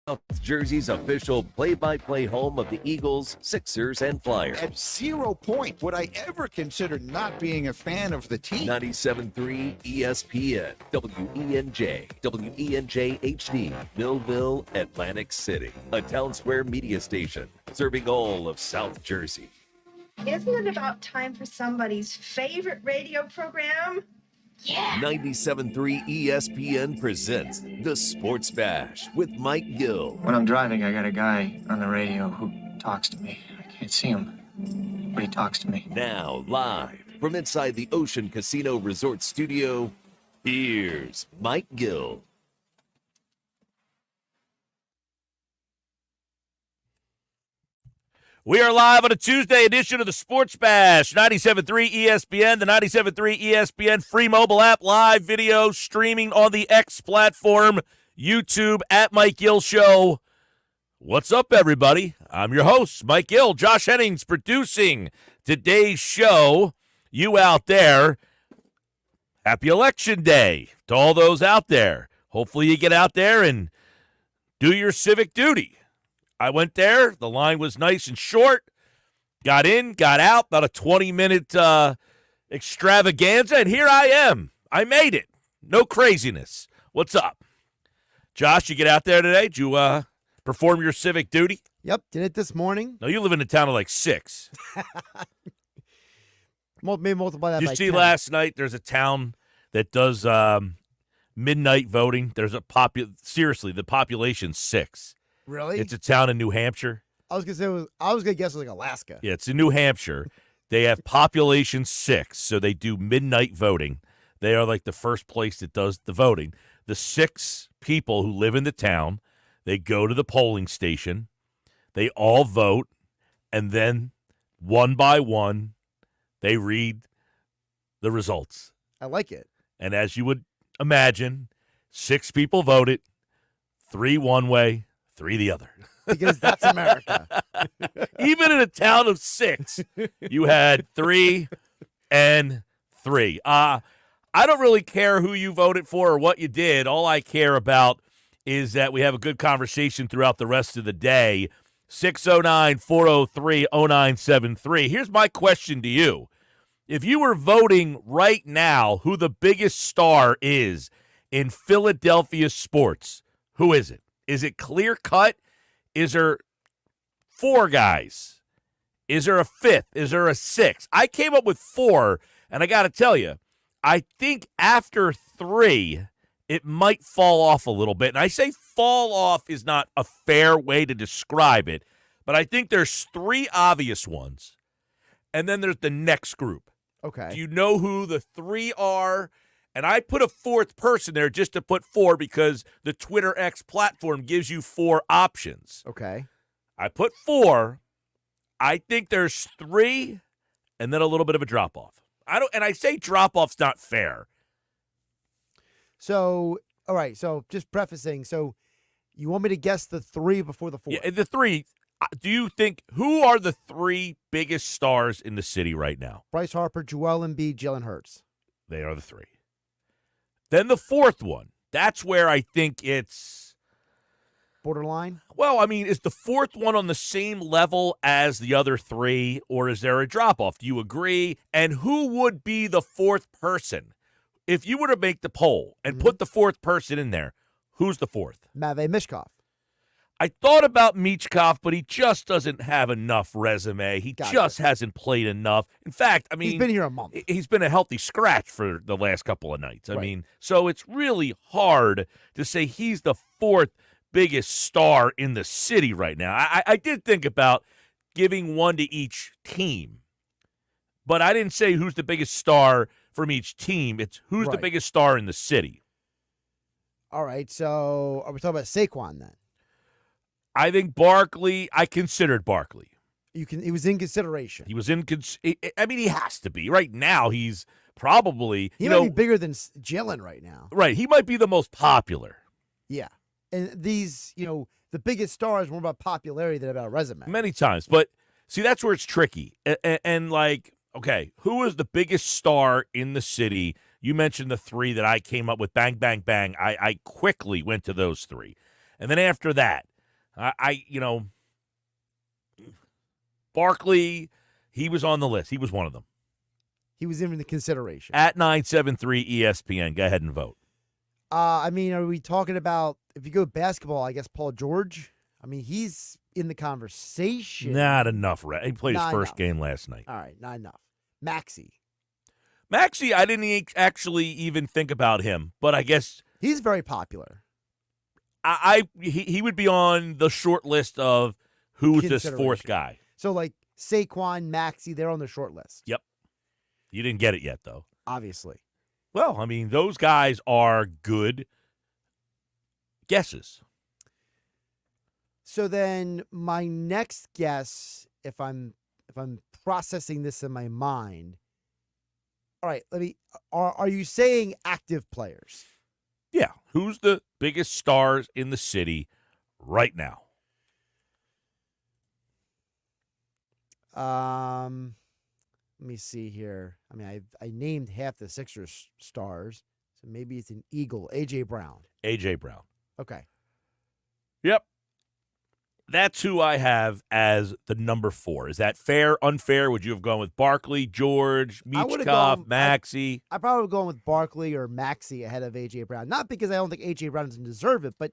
South Jersey's official play-by-play home of the Eagles, Sixers, and Flyers. At 0 point would I ever consider not being a fan of the team. 97.3 ESPN, WENJ, WENJ HD, Millville, Atlantic City. A Town Square media station serving all of South Jersey. Isn't it about time for somebody's favorite radio program? Yeah. 97.3 ESPN presents The Sports Bash with Mike Gill. When I'm driving, I got a guy on the radio who talks to me. I can't see him, but he talks to me. Now, live from inside the Ocean Casino Resort Studio, here's Mike Gill. We are live on a Tuesday edition of the Sports Bash, 97.3 ESPN, the 97.3 ESPN free mobile app, live video streaming on the X platform, YouTube, at Mike Gill Show. What's up, everybody? I'm your host, Mike Gill. Josh Hennings producing today's show. You out there, happy Election Day to all those out there. Hopefully you get out there and do your civic duty. I went there. The line was nice and short. Got in, got out, about a 20-minute extravaganza, and here I am. I made it. No craziness. What's up? Josh, you get out there today? Did you perform your civic duty? Yep, did it this morning. No, you live in a town of like 6. Maybe multiply that Did by you see 10. last night there's a town that does midnight voting? There's a seriously, the population's 6. Really? It's a town in New Hampshire. I was gonna guess it was like Alaska. Yeah, it's in New Hampshire. They have population 6, so they do midnight voting. They are like the first place that does the voting. The 6 people who live in the town, they go to the polling station, they all vote, and then one by one, they read the results. I like it. And as you would imagine, 6 people voted, 3 one way, 3 the other. Because that's America. Even in a town of 6, you had 3 and 3. I don't really care who you voted for or what you did. All I care about is that we have a good conversation throughout the rest of the day. 609-403-0973. Here's my question to you. If you were voting right now who the biggest star is in Philadelphia sports, who is it? Is it clear-cut? Is there 4 guys? Is there a 5th? Is there a 6th? I came up with 4, and I got to tell you, I think after 3, it might fall off a little bit. And I say fall off is not a fair way to describe it, but I think there's 3 obvious ones, and then there's the next group. Okay. Do you know who the 3 are? And I put a 4th person there just to put 4 because the Twitter X platform gives you 4 options. Okay. I put 4. I think there's 3 and then a little bit of a drop-off. I say drop-off's not fair. So, all right. So just prefacing. So you want me to guess the 3 before the 4? Yeah, the 3, do you think, who are the 3 biggest stars in the city right now? Bryce Harper, Joel Embiid, Jalen Hurts. They are the 3. Then the 4th one, that's where I think it's borderline. Well, I mean, is the 4th one on the same level as the other 3, or is there a drop-off? Do you agree? And who would be the 4th person? If you were to make the poll and put the 4th person in there, who's the 4th? Matvey Mishkov. I thought about Michkov, but he just doesn't have enough resume. He just hasn't played enough. In fact, I mean, he's been here a month. He's been a healthy scratch for the last couple of nights. I mean, so it's really hard to say he's the 4th biggest star in the city right now. I did think about giving one to each team, but I didn't say who's the biggest star from each team. It's who's the biggest star in the city. All right, so are we talking about Saquon then? I think Barkley, I considered Barkley. He was in consideration. He was in, I mean, he has to be. Right now, he's probably, he might be bigger than Jalen right now. Right, he might be the most popular. Yeah. And these, the biggest stars more about popularity than about resume. Many times. But, see, that's where it's tricky. And like, okay, who is the biggest star in the city? You mentioned the 3 that I came up with. Bang, bang, bang. I quickly went to those 3. And then after that, Barkley, he was on the list. He was one of them. He was in the consideration. At 973 ESPN. Go ahead and vote. I mean, are we talking about, if you go basketball, I guess Paul George? I mean, he's in the conversation. Not enough. He played his first enough. game last night. All right, not enough. Maxey, I didn't actually even think about him, but I guess he's very popular. He would be on the short list of who's this fourth guy. So, like, Saquon, Maxey, they're on the short list. Yep. You didn't get it yet, though. Obviously. Well, I mean, those guys are good guesses. So then my next guess, if I'm processing this in my mind, all right, are you saying active players? Yeah. Who's the biggest stars in the city right now? Let me see here. I mean, I named half the Sixers stars, so maybe it's an Eagle. A.J. Brown. A.J. Brown. Okay. Yep. That's who I have as the number 4. Is that fair, unfair? Would you have gone with Barkley, George, Michkov, Maxey? I probably would have gone with Barkley or Maxey ahead of A.J. Brown. Not because I don't think A.J. Brown doesn't deserve it, but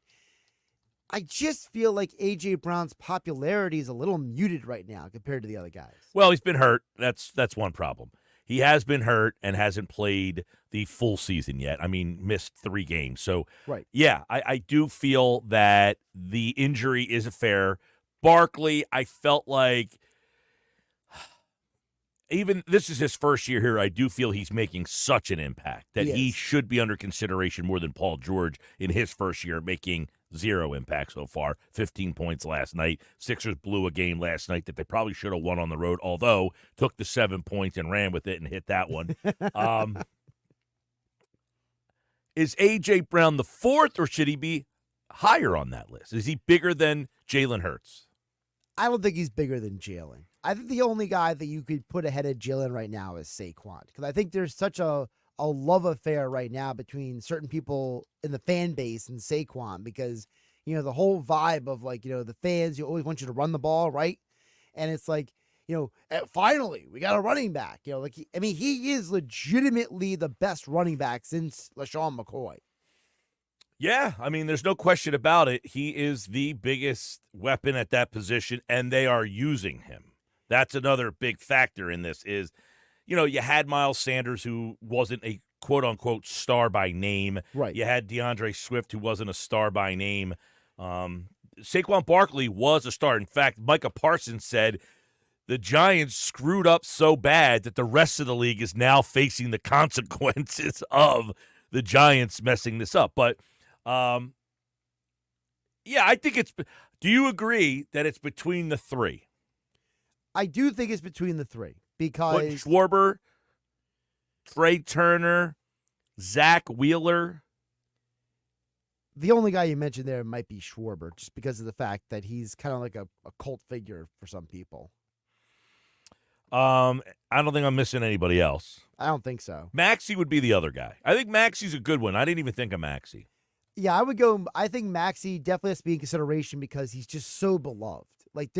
I just feel like A.J. Brown's popularity is a little muted right now compared to the other guys. Well, he's been hurt. That's one problem. He has been hurt and hasn't played the full season yet. I mean, missed 3 games. So, right. Yeah, I do feel that the injury is a fair. Barkley, I felt like even this is his first year here. I do feel he's making such an impact that he should be under consideration more than Paul George in his first year, making 0 impact so far. 15 points last night. Sixers blew a game last night that they probably should have won on the road, although took the 7 points and ran with it and hit that one. Is A.J. Brown the 4th, or should he be higher on that list? Is he bigger than Jalen Hurts? I don't think he's bigger than Jalen. I think the only guy that you could put ahead of Jalen right now is Saquon, because I think there's such a love affair right now between certain people in the fan base and Saquon, because, the whole vibe of, like, the fans, you always want you to run the ball, right? And it's like, finally, we got a running back. He is legitimately the best running back since LaShawn McCoy. Yeah, I mean, there's no question about it. He is the biggest weapon at that position, and they are using him. That's another big factor in this is, you had Miles Sanders, who wasn't a quote-unquote star by name. Right. You had DeAndre Swift, who wasn't a star by name. Saquon Barkley was a star. In fact, Micah Parsons said the Giants screwed up so bad that the rest of the league is now facing the consequences of the Giants messing this up. But, yeah, I think it's – do you agree that it's between the 3? I do think it's between the 3 because Schwarber, Trey Turner, Zach Wheeler. The only guy you mentioned there might be Schwarber, just because of the fact that he's kind of like a cult figure for some people. I don't think I'm missing anybody else. I don't think so. Maxey would be the other guy. I think Maxey's a good one. I didn't even think of Maxey. Yeah, I would go. I think Maxey definitely has to be in consideration because he's just so beloved. Like,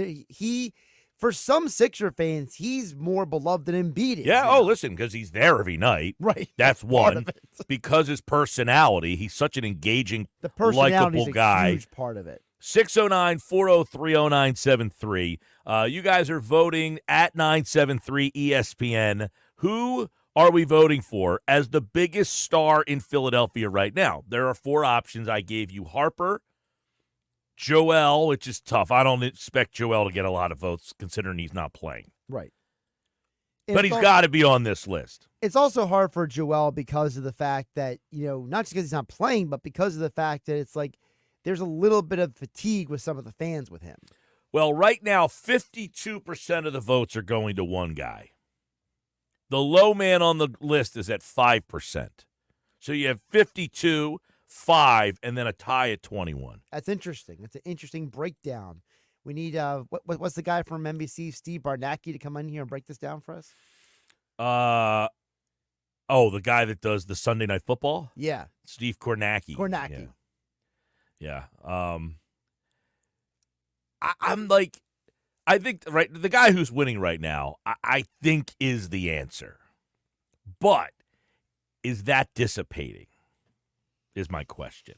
for some Sixer fans, he's more beloved than Embiid is. Yeah, listen, because he's there every night. Right. That's one. Because his personality, he's such an engaging, likable guy. A huge part of it. 609-403-0973. You guys are voting at 973 ESPN. Who are we voting for as the biggest star in Philadelphia right now? There are 4 options. I gave you Harper, Joel, which is tough. I don't expect Joel to get a lot of votes considering he's not playing. Right. But he's got to be on this list. It's also hard for Joel because of the fact that, not just because he's not playing, but because of the fact that it's like there's a little bit of fatigue with some of the fans with him. Well, right now, 52% of the votes are going to one guy. The low man on the list is at 5%. So you have 52, 5, and then a tie at 21. That's interesting. That's an interesting breakdown. We need what's the guy from NBC, Steve Barnacki, to come in here and break this down for us? The guy that does the Sunday Night Football? Yeah. Steve Kornacki. Kornacki. Yeah. I'm like, I think the guy who's winning right now, I think is the answer. But is that dissipating? Is my question.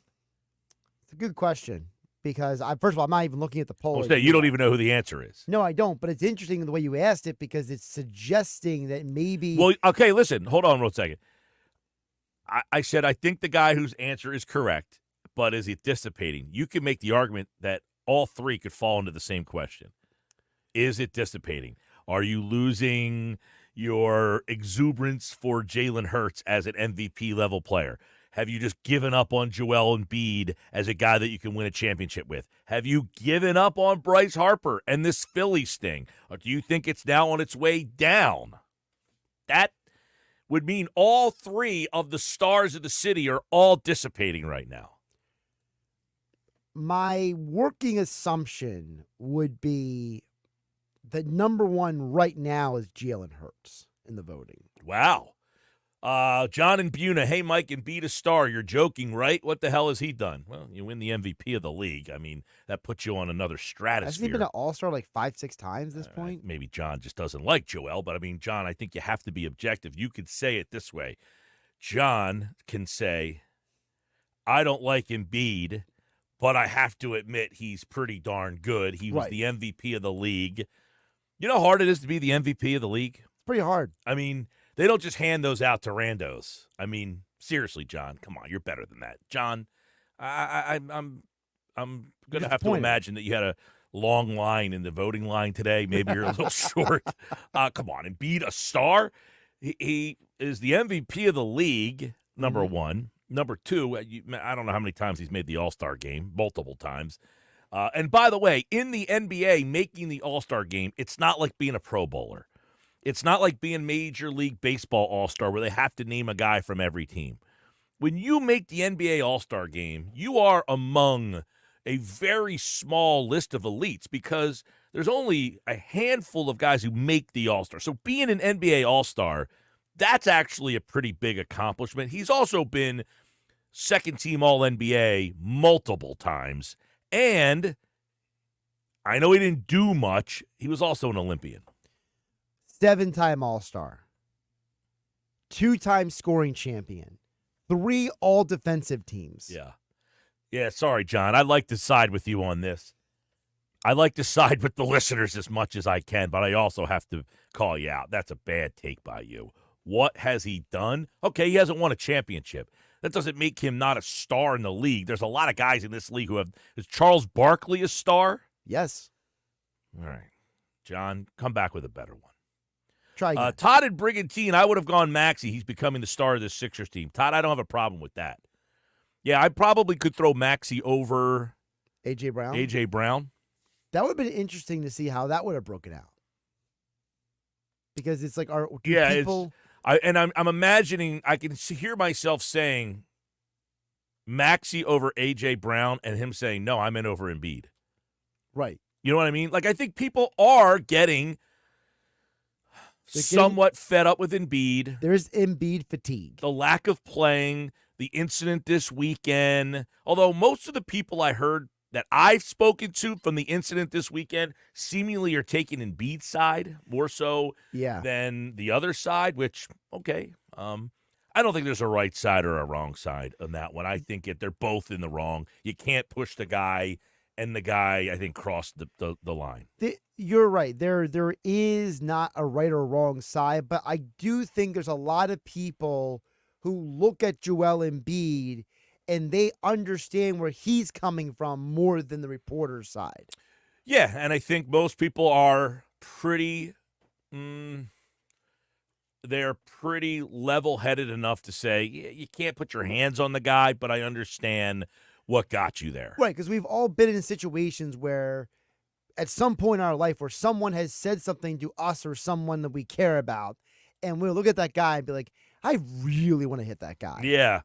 It's a good question because first of all, I'm not even looking at the poll. You don't even know who the answer is. No, I don't. But it's interesting the way you asked it because it's suggesting that maybe. Well, okay, listen. Hold on 1 second. I said I think the guy whose answer is correct, but is it dissipating? You can make the argument that all three could fall into the same question. Is it dissipating? Are you losing your exuberance for Jalen Hurts as an MVP level player? Have you just given up on Joel Embiid as a guy that you can win a championship with? Have you given up on Bryce Harper and this Philly sting? Or do you think it's now on its way down? That would mean all three of the stars of the city are all dissipating right now. My working assumption would be that number one right now is Jalen Hurts in the voting. Wow. John and Buna, hey, Mike, Embiid a star. You're joking, right? What the hell has he done? Well, you win the MVP of the league. I mean, that puts you on another stratosphere. Hasn't he been an all-star like 5-6 times at this point? Maybe John just doesn't like Joel, but I mean, John, I think you have to be objective. You could say it this way. John can say, I don't like Embiid, but I have to admit he's pretty darn good. He was the MVP of the league. You know how hard it is to be the MVP of the league? It's pretty hard. I mean, they don't just hand those out to randos. I mean, seriously, John, come on, you're better than that. John, I'm going to have to imagine that you had a long line in the voting line today. Maybe you're a little short. Come on, Embiid a star? He is the MVP of the league, number one. Number two, I don't know how many times he's made the All-Star game, multiple times. And by the way, in the NBA, making the All-Star game, it's not like being a Pro Bowler. It's not like being Major League Baseball All-Star where they have to name a guy from every team. When you make the NBA All-Star game, you are among a very small list of elites because there's only a handful of guys who make the All-Star. So being an NBA All-Star, that's actually a pretty big accomplishment. He's also been second-team All-NBA multiple times. And I know he didn't do much. He was also an Olympian. 7-time All-Star. 2-time scoring champion. 3 all-defensive teams. Yeah. Yeah, sorry, John. I'd like to side with you on this. I like to side with the listeners as much as I can, but I also have to call you out. That's a bad take by you. What has he done? Okay, he hasn't won a championship. That doesn't make him not a star in the league. There's a lot of guys in this league who have. Is Charles Barkley a star? Yes. All right. John, come back with a better one. Try again. Todd and Brigantine, I would have gone Maxey. He's becoming the star of this Sixers team. Todd, I don't have a problem with that. Yeah, I probably could throw Maxey over A.J. Brown. A.J. Brown. That would have been interesting to see how that would have broken out. Because it's like, people... I'm imagining, I can hear myself saying Maxey over A.J. Brown and him saying, no, I'm in over Embiid. Right. You know what I mean? Like, I think people are getting somewhat fed up with Embiid. There's Embiid fatigue. The lack of playing, the incident this weekend. Although most of the people I heard that I've spoken to from the incident this weekend seemingly are taking Embiid's side more so than the other side, which, okay. I don't think there's a right side or a wrong side on that one. I think they're both in the wrong. You can't push the guy, and the guy, I think, crossed the line. You're right. There is not a right or wrong side, but I do think there's a lot of people who look at Joel Embiid and they understand where he's coming from more than the reporter's side. Yeah, and I think most people are pretty they're pretty level-headed enough to say, you can't put your hands on the guy, but I understand what got you there. Right, because we've all been in situations where at some point in our life where someone has said something to us or someone that we care about, and we'll look at that guy and be like, I really want to hit that guy. Yeah.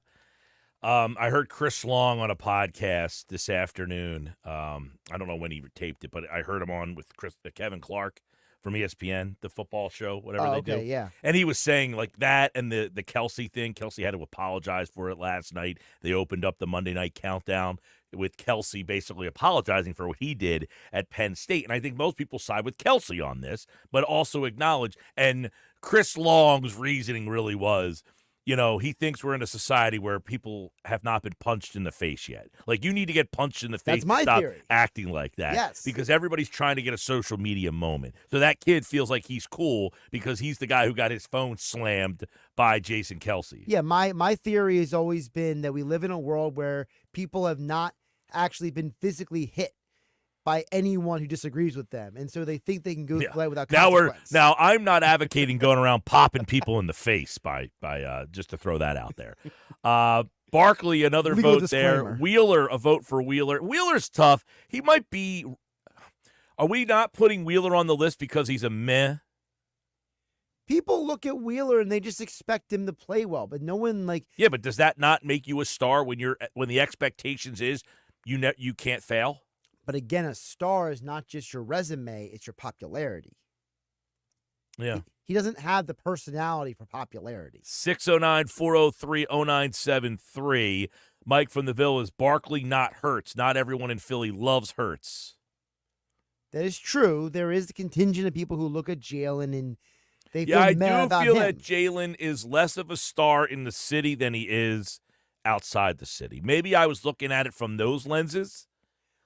I heard Chris Long on a podcast this afternoon. I don't know when he taped it, but I heard him on with Kevin Clark from ESPN, the football show, whatever they do. Yeah. And he was saying like that and the Kelsey thing. Kelsey had to apologize for it last night. They opened up the Monday Night Countdown with Kelsey basically apologizing for what he did at Penn State. And I think most people side with Kelsey on this, but also acknowledge. And Chris Long's reasoning really was, he thinks we're in a society where people have not been punched in the face yet. Like, you need to get punched in the face That's my to stop theory. acting like that. Yes. Because everybody's trying to get a social media moment. So that kid feels like he's cool because he's the guy who got his phone slammed by Jason Kelsey. Yeah, my theory has always been that we live in a world where people have not actually been physically hit by anyone who disagrees with them, and so they think they can go play without consequence. Now I'm not advocating going around popping people in the face by just to throw that out there. Barkley, another Legal vote disclaimer. there. Wheeler, a vote for Wheeler. Wheeler's tough. He might be. Are we not putting Wheeler on the list because he's a meh? People look at Wheeler and they just expect him to play well, but no one Yeah, but does that not make you a star when the expectations is you can't fail? But again, a star is not just your resume, it's your popularity. Yeah. He doesn't have the personality for popularity. 609-403-0973. Mike from the Villas, Barkley, not Hurts. Not everyone in Philly loves Hurts. That is true. There is the contingent of people who look at Jalen and they feel I mad do about feel him. that Jalen is less of a star in the city than he is outside the city. Maybe I was looking at it from those lenses.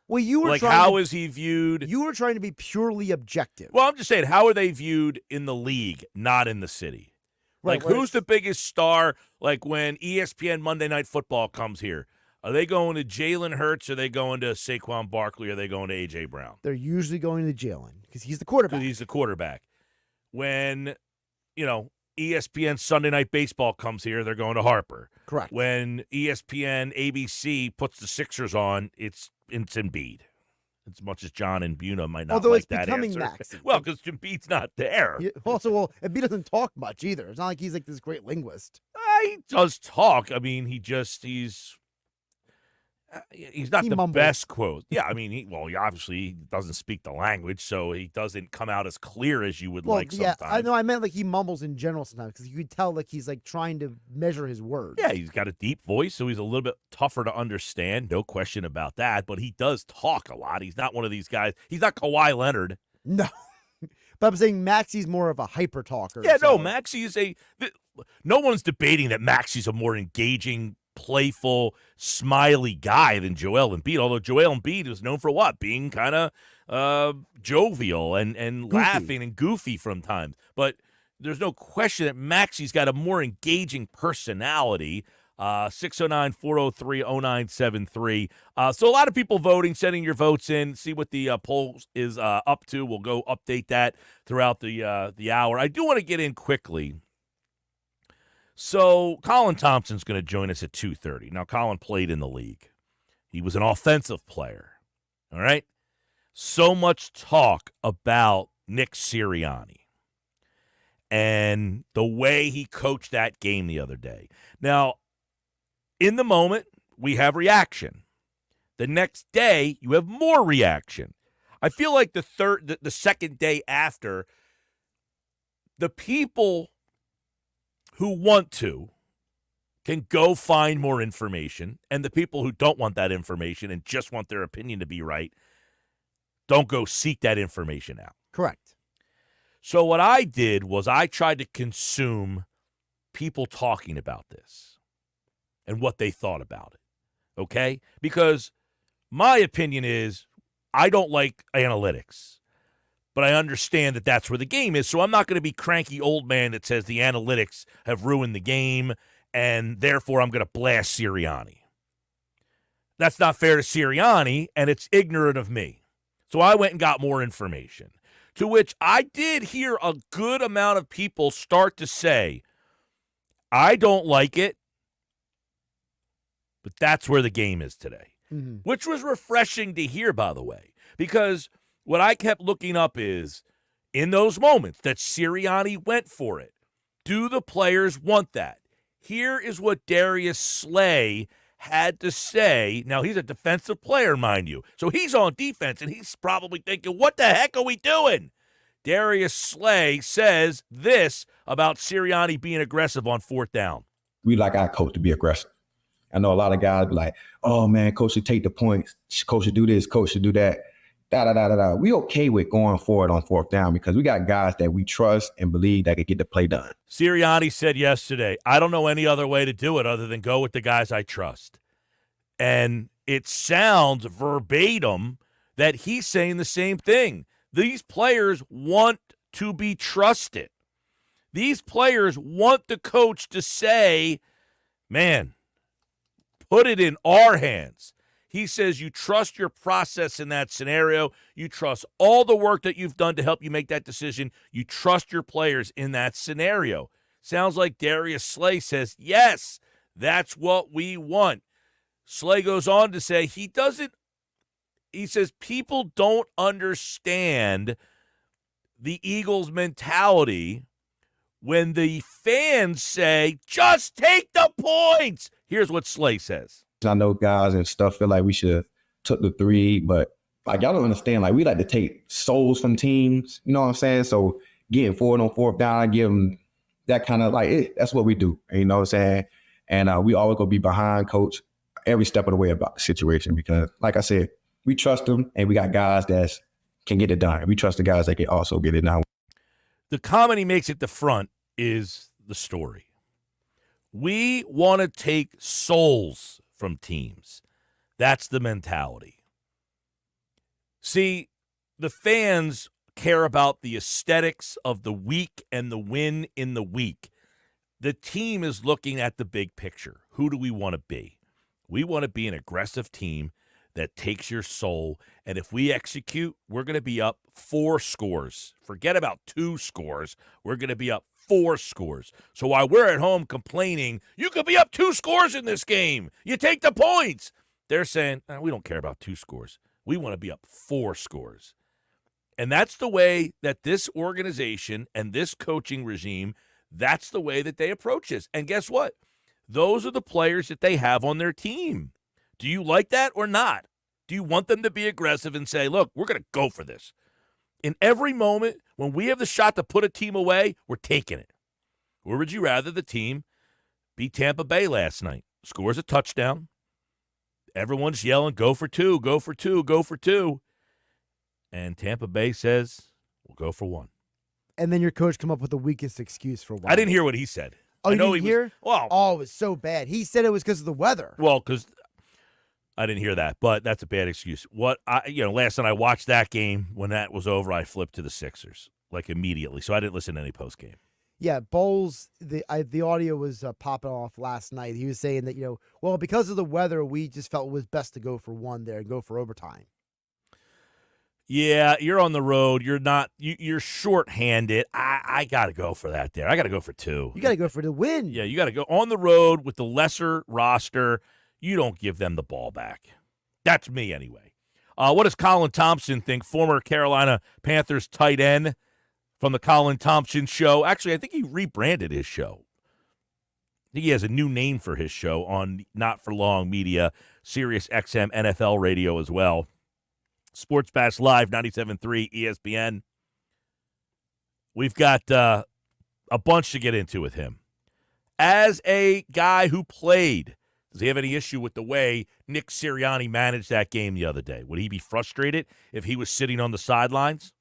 Well, you were like, trying how to, is he viewed? You were trying to be purely objective. Well, I'm just saying, how are they viewed in the league, not in the city? Right, Like, who's the biggest star? Like, when ESPN Monday Night Football comes here, are they going to Jalen Hurts? Are they going to Saquon Barkley? Or are they going to A.J. Brown? They're usually going to Jalen because he's the quarterback. Because he's the quarterback. When, ESPN Sunday Night Baseball comes here, they're going to Harper. Correct. When ESPN ABC puts the Sixers on, it's Embiid. As much as John and Buna might not Although like it's that becoming answer. Maxey. Well, because Embiid's not there. Also, Embiid doesn't talk much either. It's not like he's like this great linguist. He does talk. I mean, he's not He the mumbles. best quote. Yeah, I mean, he obviously he doesn't speak the language, so he doesn't come out as clear as you would like yeah, sometimes. I know. I meant like he mumbles in general sometimes because you could tell like he's like trying to measure his words. Yeah, he's got a deep voice, so he's a little bit tougher to understand. No question about that. But he does talk a lot. He's not one of these guys. He's not Kawhi Leonard. No. But I'm saying Maxey's more of a hyper talker. Yeah, so. no, Maxey is no one's debating that Maxey's a more engaging, playful, smiley guy than Joel Embiid, although Joel Embiid is known for what? Being kind of jovial and Goofy. laughing and goofy from times. But there's no question that Maxey's got a more engaging personality. 609-403-0973. So a lot of people voting, sending your votes in, see what the poll is up to. We'll go update that throughout the hour. I do want to get in quickly. So Colin Thompson's going to join us at 2:30. Now, Colin played in the league. He was an offensive player. All right? So much talk about Nick Sirianni and the way he coached that game the other day. Now, in the moment, we have reaction. The next day, you have more reaction. I feel like the second day after, the people who want to can go find more information, and the people who don't want that information and just want their opinion to be right don't go seek that information out. Correct. So what I did was I tried to consume people talking about this and what they thought about it, okay? Because my opinion is I don't like analytics. But I understand that that's where the game is, so I'm not going to be cranky old man that says the analytics have ruined the game, and therefore I'm going to blast Sirianni. That's not fair to Sirianni, and it's ignorant of me. So I went and got more information, to which I did hear a good amount of people start to say, I don't like it, but that's where the game is today, which was refreshing to hear, by the way, because what I kept looking up is, in those moments that Sirianni went for it, do the players want that? Here is what Darius Slay had to say. Now, he's a defensive player, mind you. So he's on defense, and he's probably thinking, what the heck are we doing? Darius Slay says this about Sirianni being aggressive on fourth down. We like our coach to be aggressive. I know a lot of guys be like, oh, man, coach should take the points. Coach should do this. Coach should do that. Da-da-da-da-da. We okay with going forward on fourth down because we got guys that we trust and believe that can get the play done. Sirianni said yesterday, I don't know any other way to do it other than go with the guys I trust. And it sounds verbatim that he's saying the same thing. These players want to be trusted. These players want the coach to say, man, put it in our hands. He says you trust your process in that scenario. You trust all the work that you've done to help you make that decision. You trust your players in that scenario. Sounds like Darius Slay says, yes, that's what we want. Slay goes on to say he says people don't understand the Eagles' mentality when the fans say, just take the points. Here's what Slay says. I know guys and stuff feel like we should took the 3, but like y'all don't understand. Like we like to take souls from teams, you know what I'm saying? So getting forward on fourth down, I give them that kind of like that's what we do, you know what I'm saying? And we always gonna be behind coach every step of the way about the situation because, like I said, we trust them and we got guys that can get it done. We trust the guys that can also get it done. The comment he makes at the front is the story. We want to take souls from teams. That's the mentality. See, the fans care about the aesthetics of the week and the win in the week. The team is looking at the big picture. Who do we want to be? We want to be an aggressive team that takes your soul, and if we execute, we're going to be up 4 scores. Forget about 2 scores. We're going to be up 4 scores. So while we're at home complaining, you could be up 2 scores in this game. You take the points. They're saying, we don't care about 2 scores. We want to be up 4 scores. And that's the way that this organization and this coaching regime, that's the way that they approach this. And guess what? Those are the players that they have on their team. Do you like that or not? Do you want them to be aggressive and say, look, we're going to go for this? In every moment, when we have the shot to put a team away, we're taking it. Or would you rather the team beat Tampa Bay last night? Scores a touchdown. Everyone's yelling, go for 2, go for 2, go for 2. And Tampa Bay says, we'll go for 1. And then your coach come up with the weakest excuse for why. I didn't hear what he said. Oh, I know you didn't hear? Well, it was so bad. He said it was because of the weather. Well, because I didn't hear that, but that's a bad excuse. Last night I watched that game. When that was over, I flipped to the Sixers like immediately, so I didn't listen to any post game. Yeah, Bowles. The audio was popping off last night. He was saying that because of the weather, we just felt it was best to go for 1 there and go for overtime. Yeah, you're on the road. You're not. You're shorthanded. I got to go for that there. I got to go for 2. You got to go for the win. Yeah, you got to go on the road with the lesser roster. You don't give them the ball back. That's me anyway. What does Colin Thompson think? Former Carolina Panthers tight end from the Colin Thompson Show. Actually, I think he rebranded his show. I think he has a new name for his show on Not For Long Media, Sirius XM NFL Radio as well. Sports Bash Live, 97.3 ESPN. We've got a bunch to get into with him. As a guy who played, does he have any issue with the way Nick Sirianni managed that game the other day? Would he be frustrated if he was sitting on the sidelines?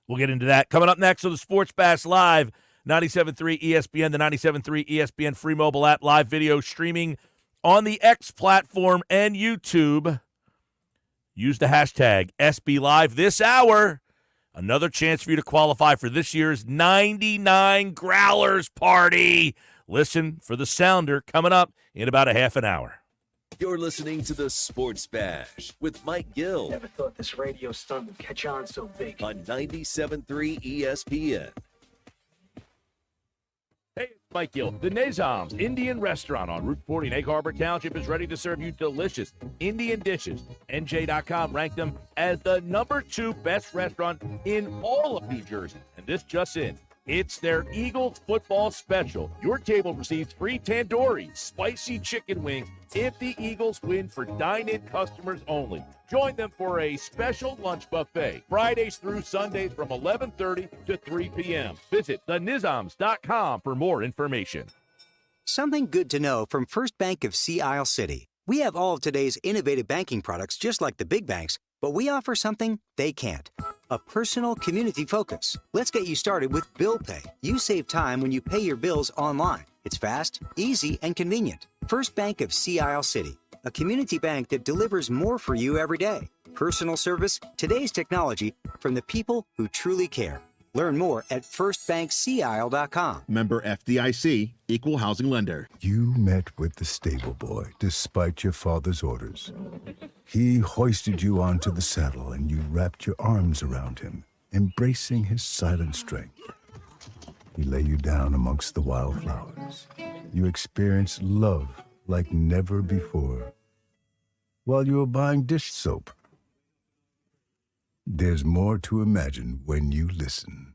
We'll get into that. Coming up next on the Sports Bash Live, 97.3 ESPN, the 97.3 ESPN free mobile app, live video streaming on the X platform and YouTube. Use the hashtag SBLive this hour. Another chance for you to qualify for this year's 99 Growlers Party. Listen for the sounder coming up in about a half an hour. You're listening to the Sports Bash with Mike Gill. Never thought this radio stunt would catch on so big. On 97.3 ESPN. Hey, it's Mike Gill. The Nizam's Indian Restaurant on Route 40 in Egg Harbor Township is ready to serve you delicious Indian dishes. NJ.com ranked them as the #2 best restaurant in all of New Jersey. And this just in. It's their Eagles football special. Your table receives free tandoori, spicy chicken wings if the Eagles win for dine-in customers only. Join them for a special lunch buffet, Fridays through Sundays from 11:30 to 3 p.m. Visit thenizams.com for more information. Something good to know from First Bank of Sea Isle City. We have all of today's innovative banking products just like the big banks, but we offer something they can't. A personal community focus. Let's get you started with Bill Pay. You save time when you pay your bills online. It's fast, easy, and convenient. First Bank of Sea Isle City. A community bank that delivers more for you every day. Personal service, today's technology, from the people who truly care. Learn more at firstbankseaisle.com. Member FDIC, Equal Housing Lender. You met with the stable boy despite your father's orders. He hoisted you onto the saddle and you wrapped your arms around him, embracing his silent strength. He lay you down amongst the wildflowers. You experienced love like never before while you were buying dish soap. There's more to imagine when you listen.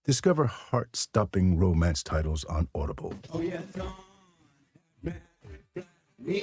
Discover heart-stopping romance titles on Audible. Oh, yeah. New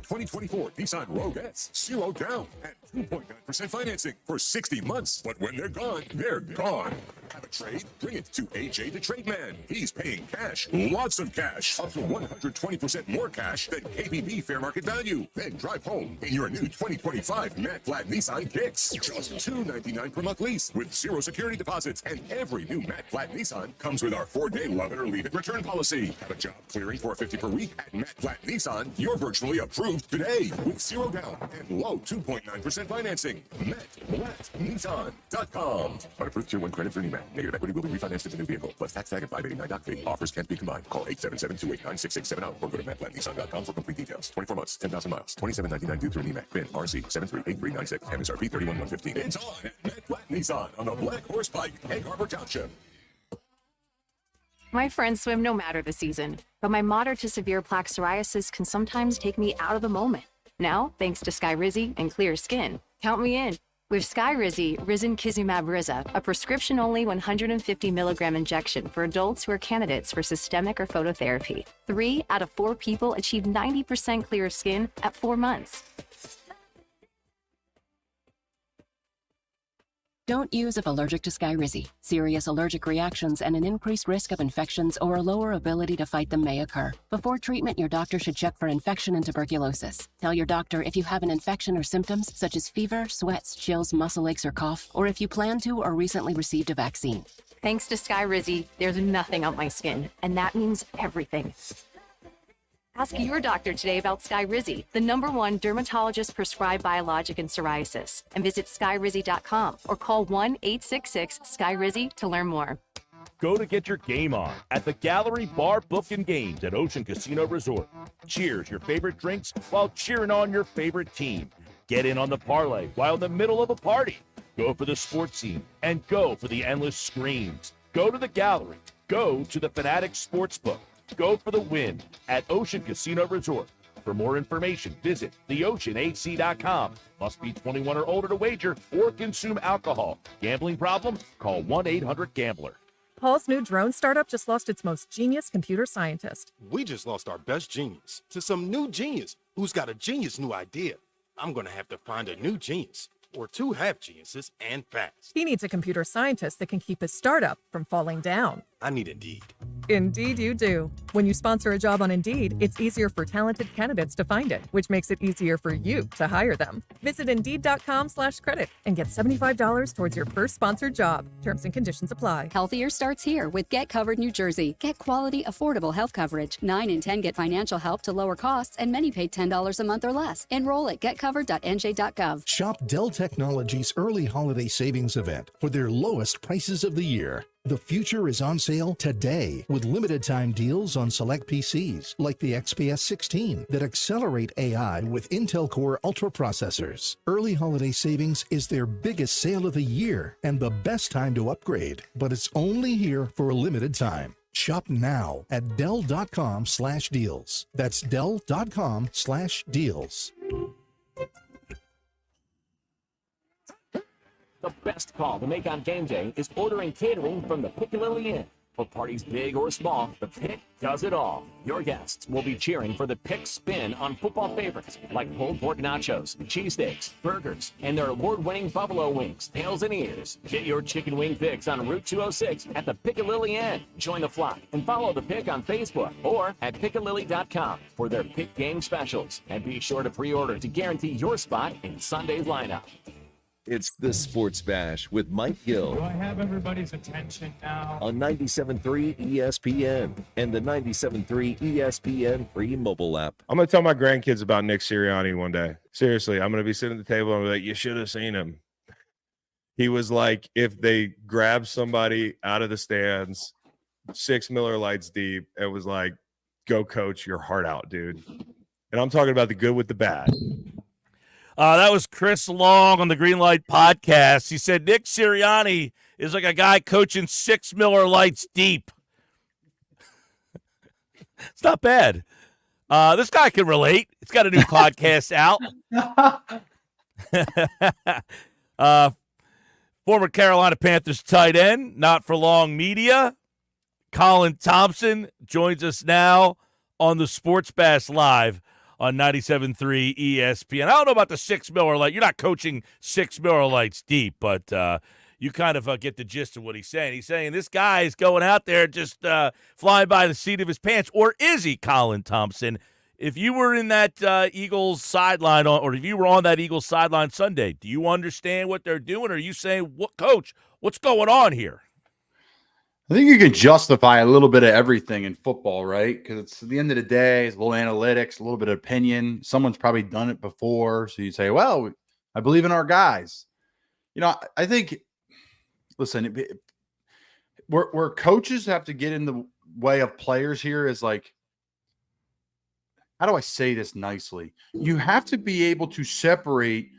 2024 Nissan Rogue S, 0 down and 2.9% financing for 60 months. But when they're gone, they're gone. Have a trade? Bring it to AJ the Trade Man. He's paying cash, lots of cash, up to 120% more cash than KBB fair market value. Then drive home in your new 2025 matte flat Nissan Kicks. Just $299 per month lease with 0 security deposits. And every new matte flat Nissan comes with our 4-day love it or leave it return policy. Have a job clearing $450 per week at Matte Flat Nissan, you're virtually approved today with 0 down and low 2.9% financing. MattFlatNissan.com. Unapproved Tier 1 credit for NEMAT. Negative equity will be refinanced into new vehicle plus tax tag and 589 fee. Offers can't be combined. Call 877-289-6670 or go to MattFlatNissan.com for complete details. 24 months, 10,000 miles, $27.99 due through NEMAT. PIN RC 738396. MSRP 31,115. It's on at Matte Flat Nissan on the Black Horse Pike, Egg Harbor Township. My friends swim no matter the season, but my moderate to severe plaque psoriasis can sometimes take me out of the moment. Now, thanks to Skyrizi and clear skin, count me in. With Skyrizi, Risankizumab Riza, a prescription-only 150 milligram injection for adults who are candidates for systemic or phototherapy. 3 out of 4 people achieved 90% clear skin at 4 months. Don't use if allergic to Skyrizi. Serious allergic reactions and an increased risk of infections or a lower ability to fight them may occur. Before treatment, your doctor should check for infection and tuberculosis. Tell your doctor if you have an infection or symptoms such as fever, sweats, chills, muscle aches, or cough, or if you plan to or recently received a vaccine. Thanks to Skyrizi, there's nothing on my skin, and that means everything. Ask your doctor today about Skyrizi, the #1 dermatologist-prescribed biologic in psoriasis, and visit skyrizi.com or call 1-866-SKYRIZI to learn more. Go to get your game on at the Gallery Bar Book and Games at Ocean Casino Resort. Cheers your favorite drinks while cheering on your favorite team. Get in on the parlay while in the middle of a party. Go for the sports scene and go for the endless screens. Go to the Gallery. Go to the Fanatic Sportsbook. Go for the win at Ocean Casino Resort. For more information, visit theoceanac.com. Must be 21 or older to wager or consume alcohol. Gambling problem? Call 1-800-GAMBLER. Paul's new drone startup just lost its most genius computer scientist. We just lost our best genius to some new genius who's got a genius new idea. I'm going to have to find a new genius. Or 2 half geniuses and fast. He needs a computer scientist that can keep his startup from falling down. I need Indeed. Indeed you do. When you sponsor a job on Indeed, it's easier for talented candidates to find it, which makes it easier for you to hire them. Visit Indeed.com/credit and get $75 towards your first sponsored job. Terms and conditions apply. Healthier starts here with Get Covered New Jersey. Get quality, affordable health coverage. 9 in 10 get financial help to lower costs, and many pay $10 a month or less. Enroll at getcovered.nj.gov. Shop Dell Technologies' early holiday savings event for their lowest prices of the year. The future is on sale today with limited time deals on select PCs like the XPS 16 that accelerate AI with Intel Core Ultra processors. Early holiday savings is their biggest sale of the year and the best time to upgrade, but it's only here for a limited time. Shop now at Dell.com/deals. That's Dell.com/deals. The best call to make on game day is ordering catering from the Piccalilli Inn. For parties big or small, the Pick does it all. Your guests will be cheering for the Pick spin on football favorites like pulled pork nachos, cheesesteaks, burgers, and their award-winning buffalo wings, tails, and ears. Get your chicken wing picks on Route 206 at the Piccalilli Inn. Join the flock and follow the Pick on Facebook or at piccalilli.com for their Pick game specials. And be sure to pre-order to guarantee your spot in Sunday's lineup. It's the Sports Bash with Mike Gill. Do I have everybody's attention now? On 97.3 ESPN and the 97.3 ESPN free mobile app. I'm going to tell my grandkids about Nick Sirianni one day. Seriously, I'm going to be sitting at the table and be like, you should have seen him. He was like, if they grabbed somebody out of the stands, 6 Miller Lights deep, it was like, go coach your heart out, dude. And I'm talking about the good with the bad. That was Chris Long on the Greenlight Podcast. He said Nick Sirianni is like a guy coaching 6 Miller Lights deep. It's not bad. This guy can relate. He's got a new podcast out. Former Carolina Panthers tight end, Not For Long Media, Colin Thompson joins us now on the Sports Bash Live on 97.3 ESPN. I don't know about the 6 Miller Light. You're not coaching 6 Miller Lights deep, but you kind of get the gist of what he's saying. He's saying this guy is going out there just flying by the seat of his pants. Or is he, Colin Thompson? If you were in that Eagles sideline, or if you were on that Eagles sideline Sunday, do you understand what they're doing? Or are you saying, "What, Coach, what's going on here?" I think you can justify a little bit of everything in football, right? Because it's at the end of the day, it's a little analytics, a little bit of opinion. Someone's probably done it before. So you say, well, I believe in our guys. You know, I think, listen, where coaches have to get in the way of players here is like, how do I say this nicely? You have to be able to separate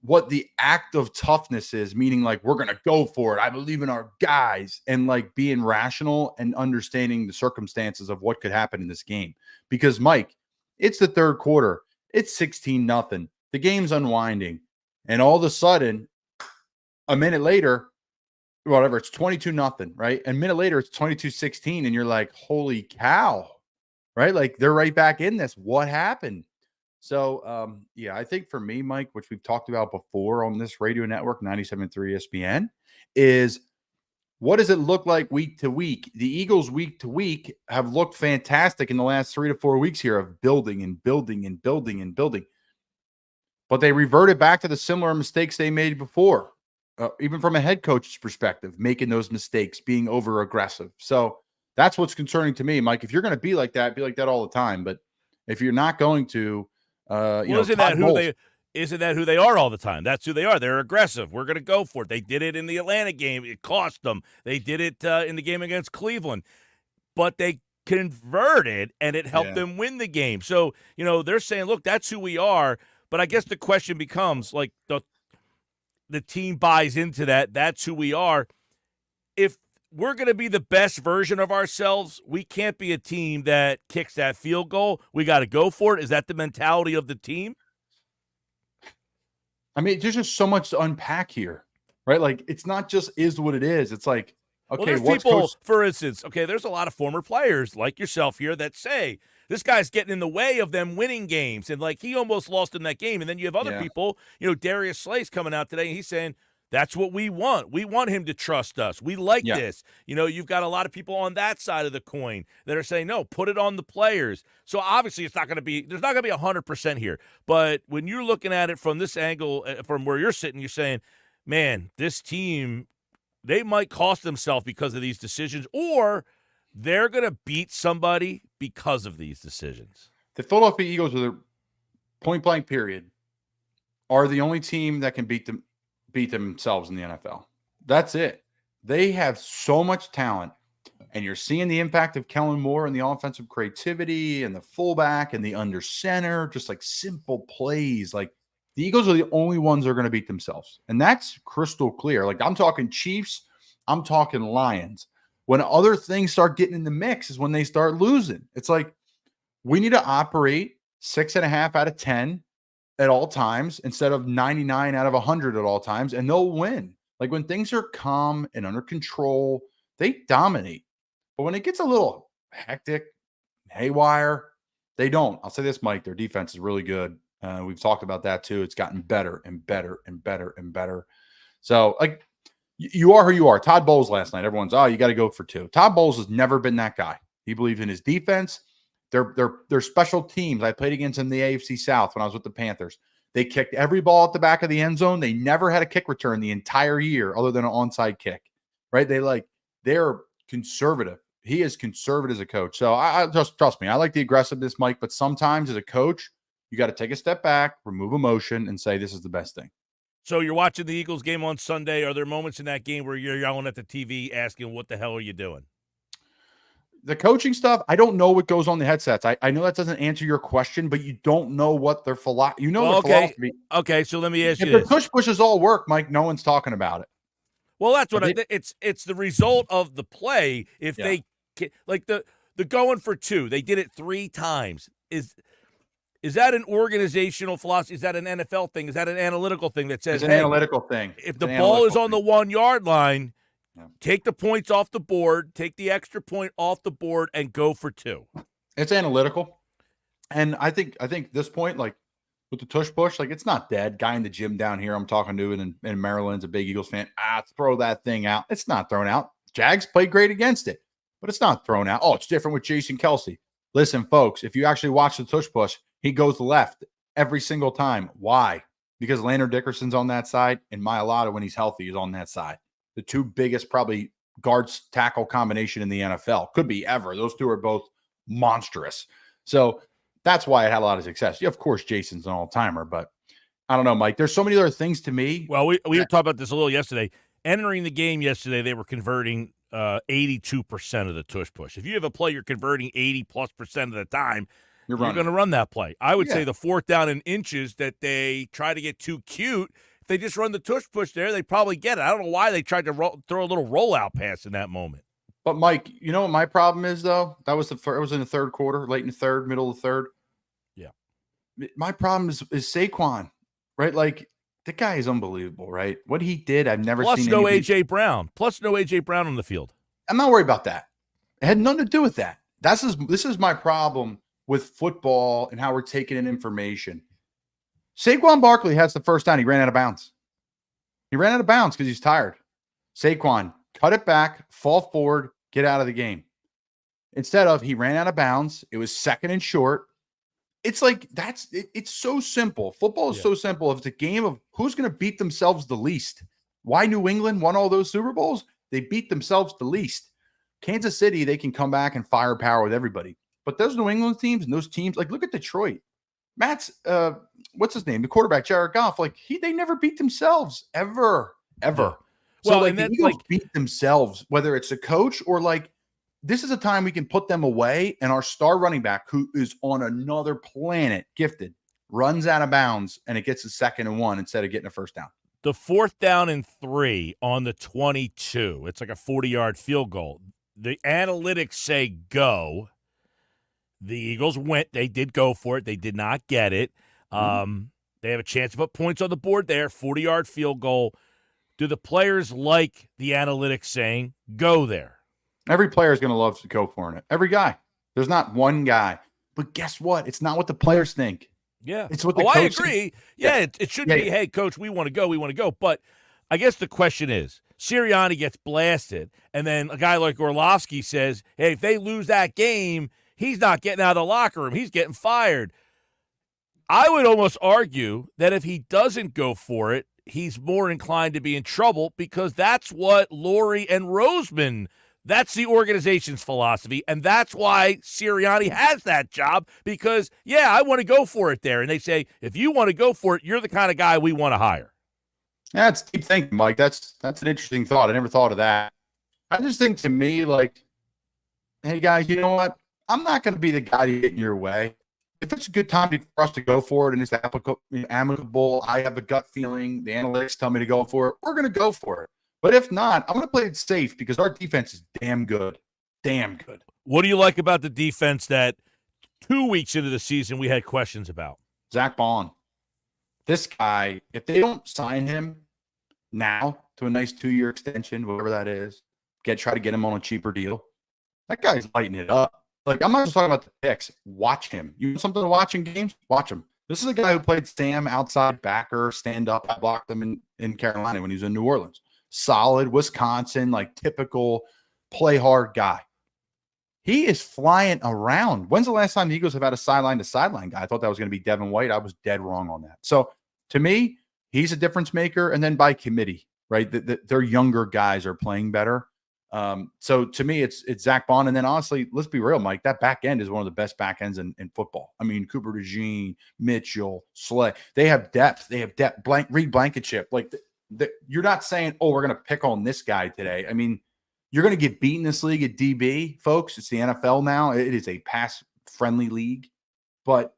what the act of toughness is, meaning like, we're going to go for it. I believe in our guys, and like being rational and understanding the circumstances of what could happen in this game. Because Mike, it's the third quarter. It's 16-0. The game's unwinding. And all of a sudden, a minute later, whatever, it's 22-0, right? And a minute later, it's 22-16. And you're like, holy cow, right? Like they're right back in this. What happened? So, yeah, I think for me, Mike, which we've talked about before on this radio network, 97.3 ESPN, is what does it look like week to week? The Eagles week to week have looked fantastic in the last 3 to 4 weeks here of building and building and building and building. But they reverted back to the similar mistakes they made before, even from a head coach's perspective, making those mistakes, being over aggressive. So that's what's concerning to me, Mike. If you're going to be like that all the time. But if you're not going to, isn't that who they are all the time? That's who they are. They're aggressive. We're going to go for it. They did it in the Atlanta game. It cost them. They did it in the game against Cleveland. But they converted, and it helped them win the game. So, they're saying, look, that's who we are. But I guess the question becomes, like, the team buys into that. That's who we are. If we're going to be the best version of ourselves, we can't be a team that kicks that field goal. We got to go for it. Is that the mentality of the team? I mean, there's just so much to unpack here, right? Like, it's not just is what it is. It's like, okay, there's people, for instance, there's a lot of former players like yourself here that say, this guy's getting in the way of them winning games. And, like, he almost lost in that game. And then you have other people, Darius Slay's coming out today, and he's saying, that's what we want. We want him to trust us. We like this. You've got a lot of people on that side of the coin that are saying, no, put it on the players. So obviously there's not going to be 100% here. But when you're looking at it from this angle, from where you're sitting, you're saying, man, this team, they might cost themselves because of these decisions, or they're going to beat somebody because of these decisions. The Philadelphia Eagles, with a point-blank period, are the only team that can beat themselves in the NFL. That's it. They have so much talent, and you're seeing the impact of Kellen Moore and the offensive creativity and the fullback and the under center, just like simple plays. Like, the Eagles are the only ones that are going to beat themselves. And that's crystal clear. Like, I'm talking Chiefs, I'm talking Lions. When other things start getting in the mix is when they start losing. It's like, we need to operate 6.5 out of 10 at all times instead of 99 out of 100 at all times, and they'll win. Like when things are calm and under control, they dominate. But when it gets a little hectic, haywire, they don't. I'll say this, Mike, their defense is really good. We've talked about that too. It's gotten better and better and better and better. So, like, you are who you are. Todd Bowles last night, everyone's, you got to go for 2. Todd Bowles has never been that guy. He believes in his defense. They're special teams. I played against them in the AFC South when I was with the Panthers. They kicked every ball at the back of the end zone. They never had a kick return the entire year other than an onside kick, right? They're conservative. He is conservative as a coach. So I just trust me. I like the aggressiveness, Mike, but sometimes as a coach, you got to take a step back, remove emotion, and say, this is the best thing. So you're watching the Eagles game on Sunday. Are there moments in that game where you're yelling at the TV asking, what the hell are you doing? The coaching stuff, I don't know what goes on the headsets. I know that doesn't answer your question, but you don't know what their philosophy. Philosophy. Okay, so let me ask you this. If the pushes all work, Mike, no one's talking about it. Well, that's what it's the result of the play. If they like the going for 2, they did it 3 times. Is that an organizational philosophy? Is that an NFL thing? Is that an analytical thing that says it's an analytical thing? If the ball is on the 1-yard line, take the points off the board, take the extra point off the board, and go for 2. It's analytical, and I think this point, like with the tush push, like it's not dead. Guy in the gym down here, I'm talking to in Maryland's a big Eagles fan. Throw that thing out. It's not thrown out. Jags played great against it, but it's not thrown out. Oh, it's different with Jason Kelsey. Listen, folks, if you actually watch the tush push, he goes left every single time. Why? Because Landon Dickerson's on that side, and Mailata, when he's healthy, is on that side. The 2 biggest probably guards tackle combination in the NFL. Could be ever. Those 2 are both monstrous. So that's why it had a lot of success. Yeah, of course, Jason's an all-timer, but I don't know, Mike. There's so many other things to me. Well, we were talking about this a little yesterday. Entering the game yesterday, they were converting 82% of the tush push. If you have a play you're converting 80+% of the time, you're going to run that play. I would say the 4th down and inches that they try to get too cute. If they just run the tush push there, they probably get it. I don't know why they tried to throw a little rollout pass in that moment. But Mike, you know what my problem is though? That was it was in the 3rd quarter, late in the 3rd, middle of the 3rd. Yeah. My problem is Saquon, right? Like the guy is unbelievable, right? What he did, I've never seen. Plus no A.J. Brown on the field. I'm not worried about that. It had nothing to do with that. This is my problem with football and how we're taking in information. Saquon Barkley has the first down. He ran out of bounds. He ran out of bounds because he's tired. Saquon, cut it back, fall forward, get out of the game. Instead of he ran out of bounds, it was 2nd and short. It's like it's so simple. Football is so simple. If it's a game of who's going to beat themselves the least. Why New England won all those Super Bowls? They beat themselves the least. Kansas City, they can come back and firepower with everybody. But those New England teams and those teams, like look at Detroit. Matt's what's his name? The quarterback, Jared Goff. Like they never beat themselves ever. So the Eagles beat themselves, whether it's a coach or this is a time we can put them away. And our star running back, who is on another planet, gifted, runs out of bounds, and it gets a 2nd and 1 instead of getting a first down. The 4th down and 3 on the 22. It's like a 40-yard field goal. The analytics say go. The Eagles went. They did go for it. They did not get it. They have a chance to put points on the board there. 40-yard field goal. Do the players like the analytics saying go there? Every player is going to love to go for it. Every guy. There's not one guy. But guess what? It's not what the players think. Yeah. It's what the coach I agree. Thinks. Yeah, it shouldn't be, hey, coach, we want to go. But I guess the question is, Sirianni gets blasted, and then a guy like Orlovsky says, hey, if they lose that game, he's not getting out of the locker room. He's getting fired. I would almost argue that if he doesn't go for it, he's more inclined to be in trouble because that's what Laurie and Roseman, that's the organization's philosophy, and that's why Sirianni has that job because, I want to go for it there. And they say, if you want to go for it, you're the kind of guy we want to hire. Yeah, it's deep thinking, Mike. That's an interesting thought. I never thought of that. I just think to me, hey, guys, you know what? I'm not going to be the guy to get in your way. If it's a good time for us to go for it and it's amicable, I have a gut feeling, the analytics tell me to go for it, we're going to go for it. But if not, I'm going to play it safe because our defense is damn good. Damn good. What do you like about the defense that 2 weeks into the season we had questions about? Zach Bond. This guy, if they don't sign him now, to a nice 2-year extension, whatever that is. Try to get him on a cheaper deal. That guy's lighting it up. Like, I'm not just talking about the picks. Watch him. You want something to watch in games? Watch him. This is a guy who played Sam outside backer, stand up. I blocked him in Carolina when he was in New Orleans. Solid Wisconsin, like typical play hard guy. He is flying around. When's the last time the Eagles have had a sideline to sideline guy? I thought that was going to be Devin White. I was dead wrong on that. So to me, he's a difference maker. And then by committee, right? Their younger guys are playing better. So to me, it's Zach Bond. And then honestly, let's be real, Mike, that back end is one of the best back ends in football. I mean, Cooper DeJean, Mitchell, Slay, they have depth. Reed Blankenship. Like you're not saying, oh, we're going to pick on this guy today. I mean, you're going to get beat in this league at DB, folks. It's the NFL now. It is a pass-friendly league. But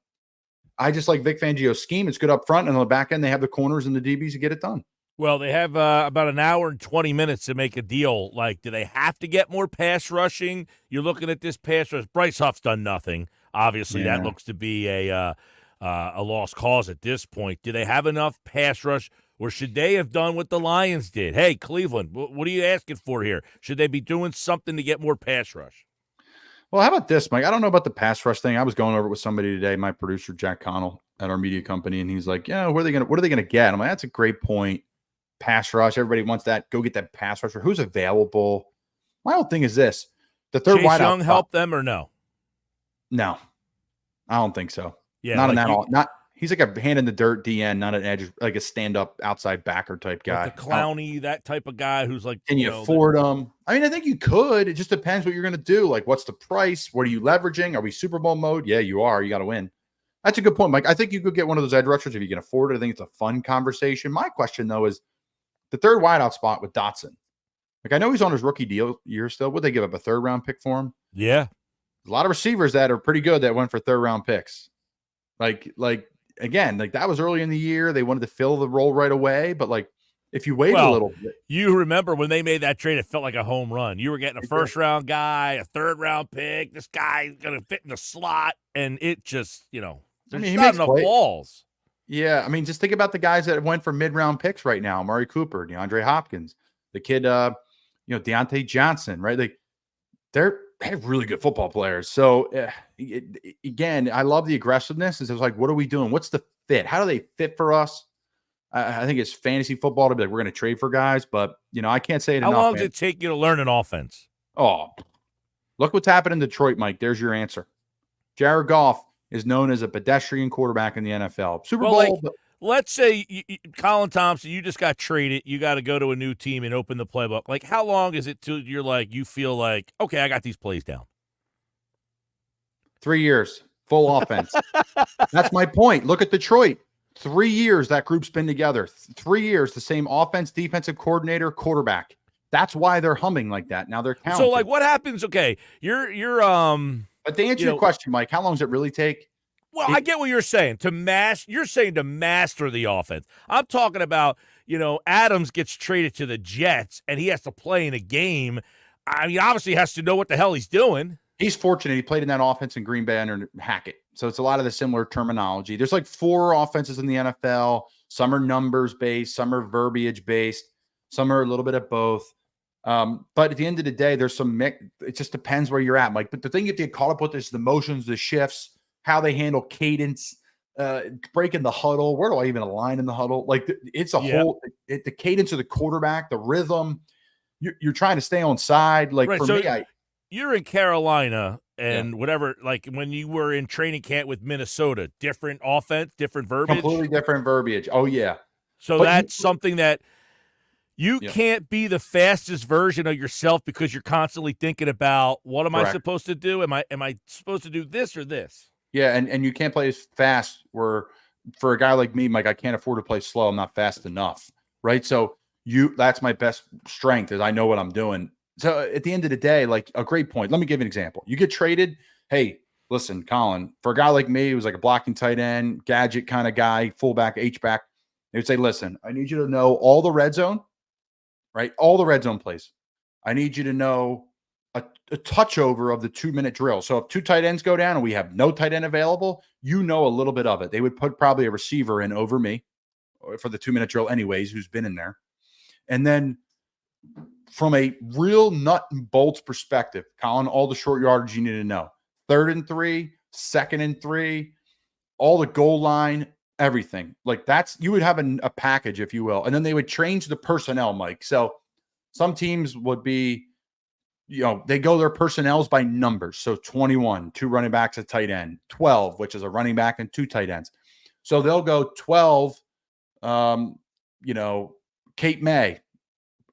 I just like Vic Fangio's scheme. It's good up front, and on the back end, they have the corners and the DBs to get it done. Well, they have about an hour and 20 minutes to make a deal. Like, do they have to get more pass rushing? You're looking at this pass rush. Bryce Huff's done nothing. Obviously, that looks to be a lost cause at this point. Do they have enough pass rush? Or should they have done what the Lions did? Hey, Cleveland, what are you asking for here? Should they be doing something to get more pass rush? Well, how about this, Mike? I don't know about the pass rush thing. I was going over it with somebody today, my producer, Jack Connell, at our media company, and he's like, what are they going to get? I'm like, that's a great point. Pass rush. Everybody wants that. Go get that pass rusher. Who's available? My whole thing is this. The third Chase wideout. Young help them or no? No. I don't think so. Yeah, not in that all. Not he's like a hand in the dirt DN, not an edge, like a stand-up outside backer type guy. Like the Clowney, that type of guy who's like, can you afford him? I mean, I think you could. It just depends what you're going to do. Like, what's the price? What are you leveraging? Are we Super Bowl mode? Yeah, you are. You got to win. That's a good point, Mike. I think you could get one of those edge rushers if you can afford it. I think it's a fun conversation. My question, though, is the third wideout spot with Dotson. Like, I know he's on his rookie deal year still. Would they give up a third-round pick for him? Yeah. A lot of receivers that are pretty good that went for third-round picks. Again, that was early in the year. They wanted to fill the role right away. But, like, if you wait a little bit. You remember when they made that trade, it felt like a home run. You were getting a first-round guy, a third-round pick. This guy's going to fit in the slot. And it just, there's not enough balls. Yeah, I mean, just think about the guys that went for mid-round picks right now. Amari Cooper, DeAndre Hopkins, the kid, Deontay Johnson, right? Like, they're really good football players. So, again, I love the aggressiveness. It's like, what are we doing? What's the fit? How do they fit for us? I think it's fantasy football to be like, we're going to trade for guys. But, I can't say it enough. How long does it take you to learn an offense? Oh, look what's happened in Detroit, Mike. There's your answer. Jared Goff is known as a pedestrian quarterback in the NFL. Super Bowl. Let's say, Colin Thompson, you just got traded. You got to go to a new team and open the playbook. Like, how long is it till you feel like, okay, I got these plays down? 3 years, full offense. That's my point. Look at Detroit. 3 years that group's been together. 3 years, the same offense, defensive coordinator, quarterback. That's why they're humming like that. Now they're talented. So, like, what happens? Okay, you're But to answer your question, Mike, how long does it really take? Well, I get what you're saying. You're saying to master the offense. I'm talking about, Adams gets traded to the Jets and he has to play in a game. I mean, obviously he has to know what the hell he's doing. He's fortunate. He played in that offense in Green Bay under Hackett. So it's a lot of the similar terminology. There's like 4 offenses in the NFL. Some are numbers based, some are verbiage based, some are a little bit of both. But at the end of the day, there's some mix. It just depends where you're at, Mike. But the thing you have to get caught up with is the motions, the shifts, how they handle cadence, breaking the huddle. Where do I even align in the huddle? Like, it's a whole the cadence of the quarterback, the rhythm. You're trying to stay on side. Like, right, for me, you're in Carolina and whatever. Like, when you were in training camp with Minnesota, different offense, different verbiage, completely different verbiage. Oh yeah. So that's something that you can't be the fastest version of yourself because you're constantly thinking about, what am I supposed to do? Am I supposed to do this or this? Yeah, and you can't play as fast where for a guy like me, Mike, I can't afford to play slow. I'm not fast enough, right? So that's my best strength is I know what I'm doing. So at the end of the day, like, a great point. Let me give you an example. You get traded. Hey, listen, Colin, for a guy like me who's like a blocking tight end, gadget kind of guy, fullback, H-back, they would say, listen, I need you to know all the red zone, right? All the red zone plays. I need you to know a touch over of the 2-minute drill. So if 2 tight ends go down and we have no tight end available, a little bit of it. They would put probably a receiver in over me for the 2-minute drill anyways, who's been in there. And then from a real nut and bolts perspective, Colin, all the short yardage you need to know. 3rd and 3, 2nd and 3, all the goal line, everything. Like that's, you would have a package, if you will. And then they would change the personnel, Mike. So some teams would be, they go their personnels by numbers. So 21, 2 running backs, a tight end, 12, which is a running back and 2 tight ends. So they'll go 12, Cape May,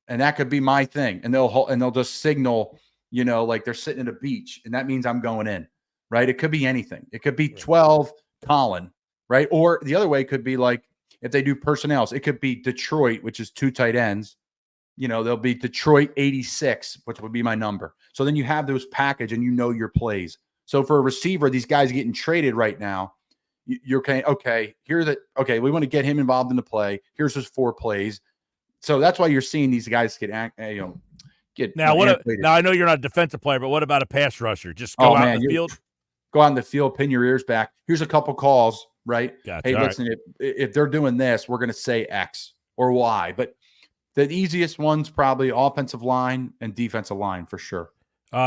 and that could be my thing. And they'll just signal, like they're sitting at a beach, and that means I'm going in, right? It could be anything. It could be 12 Colin, right? Or the other way could be like, if they do personnels, it could be Detroit, which is 2 tight ends. There'll be Detroit 86, which would be my number. So then you have those package and your plays. So for a receiver, these guys getting traded right now, you're okay, we want to get him involved in the play. Here's his 4 plays. So that's why you're seeing these guys get now. Now I know you're not a defensive player, but what about a pass rusher? Just go out in the field. Go out in the field, pin your ears back. Here's a couple calls, right? Gotcha. Hey, listen, if they're doing this, we're going to say X or Y. But the easiest one's probably offensive line and defensive line for sure.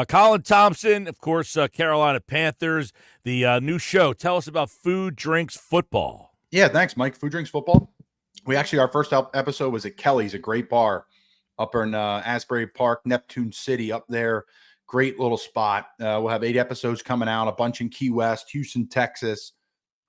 Colin Thompson, of course, Carolina Panthers, the new show. Tell us about Food Drinks Football. Yeah, thanks, Mike. Food Drinks Football. Our first episode was at Kelly's, a great bar up in Asbury Park, Neptune City up there. Great little spot. We'll have 8 episodes coming out, a bunch in Key West, Houston, Texas.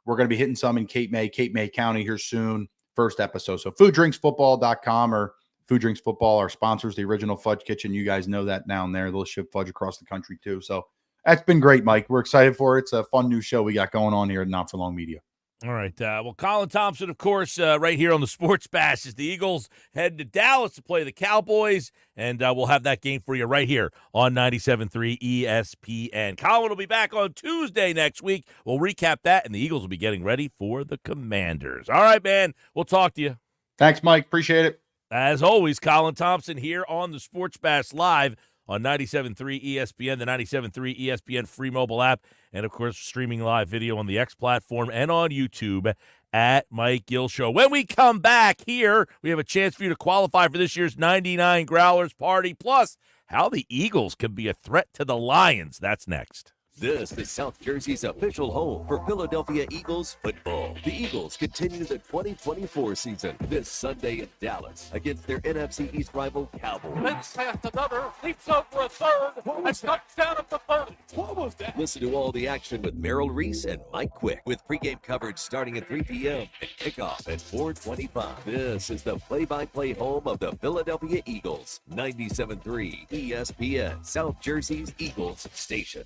We're going to be hitting some in Cape May County here soon. First episode. So fooddrinksfootball.com or Food Drinks Football, our sponsors, the Original Fudge Kitchen. You guys know that down there. They'll ship fudge across the country too. So that's been great, Mike. We're excited for it. It's a fun new show we got going on here at Not For Long Media. All right. Well, Colin Thompson, of course, right here on the Sports Bash, as the Eagles head to Dallas to play the Cowboys, and we'll have that game for you right here on 97.3 ESPN. Colin will be back on Tuesday next week. We'll recap that, and the Eagles will be getting ready for the Commanders. All right, man. We'll talk to you. Thanks, Mike. Appreciate it. As always, Colin Thompson here on the Sports Bash Live on 97.3 ESPN, the 97.3 ESPN free mobile app, and, of course, streaming live video on the X platform and on YouTube at Mike Gill Show. When we come back here, we have a chance for you to qualify for this year's 99 Growlers Party, plus how the Eagles can be a threat to the Lions. That's next. This is South Jersey's official home for Philadelphia Eagles football. The Eagles continue the 2024 season this Sunday in Dallas against their NFC East rival Cowboys. Leaps past another, leaps over a third, and touchdown at the 30. What was that? Listen to all the action with Merrill Reese and Mike Quick with pregame coverage starting at 3 p.m. and kickoff at 4:25. This is the play-by-play home of the Philadelphia Eagles. 97.3 ESPN, South Jersey's Eagles station.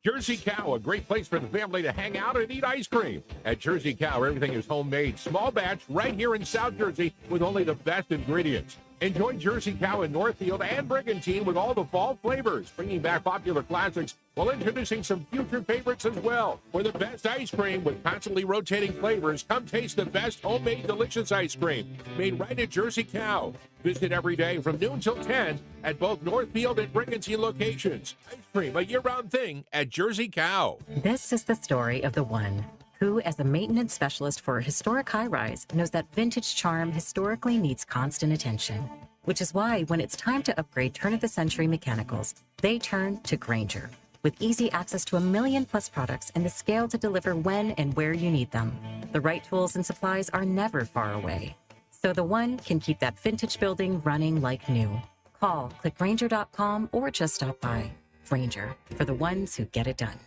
Jersey Cow, a great place for the family to hang out and eat ice cream. At Jersey Cow, everything is homemade, small batch, right here in South Jersey with only the best ingredients. Enjoy Jersey Cow in Northfield and Brigantine with all the fall flavors, bringing back popular classics while introducing some future favorites as well. For the best ice cream with constantly rotating flavors, come taste the best homemade delicious ice cream made right at Jersey Cow. Visit every day from noon till 10 at both Northfield and Brigantine locations. Ice cream, a year-round thing at Jersey Cow. This is the story of the one who, as a maintenance specialist for a historic high-rise, knows that vintage charm historically needs constant attention. Which is why, when it's time to upgrade turn-of-the-century mechanicals, they turn to Grainger. With easy access to 1 million-plus products and the scale to deliver when and where you need them, the right tools and supplies are never far away. So the one can keep that vintage building running like new. Call, click Grainger.com, or just stop by. Grainger, for the ones who get it done.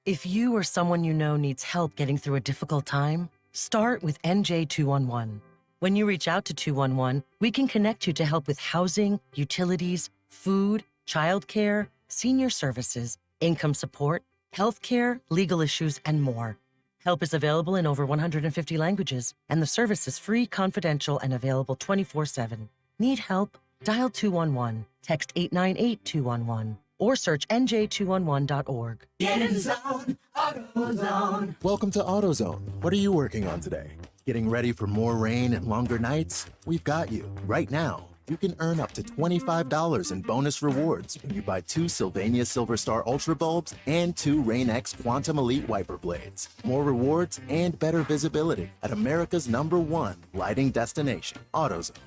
If you or someone you know needs help getting through a difficult time, start with NJ211. When you reach out to 211, we can connect you to help with housing, utilities, food, childcare, senior services, income support, healthcare, legal issues, and more. Help is available in over 150 languages, and the service is free, confidential, and available 24/7. Need help? Dial 211, text 898-211, or search nj211.org. Get in the zone, AutoZone. Welcome to AutoZone. What are you working on today? Getting ready for more rain and longer nights? We've got you. Right now, you can earn up to $25 in bonus rewards when you buy 2 Sylvania Silver Star Ultra bulbs and 2 Rain-X Quantum Elite wiper blades. More rewards and better visibility at America's #1 lighting destination, AutoZone.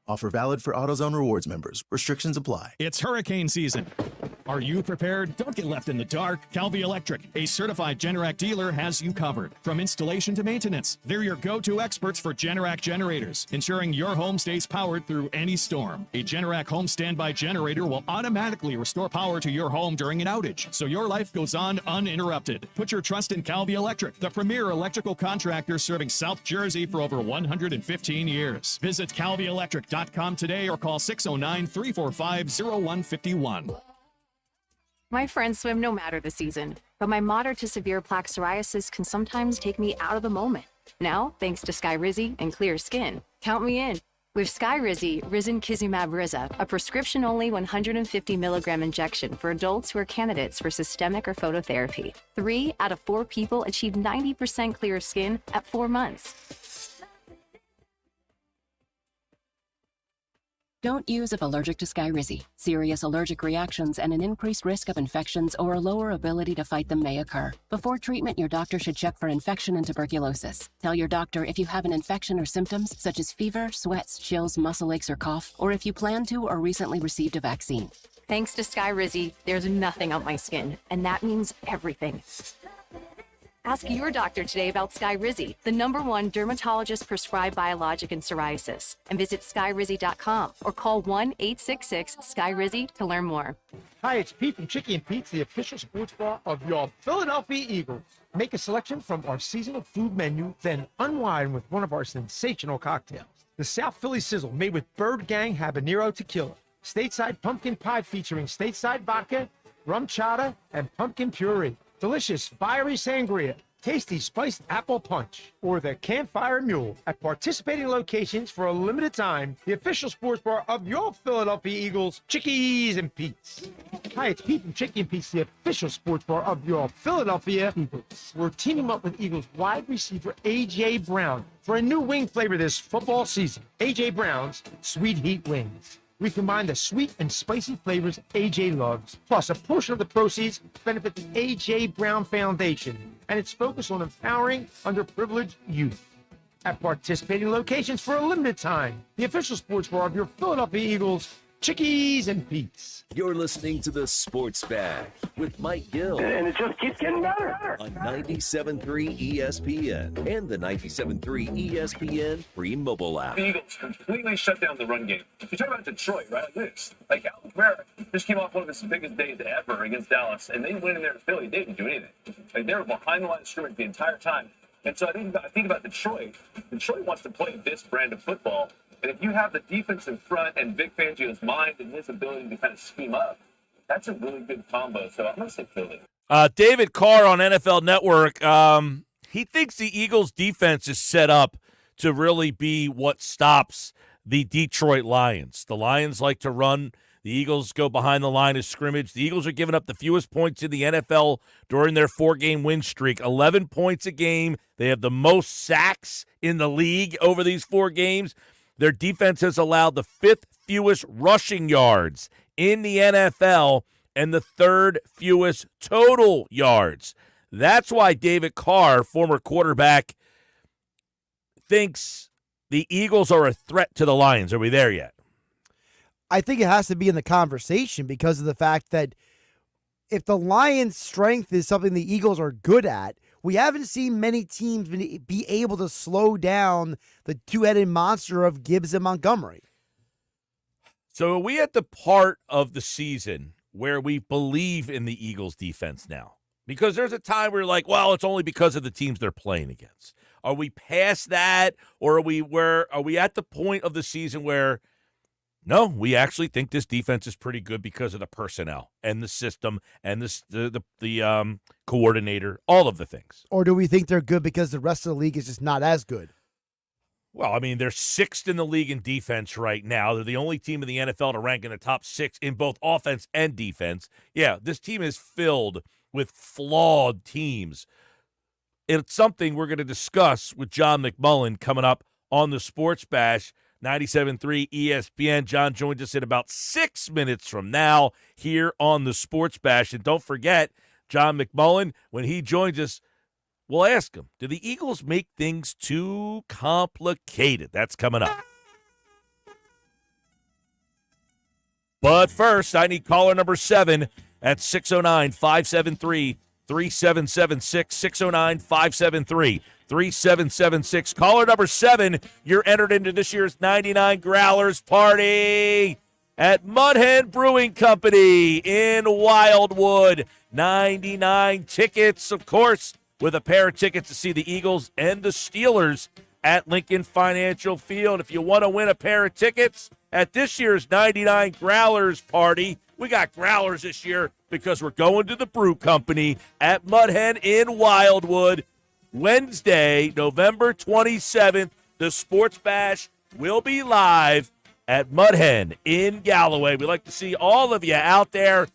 Offer valid for AutoZone Rewards members. Restrictions apply. It's hurricane season. Are you prepared? Don't get left in the dark. Calvi Electric, a certified Generac dealer, has you covered. From installation to maintenance, they're your go-to experts for Generac generators, ensuring your home stays powered through any storm. A Generac home standby generator will automatically restore power to your home during an outage, so your life goes on uninterrupted. Put your trust in Calvi Electric, the premier electrical contractor serving South Jersey for over 115 years. Visit calvielectric.com today or call 609-345-0151. My friends swim no matter the season, but my moderate to severe plaque psoriasis can sometimes take me out of the moment. Now, thanks to Skyrizi and clear skin, count me in. With Skyrizi, risankizumab Riza, a prescription-only 150 milligram injection for adults who are candidates for systemic or phototherapy. 3 out of 4 people achieved 90% clear skin at 4 months. Don't use if allergic to Skyrizi. Serious allergic reactions and an increased risk of infections or a lower ability to fight them may occur. Before treatment, your doctor should check for infection and tuberculosis. Tell your doctor if you have an infection or symptoms such as fever, sweats, chills, muscle aches, or cough, or if you plan to or recently received a vaccine. Thanks to Skyrizi, there's nothing on my skin, and that means everything. Ask your doctor today about Skyrizi, the #1 dermatologist-prescribed biologic in psoriasis, and visit skyrizi.com or call 1-866-SKYRIZI to learn more. Hi, it's Pete from Chicky and Pete's, the official sports bar of your Philadelphia Eagles. Make a selection from our seasonal food menu, then unwind with one of our sensational cocktails. The South Philly Sizzle, made with Bird Gang Habanero Tequila. Stateside pumpkin pie featuring stateside vodka, rum chata, and pumpkin puree. Delicious fiery sangria, tasty spiced apple punch, or the campfire mule at participating locations for a limited time. The official sports bar of your Philadelphia Eagles, Chickies and Pete's. Hi, it's Pete from Chicky and Pete's, the official sports bar of your Philadelphia Eagles. We're teaming up with Eagles wide receiver A.J. Brown for a new wing flavor this football season. A.J. Brown's Sweet Heat Wings. We combine the sweet and spicy flavors AJ loves, plus a portion of the proceeds benefit the AJ Brown Foundation and its focus on empowering underprivileged youth. At participating locations for a limited time, the official sports bar of your Philadelphia Eagles, Chickies and Pete's. You're listening to the Sports Bash with Mike Gill. And it just keeps getting better. On 97.3 ESPN and the 97.3 ESPN free mobile app. The Eagles completely shut down the run game. You talk about Detroit, right? Like this. Like Alvin Kamara just came off one of his biggest days ever against Dallas, and they went in there to Philly. They didn't do anything. Like, they were behind the line of scrimmage the entire time. And so I think about Detroit. Detroit wants to play this brand of football. And if you have the defense in front and Vic Fangio's mind and his ability to kind of scheme up, that's a really good combo. So I'm going to say Philly. David Carr on NFL Network, he thinks the Eagles' defense is set up to really be what stops the Detroit Lions. The Lions like to run. The Eagles go behind the line of scrimmage. The Eagles are giving up the fewest points in the NFL during their 4-game win streak, 11 points a game. They have the most sacks in the league over these 4 games. Their defense has allowed the 5th fewest rushing yards in the NFL and the 3rd fewest total yards. That's why David Carr, former quarterback, thinks the Eagles are a threat to the Lions. Are we there yet? I think it has to be in the conversation because of the fact that if the Lions' strength is something the Eagles are good at, we haven't seen many teams be able to slow down the two-headed monster of Gibbs and Montgomery. So are we at the part of the season where we believe in the Eagles' defense now? Because there's a time where you're like, well, it's only because of the teams they're playing against. Are we past that, or are we at the point of the season where no, we actually think this defense is pretty good because of the personnel and the system and the coordinator, all of the things? Or do we think they're good because the rest of the league is just not as good? Well, I mean, they're 6th in the league in defense right now. They're the only team in the NFL to rank in the top 6 in both offense and defense. Yeah, this team is filled with flawed teams. It's something we're going to discuss with John McMullen coming up on the Sports Bash. 97.3 ESPN. John joins us in about 6 minutes from now here on the Sports Bash. And don't forget, John McMullen, when he joins us We'll ask him, do the Eagles make things too complicated? That's coming up. But first, I need caller number 7 at 609-573-3776, 609-573-3776. Caller number 7, you're entered into this year's 99 Growlers party at Mudhen Brewing Company in Wildwood. 99 tickets, of course, with a pair of tickets to see the Eagles and the Steelers at Lincoln Financial Field. If you want to win a pair of tickets at this year's 99 Growlers party, we got Growlers this year because we're going to the Brew Company at Mudhen in Wildwood. Wednesday, November 27th, the Sports Bash will be live at Mudhen in Galloway. We'd like to see all of you out there,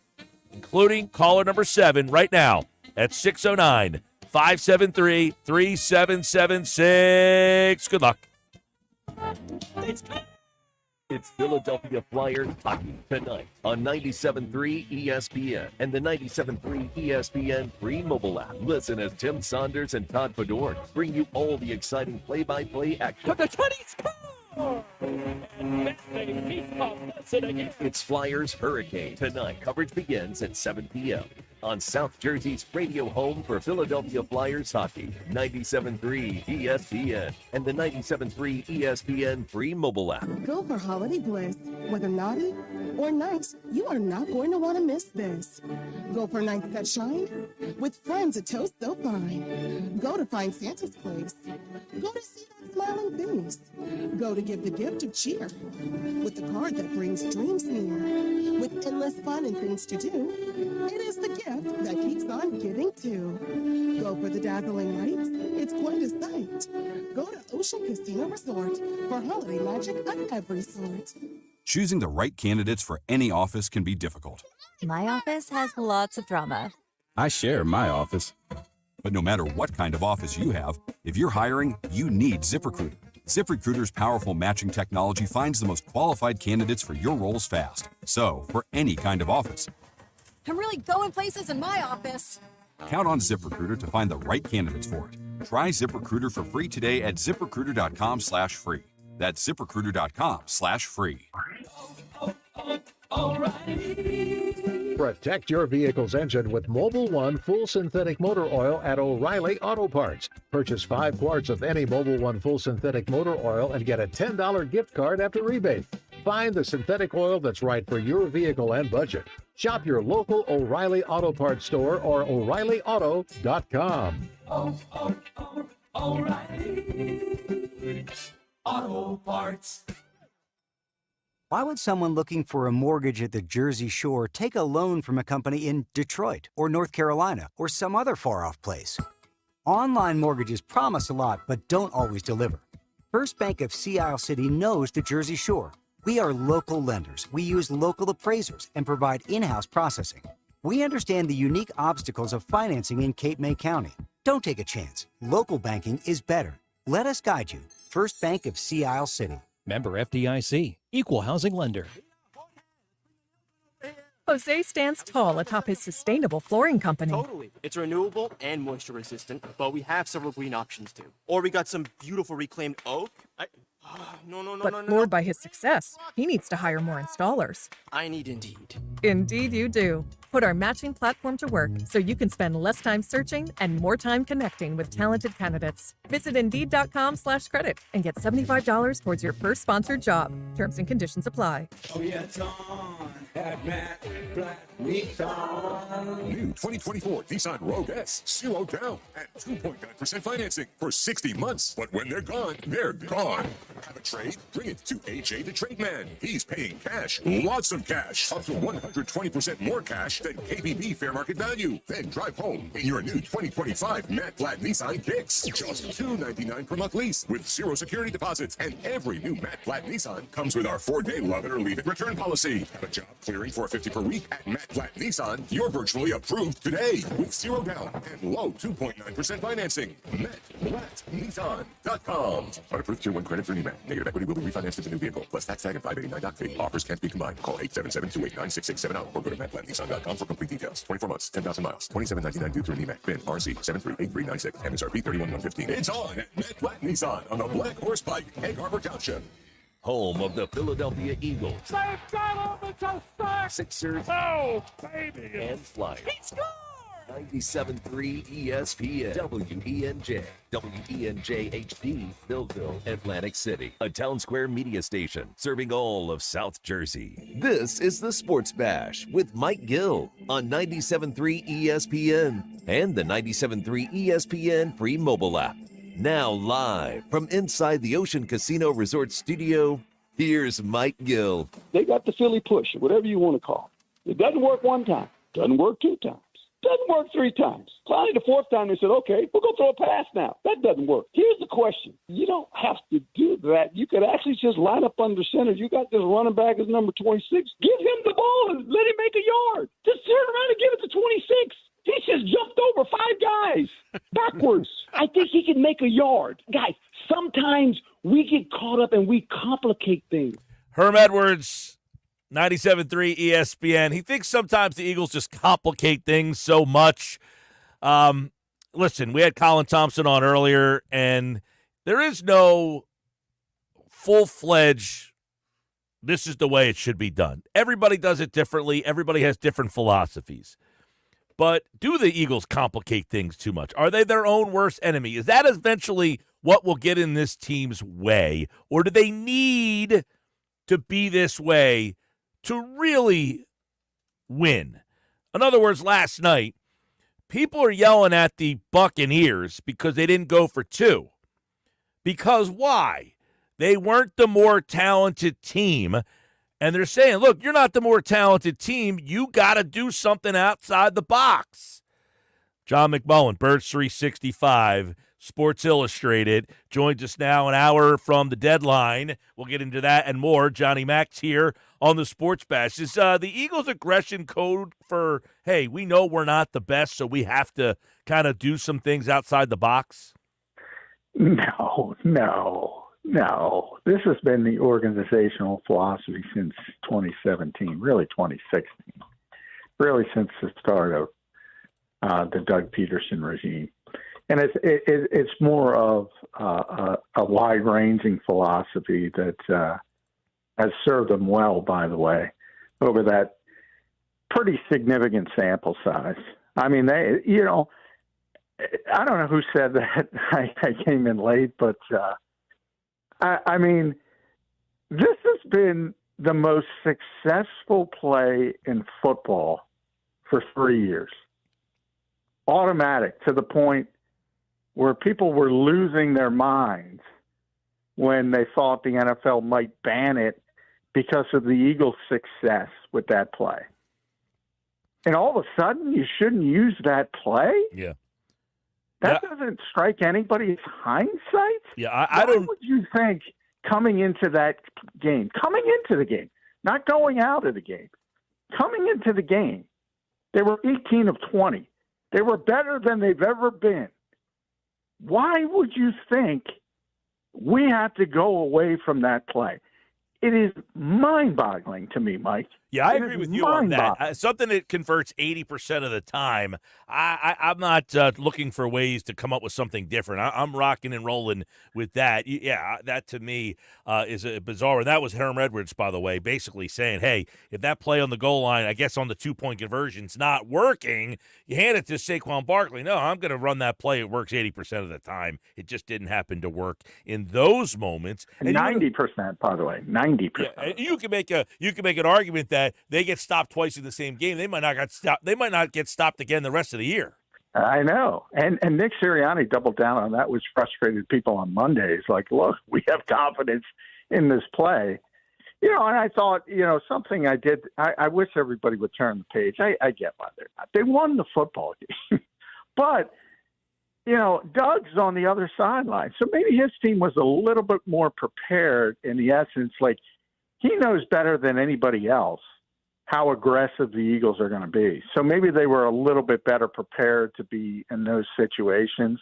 including caller number 7 right now at 609-573-3776. Good luck. It's Philadelphia Flyers hockey tonight on 97.3 ESPN and the 97.3 ESPN free mobile app. Listen as Tim Saunders and Todd Fedor bring you all the exciting play-by-play action. To the 20s. It's Flyers Hurricane tonight. Coverage begins at 7 p.m. on South Jersey's radio home for Philadelphia Flyers hockey, 97.3 ESPN and the 97.3 ESPN free mobile app. Go for holiday bliss. Whether naughty or nice, you are not going to want to miss this. Go for nights that shine with friends a toast so fine. Go to find Santa's place. Go to see that smiling face. Go to give the gift of cheer with the card that brings dreams near. With endless fun and things to do, it is the gift that keeps on giving too. Go for the dazzling lights, it's quite a sight. Go to Ocean Casino Resort for holiday magic of every sort. Choosing the right candidates for any office can be difficult. My office has lots of drama. I share my office. But no matter what kind of office you have, if you're hiring, you need ZipRecruiter. ZipRecruiter's powerful matching technology finds the most qualified candidates for your roles fast. So, for any kind of office, I'm really going places in my office. count on ZipRecruiter to find the right candidates for it. Try ZipRecruiter for free today at ZipRecruiter.com/free. That's ZipRecruiter.com/free. Protect your vehicle's engine with Mobil 1 full synthetic motor oil at O'Reilly Auto Parts. Purchase 5 quarts of any Mobil 1 full synthetic motor oil and get a $10 gift card after rebate. Find the synthetic oil that's right for your vehicle and budget. Shop your local O'Reilly Auto Parts store or O'ReillyAuto.com. O'Reilly Auto Parts. Why would someone looking for a mortgage at the Jersey Shore take a loan from a company in Detroit or North Carolina or some other far-off place? Online mortgages promise a lot but don't always deliver. First Bank of Sea Isle City knows the Jersey Shore. We are local lenders. We use local appraisers and provide in-house processing. We understand the unique obstacles of financing in Cape May County. Don't take a chance. Local banking is better. Let us guide you. First Bank of Sea Isle City. Member FDIC, Equal Housing Lender. Jose stands tall atop his sustainable flooring company. Totally. It's renewable and moisture resistant, but we have several green options too. Or we got some beautiful reclaimed oak. But floored by his success, he needs to hire more installers. I need Indeed. Indeed you do. Put our matching platform to work so you can spend less time searching and more time connecting with talented candidates. Visit Indeed.com/credit and get $75 towards your first sponsored job. Terms and conditions apply. Oh yeah, it's on at Matt Black Nissan. New 2024 Nissan Rogue S, 0 down at 2.9% financing for 60 months. But when they're gone, they're gone. Have a trade? Bring it to AJ the Trade Man. He's paying cash, lots of cash, up to 120% more cash than KBB fair market value. Then drive home in your new 2025 Matt Black Nissan Kicks. Just $299 per month lease with 0 security deposits. And every new Matt Black Nissan comes with our 4-day love it or leave it return policy. Have a job clearing $450 per week at Matt Black Nissan? You're virtually approved today with 0 down and low 2.9% financing. MattBlackNissan.com. Unapproved Tier 1 credit for new Matt. Negative equity will be refinanced into new vehicle plus tax tag and $589 fee. Offers can't be combined. Call 877-289-6670 or go to MattBlackNissan.com. MetLifeCard.com for complete details. 24 months, 10,000 miles, $27.99 due through NEMAC. PIN RC 738396. MSRP 31,115. It's on at Met Black Nissan on the Black Horse Pike, Egg Harbor Junction. Home of the Philadelphia Eagles. They've got him. It's a sack. Sixers. Oh, baby. And Flyers. He scored. 97.3 ESPN, WENJ, WENJ HD, Millville, Atlantic City, a Town Square media station serving all of South Jersey. This is the Sports Bash with Mike Gill on 97.3 ESPN and the 97.3 ESPN free mobile app. Now live from inside the Ocean Casino Resort studio, here's Mike Gill. They got the Philly push, whatever you want to call it. It doesn't work one time, doesn't work two times. Doesn't work three times. Finally, the fourth time, they said, okay, we'll go throw a pass now. That doesn't work. Here's the question. You don't have to do that. You could actually just line up under center. You got this running back as number 26. Give him the ball and let him make a yard. Just turn around and give it to 26. He just jumped over five guys backwards. I think he can make a yard. Guys, sometimes we get caught up and we complicate things. Herm Edwards, 97.3 ESPN. He thinks sometimes the Eagles just complicate things so much. Listen, we had Colin Thompson on earlier, and there is no full-fledged, this is the way it should be done. Everybody does it differently. Everybody has different philosophies. But do the Eagles complicate things too much? Are they their own worst enemy? Is that eventually what will get in this team's way? Or do they need to be this way to really win? In other words, last night, people are yelling at the Buccaneers because they didn't go for two. Because why? They weren't the more talented team. And they're saying, look, you're not the more talented team. You got to do something outside the box. John McMullen, Birds 365, Sports Illustrated, joins us now an hour from the deadline. We'll get into that and more. Johnny Mac's here on the Sports Bash. Is the Eagles' aggression code for, hey, we know we're not the best, so we have to kind of do some things outside the box? No. This has been the organizational philosophy since 2017, really 2016, really since the start of the Doug Peterson regime. And it's more of a wide-ranging philosophy that has served them well, by the way, over that pretty significant sample size. I mean, I don't know who said that. I came in late, but I mean, this has been the most successful play in football for 3 years. Automatic, to the point where people were losing their minds when they thought the NFL might ban it because of the Eagles' success with that play. And all of a sudden, you shouldn't use that play? Yeah. That doesn't strike anybody's hindsight? Yeah, I don't. What would you think coming into that game? Coming into the game, not going out of the game. Coming into the game, they were 18 of 20. They were better than they've ever been. Why would you think we have to go away from that play? It is mind-boggling to me, Mike. Yeah, I agree with you on that. Something that converts 80% of the time. I'm not looking for ways to come up with something different. I'm rocking and rolling with that. Yeah, that to me is bizarre. And that was Herm Edwards, by the way, basically saying, hey, if that play on the goal line, I guess on the two-point conversion's not working, you hand it to Saquon Barkley. No, I'm going to run that play. It works 80% of the time. It just didn't happen to work in those moments. And 90%, by the way, 90%. Yeah, you can make an argument that they get stopped twice in the same game. They might not get stopped. They might not get stopped again the rest of the year. I know. And Nick Sirianni doubled down on that, which frustrated people on Mondays. Like, look, we have confidence in this play. And I thought, something I did, I wish everybody would turn the page. I get why they're not. They won the football game. But, Doug's on the other sideline. So maybe his team was a little bit more prepared in the essence. Like, he knows better than anybody else how aggressive the Eagles are going to be. So maybe they were a little bit better prepared to be in those situations.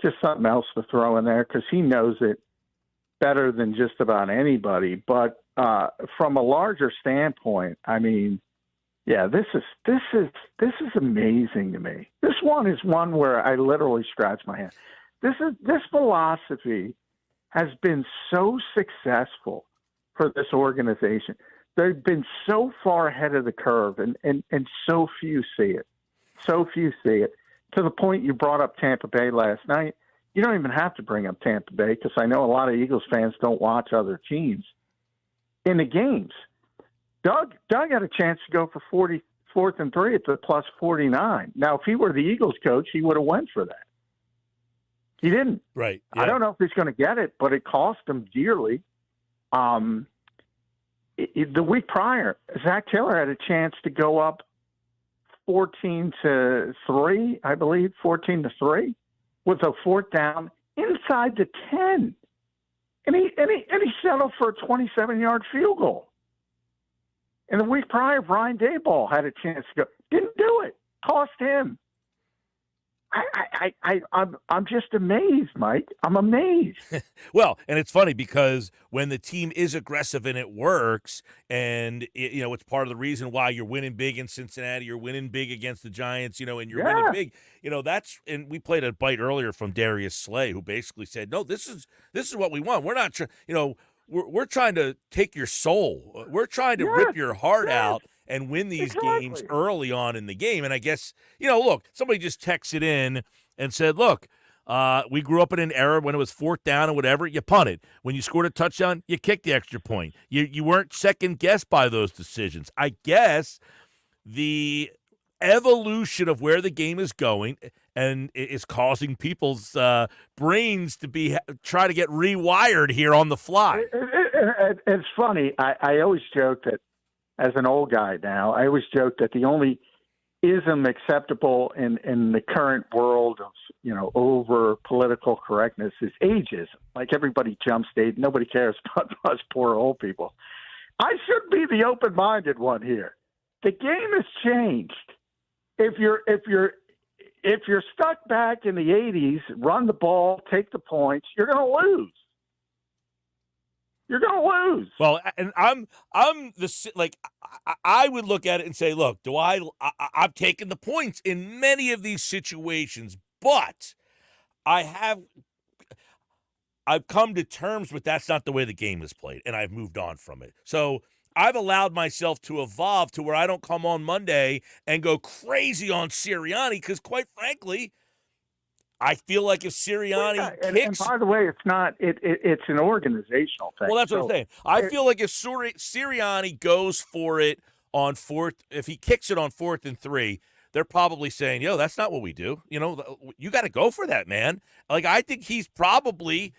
Just something else to throw in there because he knows it better than just about anybody. But from a larger standpoint, I mean, Yeah, this is amazing to me. This one is one where I literally scratch my head. This philosophy has been so successful for this organization. They've been so far ahead of the curve, and so few see it. So few see it. To the point you brought up Tampa Bay last night. You don't even have to bring up Tampa Bay because I know a lot of Eagles fans don't watch other teams in the games. Doug had a chance to go for 4th and 3 at the plus 49. Now, if he were the Eagles coach, he would have went for that. He didn't. Right. Yeah. I don't know if he's going to get it, but it cost him dearly. The week prior, Zach Taylor had a chance to go up 14-3, I believe, 14-3, with a 4th down inside the 10, and he settled for a 27-yard field goal. And the week prior, Brian Daboll had a chance to go, didn't do it, cost him. I'm just amazed, Mike. I'm amazed. Well, and it's funny because when the team is aggressive and it works, and it's part of the reason why you're winning big in Cincinnati, you're winning big against the Giants, and you're winning big. That's, and we played a bite earlier from Darius Slay, who basically said, "No, this is what we want. We're not we're trying to take your soul. We're trying to rip your heart out and win these games early on in the game." And I guess, look, somebody just texted in and said, look, we grew up in an era when it was 4th down and whatever, you punted. When you scored a touchdown, you kicked the extra point. You weren't second-guessed by those decisions. I guess the evolution of where the game is going and is causing people's brains to try to get rewired here on the fly. It's funny. I always joke that, as an old guy now, I always joke that the only ism acceptable in the current world of, over political correctness is ageism. Like, everybody jumps age. Nobody cares about us poor old people. I should be the open-minded one here. The game has changed. If you're stuck back in the 80s, run the ball, take the points, you're going to lose. You're going to lose. Well, and I would look at it and say, look, I'm taking the points in many of these situations, but I've come to terms with that's not the way the game is played, and I've moved on from it. So I've allowed myself to evolve to where I don't come on Monday and go crazy on Sirianni because, quite frankly, I feel like if Sirianni kicks... And by the way, it's not. It's an organizational thing. Well, that's what I'm saying. I feel like if Sirianni goes for it on 4th, if he kicks it on 4th and 3, they're probably saying, "Yo, that's not what we do. You got to go for that, man." Like, I think he's probably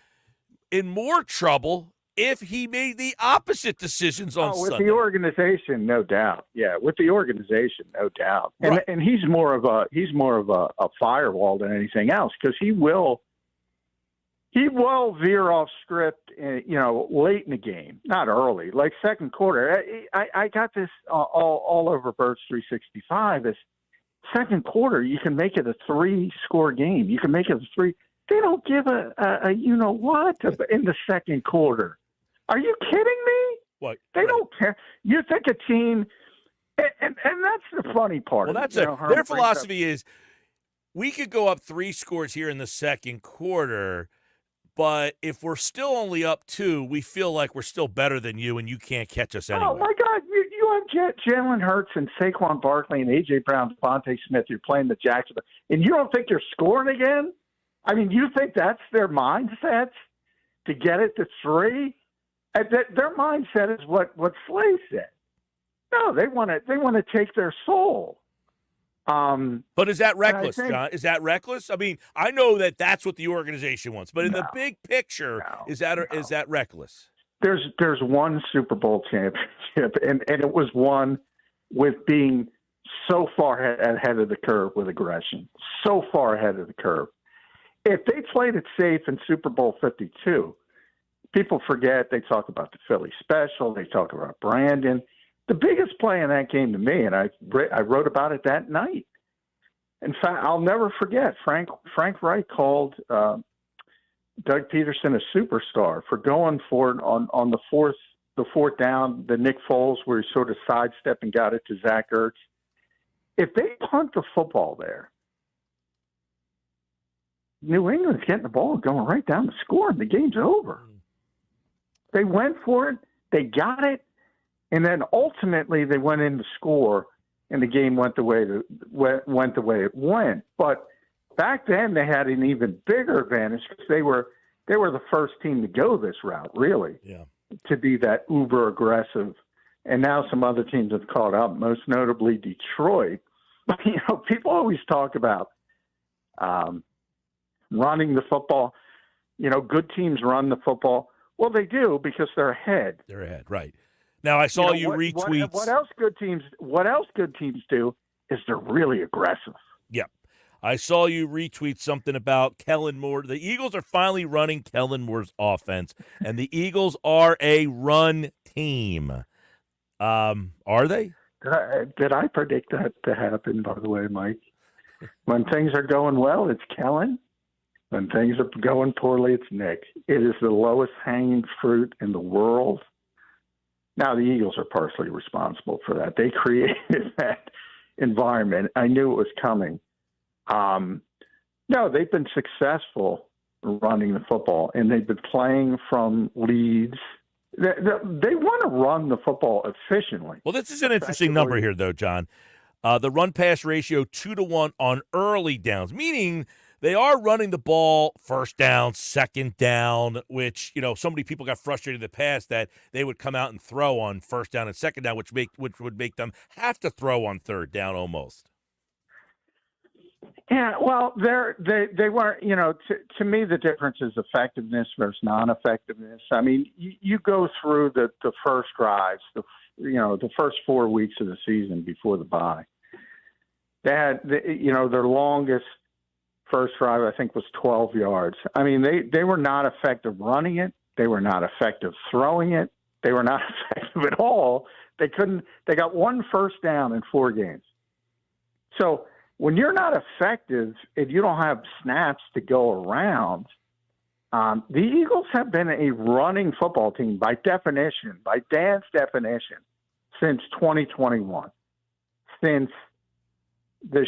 in more trouble if he made the opposite decisions on Sunday. With the organization, no doubt. Yeah, with the organization, no doubt. Right. And he's more of a firewall than anything else, because he will veer off script, late in the game, not early, like second quarter. I got this all over Birds 365. Is second quarter, you can make it a 3-score game. You can make it a 3. They don't give a what in the second quarter. Are you kidding me? What? They don't care. You think a team, and that's the funny part. Well, that's their philosophy is we could go up 3 scores here in the second quarter, but if we're still only up 2, we feel like we're still better than you, and you can't catch us anyway. Oh my God! You have Jalen Hurts and Saquon Barkley and A.J. Brown, Devontae Smith. You're playing the Jacksonville, and you don't think you're scoring again? I mean, you think that's their mindset to get it to 3? Their mindset is what Slay said. No, they want to take their soul. But is that reckless, John? Is that reckless? I mean, I know that that's what the organization wants, but in the big picture, is that reckless? There's one Super Bowl championship, and it was won with being so far ahead of the curve with aggression, so far ahead of the curve. If they played it safe in Super Bowl 52, people forget. They talk about the Philly special. They talk about Brandon. The biggest play in that game to me, and I wrote about it that night. In fact, I'll never forget, Frank Reich called Doug Peterson a superstar for going for it on the 4th the fourth down, the Nick Foles where he sort of sidestepped and got it to Zach Ertz. If they punt the football there, New England's getting the ball and going right down the score, and the game's over. They went for it, they got it, and then ultimately they went in to score, and the game went the way it went. But back then they had an even bigger advantage because they were the first team to go this route, really, to be that uber aggressive. And now some other teams have caught up, most notably Detroit. But, people always talk about running the football. Good teams run the football. Well, they do because they're ahead. They're ahead, right. Now, I saw you retweet. What else good teams do is they're really aggressive. Yep. I saw you retweet something about Kellen Moore. The Eagles are finally running Kellen Moore's offense, and the Eagles are a run team. Are they? Did I predict that to happen, by the way, Mike? When things are going well, it's Kellen. When things are going poorly, it's Nick. It is the lowest hanging fruit in the world. Now, the Eagles are partially responsible for that. They created that environment. I knew it was coming. No, they've been successful running the football, and they've been playing from leads. They want to run the football efficiently. Well, this is an interesting number here, though, John. The run-pass ratio 2-to-1 on early downs, meaning they are running the ball first down, second down, which, so many people got frustrated in the past that they would come out and throw on first down and second down, which would make them have to throw on third down almost. Yeah, well, they weren't, to me, the difference is effectiveness versus non-effectiveness. I mean, you go through the first drives, the first 4 weeks of the season before the bye. They had, their longest first drive, I think, was 12 yards. I mean, they were not effective running it. They were not effective throwing it. They were not effective at all. They got one first down in 4 games. So when you're not effective, if you don't have snaps to go around, the Eagles have been a running football team by definition, by Dan's definition, since 2021. Since the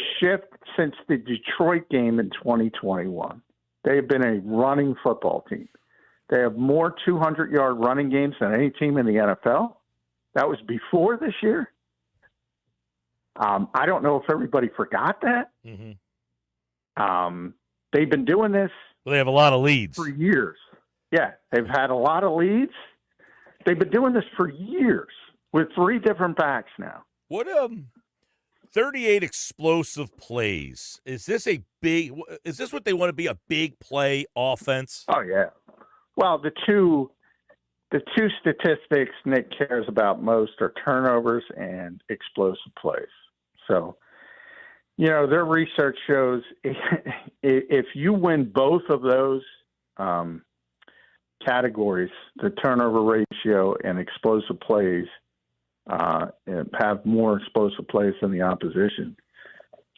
Detroit game in 2021, they have been a running football team. They have more 200-yard running games than any team in the NFL. That was before this year. I don't know if everybody forgot that. Mm-hmm. They've been doing this. Well, they have a lot of leads. For years. Yeah, they've had a lot of leads. They've been doing this for years with 3 different backs now. What 38 explosive plays. Is this what they want to be, a big play offense? Oh yeah. Well, the two statistics Nick cares about most are turnovers and explosive plays. So, their research shows if you win both of those categories, the turnover ratio and explosive plays, and have more explosive plays than the opposition,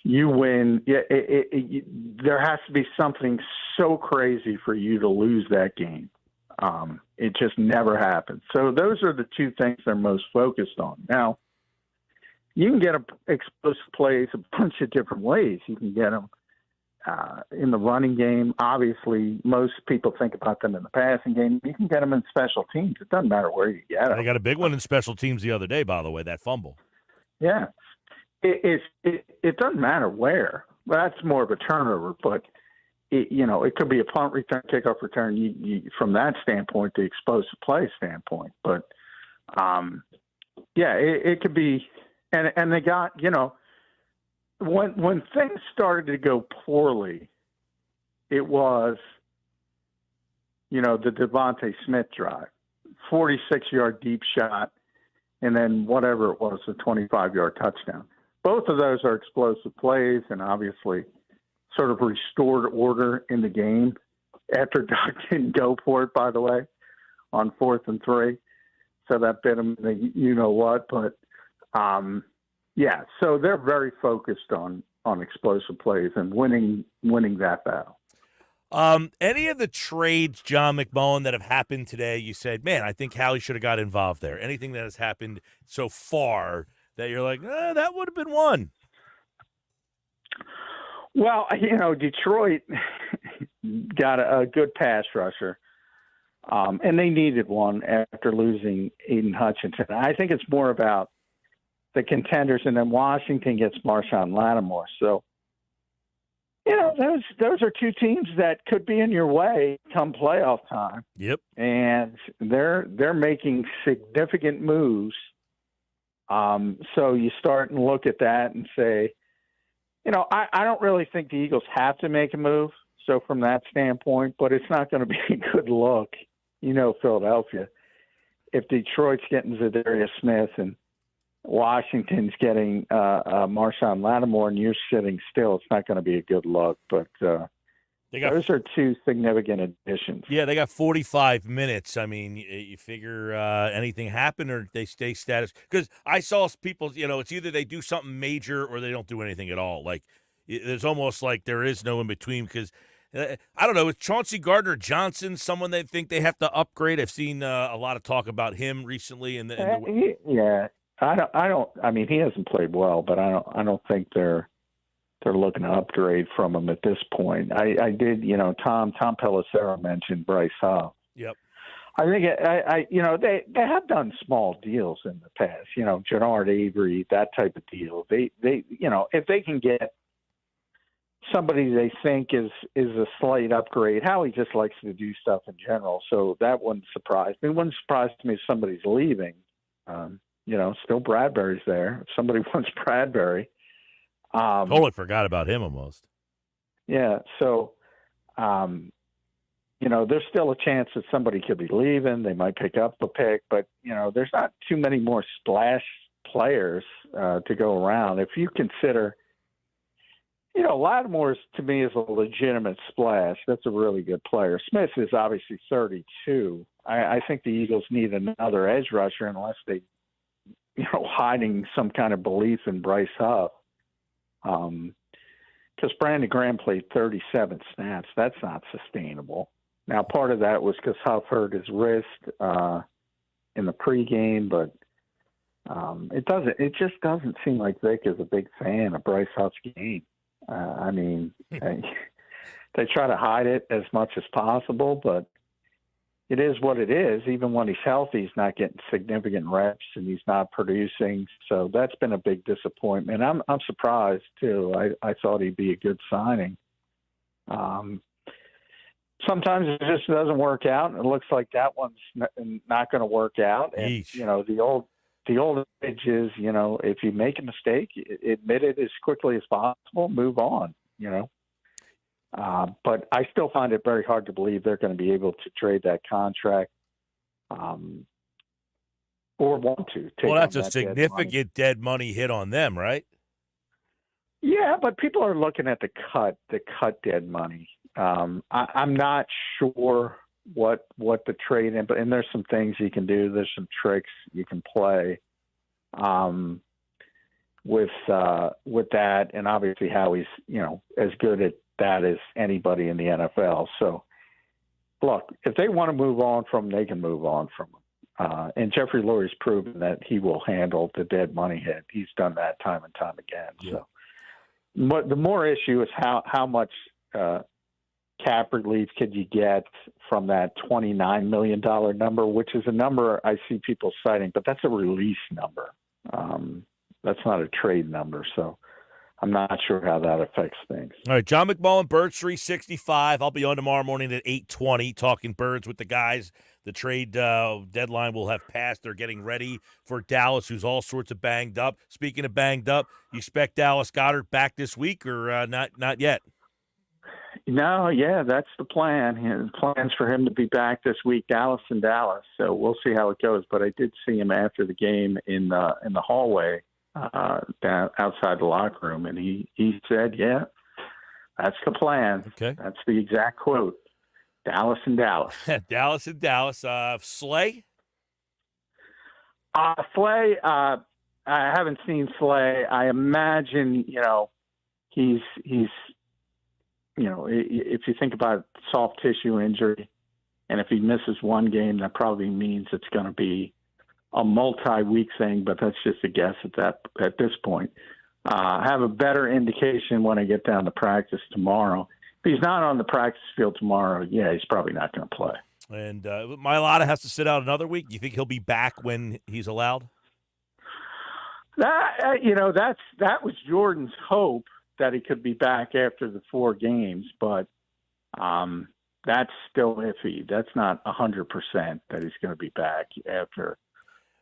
you win. There has to be something so crazy for you to lose that game. It just never happens. So those are the 2 things they're most focused on. Now, you can get explosive plays a bunch of different ways. You can get them in the running game. Obviously, most people think about them in the passing game. You can get them in special teams. It doesn't matter where you get them. They got a big one in special teams the other day, by the way, that fumble. Yeah. It doesn't matter where. Well, that's more of a turnover, but it could be a punt return, kickoff return. You, from that standpoint, the explosive play standpoint, but it could be. And they got when things started to go poorly, it was the Devontae Smith drive, 46-yard deep shot, and then whatever it was, a 25-yard touchdown. Both of those are explosive plays, and obviously sort of restored order in the game after Doc didn't go for it, by the way, on 4th and 3. So that bit him what. But, so they're very focused on explosive plays and winning that battle. Any of the trades, John McMullen, that have happened today, you said, man, I think Howie should have got involved there. Anything that has happened so far that you're like, that would have been one? Well, Detroit got a good pass rusher, and they needed one after losing Aiden Hutchinson. I think it's more about the contenders, and then Washington gets Marshawn Lattimore. So, those are two teams that could be in your way come playoff time. Yep. And they're making significant moves. So you start and look at that and say, I don't really think the Eagles have to make a move. So from that standpoint, but it's not going to be a good look, Philadelphia. If Detroit's getting Zadarius Smith and Washington's getting Marshawn Lattimore and you're sitting still, it's not going to be a good look. But those are two significant additions. Yeah, they got 45 minutes. I mean, you figure anything happen or they stay status. Because I saw people, it's either they do something major or they don't do anything at all. Like, there's almost like there is no in between because, I don't know, is Chauncey Gardner-Johnson someone they think they have to upgrade? I've seen a lot of talk about him recently. Yeah. I mean, he hasn't played well, but I don't think they're looking to upgrade from him at this point. I did, Tom Pelissero mentioned Bryce Huff. Yep. I think they have done small deals in the past. Jannard Avery, that type of deal. They if they can get somebody they think is a slight upgrade. Howie just likes to do stuff in general, so that wouldn't surprise me. It wouldn't surprise me if somebody's leaving. Still Bradbury's there. If somebody wants Bradbury. Totally forgot about him almost. Yeah, so, there's still a chance that somebody could be leaving. They might pick up a pick, but, there's not too many more splash players to go around. If you consider, Lattimore's, to me, is a legitimate splash. That's a really good player. Smith is obviously 32. I think the Eagles need another edge rusher unless they, hiding some kind of belief in Bryce Huff. Because Brandon Graham played 37 snaps. That's not sustainable. Now, part of that was because Huff hurt his wrist in the pregame, but it just doesn't seem like Vic is a big fan of Bryce Huff's game. They try to hide it as much as possible, but it is what it is. Even when he's healthy, he's not getting significant reps and he's not producing. So that's been a big disappointment. I'm surprised too. I thought he'd be a good signing. Sometimes it just doesn't work out, and it looks like that one's not going to work out. And the old adage is, if you make a mistake, admit it as quickly as possible, move on. But I still find it very hard to believe they're going to be able to trade that contract or want to. Well, that's a significant dead money hit on them, right? Yeah, but people are looking at the cut dead money. I'm not sure what the trade in, but there's some things you can do. There's some tricks you can play with that, and obviously Howie's as good at that as anybody in the NFL. So, look, if they want to move on from him, they can move on from him. And Jeffrey Lurie's proven that he will handle the dead money hit. He's done that time and time again. Yeah. So, but the more issue is how much cap relief could you get from that $29 million number, which is a number I see people citing, but that's a release number. That's not a trade number. So, I'm not sure how that affects things. All right, John McMullen, Birds 365. I'll be on tomorrow morning at 8:20 talking Birds with the guys. The trade deadline will have passed. They're getting ready for Dallas, who's all sorts of banged up. Speaking of banged up, you expect Dallas Goedert back this week or not yet? No, yeah, that's the plan. The plan's for him to be back this week, Dallas. So we'll see how it goes. But I did see him after the game in the hallway. Down outside the locker room, and he said, yeah, that's the plan. Okay. That's the exact quote. Dallas. Dallas. Slay? Slay, I haven't seen Slay. I imagine, he's if you think about soft tissue injury, and if he misses one game, that probably means it's going to be a multi-week thing, but that's just a guess at this point. Have a better indication when I get down to practice tomorrow. If he's not on the practice field tomorrow, he's probably not going to play. And Mailata has to sit out another week. Do you think he'll be back when he's allowed? That was Jordan's hope, that he could be back after the 4 games, but that's still iffy. That's not 100% that he's going to be back after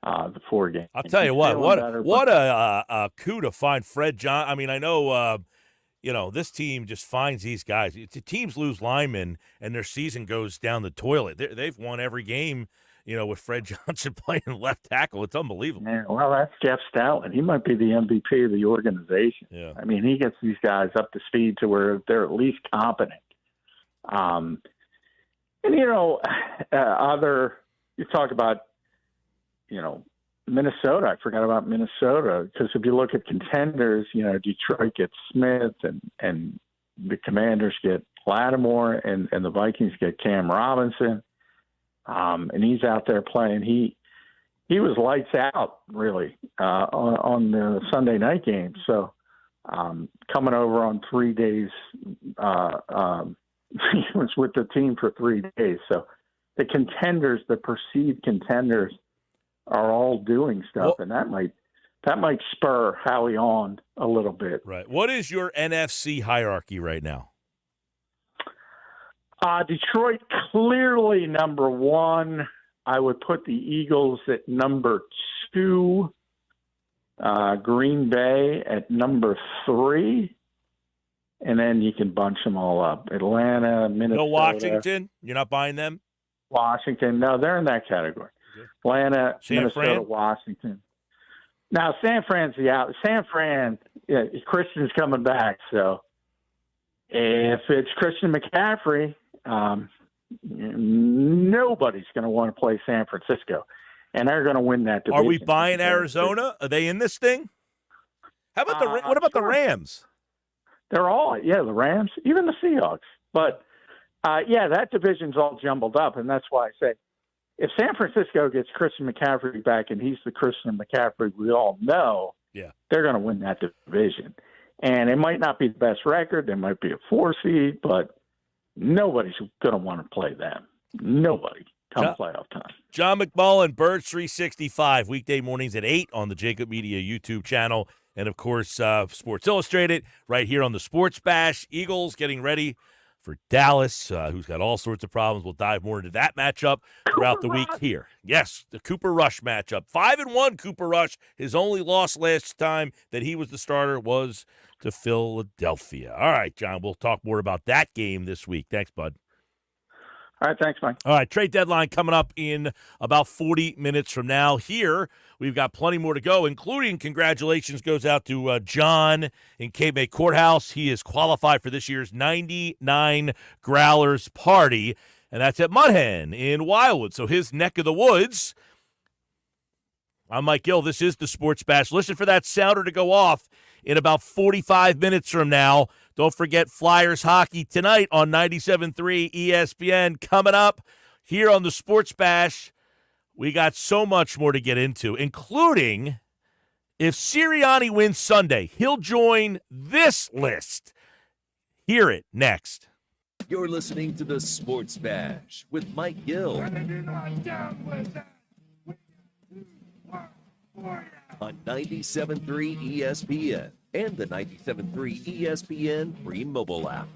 the 4 games. I'll tell you what a coup to find Fred John. I mean, I know, this team just finds these guys. The teams lose linemen, and their season goes down the toilet. They've won every game, with Fred Johnson playing left tackle. It's unbelievable. Yeah, well, that's Jeff Stoutland. He might be the MVP of the organization. Yeah. I mean, he gets these guys up to speed to where they're at least competent. You talk about, Minnesota. I forgot about Minnesota, because if you look at contenders, Detroit gets Smith and the Commanders get Lattimore and the Vikings get Cam Robinson. And he's out there playing. He was lights out, really, on the Sunday night game. So coming over on 3 days, he was with the team for 3 days. So the contenders, the perceived contenders, are all doing stuff, and that might spur Howie on a little bit. Right. What is your NFC hierarchy right now? Detroit clearly number 1. I would put the Eagles at number 2. Green Bay at number 3. And then you can bunch them all up. Atlanta, Minnesota. No Washington? You're not buying them? Washington. No, they're in that category. Atlanta, Minnesota, Washington. Now, San Fran's the out. San Fran, Christian's coming back. So if it's Christian McCaffrey, nobody's going to want to play San Francisco, and they're going to win that division. Are we buying Arizona? Are they in this thing? How about what about the Rams? They're all, the Rams, even the Seahawks. But, that division's all jumbled up, and that's why I say if San Francisco gets Christian McCaffrey back and he's the Christian McCaffrey we all know, they're going to win that division. And it might not be the best record. They might be a 4 seed, but nobody's going to want to play them. Nobody come playoff time. John McMullen, Birds 365, weekday mornings at 8 on the Jacob Media YouTube channel. And, of course, Sports Illustrated right here on the Sports Bash. Eagles getting ready for Dallas, who's got all sorts of problems. We'll dive more into that matchup throughout the week here. Yes, the Cooper Rush matchup. 5-1 Cooper Rush. His only loss last time that he was the starter was to Philadelphia. All right, John, we'll talk more about that game this week. Thanks, bud. All right, thanks, Mike. All right, trade deadline coming up in about 40 minutes from now. Here, we've got plenty more to go, including congratulations goes out to John in Cape May Courthouse. He is qualified for this year's 99 Growlers Party, and that's at Mudhen in Wildwood, so his neck of the woods. I'm Mike Gill. This is the Sports Bash. Listen for that sounder to go off in about 45 minutes from now. Don't forget Flyers hockey tonight on 97.3 ESPN. Coming up here on the Sports Bash, we got so much more to get into, including if Sirianni wins Sunday, he'll join this list. Hear it next. You're listening to the Sports Bash with Mike Gill on 97.3 ESPN and the 97.3 ESPN free mobile app.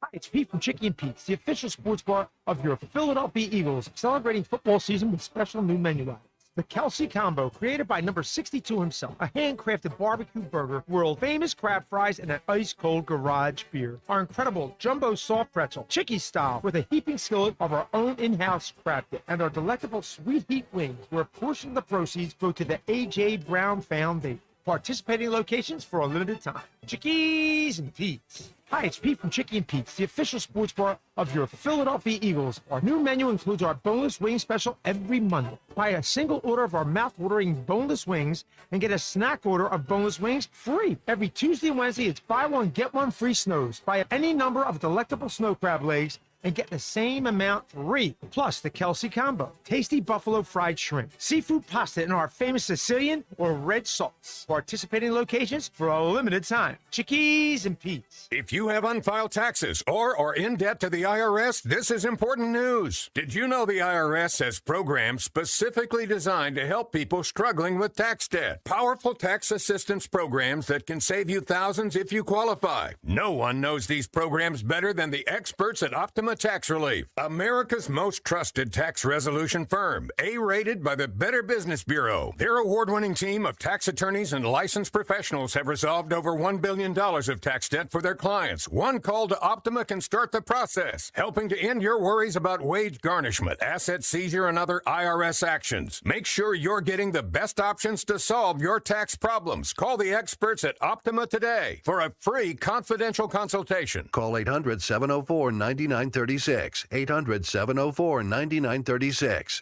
Hi, it's Pete from Chicky and Pete's, the official sports bar of your Philadelphia Eagles, celebrating football season with special new menu items. The Kelsey Combo, created by number 62 himself, a handcrafted barbecue burger, world-famous crab fries, and an ice-cold garage beer. Our incredible jumbo soft pretzel, Chicky style, with a heaping skillet of our own in-house crab dip, and our delectable sweet heat wings, where a portion of the proceeds go to the A.J. Brown Foundation. Participating locations for a limited time. Chickies and Pete's. Hi, it's Pete from Chicky and Pete's, the official sports bar of your Philadelphia Eagles. Our new menu includes our boneless wing special every Monday. Buy a single order of our mouth-watering boneless wings and get a snack order of boneless wings free. Every Tuesday and Wednesday, it's buy one, get one free snows. Buy any number of delectable snow crab legs and get the same amount free, plus the Kelsey combo, tasty buffalo fried shrimp, seafood pasta in our famous Sicilian or red sauce. Participating locations for a limited time. Chickies and Pete's. If you have unfiled taxes or are in debt to the IRS, this is important news. Did you know the IRS has programs specifically designed to help people struggling with tax debt? Powerful tax assistance programs that can save you thousands if you qualify. No one knows these programs better than the experts at Optima Tax Relief, America's most trusted tax resolution firm, A-rated by the Better Business Bureau. Their award-winning team of tax attorneys and licensed professionals have resolved over $1 billion of tax debt for their clients. One call to Optima can start the process, helping to end your worries about wage garnishment, asset seizure, and other IRS actions. Make sure you're getting the best options to solve your tax problems. Call the experts at Optima today for a free confidential consultation. Call 800-704-9936. 800-704-9936.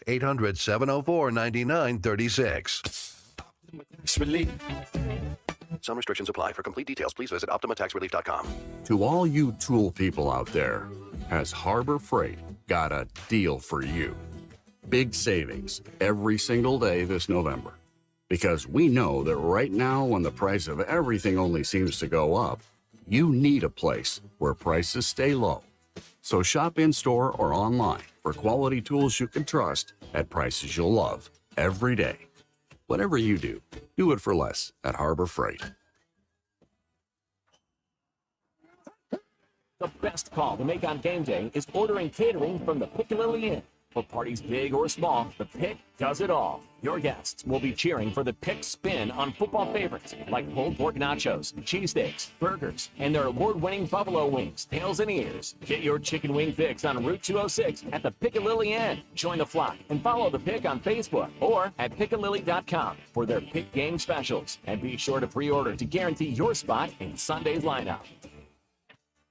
800-704-9936. Some restrictions apply. For complete details, please visit OptimaTaxRelief.com. To all you tool people out there, has Harbor Freight got a deal for you? Big savings every single day this November. Because we know that right now, when the price of everything only seems to go up, you need a place where prices stay low. So shop in-store or online for quality tools you can trust at prices you'll love every day. Whatever you do, do it for less at Harbor Freight. The best call to make on game day is ordering catering from the Piccalilli Inn. For parties big or small, the Pick does it all. Your guests will be cheering for the Pick spin on football favorites like pulled pork nachos, cheesesteaks, burgers, and their award-winning buffalo wings, tails, and ears. Get your chicken wing fix on Route 206 at the Piccalilli Inn. Join the flock and follow the Pick on Facebook or at Piccalilli.com for their Pick game specials. And be sure to pre-order to guarantee your spot in Sunday's lineup.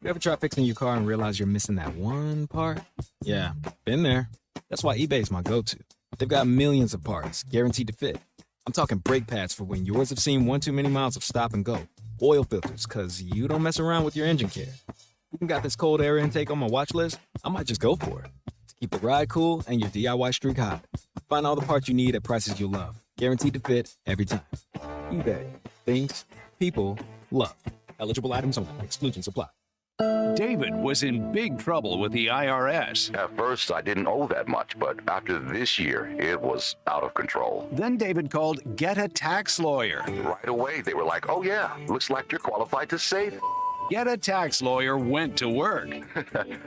You ever try fixing your car and realize you're missing that one part? Yeah, been there. That's why eBay's my go-to. They've got millions of parts, guaranteed to fit. I'm talking brake pads for when yours have seen one too many miles of stop and go. Oil filters, because you don't mess around with your engine care. Even got this cold air intake on my watch list. I might just go for it. To keep the ride cool and your DIY streak hot. Find all the parts you need at prices you'll love. Guaranteed to fit every time. eBay. Things people love. Eligible items only. Exclusions apply. David was in big trouble with the IRS. At first, I didn't owe that much, but after this year, it was out of control. Then David called Get a Tax Lawyer. Right away, they were like, oh yeah, looks like you're qualified to save. Get a Tax Lawyer went to work.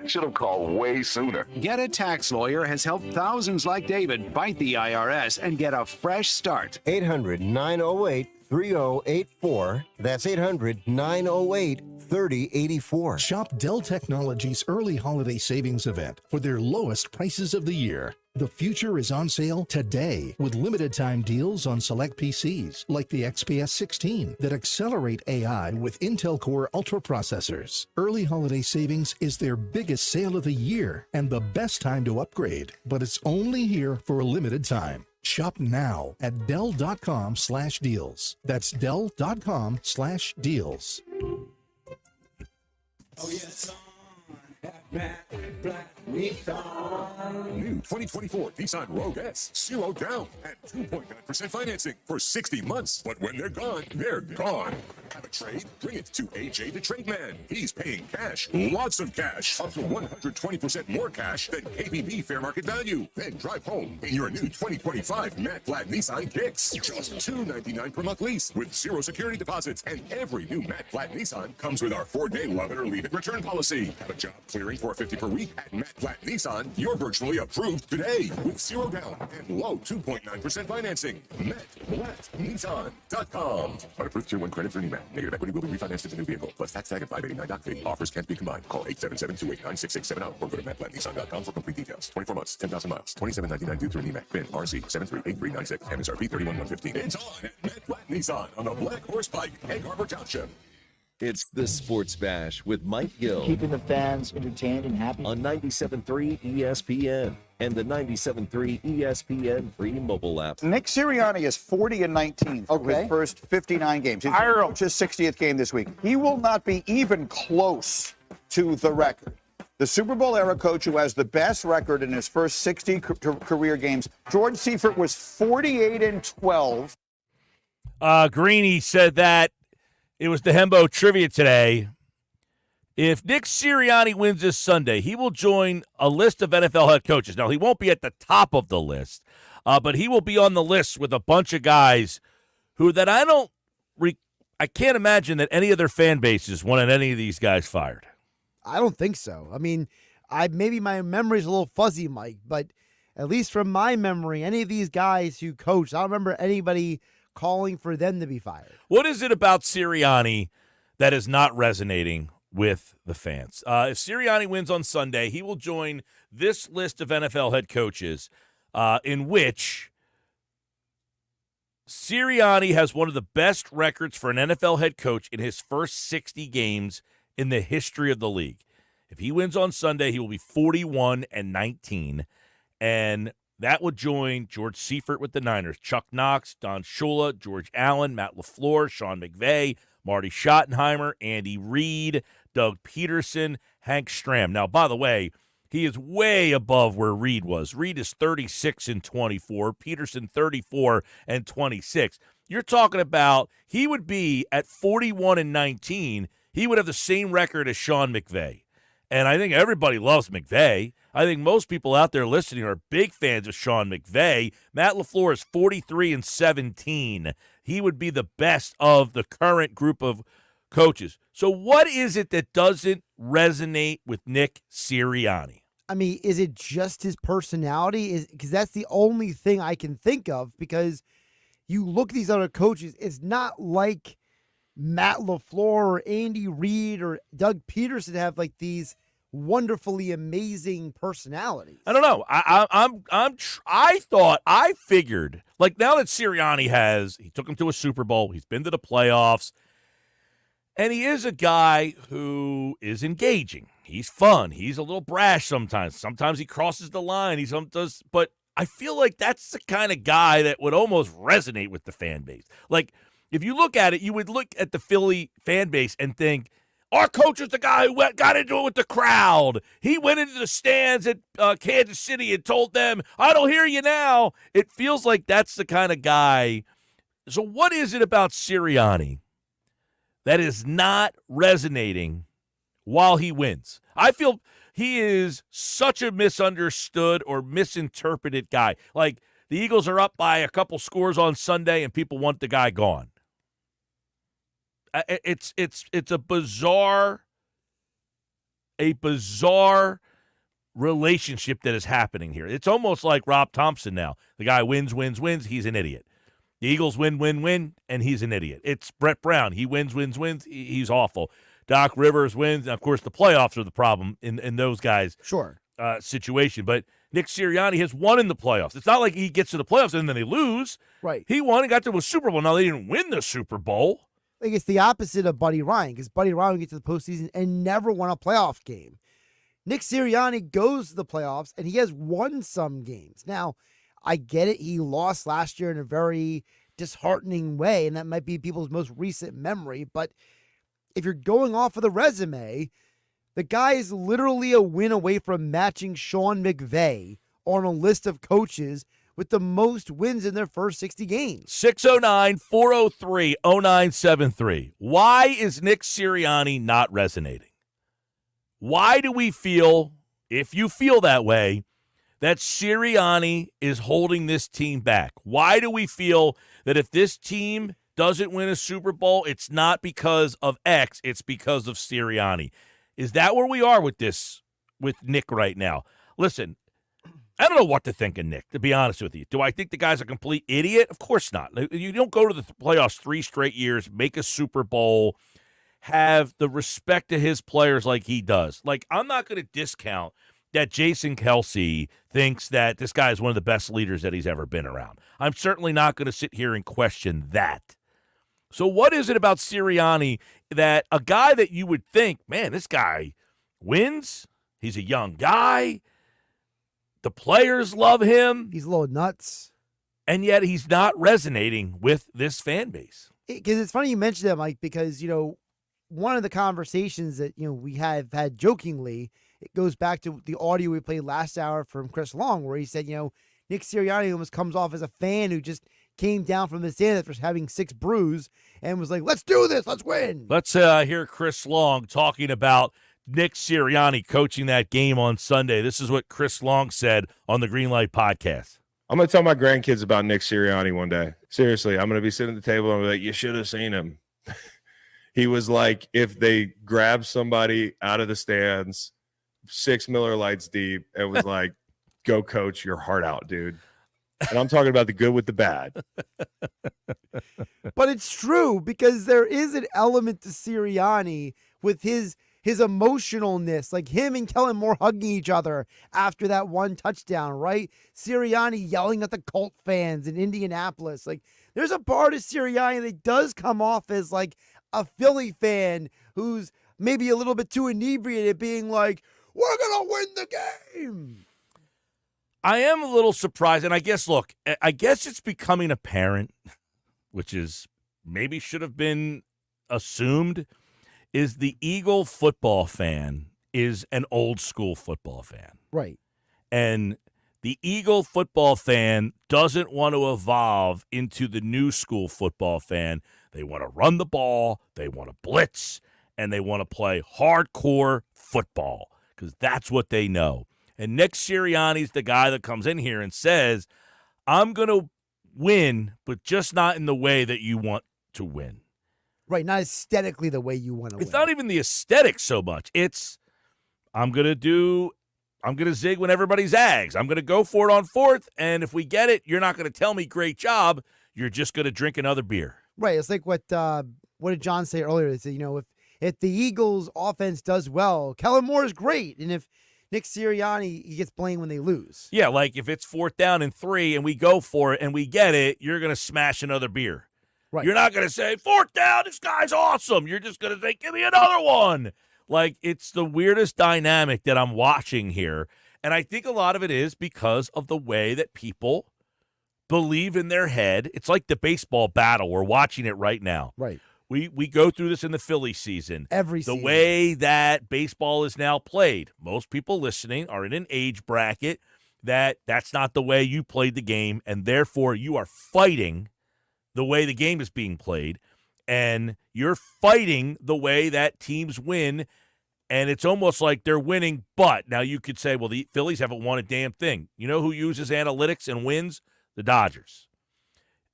Should have called way sooner. Get a Tax Lawyer has helped thousands like David fight the IRS and get a fresh start. 800-908-3084. That's 800-908-3084. Shop Dell Technologies' early holiday savings event for their lowest prices of the year. The future is on sale today with limited time deals on select PCs like the XPS 16 that accelerate AI with Intel Core Ultra processors. Early holiday savings is their biggest sale of the year and the best time to upgrade, but it's only here for a limited time. Shop now at Dell.com/deals. That's Dell.com/deals. Oh, yes, Matt Black Nissan. New 2024 Nissan Rogue S, 0 down at 2.9% financing for 60 months. But when they're gone, they're gone. Have a trade? Bring it to AJ the Trade Man. He's paying cash, lots of cash, up to 120% more cash than KBB fair market value. Then drive home in your new 2025 Matt Black Nissan Kicks. Just $299 per month lease with 0 security deposits. And every new Matt Black Nissan comes with our 4-day love it or leave it return policy. Have a job clearing $450 per week at Matt Black Nissan? You're virtually approved today with 0 down and low 2.9% financing. MattBlackNissan.com. Unapproved Tier 1 credit for NEMAT. Negative equity will be refinanced into new vehicle plus tax tag and 589 doc fee. Offers can't be combined. Call 877-289-6670 or go to MattBlackNissan.com for complete details. 24 months, 10,000 miles, $27.99 due through NEMAT. PIN RC 738396. MSRP $31,115. It's on at Matt Black Nissan on the Black Horse Pike, Egg Harbor Township. It's the Sports Bash with Mike Gill. Keeping the fans entertained and happy. On 97.3 ESPN and the 97.3 ESPN free mobile app. Nick Sirianni is 40-19 for his first 59 games. His 60th game this week. He will not be even close to the record. The Super Bowl era coach who has the best record in his first 60 career games, George Seifert, was 48-12. Greeny said that it was the Hembo trivia today. If Nick Sirianni wins this Sunday, he will join a list of NFL head coaches. Now, he won't be at the top of the list, but he will be on the list with a bunch of guys who that I can't imagine that any of their fan bases wanted any of these guys fired. I don't think so. I mean, maybe my memory is a little fuzzy, Mike, but at least from my memory, any of these guys who coached, I don't remember anybody calling for them to be fired. What is it about Sirianni that is not resonating with the fans? If Sirianni wins on Sunday, he will join this list of NFL head coaches in which Sirianni has one of the best records for an NFL head coach in his first 60 games in the history of the league. If he wins on Sunday, he will be 41-19, and that would join George Seifert with the Niners, Chuck Knox, Don Shula, George Allen, Matt LaFleur, Sean McVay, Marty Schottenheimer, Andy Reid, Doug Peterson, Hank Stram. Now, by the way, he is way above where Reid was. Reid is 36-24, Peterson 34-26. You're talking about he would be at 41-19. He would have the same record as Sean McVay. And I think everybody loves McVay. I think most people out there listening are big fans of Sean McVay. Matt LaFleur is 43-17. He would be the best of the current group of coaches. So what is it that doesn't resonate with Nick Sirianni? I mean, is it just his personality? Because that's the only thing I can think of, because you look at these other coaches, it's not like Matt LaFleur or Andy Reid or Doug Peterson have like these wonderfully amazing personalities. I don't know. I figured, like, now that Sirianni he took him to a Super Bowl, he's been to the playoffs, and he is a guy who is engaging. He's fun. He's a little brash sometimes. Sometimes he crosses the line. But I feel like that's the kind of guy that would almost resonate with the fan base. Like, if you look at it, you would look at the Philly fan base and think, our coach is the guy who got into it with the crowd. He went into the stands at Kansas City and told them, I don't hear you now. It feels like that's the kind of guy. So what is it about Sirianni that is not resonating while he wins? I feel he is such a misunderstood or misinterpreted guy. Like, the Eagles are up by a couple scores on Sunday and people want the guy gone. It's a bizarre relationship that is happening here. It's almost like Rob Thompson now. The guy wins, he's an idiot. The Eagles win, and he's an idiot. It's Brett Brown. He wins, he's awful. Doc Rivers wins. And of course, the playoffs are the problem in those guys' situation. But Nick Sirianni has won in the playoffs. It's not like he gets to the playoffs and then they lose. Right. He won and got to a Super Bowl. Now, they didn't win the Super Bowl. Like, it's the opposite of Buddy Ryan, because Buddy Ryan would get to the postseason and never won a playoff game. Nick Sirianni goes to the playoffs, and he has won some games. Now, I get it. He lost last year in a very disheartening way, and that might be people's most recent memory. But if you're going off of the resume, the guy is literally a win away from matching Sean McVay on a list of coaches with the most wins in their first 60 games. 609-403-0973. Why is Nick Sirianni not resonating? Why do we feel, if you feel that way, that Sirianni is holding this team back? Why do we feel that if this team doesn't win a Super Bowl, it's not because of X, it's because of Sirianni? Is that where we are with Nick right now? Listen, I don't know what to think of Nick, to be honest with you. Do I think the guy's a complete idiot? Of course not. You don't go to the playoffs 3 straight years, make a Super Bowl, have the respect to his players like he does. Like, I'm not going to discount that Jason Kelce thinks that this guy is one of the best leaders that he's ever been around. I'm certainly not going to sit here and question that. So what is it about Sirianni that a guy that you would think, man, this guy wins, he's a young guy, the players love him. He's a little nuts. And yet he's not resonating with this fan base. Because it's funny you mentioned that, Mike, because, one of the conversations that, we have had jokingly, it goes back to the audio we played last hour from Chris Long, where he said, Nick Sirianni almost comes off as a fan who just came down from the stand after having 6 brews and was like, let's do this, let's win. Let's hear Chris Long talking about Nick Sirianni coaching that game on Sunday. This is what Chris Long said on the Greenlight Podcast. I'm going to tell my grandkids about Nick Sirianni one day. Seriously, I'm going to be sitting at the table and I'm like, you should have seen him. He was like, if they grabbed somebody out of the stands, 6 Miller Lights deep, it was like, go coach your heart out, dude. And I'm talking about the good with the bad. But it's true, because there is an element to Sirianni with his emotionalness, like him and Kellen Moore hugging each other after that one touchdown, right? Sirianni yelling at the Colt fans in Indianapolis. Like, there's a part of Sirianni that does come off as like a Philly fan who's maybe a little bit too inebriated, being like, we're going to win the game. I am a little surprised, and I guess it's becoming apparent, which is maybe should have been assumed, is the Eagle football fan is an old school football fan. Right. And the Eagle football fan doesn't want to evolve into the new school football fan. They want to run the ball, they want to blitz, and they want to play hardcore football because that's what they know. And Nick Sirianni's the guy that comes in here and says, I'm going to win, but just not in the way that you want to win. Right, not aesthetically the way you want to win. It's not even the aesthetic so much. It's, I'm going to zig when everybody zags. I'm going to go for it on 4th, and if we get it, you're not going to tell me great job. You're just going to drink another beer. Right, it's like what did John say earlier? He said, if the Eagles' offense does well, Kellen Moore is great, and if Nick Sirianni, he gets blamed when they lose. Yeah, like if it's 4th down and 3 and we go for it and we get it, you're going to smash another beer. Right. You're not going to say, 4th down, this guy's awesome. You're just going to say, give me another one. Like, it's the weirdest dynamic that I'm watching here. And I think a lot of it is because of the way that people believe in their head. It's like the baseball battle. We're watching it right now. Right. We go through this in the Philly season. Every season. The way that baseball is now played. Most people listening are in an age bracket that's not the way you played the game, and therefore you are fighting the way the game is being played, and you're fighting the way that teams win, and it's almost like they're winning, but now you could say, well, the Phillies haven't won a damn thing. You know who uses analytics and wins? The Dodgers.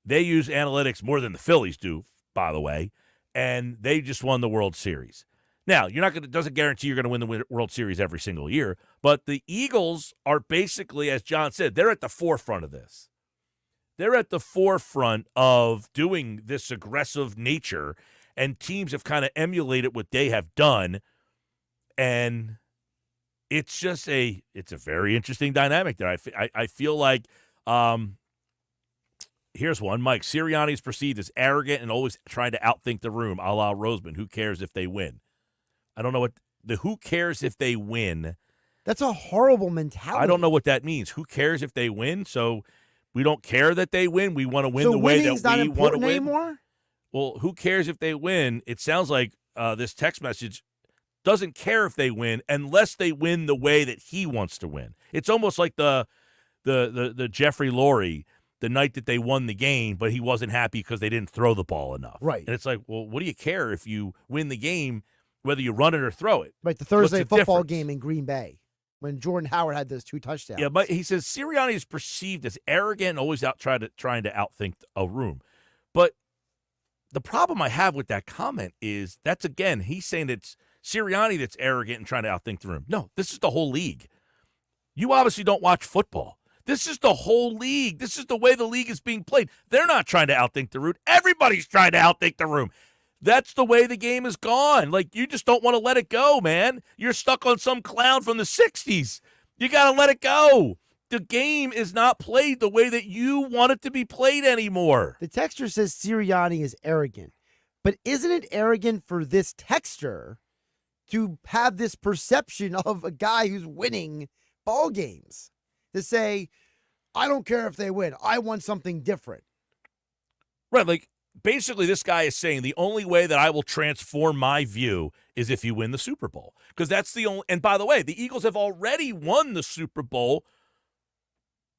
They use analytics more than the Phillies do, by the way, and they just won the World Series. Now, doesn't guarantee you're going to win the World Series every single year, but the Eagles are basically, as John said, they're at the forefront of this. They're at the forefront of doing this aggressive nature, and teams have kind of emulated what they have done, and it's just it's a very interesting dynamic there. I feel like here's one. Mike, Sirianni is perceived as arrogant and always trying to outthink the room, a la Roseman. Who cares if they win? I don't know what the who cares if they win. That's a horrible mentality. I don't know what that means. Who cares if they win? So we don't care that they win. We want to win the way that we want to win. So winning's not important anymore? Well, who cares if they win? It sounds like this text message doesn't care if they win unless they win the way that he wants to win. It's almost like the Jeffrey Lurie, the night that they won the game, but he wasn't happy because they didn't throw the ball enough. Right. And it's like, well, what do you care if you win the game, whether you run it or throw it? Right, the Thursday football game in Green Bay when Jordan Howard had those 2 touchdowns. Yeah, but he says Sirianni is perceived as arrogant and always trying to outthink a room. But the problem I have with that comment is that's, again, he's saying it's Sirianni that's arrogant and trying to outthink the room. No, this is the whole league. You obviously don't watch football. This is the whole league. This is the way the league is being played. They're not trying to outthink the room. Everybody's trying to outthink the room. That's the way the game is gone. Like, you just don't want to let it go, man. You're stuck on some clown from the 60s. You got to let it go. The game is not played the way that you want it to be played anymore. The texter says Sirianni is arrogant. But isn't it arrogant for this texter to have this perception of a guy who's winning ball games? To say, I don't care if they win. I want something different. Right, like basically this guy is saying the only way that I will transform my view is if you win the Super Bowl. Because that's the only, and by the way, the Eagles have already won the Super Bowl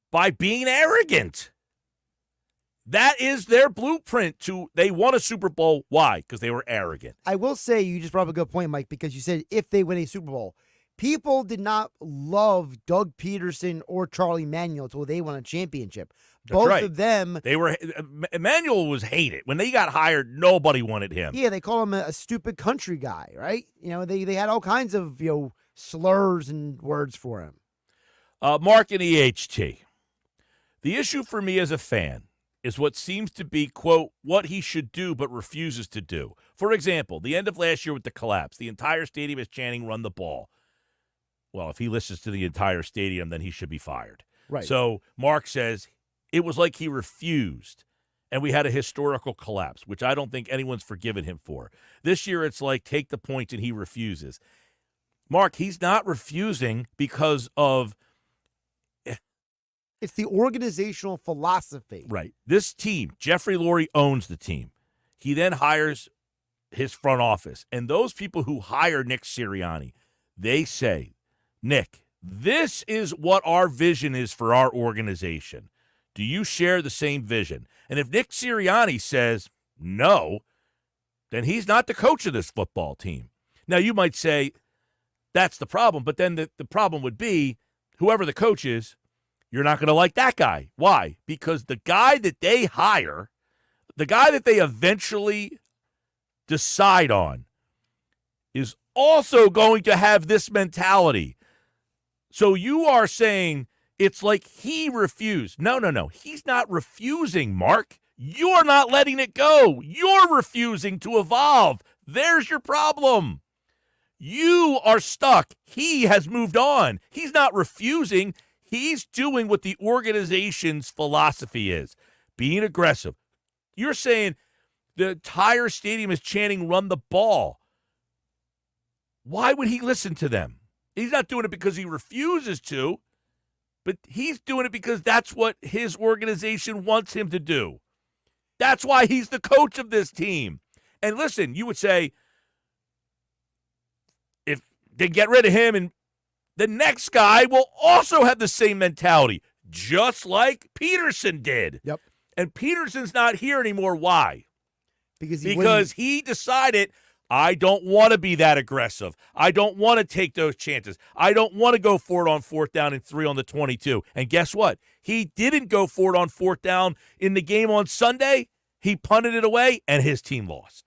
by being arrogant. That is their blueprint they won a Super Bowl. Why? Because they were arrogant. I will say, you just brought up a good point, Mike, because you said if they win a Super Bowl. People did not love Doug Peterson or Charlie Manuel until they won a championship. Both of them. Emmanuel was hated. When they got hired, nobody wanted him. Yeah, they call him a stupid country guy, right? They had all kinds of, slurs and words for him. Mark and EHT. The issue for me as a fan is what seems to be, quote, what he should do but refuses to do. For example, the end of last year with the collapse, the entire stadium is chanting, run the ball. Well, if he listens to the entire stadium, then he should be fired. Right. So Mark says it was like he refused, and we had a historical collapse, which I don't think anyone's forgiven him for. This year it's like take the point and he refuses. Mark, he's not refusing because of it's the organizational philosophy. Right. This team, Jeffrey Lurie owns the team. He then hires his front office. And those people who hire Nick Sirianni, they say, Nick, this is what our vision is for our organization. Do you share the same vision? And if Nick Sirianni says no, then he's not the coach of this football team. Now, you might say that's the problem, but then the problem would be whoever the coach is, you're not going to like that guy. Why? Because the guy that they hire, the guy that they eventually decide on, is also going to have this mentality. So you are saying it's like he refused. No. He's not refusing, Mark. You're not letting it go. You're refusing to evolve. There's your problem. You are stuck. He has moved on. He's not refusing. He's doing what the organization's philosophy is, being aggressive. You're saying the entire stadium is chanting, run the ball. Why would he listen to them? He's not doing it because he refuses to, but he's doing it because that's what his organization wants him to do. That's why he's the coach of this team. And listen, you would say, if they get rid of him and the next guy will also have the same mentality, just like Peterson did. Yep. And Peterson's not here anymore. Why? Because he decided, I don't want to be that aggressive. I don't want to take those chances. I don't want to go for it on 4th down and 3 on the 22. And guess what? He didn't go for it on 4th down in the game on Sunday. He punted it away, and his team lost.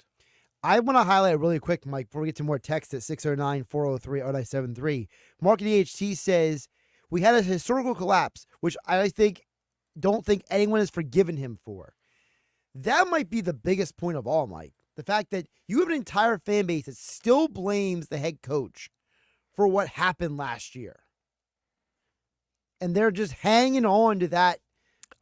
I want to highlight really quick, Mike, before we get to more text at 609-403-0973. Mark DHT says, we had a historical collapse, which I don't think anyone has forgiven him for. That might be the biggest point of all, Mike. The fact that you have an entire fan base that still blames the head coach for what happened last year. And they're just hanging on to that.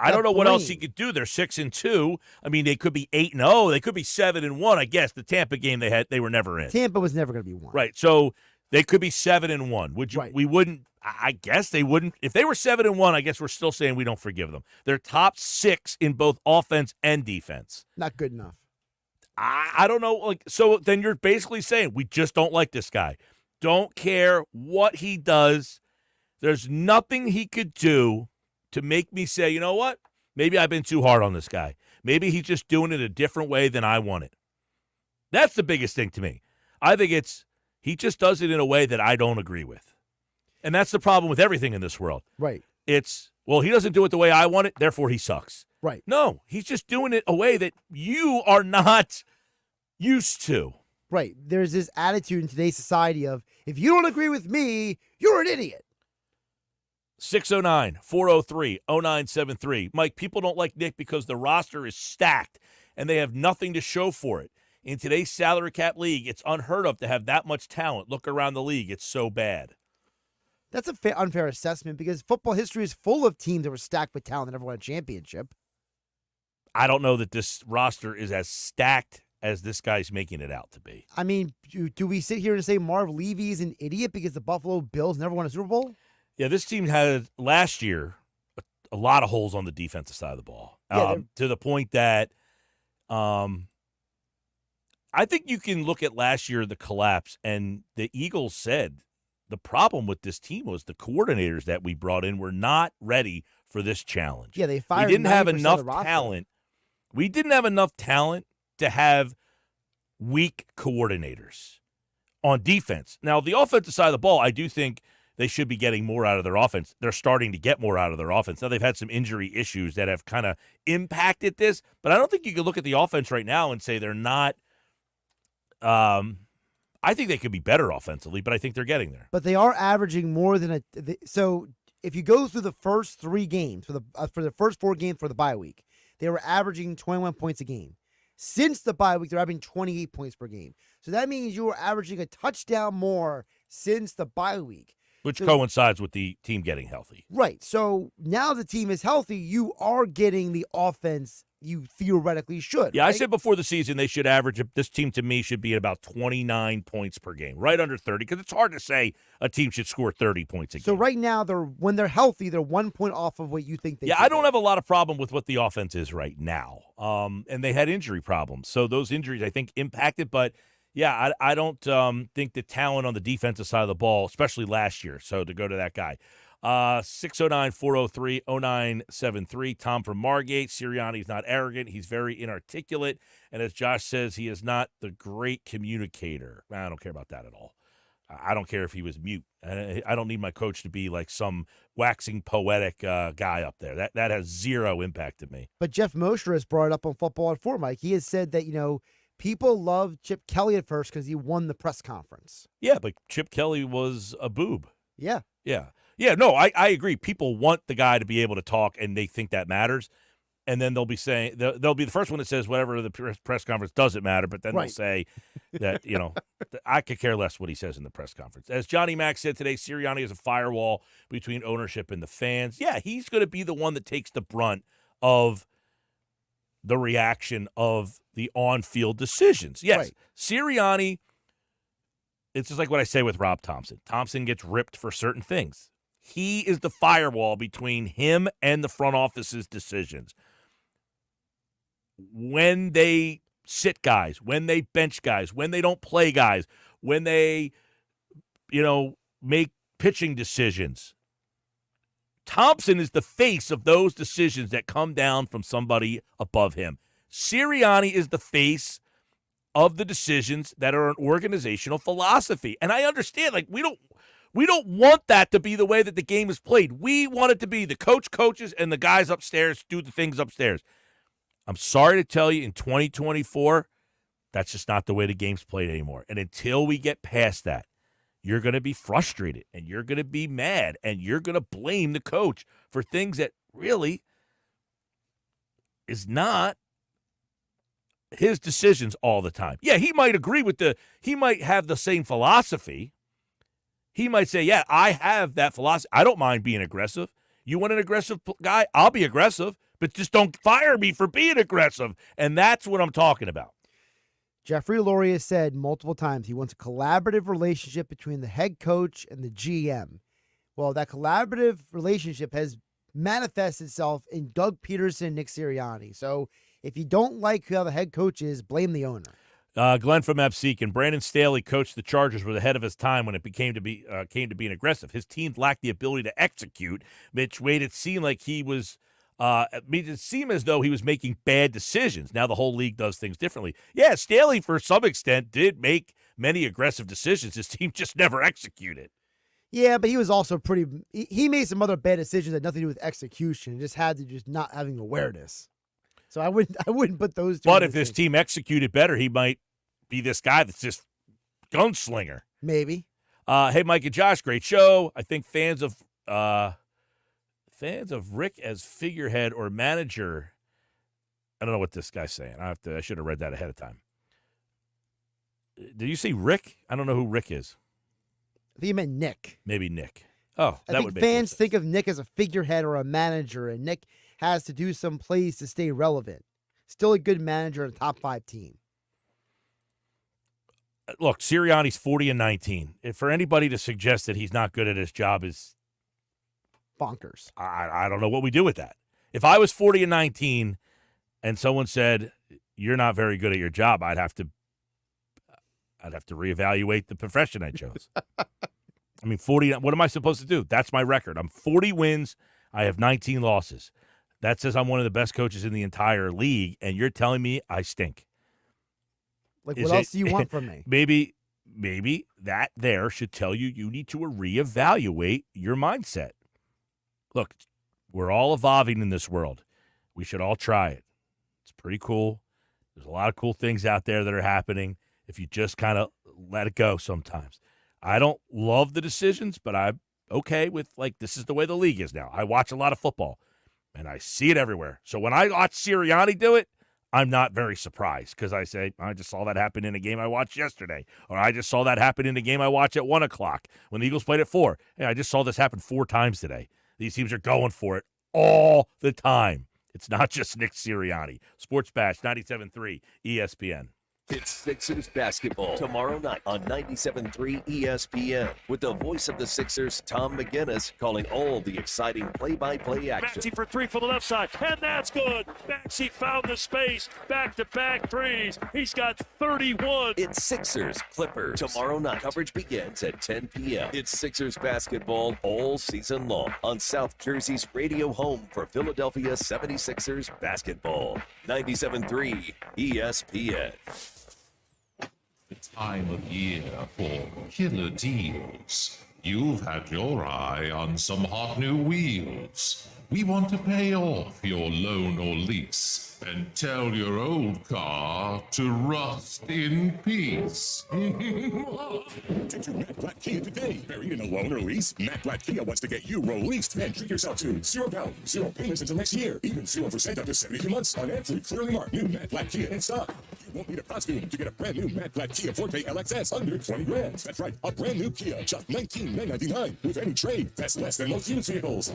I don't know what else he could do. They're 6-2. I mean, they could be 8-0. They could be 7-1. I guess the Tampa game they were never in. Tampa was never going to be won. Right. So they could be 7-1. Would you? Right. We wouldn't. I guess they wouldn't. If they were 7-1, I guess we're still saying we don't forgive them. They're top 6 in both offense and defense. Not good enough. I don't know. Like, so then you're basically saying we just don't like this guy. Don't care what he does. There's nothing he could do to make me say, you know what? Maybe I've been too hard on this guy. Maybe he's just doing it a different way than I want it. That's the biggest thing to me. I think he just does it in a way that I don't agree with. And that's the problem with everything in this world. Right. Well, he doesn't do it the way I want it, therefore he sucks. Right. No, he's just doing it a way that you are not used to. Right. There's this attitude in today's society of, if you don't agree with me, you're an idiot. 609-403-0973. Mike, people don't like Nick because the roster is stacked and they have nothing to show for it. In today's salary cap league, it's unheard of to have that much talent. Look around the league. It's so bad. That's a unfair assessment because football history is full of teams that were stacked with talent that never won a championship. I don't know that this roster is as stacked as this guy's making it out to be. I mean, do we sit here and say Marv Levy's an idiot because the Buffalo Bills never won a Super Bowl? Yeah, this team had last year a lot of holes on the defensive side of the ball, to the point that I think you can look at last year, the collapse, and the Eagles said the problem with this team was the coordinators that we brought in were not ready for this challenge. Yeah, they fired. We didn't have 90% enough of the roster. talent. We didn't have enough talent to have weak coordinators on defense. Now, the offensive side of the ball, I do think they should be getting more out of their offense. They're starting to get more out of their offense. Now, they've had some injury issues that have kind of impacted this, but I don't think you can look at the offense right now and say they're not I think they could be better offensively, but I think they're getting there. But they are averaging more than so if you go through the first 3 games, for the first 4 games for the bye week, they were averaging 21 points a game. Since the bye week, they're averaging 28 points per game. So that means you were averaging a touchdown more since the bye week. Which coincides with the team getting healthy. Right. So now the team is healthy. You are getting the offense you theoretically should. Yeah, right? I said before the season they should average, this team to me should be at about 29 points per game, right under 30, because it's hard to say a team should score 30 points a game. So right now, when they're healthy, they're 1 point off of what you think they should. Yeah, I don't have a lot of problem with what the offense is right now. And they had injury problems. So those injuries, I think, impacted. But, yeah, I don't think the talent on the defensive side of the ball, especially last year, so to go to that guy. 609-403-0973. Tom from Margate. Sirianni's not arrogant. He's very inarticulate. And as Josh says, he is not the great communicator. I don't care about that at all. I don't care if he was mute. I don't need my coach to be like some waxing poetic guy up there. That has zero impact to me. But Jeff Mosher has brought it up on Football at 4, Mike. He has said that, people loved Chip Kelly at first because he won the press conference. Yeah, but Chip Kelly was a boob. Yeah. Yeah. Yeah, no, I agree. People want the guy to be able to talk, and they think that matters. And then they'll be saying they'll be the first one that says whatever the press conference doesn't matter, but then they'll say that, I could care less what he says in the press conference. As Johnny Mack said today, Sirianni is a firewall between ownership and the fans. Yeah, he's going to be the one that takes the brunt of the reaction of the on-field decisions. Yes, right. Sirianni, it's just like what I say with Rob Thompson. Thompson gets ripped for certain things. He is the firewall between him and the front office's decisions. When they sit guys, when they bench guys, when they don't play guys, when they, make pitching decisions. Thompson is the face of those decisions that come down from somebody above him. Sirianni is the face of the decisions that are an organizational philosophy. And I understand, we don't want that to be the way that the game is played. We want it to be the coaches and the guys upstairs do the things upstairs. I'm sorry to tell you, in 2024, that's just not the way the game's played anymore. And until we get past that, you're going to be frustrated and you're going to be mad and you're going to blame the coach for things that really is not his decisions all the time. Yeah, he might agree with he might have the same philosophy. He might say, yeah, I have that philosophy. I don't mind being aggressive. You want an aggressive guy? I'll be aggressive, but just don't fire me for being aggressive. And that's what I'm talking about. Jeffrey Lurie has said multiple times he wants a collaborative relationship between the head coach and the GM. Well, that collaborative relationship has manifested itself in Doug Peterson and Nick Sirianni. So if you don't like how the head coach is, blame the owner. Glenn from Epseek, Brandon Staley coached the Chargers was ahead of his time when it came to being aggressive. His teams lacked the ability to execute, which made it seem like he was made it seem as though he was making bad decisions. Now the whole league does things differently. Yeah, Staley, for some extent, did make many aggressive decisions. His team just never executed. Yeah, but he was also he made some other bad decisions that had nothing to do with execution. It just had to just not having awareness. So I wouldn't put those two. But if this team executed better, he might be this guy that's just gunslinger. Maybe. Hey, Mike and Josh, great show. I think fans of Rick as figurehead or manager. I don't know what this guy's saying. I should have read that ahead of time. Did you say Rick? I don't know who Rick is. I think you meant Nick. Maybe Nick. Oh, that would make fans think of Nick as a figurehead or a manager, and Nick has to do some plays to stay relevant. Still a good manager and a top 5 team. look, Sirianni's 40-19. For anybody to suggest that he's not good at his job is bonkers. I don't know what we do with that. If I was 40-19 and someone said you're not very good at your job, I'd have to reevaluate the profession I chose. I mean, 40. What am I supposed to do? That's my record. I'm 40 wins. I have 19 losses. That says I'm one of the best coaches in the entire league, and you're telling me I stink. Like, what else do you want from me? Maybe that there should tell you need to reevaluate your mindset. Look, we're all evolving in this world. We should all try it. It's pretty cool. There's a lot of cool things out there that are happening if you just kind of let it go sometimes. I don't love the decisions, but I'm okay with, like, this is the way the league is now. I watch a lot of football, and I see it everywhere. So when I watch Sirianni do it, I'm not very surprised because I say, I just saw that happen in a game I watched yesterday, or I just saw that happen in a game I watched at 1 o'clock when the Eagles played at 4. Hey, I just saw this happen 4 times today. These teams are going for it all the time. It's not just Nick Sirianni. Sports Bash 97.3 ESPN. It's Sixers basketball tomorrow night on 97.3 ESPN with the voice of the Sixers, Tom McGinnis, calling all the exciting play-by-play action. Maxey for 3 for the left side, and that's good. Maxey found the space, back-to-back threes. He's got 31. It's Sixers Clippers tomorrow night. Coverage begins at 10 p.m. It's Sixers basketball all season long on South Jersey's radio home for Philadelphia 76ers basketball. 97.3 ESPN. The time of year for killer deals. You've had your eye on some hot new wheels. We want to pay off your loan or lease and tell your old car to rust in peace. Take your Matt Black Kia today. Buried in a loan or lease? Matt Black Kia wants to get you released and treat yourself to 0 down, 0 payments until next year. Even 0% after 72 months on absolutely clearly marked new Matt Black Kia in stock. You won't need a costume to get a brand new Matt Black Kia Forte LXS under 20 grand. That's right, a brand new Kia, just $19,999 with any trade. That's less than most used vehicles.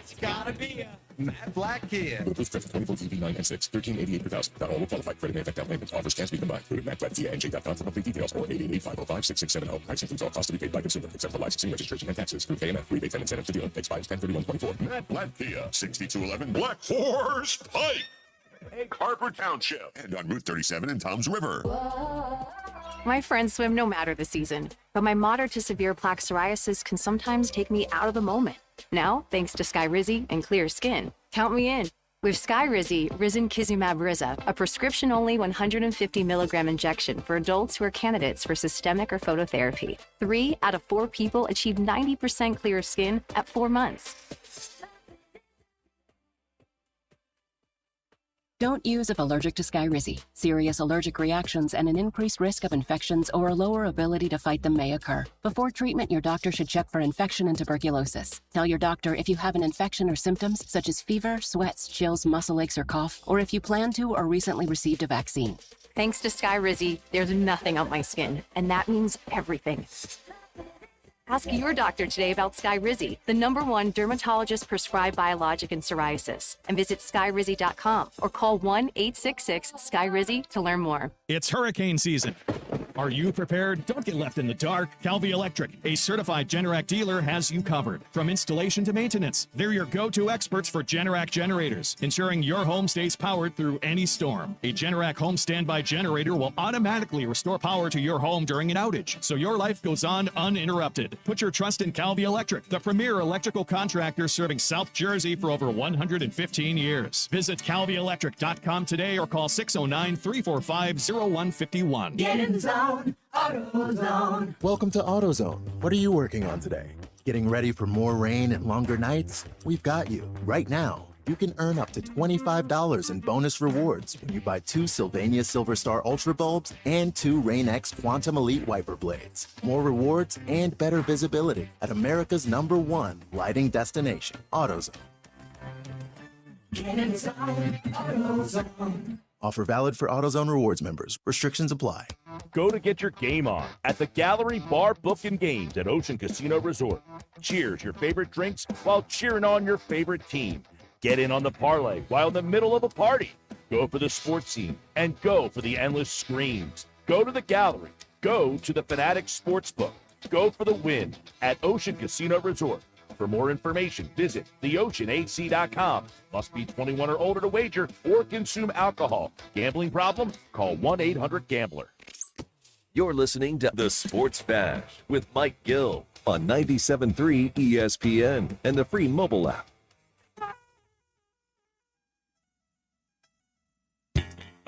It's gotta be a Matt Black Kia. Bulletproof 24 TV9 and 6, $1388 per thousand. Not all will qualify. Credit may affect down payments. Offers can be combined. Go to mattblackkia.com for complete details or 888-505-6670. Price includes all costs to be paid by consumer except for licensing, registration, and taxes. Through KMF. Rebates and incentives to dealer. Expires 10/31/24. Matt Black Kia, 6211 Black Horse Pike. Harper Township and on Route 37 in Toms River. My friends swim no matter the season, but my moderate to severe plaque psoriasis can sometimes take me out of the moment. Now, thanks to Skyrizi and clear skin, count me in. With Skyrizi, Risankizumab Riza, a prescription-only 150 milligram injection for adults who are candidates for systemic or phototherapy. 3 out of 4 people achieved 90% clear skin at 4 months. Don't use if allergic to Skyrizi. Serious allergic reactions and an increased risk of infections or a lower ability to fight them may occur. Before treatment, your doctor should check for infection and tuberculosis. Tell your doctor if you have an infection or symptoms such as fever, sweats, chills, muscle aches, or cough, or if you plan to or recently received a vaccine. Thanks to Skyrizi, there's nothing on my skin, and that means everything. Ask your doctor today about Skyrizi, the #1 dermatologist-prescribed biologic in psoriasis, and visit skyrizi.com or call 1-866-SKYRIZI to learn more. It's hurricane season. Are you prepared? Don't get left in the dark. Calvi Electric, a certified Generac dealer, has you covered. From installation to maintenance, they're your go-to experts for Generac generators, ensuring your home stays powered through any storm. A Generac home standby generator will automatically restore power to your home during an outage, so your life goes on uninterrupted. Put your trust in Calvi Electric, the premier electrical contractor serving South Jersey for over 115 years. Visit calvielectric.com today or call 609-345-0151. Get in the zone. AutoZone. Welcome to AutoZone. What are you working on today? Getting ready for more rain and longer nights? We've got you. Right now, you can earn up to $25 in bonus rewards when you buy 2 Sylvania Silver Star Ultra bulbs and 2 Rain-X Quantum Elite wiper blades. More rewards and better visibility at America's #1 lighting destination, AutoZone. Get in the zone. AutoZone. Offer valid for AutoZone Rewards members. Restrictions apply. Go to get your game on at the Gallery Bar Book and Games at Ocean Casino Resort. Cheers your favorite drinks while cheering on your favorite team. Get in on the parlay while in the middle of a party. Go for the sports scene and go for the endless screams. Go to the Gallery. Go to the Fanatics Sportsbook. Go for the win at Ocean Casino Resort. For more information, visit theoceanac.com. Must be 21 or older to wager or consume alcohol. Gambling problem? Call 1-800-GAMBLER. You're listening to The Sports Bash with Mike Gill on 97.3 ESPN and the free mobile app.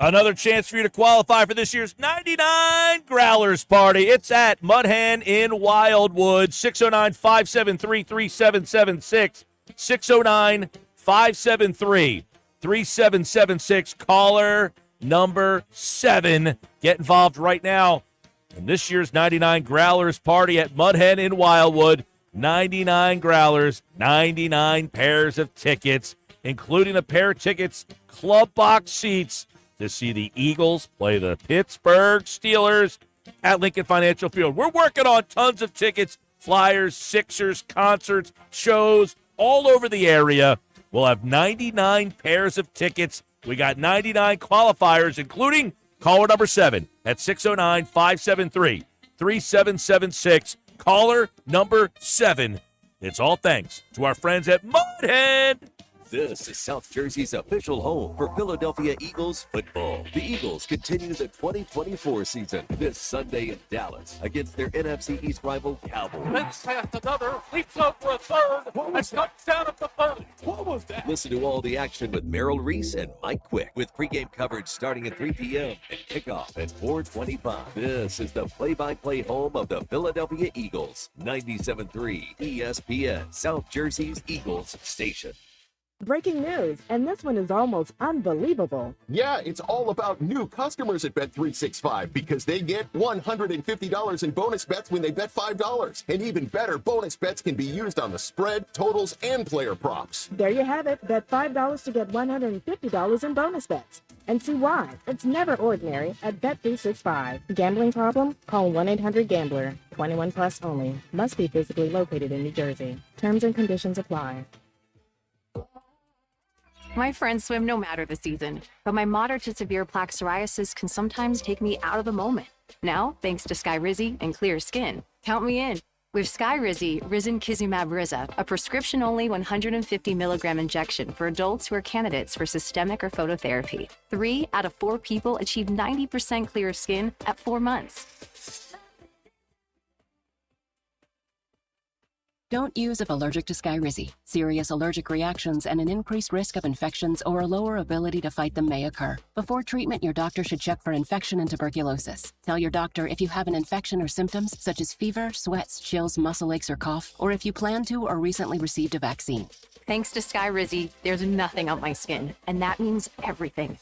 Another chance for you to qualify for this year's 99 Growlers Party. It's at Mudhen in Wildwood, 609-573-3776, 609-573-3776. Caller number 7. Get involved right now in this year's 99 Growlers Party at Mudhen in Wildwood. 99 Growlers, 99 pairs of tickets, including a pair of tickets, club box seats, to see the Eagles play the Pittsburgh Steelers at Lincoln Financial Field. We're working on tons of tickets, flyers, Sixers, concerts, shows all over the area. We'll have 99 pairs of tickets. We got 99 qualifiers, including caller number 7 at 609-573-3776. Caller number 7. It's all thanks to our friends at Mudhead. This is South Jersey's official home for Philadelphia Eagles football. The Eagles continue the 2024 season this Sunday in Dallas against their NFC East rival Cowboys. Let's pass another, leaps up for a third, and cuts down at the 30. What was that? Listen to all the action with Merrill Reese and Mike Quick with pregame coverage starting at 3 p.m. and kickoff at 4:25. This is the play-by-play home of the Philadelphia Eagles. 97.3 ESPN, South Jersey's Eagles station. Breaking news, and this one is almost unbelievable. Yeah, it's all about new customers at Bet365 because they get $150 in bonus bets when they bet $5. And even better, bonus bets can be used on the spread, totals, and player props. There you have it. Bet $5 to get $150 in bonus bets. And see why. It's never ordinary at Bet365. Gambling problem? Call 1-800-GAMBLER. 21 plus only. Must be physically located in New Jersey. Terms and conditions apply. My friends swim no matter the season, but my moderate to severe plaque psoriasis can sometimes take me out of the moment. Now, thanks to Skyrizi and clear skin, count me in. With Skyrizi, Risankizumab Riza, a prescription-only 150 milligram injection for adults who are candidates for systemic or phototherapy. 3 out of 4 people achieve 90% clear skin at 4 months. Don't use if allergic to Skyrizi. Serious allergic reactions and an increased risk of infections or a lower ability to fight them may occur. Before treatment, your doctor should check for infection and tuberculosis. Tell your doctor if you have an infection or symptoms such as fever, sweats, chills, muscle aches, or cough, or if you plan to or recently received a vaccine. Thanks to Skyrizi, there's nothing on my skin, and that means everything.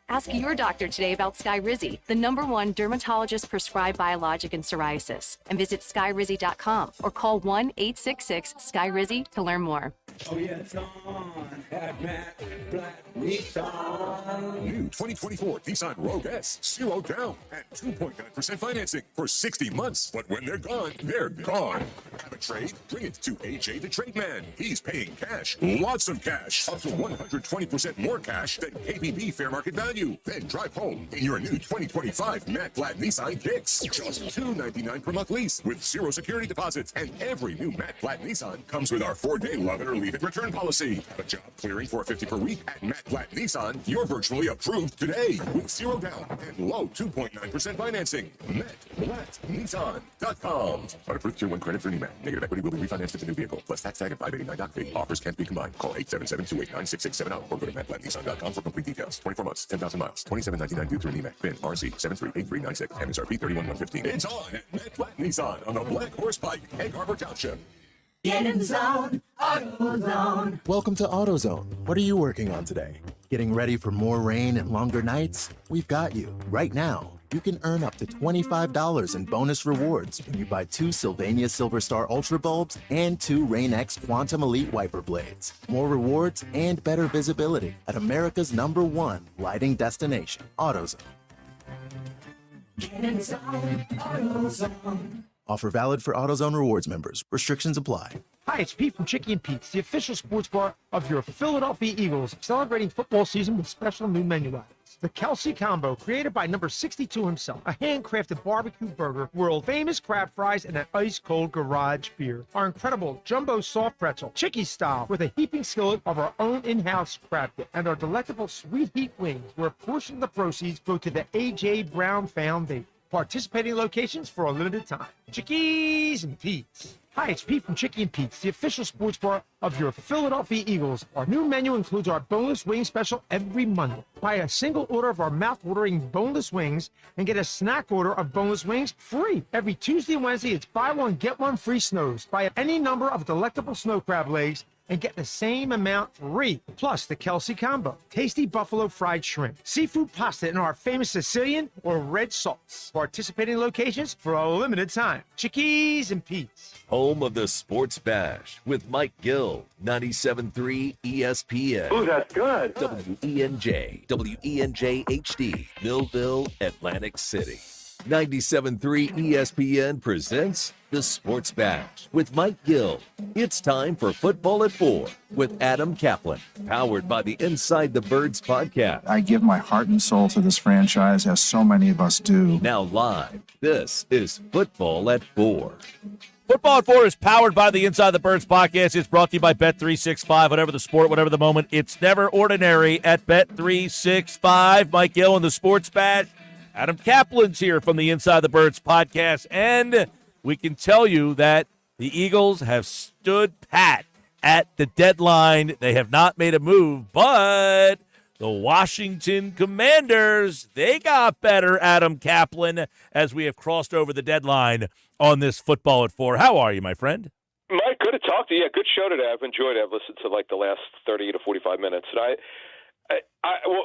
Ask your doctor today about Skyrizi, the #1 dermatologist-prescribed biologic in psoriasis, and visit skyrizi.com or call 1-866-SKYRIZI to learn more. Oh, yeah, it's on at Matt Black Nissan. New 2024 Nissan Rogue S, 0 down and 2.9% financing for 60 months. But when they're gone, they're gone. Have a trade? Bring it to AJ the Trade Man. He's paying cash, lots of cash, up to 120% more cash than KBB fair market value. Then drive home in your new 2025 Matt Black Nissan Kicks. Just $299 per month lease with 0 security deposits. And every new Matt Black Nissan comes with our 4-day love it or leave it return policy. Have a job clearing for $50 per week at Matt Black Nissan? You're virtually approved today with 0 down and low 2.9% financing. MattBlackNissan.com. Approved Tier 1 credit for NEMAT. Negative equity will be refinanced if the new vehicle plus tax tag and $589 doc fee. Offers can't be combined. Call 877-289-6670 or go to MattBlackNissan.com for complete details. 24 months, 10,000 miles, $27.99 due through NEMAT. VIN RC 738396. MSRP 31,115. It's on at Matt Black Nissan on the Black Horse Pike, Egg Harbor Township. Get in the zone, AutoZone. Welcome to AutoZone. What are you working on today? Getting ready for more rain and longer nights? We've got you. Right now, you can earn up to $25 in bonus rewards when you buy 2 Sylvania Silver Star Ultra bulbs and 2 Rain-X Quantum Elite wiper blades. More rewards and better visibility at America's #1 lighting destination, AutoZone. Get in the zone, AutoZone. Offer valid for AutoZone Rewards members. Restrictions apply. Hi, it's Pete from Chicky and Pete's, the official sports bar of your Philadelphia Eagles, celebrating football season with special new menu items. The Kelsey Combo, created by number 62 himself. A handcrafted barbecue burger, world-famous crab fries, and an ice-cold garage beer. Our incredible jumbo soft pretzel, Chicky style, with a heaping skillet of our own in-house crab dip. And our delectable sweet heat wings, where a portion of the proceeds go to the A.J. Brown Foundation. Participating locations for a limited time. Chickies and Pete's. Hi, it's Pete from Chicky and Pete's, the official sports bar of your Philadelphia Eagles. Our new menu includes our boneless wing special every Monday. Buy a single order of our mouth-watering boneless wings and get a snack order of boneless wings free. Every Tuesday and Wednesday, it's buy one, get one free snows. Buy any number of delectable snow crab legs and get the same amount free. Plus the Kelsey Combo, tasty buffalo fried shrimp, seafood pasta in our famous Sicilian or red sauce. Participating locations for a limited time. Chickies and Pete's. Home of the Sports Bash with Mike Gill, 97.3 ESPN. Ooh, that's good. WENJ, WENJ HD, Millville, Atlantic City. 97.3 ESPN presents the Sports Bash with Mike Gill. It's time for Football at 4 with Adam Kaplan, powered by the Inside the Birds podcast. I give my heart and soul to this franchise, as so many of us do. Now live, this is Football at 4. Football at 4 is powered by the Inside the Birds podcast. It's brought to you by Bet365. Whatever the sport, whatever the moment, it's never ordinary at Bet365. Mike Gill in the Sports Bash. Adam Kaplan's here from the Inside the Birds podcast, and we can tell you that the Eagles have stood pat at the deadline. They have not made a move, but the Washington Commanders, they got better, Adam Kaplan, as we have crossed over the deadline on this Football at 4. How are you, my friend? Mike, good to talk to you. Yeah, good show today. I've enjoyed it. I've listened to like the last 30 to 45 minutes, and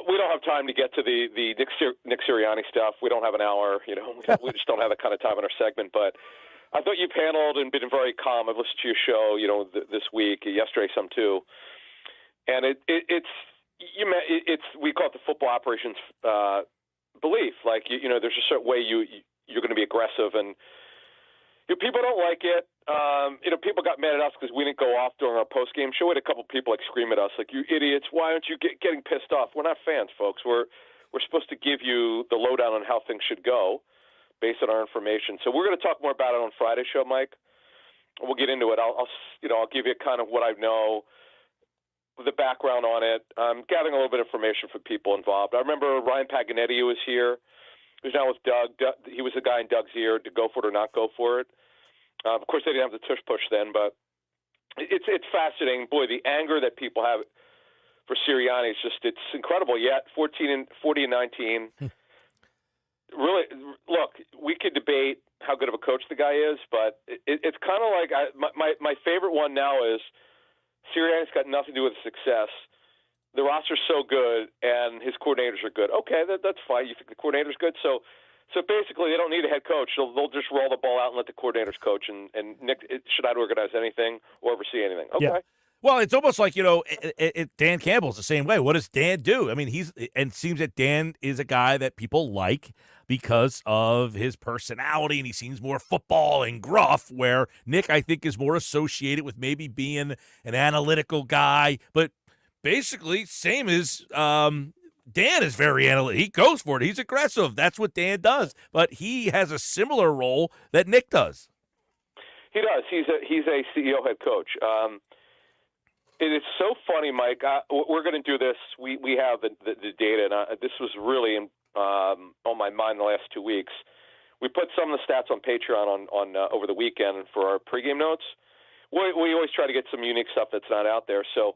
we don't have time to get to the Nick Sirianni stuff. We don't have an hour. We just don't have that kind of time in our segment. But I thought you paneled and been very calm. I've listened to your show, this week, yesterday, some too. And it's we call it the football operations belief. Like there's a certain way you're going to be aggressive, and people don't like it. People got mad at us because we didn't go off during our post-game show. We had a couple people scream at us, like, "You idiots! Why aren't you getting pissed off?" We're not fans, folks. We're supposed to give you the lowdown on how things should go, based on our information. So we're going to talk more about it on Friday's show, Mike. We'll get into it. I'll give you kind of what I know, the background on it. I'm gathering a little bit of information from people involved. I remember Ryan Paganetti, who was here, who's now with Doug. He was the guy in Doug's ear to go for it or not go for it. Of course, they didn't have the tush push then, but it's fascinating. Boy, the anger that people have for Sirianni is it's incredible. Yet 40 and 19. Really, look, we could debate how good of a coach the guy is, but it's kind of like my favorite one now is Sirianni's got nothing to do with success. The roster's so good, and his coordinators are good. Okay, that's fine. You think the coordinator's good? So basically, they don't need a head coach. They'll just roll the ball out and let the coordinators coach. And Nick should not organize anything or oversee anything. Okay. Yeah. Well, it's almost like, Dan Campbell's the same way. What does Dan do? I mean, it seems that Dan is a guy that people like because of his personality, and he seems more football and gruff, where Nick, I think, is more associated with maybe being an analytical guy. But basically, same as Dan is very analytical. He goes for it. He's aggressive. That's what Dan does. But he has a similar role that Nick does. He does. He's a CEO head coach. It is so funny, Mike. We're going to do this. We have the data, and this was really on my mind the last 2 weeks. We put some of the stats on Patreon on over the weekend for our pregame notes. We always try to get some unique stuff that's not out there. So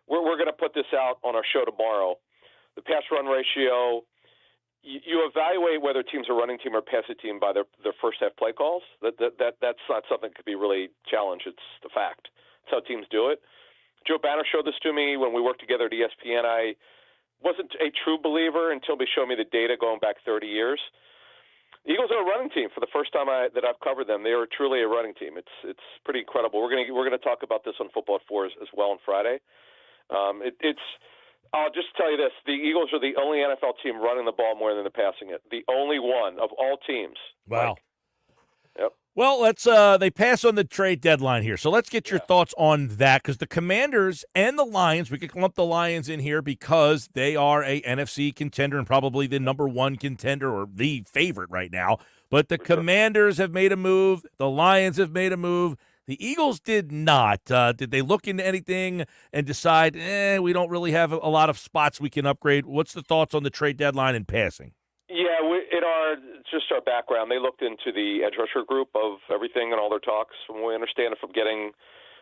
we're going to put this out on our show tomorrow. The pass-run ratio, you evaluate whether teams are running team or passing team by their first half play calls. That's not something that could be really challenged. It's the fact. That's how teams do it. Joe Banner showed this to me when we worked together at ESPN. I wasn't a true believer until he showed me the data going back 30 years. The Eagles are a running team for the first time that I've covered them. They are truly a running team. It's pretty incredible. We're gonna talk about this on Football at 4 as well on Friday. I'll just tell you this: the Eagles are the only NFL team running the ball more than they're passing it. The only one of all teams. Wow. Like, yep. Well, let's they pass on the trade deadline here. So let's get your thoughts on that, because the Commanders and the Lions, we could clump the Lions in here because they are a NFC contender and probably the number one contender or the favorite right now. But the Commanders have made a move. The Lions have made a move. The Eagles did not. Did they look into anything and decide, we don't really have a lot of spots we can upgrade? What's the thoughts on the trade deadline and passing? Yeah, just our background, they looked into the edge rusher group of everything and all their talks. We understand it from getting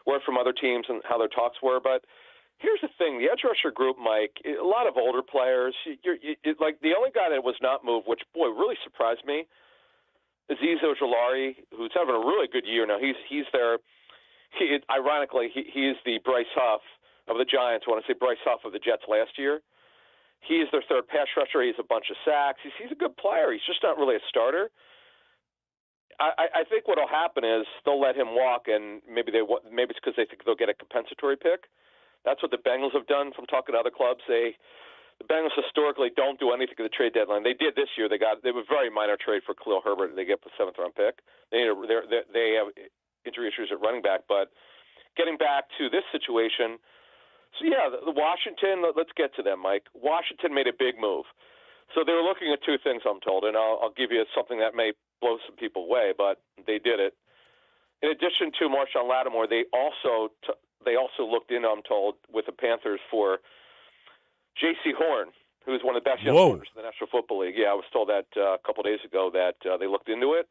word from other teams and how their talks were. But here's the thing: the edge rusher group, Mike, a lot of older players. Like the only guy that was not moved, which really surprised me, Azeez Ojulari, who's having a really good year now. He's there. Ironically, he's the Bryce Huff of the Giants. I want to say Bryce Huff of the Jets last year. He is their third pass rusher. He has a bunch of sacks. He's a good player. He's just not really a starter. I think what will happen is they'll let him walk, and maybe it's because they think they'll get a compensatory pick. That's what the Bengals have done. From talking to other clubs, the Bengals historically don't do anything at the trade deadline. They did this year. They have a very minor trade for Khalil Herbert. They get the 7th round pick. They have injury issues at running back, but getting back to this situation. So, the Washington, let's get to them, Mike. Washington made a big move. So they were looking at two things, I'm told, and I'll give you something that may blow some people away, but they did it. In addition to Marshawn Lattimore, they also looked in, I'm told, with the Panthers for J.C. Horn, who's one of the best young corners in the National Football League. Yeah, I was told that a couple of days ago that they looked into it.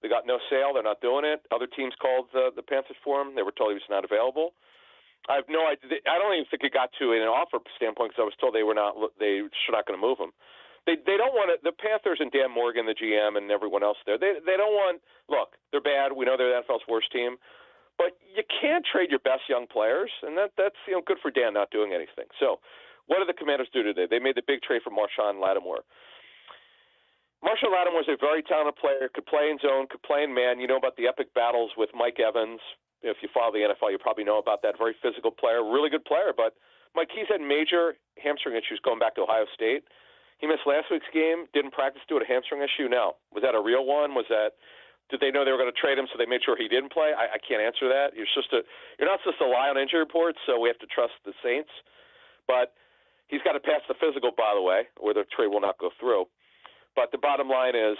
They got no sale. They're not doing it. Other teams called the Panthers for him. They were told he was not available. I have no idea. I don't even think it got to an offer standpoint because I was told they were not going to move him. They don't want it. The Panthers and Dan Morgan, the GM, and everyone else there. They don't want. Look, they're bad. We know they're the NFL's worst team, but you can't trade your best young players, and that's good for Dan not doing anything. So, what did the Commanders do today? They made the big trade for Marshawn Lattimore. Marshawn Lattimore is a very talented player. Could play in zone. Could play in man. You know about the epic battles with Mike Evans. If you follow the NFL, you probably know about that. Very physical player, really good player. But, Mike, he's had major hamstring issues going back to Ohio State. He missed last week's game, didn't practice due to a hamstring issue. Now, was that a real one? Did they know they were going to trade him so they made sure he didn't play? I can't answer that. You're not supposed to rely on injury reports, so we have to trust the Saints. But he's got to pass the physical, by the way, or the trade will not go through. But the bottom line is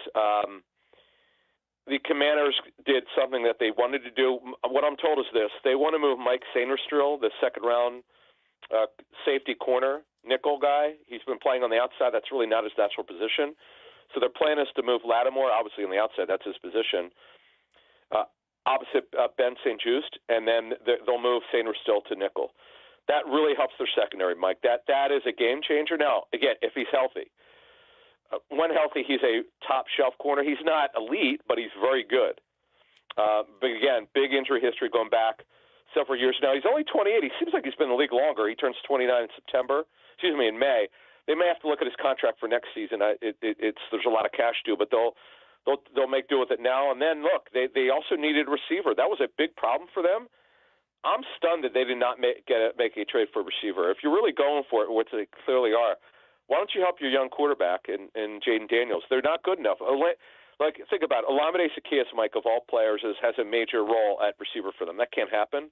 the Commanders did something that they wanted to do. What I'm told is this. They want to move Mike Sainristil, the second-round safety corner, nickel guy. He's been playing on the outside. That's really not his natural position. So their plan is to move Lattimore, obviously on the outside. That's his position, opposite Ben St. Just, and then they'll move Sainristil to nickel. That really helps their secondary, Mike. That is a game changer. Now, again, if he's healthy. When healthy, he's a top-shelf corner. He's not elite, but he's very good. But again, big injury history going back several years now. He's only 28. He seems like he's been in the league longer. He turns 29 in May. They may have to look at his contract for next season. There's a lot of cash due, but they'll make do with it now. And then look, they also needed a receiver. That was a big problem for them. I'm stunned that they did not make a trade for a receiver. If you're really going for it, which they clearly are. Why don't you help your young quarterback in Jaden Daniels? They're not good enough. Like, think about it. Olamide Zaccheaus, Mike, of all players, has a major role at receiver for them. That can't happen.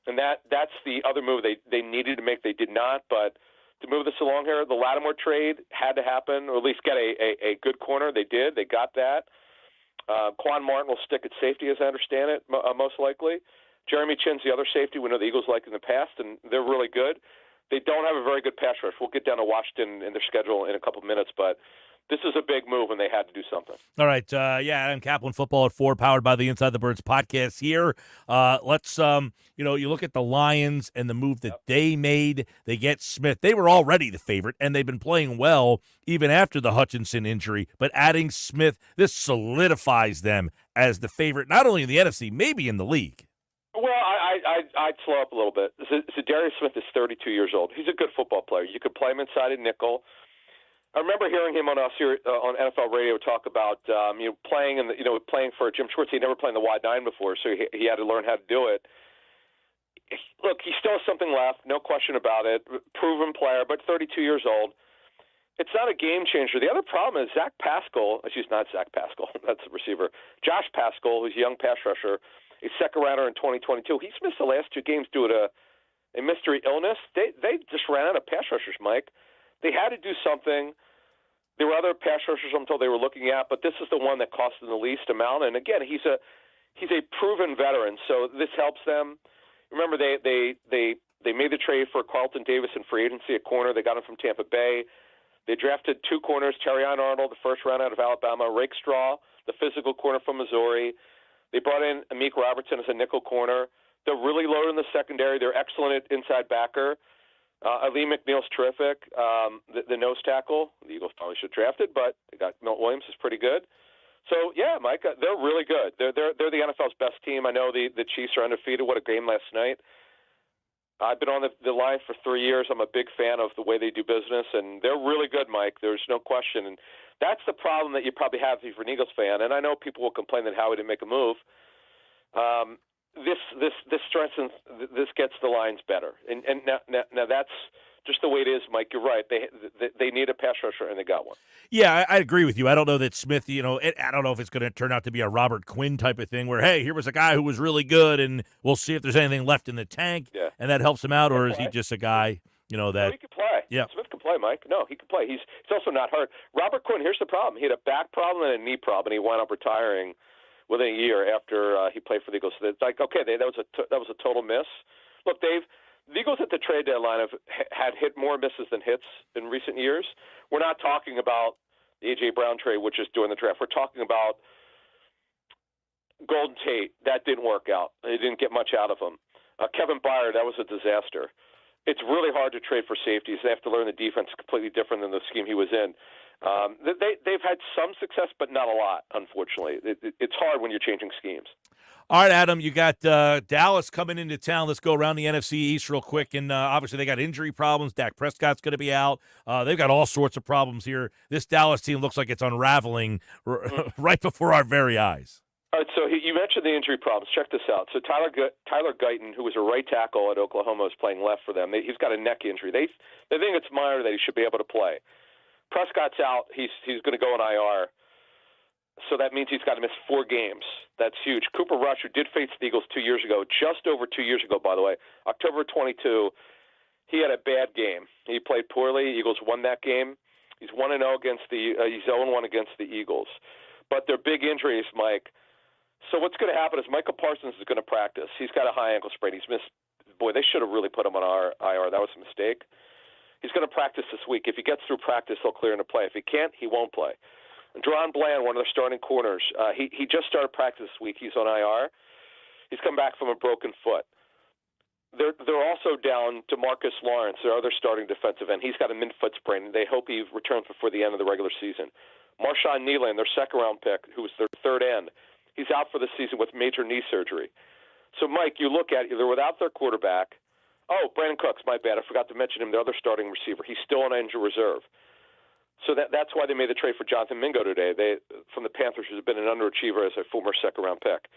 And that's the other move they needed to make. They did not. But to move this along here, the Lattimore trade had to happen, or at least get a good corner. They did. They got that. Quan Martin will stick at safety, as I understand it, most likely. Jeremy Chin's the other safety we know the Eagles liked in the past, and they're really good. They don't have a very good pass rush. We'll get down to Washington in their schedule in a couple of minutes, but this is a big move, and they had to do something. All right. Adam Kaplan, Football at 4, powered by the Inside the Birds podcast here. Let's, you look at the Lions and the move that they made. They get Smith. They were already the favorite, and they've been playing well even after the Hutchinson injury. But adding Smith, this solidifies them as the favorite, not only in the NFC, maybe in the league. Well, I'd slow up a little bit. Zadarius Smith is 32 years old. He's a good football player. You could play him inside a nickel. I remember hearing him on NFL Radio talk about playing for Jim Schwartz. He'd never played in the wide nine before, so he had to learn how to do it. Look, he still has something left, no question about it. Proven player, but 32 years old. it's not a game changer. The other problem is Josh Paschal, that's the receiver. Josh Paschal, who's a young pass rusher, a second rounder in 2022. He's missed the last 2 games due to a mystery illness. They just ran out of pass rushers, Mike. They had to do something. There were other pass rushers until they were looking at, but this is the one that cost them the least amount. And again, he's a proven veteran, so this helps them. Remember, they made the trade for Carlton Davis in free agency at corner. They got him from Tampa Bay. They drafted 2 corners, Terrion Arnold, the first round out of Alabama, Rakestraw, the physical corner from Missouri. They brought in Amik Robertson as a nickel corner. They're really loaded in the secondary. They're excellent at inside backer. Ali McNeil's terrific. The nose tackle, the Eagles probably should have drafted, but they got Milt Williams, is pretty good. So, yeah, Mike, they're really good. They're the NFL's best team. I know the Chiefs are undefeated. What a game last night. I've been on the line for 3 years. I'm a big fan of the way they do business, and they're really good, Mike. There's no question. And that's the problem that you probably have if you're an Eagles fan. And I know people will complain that Howie didn't make a move. This strengthens. This gets the Lions better. And now that's just the way it is, Mike. You're right. They need a pass rusher, and they got one. Yeah, I agree with you. I don't know that Smith, I don't know if it's going to turn out to be a Robert Quinn type of thing where, hey, here was a guy who was really good, and we'll see if there's anything left in the tank, and that helps him out, or is he just a guy, that... No, he can play. Yeah. Smith can play, Mike. No, he can play. He's also not hurt. Robert Quinn, here's the problem. He had a back problem and a knee problem, and he wound up retiring within a year after he played for the Eagles. So it's like, okay, that was a total miss. Look, Dave, the Eagles at the trade deadline have had hit more misses than hits in recent years. We're not talking about the A.J. Brown trade, which is during the draft. We're talking about Golden Tate. That didn't work out. They didn't get much out of him. Kevin Byard, that was a disaster. It's really hard to trade for safeties. They have to learn the defense completely different than the scheme he was in. They've had some success, but not a lot, unfortunately. It's hard when you're changing schemes. All right, Adam, you got Dallas coming into town. Let's go around the NFC East real quick. And obviously they got injury problems. Dak Prescott's going to be out. They've got all sorts of problems here. This Dallas team looks like it's unraveling right before our very eyes. All right, so you mentioned the injury problems. Check this out. So Tyler Guyton, who was a right tackle at Oklahoma, is playing left for them. He's got a neck injury. They think it's minor, that he should be able to play. Prescott's out. He's going to go on IR. So that means he's got to miss 4 games. That's huge. Cooper Rush, who did face the Eagles 2 years ago, just over 2 years ago, by the way, October 22, he had a bad game. He played poorly. Eagles won that game. He's 1-0 against he's 0-1 against the Eagles. But they're big injuries, Mike. So what's going to happen is Michael Parsons is going to practice. He's got a high ankle sprain. He's missed. Boy, they should have really put him on IR. That was a mistake. He's going to practice this week. If he gets through practice, he'll clear into play. If he can't, he won't play. Deron Bland, one of their starting corners, he just started practice this week. He's on IR. He's come back from a broken foot. They're also down to Marcus Lawrence, their other starting defensive end. He's got a midfoot sprain, and they hope he returns before the end of the regular season. Marshawn Nealon, their second-round pick, who was their third end, he's out for the season with major knee surgery. So, Mike, you look at it, they're without their quarterback. Oh, Brandon Cooks, my bad. I forgot to mention him, their other starting receiver. He's still on injured reserve. So that's why they made the trade for Jonathan Mingo today. From the Panthers, who's been an underachiever as a former second-round pick.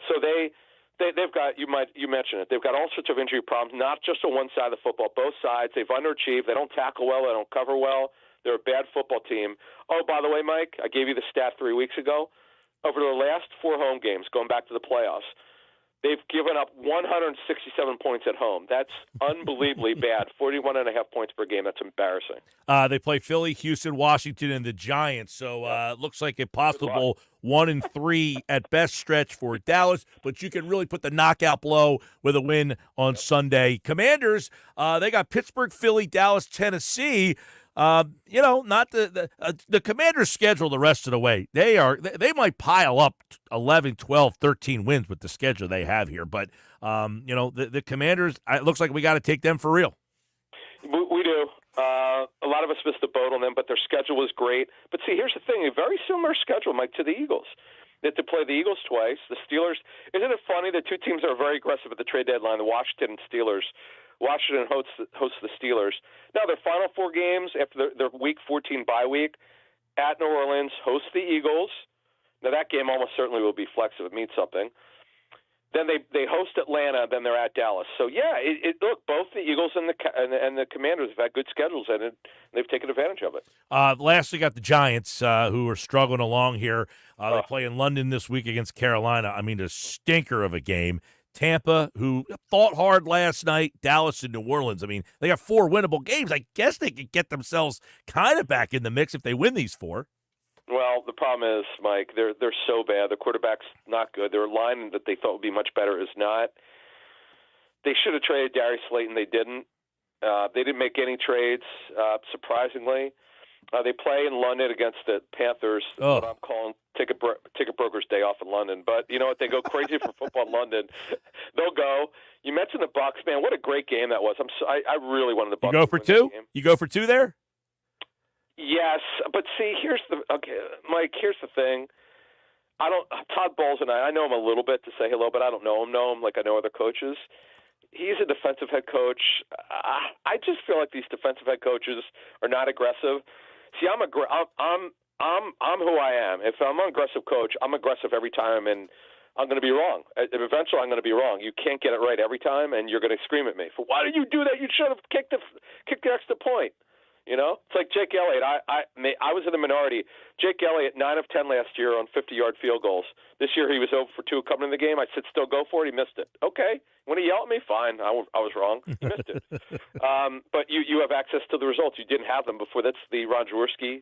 So they've got, you mentioned it, they've got all sorts of injury problems, not just on one side of the football, both sides. They've underachieved. They don't tackle well. They don't cover well. They're a bad football team. Oh, by the way, Mike, I gave you the stat 3 weeks ago. Over the last 4 home games, going back to the playoffs, they've given up 167 points at home. That's unbelievably bad. 41.5 points per game. That's embarrassing. They play Philly, Houston, Washington, and the Giants. So it looks like a possible 1-3 at best stretch for Dallas. But you can really put the knockout blow with a win on Sunday. Commanders, they got Pittsburgh, Philly, Dallas, Tennessee. Not the Commanders' schedule the rest of the way. They might pile up 11, 12, 13 wins with the schedule they have here. But, the Commanders, it looks like we got to take them for real. We do. A lot of us missed the boat on them, but their schedule was great. But see, here's the thing. A very similar schedule, Mike, to the Eagles. They have to play the Eagles twice. The Steelers, isn't it funny? The two teams are very aggressive at the trade deadline, the Washington and Steelers. Washington hosts the Steelers. Now, their final 4 games after their Week 14 bye week, at New Orleans, host the Eagles. Now, that game almost certainly will be flexed if it means something. Then they host Atlanta, then they're at Dallas. So yeah, look, both the Eagles and the Commanders have had good schedules, and they've taken advantage of it. Last, we got the Giants, who are struggling along here. They play in London this week against Carolina. I mean, a stinker of a game. Tampa, who fought hard last night. Dallas and New Orleans. I mean, they got 4 winnable games. I guess they could get themselves kind of back in the mix if they win these 4. Well, the problem is, Mike, they're so bad. The quarterback's not good. Their line that they thought would be much better is not. They should have traded Darius Slayton. They didn't. They didn't make any trades, surprisingly. They play in London against the Panthers, what I'm calling ticket broker's day off in London. But you know what? They go crazy for football in London. They'll go. You mentioned the Bucs, man. What a great game that was. I really wanted the Bucs. You go for 2? You go for 2 there? Yes, but see, Mike. Here's the thing. Todd Bowles and I know him a little bit to say hello, but I don't know him like I know other coaches. He's a defensive head coach. I just feel like these defensive head coaches are not aggressive. See, I'm who I am. If I'm an aggressive coach, I'm aggressive every time, and I'm going to be wrong. Eventually, I'm going to be wrong. You can't get it right every time, and you're going to scream at me for why did you do that? You should have kicked the extra point. You know, it's like Jake Elliott. I was in the minority. Jake Elliott, 9 of 10 last year on 50-yard field goals. This year he was 0 for 2 coming in the game. I said, still go for it. He missed it. Okay. When he yelled at me, fine. I was wrong. He missed it. But you have access to the results. You didn't have them before. That's the Ron Jaworski.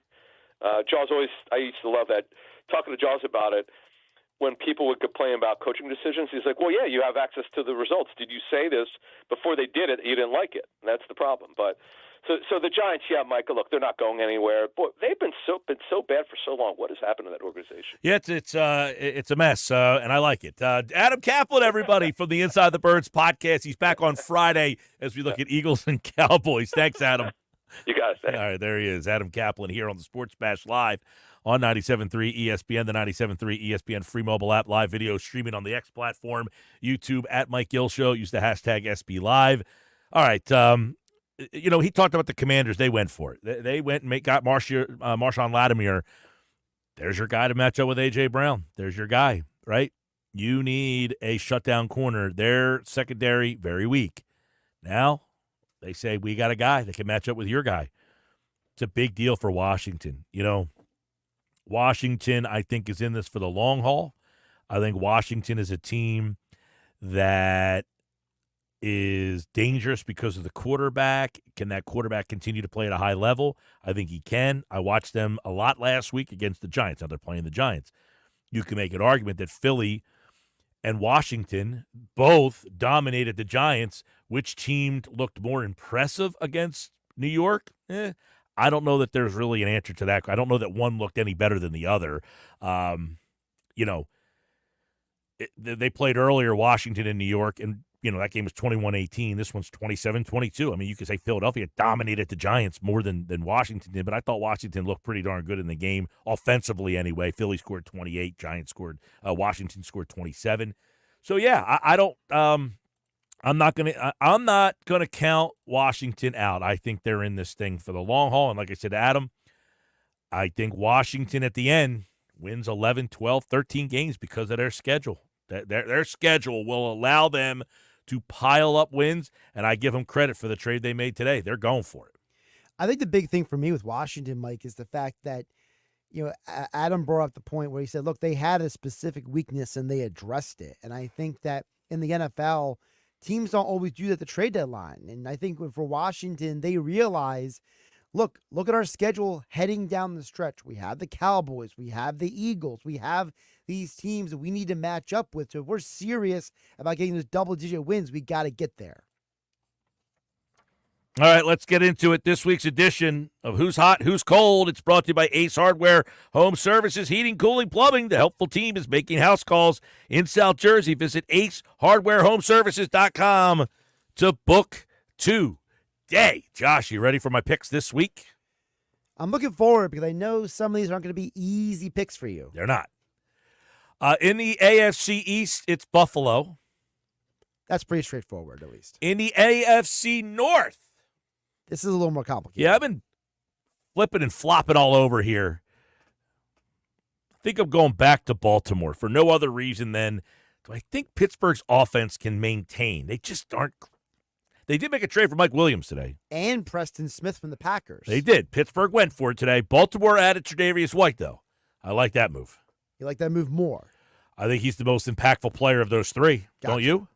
Jaws always – I used to love that. Talking to Jaws about it, when people would complain about coaching decisions, he's like, well, yeah, you have access to the results. Did you say this before they did it? You didn't like it. And that's the problem. But – So the Giants, yeah, Michael, look, they're not going anywhere. Boy, they've been so bad for so long. What has happened to that organization? Yeah, it's a mess, and I like it. Adam Kaplan, everybody, from the Inside the Birds podcast. He's back on Friday as we look at Eagles and Cowboys. Thanks, Adam. You guys. All right, there he is, Adam Kaplan here on the Sports Bash Live on 97.3 ESPN, the 97.3 ESPN free mobile app, live video streaming on the X platform, YouTube at Mike Gill Show. Use the hashtag SB Live. All right, you know, he talked about the Commanders. They went for it. They went and got Marshawn Lattimore. There's your guy to match up with A.J. Brown. There's your guy, right? You need a shutdown corner. Their secondary, very weak. Now, they say, we got a guy that can match up with your guy. It's a big deal for Washington. You know, Washington, I think, is in this for the long haul. I think Washington is a team that is dangerous because of the quarterback. Can that quarterback continue to play at a high level? I think he can. I watched them a lot last week against the Giants. Now they're playing the Giants. You can make an argument that Philly and Washington both dominated the Giants. Which team looked more impressive against New York? I don't know that there's really an answer to that. I don't know that one looked any better than the other. You know, they played earlier, Washington and New York, and you know, that game was 21-18. This one's 27-22. I mean, you could say Philadelphia dominated the Giants more than Washington did, but I thought Washington looked pretty darn good in the game, offensively anyway. Philly scored 28. Giants scored Washington scored 27. So, yeah, I'm not gonna count Washington out. I think they're in this thing for the long haul. And like I said to Adam, I think Washington at the end wins 11, 12, 13 games because of their schedule. Their schedule will allow them to pile up wins, and I give them credit for the trade they made today. They're going for it. I think the big thing for me with Washington, Mike, is the fact that, you know, Adam brought up the point where he said, look, they had a specific weakness and they addressed it. And I think that in the NFL, teams don't always do that at the trade deadline. And I think for Washington, they realize, look at our schedule heading down the stretch. We have the Cowboys. We have the Eagles. We have these teams that we need to match up with. So if we're serious about getting those double-digit wins, we got to get there. All right, let's get into it. This week's edition of Who's Hot, Who's Cold. It's brought to you by Ace Hardware, Home Services, Heating, Cooling, Plumbing. The helpful team is making house calls in South Jersey. Visit acehardwarehomeservices.com to book today. Josh, you ready for my picks this week? I'm looking forward because I know some of these aren't going to be easy picks for you. They're not. In the AFC East, it's Buffalo. That's pretty straightforward, at least. In the AFC North, this is a little more complicated. Yeah, I've been flipping and flopping all over here. I think I'm going back to Baltimore for no other reason than I think Pittsburgh's offense can maintain. They just aren't. They did make a trade for Mike Williams today. And Preston Smith from the Packers. They did. Pittsburgh went for it today. Baltimore added Tre'Davious White, though. I like that move. You like that move more? I think he's the most impactful player of those three. Gotcha. Don't you?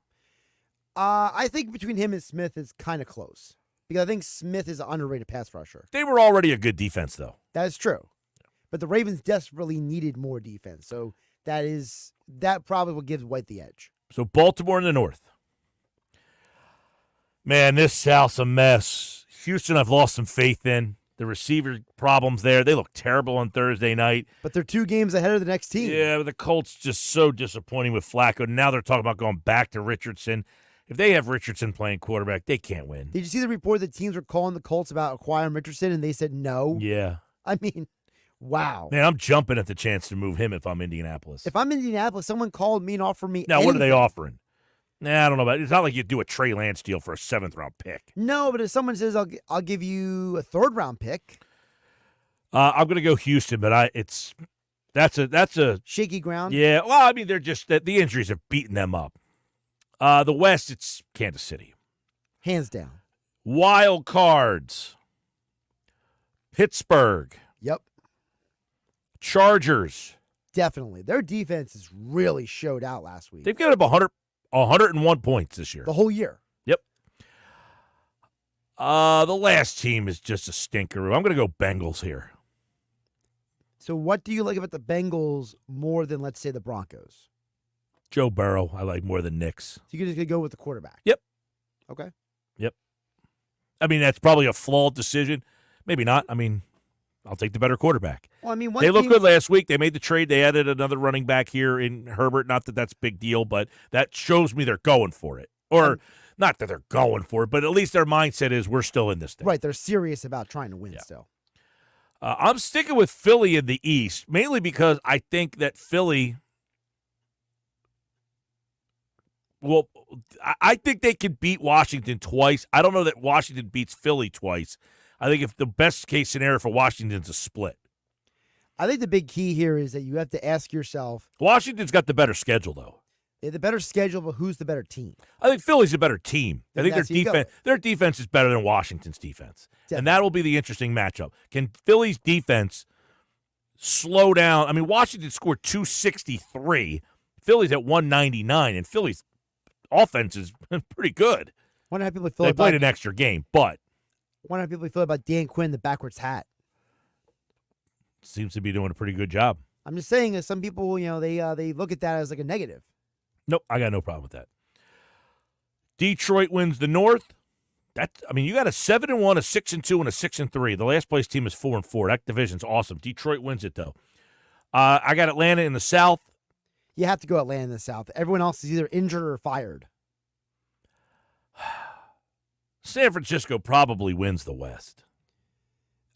I think between him and Smith is kind of close. Because I think Smith is an underrated pass rusher. They were already a good defense, though. That is true. But the Ravens desperately needed more defense. So that probably will give White the edge. So Baltimore in the north. Man, this South's a mess. Houston, I've lost some faith in. The receiver problems there. They look terrible on Thursday night. But they're 2 games ahead of the next team. Yeah, but the Colts just so disappointing with Flacco. Now they're talking about going back to Richardson. If they have Richardson playing quarterback, they can't win. Did you see the report that teams were calling the Colts about acquiring Richardson, and they said no? Yeah. I mean, wow. Man, I'm jumping at the chance to move him if I'm Indianapolis. If I'm Indianapolis, someone called me and offered me Now, anything. what are they offering? Nah, I don't know about it. It's not like you do a Trey Lance deal for a 7th-round pick. No, but if someone says, I'll give you a 3rd-round pick. I'm going to go Houston, but that's a shaky ground. Yeah, well, I mean, they're just the injuries have beaten them up. The West, it's Kansas City. Hands down. Wild cards. Pittsburgh. Yep. Chargers. Definitely. Their defense has really showed out last week. They've given up 101 points this year. The whole year. Yep. The last team is just a stinker. I'm going to go Bengals here. So what do you like about the Bengals more than, let's say, the Broncos? Joe Burrow, I like more than Knicks. So you're just going to go with the quarterback? Yep. Okay. Yep. I mean, that's probably a flawed decision. Maybe not. I mean, I'll take the better quarterback. Well, I mean, they looked good last week. They made the trade. They added another running back here in Herbert. Not that that's a big deal, but that shows me they're going for it. Or not that they're going for it, but at least their mindset is we're still in this thing. Right. They're serious about trying to win still. I'm sticking with Philly in the East, mainly because I think that Philly – well, I think they can beat Washington twice. I don't know that Washington beats Philly twice. I think if the best case scenario for Washington is a split. I think the big key here is that you have to ask yourself. Washington's got the better schedule, though. They have the better schedule, but who's the better team? I think Philly's a better team. I think Then their defense is better than Washington's defense. Definitely. And that will be the interesting matchup. Can Philly's defense slow down? I mean, Washington scored 263. Philly's at 199, and Philly's offense is pretty good. Wonder how people feel they played an extra game, but wonder how people feel about Dan Quinn, the backwards hat. Seems to be doing a pretty good job. I'm just saying that some people, they look at that as like a negative. Nope, I got no problem with that. Detroit wins the North. You got a 7-1, a 6-2, and a 6-3. The last place team is 4-4. That division's awesome. Detroit wins it though. I got Atlanta in the South. You have to go Atlanta in the South. Everyone else is either injured or fired. San Francisco probably wins the West.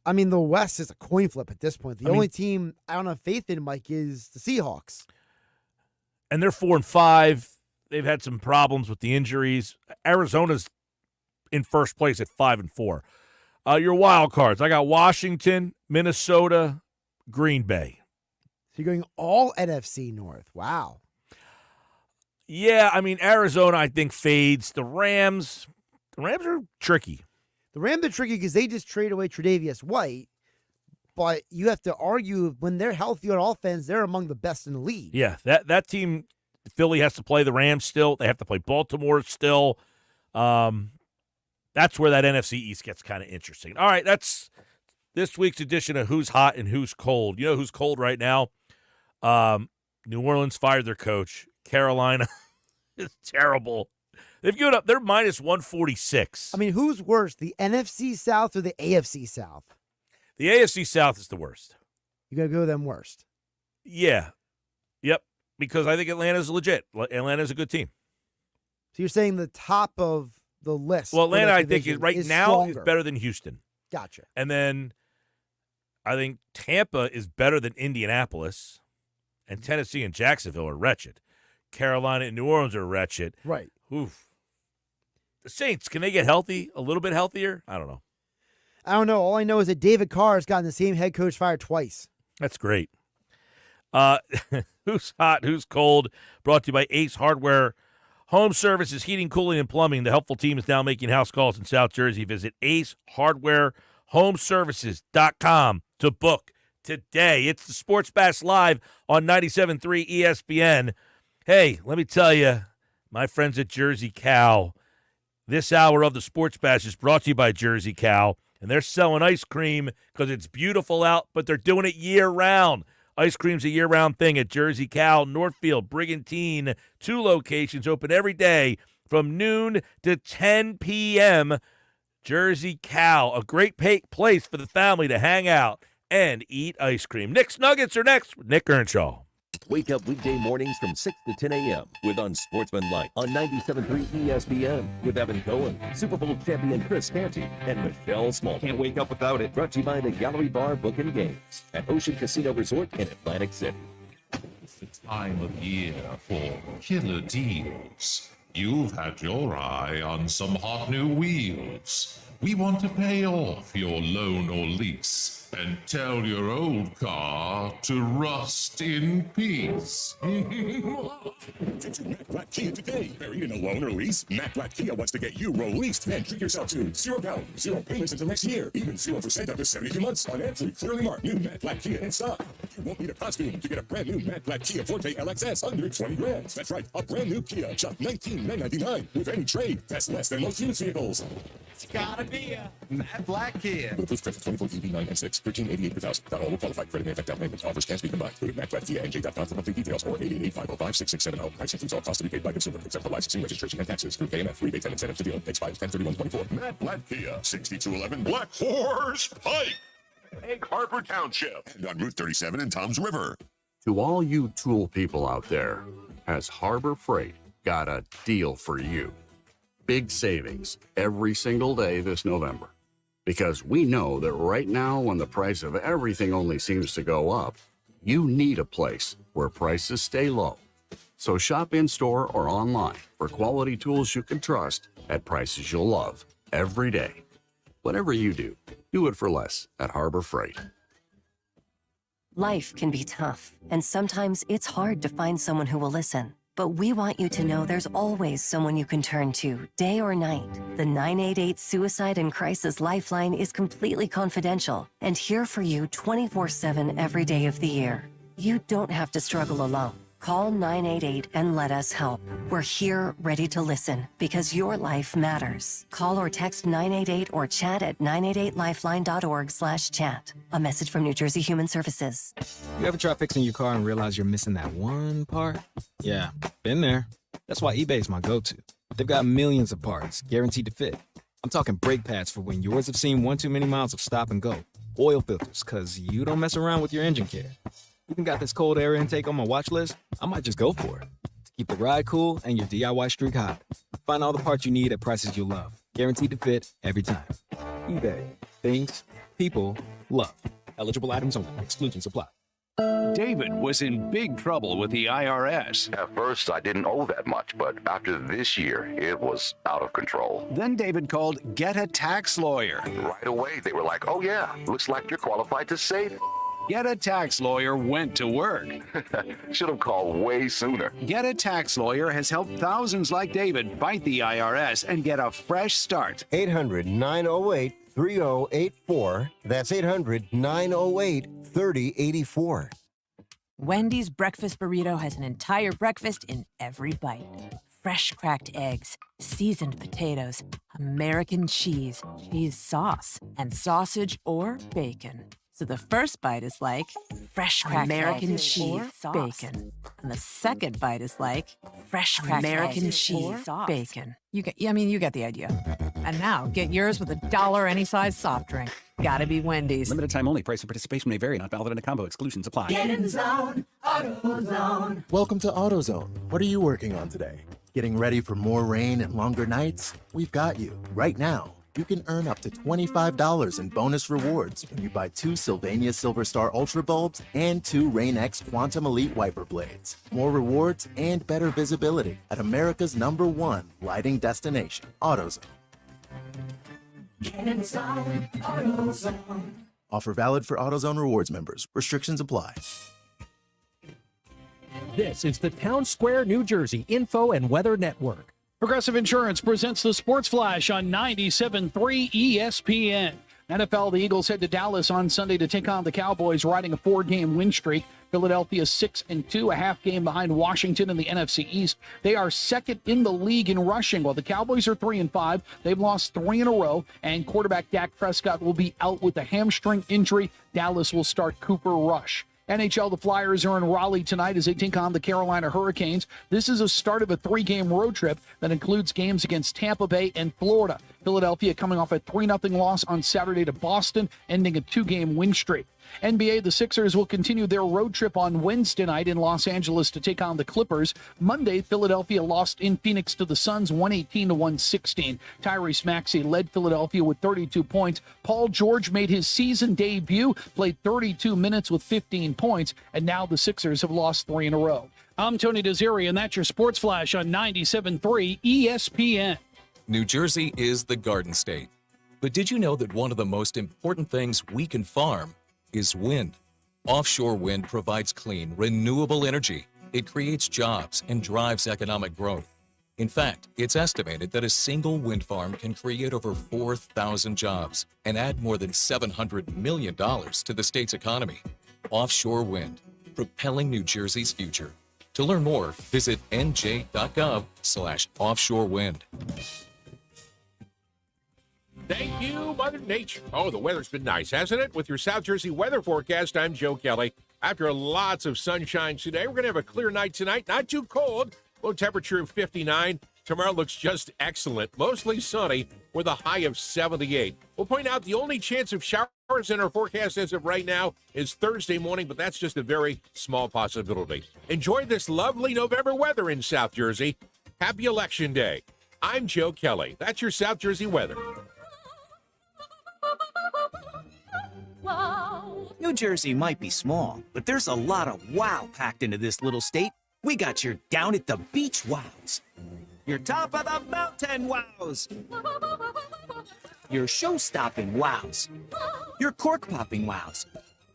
I mean, the West is a coin flip at this point. The only team I don't have faith in, Mike, is the Seahawks. And they're 4-5. They've had some problems with the injuries. Arizona's in first place at 5-4. Your wild cards. I got Washington, Minnesota, Green Bay. So you're going all NFC North. Wow. Yeah, I mean, Arizona, I think, fades. The Rams are tricky. The Rams are tricky because they just trade away Tre'Davious White, but you have to argue when they're healthy on offense, they're among the best in the league. Yeah, that team, Philly has to play the Rams still. They have to play Baltimore still. That's where that NFC East gets kind of interesting. All right, that's this week's edition of Who's Hot and Who's Cold. You know who's cold right now? New Orleans fired their coach. Carolina is terrible. They've given up. They're minus 146. I mean, who's worse, the NFC South or the AFC South? The AFC South is the worst. You got to go with them worst. Yeah. Yep. Because I think Atlanta's legit. Atlanta's a good team. So you're saying the top of the list. Well, Atlanta, I think, is stronger. better than Houston. Gotcha. And then I think Tampa is better than Indianapolis. And Tennessee and Jacksonville are wretched. Carolina and New Orleans are wretched. Right. Oof. The Saints, can they get healthy? A little bit healthier? I don't know. I don't know. All I know is that David Carr has gotten the same head coach fired twice. That's great. Who's hot, who's cold? Brought to you by Ace Hardware Home Services, Heating, Cooling, and Plumbing. The helpful team is now making house calls in South Jersey. Visit acehardwarehomeservices.com to book today. It's the Sports Bash Live on 97.3 ESPN. Hey, let me tell you, my friends at Jersey Cow, this hour of the Sports Bash is brought to you by Jersey Cow, and they're selling ice cream because it's beautiful out, but they're doing it year-round. Ice cream's a year-round thing at Jersey Cow, Northfield, Brigantine, 2 locations, open every day from noon to 10 p.m. Jersey Cow, a great place for the family to hang out and eat ice cream. Nick's Nuggets are next with Nick Earnshaw. Wake up weekday mornings from 6 to 10 a.m. with Unsportsmanlike on 97.3 ESPN with Evan Cohen, Super Bowl champion Chris Canty, and Michelle Small. Can't wake up without it. Brought to you by the Gallery Bar Book and Games at Ocean Casino Resort in Atlantic City. It's the time of year for killer deals. You've had your eye on some hot new wheels. We want to pay off your loan or lease and tell your old car to rust in peace. Get to Matt Black Kia today. Buried in a loan or lease? Matt Black Kia wants to get you released and treat yourself to 0 down, 0 payments until next year, even 0% up to 72 months on every clearly marked new Matt Black Kia in stock. You won't need a costume to get a brand new Matt Black Kia Forte LXS under 20 grand. That's right, a brand new Kia, just $19,999 with any trade. That's less than most used vehicles. It's gotta be a Matt Black Kia. Bulletproof credit 24 EV9 and 6, $13.88 per thousand. Not all will qualify. Credit may affect down payment. Offers can't be combined. Go to MattBlackKiaNJ.com for complete details or 888-505-6670. Price includes all costs to be paid by consumer, except for licensing, registration, and taxes. Through KMF. Rebate and incentives to deal. Expires 10/31/24. Matt Black Kia, 6211 Black Horse Pike, Egg Harbor Township, and on Route 37 in Toms River. To all you tool people out there, has Harbor Freight got a deal for you? Big savings every single day this November. Because we know that right now, when the price of everything only seems to go up, you need a place where prices stay low. So shop in-store or online for quality tools you can trust at prices you'll love every day. Whatever you do it for less at Harbor Freight. Life can be tough, and sometimes it's hard to find someone who will listen. But we want you to know there's always someone you can turn to, day or night. The 988 Suicide and Crisis Lifeline is completely confidential and here for you 24/7 every day of the year. You don't have to struggle alone. Call 988 and let us help. We're here ready to listen because your life matters. Call or text 988 or chat at 988lifeline.org/chat. A message from New Jersey Human Services. You ever try fixing your car and realize you're missing that one part? Yeah, been there. That's why eBay's my go-to. They've got millions of parts, guaranteed to fit. I'm talking brake pads for when yours have seen one too many miles of stop and go. Oil filters, because you don't mess around with your engine care. Even got this cold air intake on my watch list. I might just go for it. To keep the ride cool and your DIY streak hot. Find all the parts you need at prices you'll love. Guaranteed to fit every time. eBay. Things, people, love. Eligible items only. Exclusions apply. David was in big trouble with the IRS. At first, I didn't owe that much, but after this year, it was out of control. Then David called Get a Tax Lawyer. Right away, they were like, oh yeah, looks like you're qualified to save. Get a Tax Lawyer went to work. Should have called way sooner. Get a Tax Lawyer has helped thousands like David fight the IRS and get a fresh start. 800-908-3084. That's 800-908-3084. Wendy's breakfast burrito has an entire breakfast in every bite. Fresh cracked eggs, seasoned potatoes, American cheese, cheese sauce, and sausage or bacon. So the first bite is like fresh cracked American cheese, bacon. And the second bite is like fresh cracked American cheese, bacon. You get the idea. And now get yours with $1 any size soft drink. Gotta be Wendy's. Limited time only. Price and participation may vary. Not valid in a combo. Exclusions apply. Get in the zone. AutoZone. Welcome to AutoZone. What are you working on today? Getting ready for more rain and longer nights? We've got you. Right now, you can earn up to $25 in bonus rewards when you buy 2 Sylvania Silver Star Ultra bulbs and 2 Rain-X Quantum Elite wiper blades. More rewards and better visibility at America's #1 lighting destination, AutoZone. Get in the zone. AutoZone. Offer valid for AutoZone Rewards members. Restrictions apply. This is the Town Square, New Jersey Info and Weather Network. Progressive Insurance presents the Sports Flash on 97.3 ESPN. NFL, the Eagles head to Dallas on Sunday to take on the Cowboys, riding a 4-game win streak. Philadelphia 6-2, a half game behind Washington in the NFC East. They are second in the league in rushing, while the Cowboys are 3-5. They've lost 3 in a row, and quarterback Dak Prescott will be out with a hamstring injury. Dallas will start Cooper Rush. NHL, the Flyers are in Raleigh tonight as they take on the Carolina Hurricanes. This is a start of a 3-game road trip that includes games against Tampa Bay and Florida. Philadelphia coming off a 3-0 loss on Saturday to Boston, ending a 2-game win streak. NBA, the Sixers will continue their road trip on Wednesday night in Los Angeles to take on the Clippers. Monday, Philadelphia lost in Phoenix to the Suns 118-116. Tyrese Maxey led Philadelphia with 32 points. Paul George made his season debut, played 32 minutes with 15 points, and now the Sixers have lost 3 in a row. I'm Tony Desiri, and that's your Sports Flash on 97.3 ESPN. New Jersey is the Garden State. But did you know that one of the most important things we can farm is wind? Offshore wind provides clean, renewable energy. It creates jobs and drives economic growth. In fact, it's estimated that a single wind farm can create over 4,000 jobs and add more than $700 million to the state's economy. Offshore wind, propelling New Jersey's future. To learn more, visit nj.gov/offshore wind. Thank you, Mother Nature. Oh, the weather's been nice, hasn't it? With your South Jersey weather forecast, I'm Joe Kelly. After lots of sunshine today, we're going to have a clear night tonight. Not too cold. Low temperature of 59. Tomorrow looks just excellent. Mostly sunny with a high of 78. We'll point out the only chance of showers in our forecast as of right now is Thursday morning, but that's just a very small possibility. Enjoy this lovely November weather in South Jersey. Happy Election Day. I'm Joe Kelly. That's your South Jersey weather. New Jersey might be small, but there's a lot of wow packed into this little state. We got your down at the beach wows, your top of the mountain wows, your show-stopping wows, your cork-popping wows.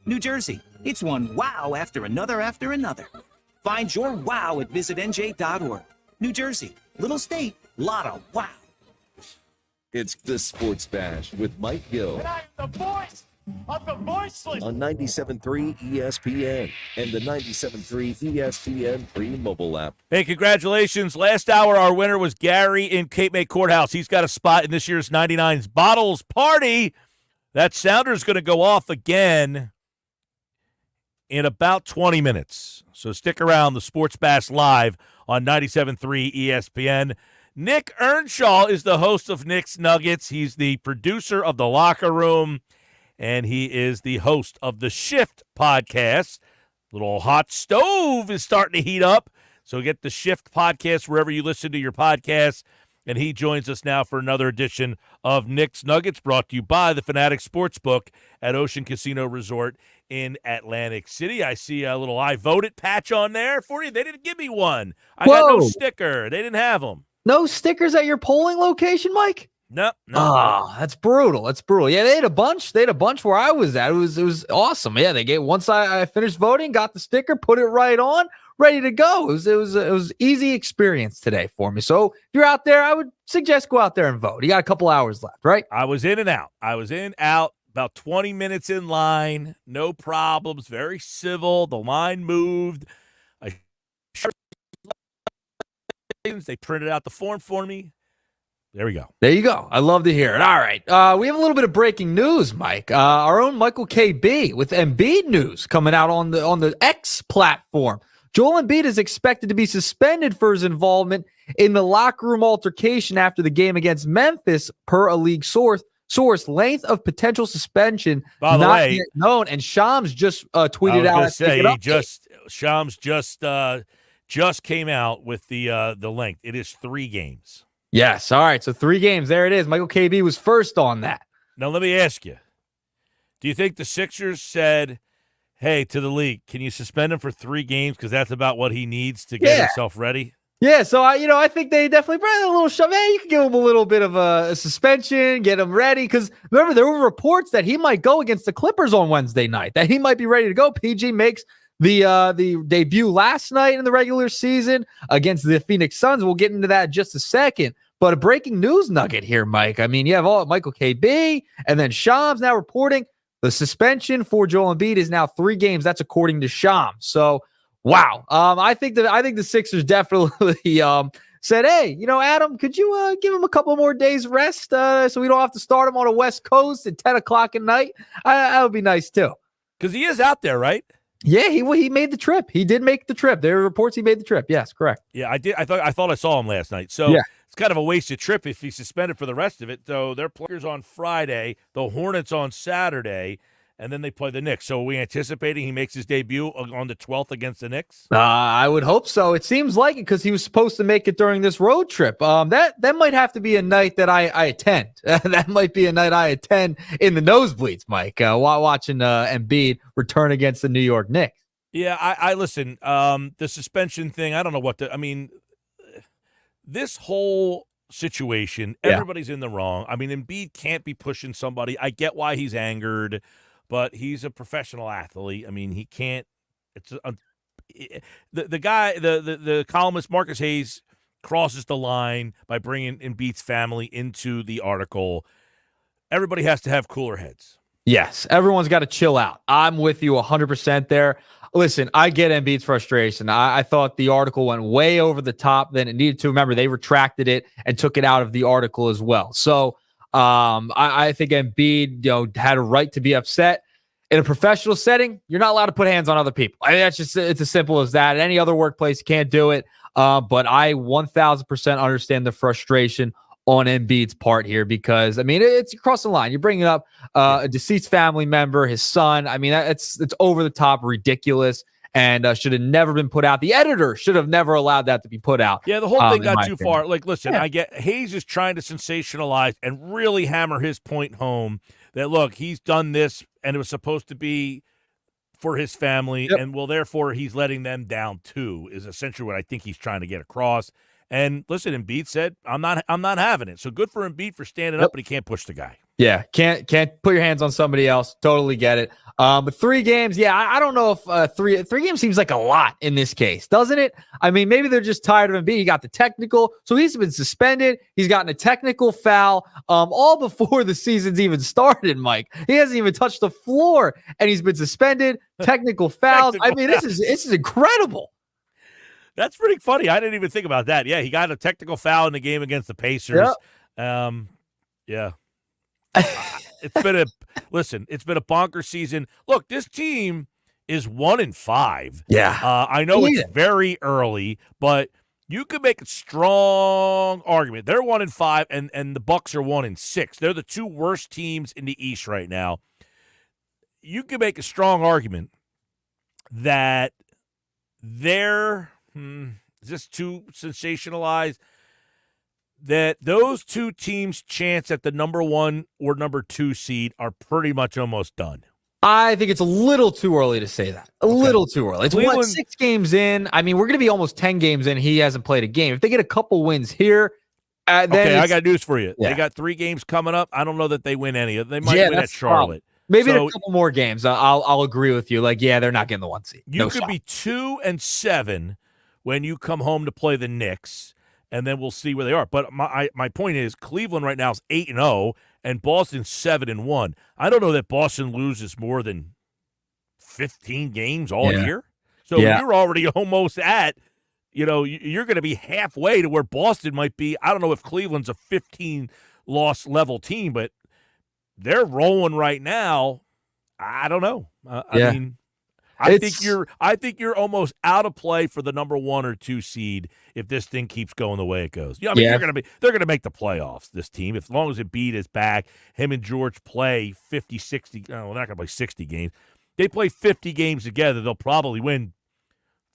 New Jersey, it's one wow after another after another. Find your wow at visitnj.org. New Jersey, little state, lot of wow. It's the Sports Bash with Mike Gill. And I am the voice of the voiceless. On 97.3 ESPN and the 97.3 ESPN free mobile app. Hey, congratulations. Last hour, our winner was Gary in Cape May Courthouse. He's got a spot in this year's 99's Bottles Party. That sounder's going to go off again in about 20 minutes. So stick around. The Sports Bash live on 97.3 ESPN. Nick Earnshaw is the host of Nick's Nuggets. He's the producer of The Locker Room, and he is the host of the Shift podcast. Little hot stove is starting to heat up, so get the Shift podcast wherever you listen to your podcasts. And he joins us now for another edition of Nick's Nuggets, brought to you by the Fanatic Sportsbook at Ocean Casino Resort in Atlantic City. I see a little I voted patch on there for you. They didn't give me one. I got no sticker. They didn't have them. No stickers at your polling location, Mike? No. That's brutal. That's brutal. Yeah, they had a bunch. They had a bunch where I was at. It was awesome. Yeah, they gave once I finished voting, got the sticker, put it right on, ready to go. It was easy experience today for me. So if you're out there, I would suggest go out there and vote. You got a couple hours left, right? I was in and out. About 20 minutes in line, no problems, very civil. The line moved. They printed out the form for me. There we go. There you go. I love to hear it. All right. We have a little bit of breaking news, Mike. Our own Michael KB with Embiid news coming out on the X platform. Joel Embiid is expected to be suspended for his involvement in the locker room altercation after the game against Memphis, per a league source. Length of potential suspension by the way, yet known. And Shams just tweeted out. Shams just came out with the length. It is 3 games. Yes. All right. So 3 games. There it is. Michael KB was first on that. Now, let me ask you. Do you think the Sixers said, hey, to the league, can you suspend him for 3 games because that's about what he needs to get himself ready? Yeah, so I think they definitely brought a little shove. Hey, you can give him a little bit of a suspension, get him ready. Because remember, there were reports that he might go against the Clippers on Wednesday night, that he might be ready to go. PG makes the debut last night in the regular season against the Phoenix Suns. We'll get into that in just a second. But a breaking news nugget here, Mike. I mean, you have Michael KB and then Shams now reporting the suspension for Joel Embiid is now 3 games. That's according to Shams. So, wow. I think the Sixers definitely said, hey, Adam, could you give him a couple more days rest so we don't have to start him on a West Coast at 10 o'clock at night? That would be nice, too. Because he is out there, right? Yeah, he made the trip. He did make the trip. There are reports he made the trip. Yes, correct. Yeah, I did. I thought I saw him last night. So it's kind of a wasted trip if he's suspended for the rest of it. So their players on Friday, the Hornets on Saturday, and then they play the Knicks. So are we anticipating he makes his debut on the 12th against the Knicks? I would hope so. It seems like it because he was supposed to make it during this road trip. That might have to be a night that I attend. That might be a night I attend in the nosebleeds, Mike, while watching Embiid return against the New York Knicks. Yeah, I listen. The suspension thing, I don't know what this whole situation, everybody's in the wrong. I mean, Embiid can't be pushing somebody. I get why he's angered, but he's a professional athlete. I mean, he can't. It's the guy, the columnist Marcus Hayes crosses the line by bringing Embiid's family into the article. Everybody has to have cooler heads. Yes, everyone's got to chill out. I'm with you 100% there. Listen, I get Embiid's frustration. I thought the article went way over the top than it needed to. Remember, they retracted it and took it out of the article as well. So I think Embiid, had a right to be upset. In a professional setting, you're not allowed to put hands on other people. I mean, it's as simple as that. At any other workplace, you can't do it. But I 1,000% understand the frustration on Embiid's part here because, I mean, it's across the line. You're bringing up a deceased family member, his son. I mean, it's over the top, ridiculous, and should have never been put out. The editor should have never allowed that to be put out. Yeah, the whole thing got too far. Like, listen, I get Hayes is trying to sensationalize and really hammer his point home that, look, he's done this and it was supposed to be for his family, and therefore he's letting them down too, is essentially what I think he's trying to get across. And listen, Embiid said, I'm not having it. So good for Embiid for standing up, but he can't push the guy. Yeah, can't put your hands on somebody else. Totally get it. But 3 games, I don't know if three games seems like a lot in this case, doesn't it? I mean, maybe they're just tired of Embiid. He got the technical, so he's been suspended. He's gotten a technical foul all before the season's even started, Mike. He hasn't even touched the floor, and he's been suspended. Technical fouls. This is incredible. That's pretty funny. I didn't even think about that. Yeah, he got a technical foul in the game against the Pacers. Yeah. It's been a bonker season. Look, this team is 1-5. Yeah. I know it's very early, but you could make a strong argument. They're 1-5, and the Bucks are 1-6. They're the 2 worst teams in the East right now. You could make a strong argument that they're is this too sensationalized? That those 2 teams' chance at the number 1 or number 2 seed are pretty much almost done. I think it's a little too early to say that. A little too early. It's 6 games in. I mean, we're going to be almost 10 games in. He hasn't played a game. If they get a couple wins here, then I got news for you. Yeah. They got 3 games coming up. I don't know that they win any of them. They might win at Charlotte. Maybe a couple more games. I'll agree with you. They're not getting the 1 seed. You could be 2-7 when you come home to play the Knicks, and then we'll see where they are. But my point is, Cleveland right now is 8-0, and Boston's 7-1. I don't know that Boston loses more than 15 games all year. So you're already almost at, you're going to be halfway to where Boston might be. I don't know if Cleveland's a 15-loss level team, but they're rolling right now. I don't know. I mean, I think you're almost out of play for the number 1 or 2 seed if this thing keeps going the way it goes. They're going to make the playoffs, this team, as long as Embiid is back. Him and George play 50, 60. No, they're not going to play 60 games. They play 50 games together, they'll probably win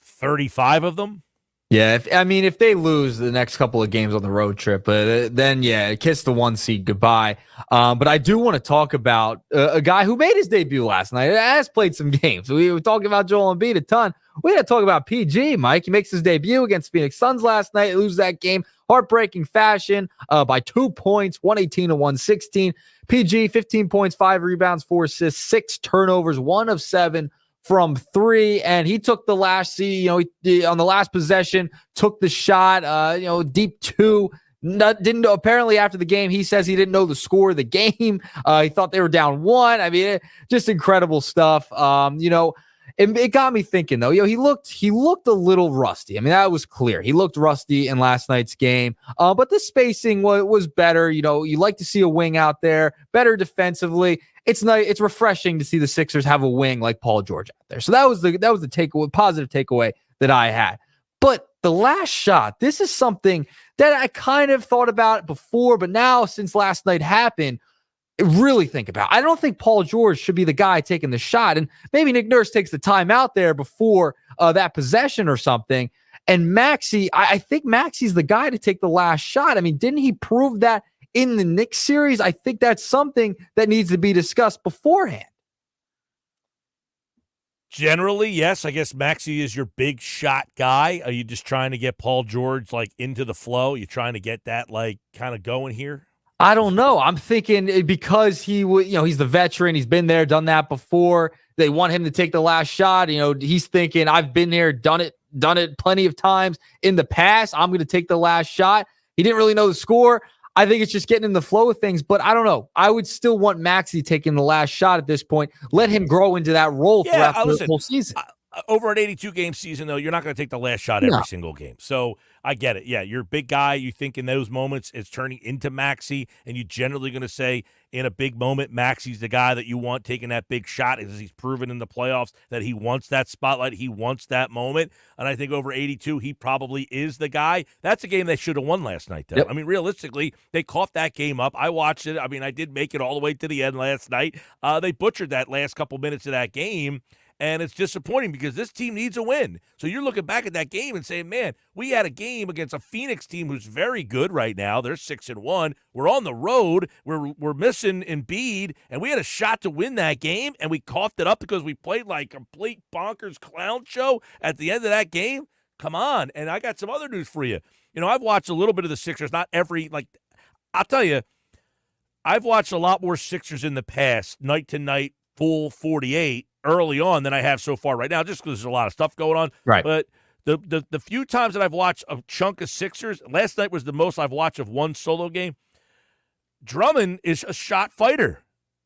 35 of them. Yeah, if they lose the next couple of games on the road trip, then kiss the 1 seed goodbye. But I do want to talk about a guy who made his debut last night. Has played some games. We were talking about Joel Embiid a ton. We got to talk about PG, Mike. He makes his debut against Phoenix Suns last night. Loses that game, heartbreaking fashion, by 2 points, 118-116. PG, 15 points, 5 rebounds, 4 assists, 6 turnovers, 1 of 7 from 3, and he took the last, on the last possession, took the shot, deep 2. Didn't know, apparently after the game, he says he didn't know the score of the game. He thought they were down 1. I mean, just incredible stuff. It got me thinking though. He looked a little rusty. I mean, that was clear. He looked rusty in last night's game. But the spacing was better. You like to see a wing out there, better defensively. It's nice. It's refreshing to see the Sixers have a wing like Paul George out there. So that was the takeaway, positive takeaway that I had. But the last shot, this is something that I kind of thought about before, but now since last night happened, really think about. I don't think Paul George should be the guy taking the shot, and maybe Nick Nurse takes the time out there before that possession or something. And Maxey, I think Maxey's the guy to take the last shot. I mean, didn't he prove that in the Knicks series? I think that's something that needs to be discussed beforehand. Generally, yes. I guess Maxey is your big shot guy. Are you just trying to get Paul George into the flow? You trying to get that kind of going here? I don't know. I'm thinking because he's the veteran. He's been there, done that before. They want him to take the last shot. He's thinking, I've been there, done it plenty of times in the past. I'm going to take the last shot. He didn't really know the score. I think it's just getting in the flow of things, but I don't know. I would still want Maxey taking the last shot at this point. Let him grow into that role throughout the whole season. Over an 82-game season, though, you're not going to take the last shot every single game. So I get it. Yeah, you're a big guy. You think in those moments it's turning into Maxey, and you're generally going to say in a big moment, Maxey's the guy that you want taking that big shot, as he's proven in the playoffs that he wants that spotlight. He wants that moment. And I think over 82, he probably is the guy. That's a game they should have won last night, though. Yep. I mean, realistically, they coughed that game up. I watched it. I mean, I did make it all the way to the end last night. They butchered that last couple minutes of that game. And it's disappointing because this team needs a win. So you're looking back at that game and saying, man, we had a game against a Phoenix team who's very good right now. They're 6-1. We're on the road. We're missing Embiid, and we had a shot to win that game, and we coughed it up because we played like a complete bonkers clown show at the end of that game. Come on. And I got some other news for you. I've watched a little bit of the Sixers, not every, I'll tell you, I've watched a lot more Sixers in the past, night to night, full 48, early on than I have so far right now, just because there's a lot of stuff going on. Right. But the few times that I've watched a chunk of Sixers, last night was the most I've watched of one solo game. Drummond is a shot fighter.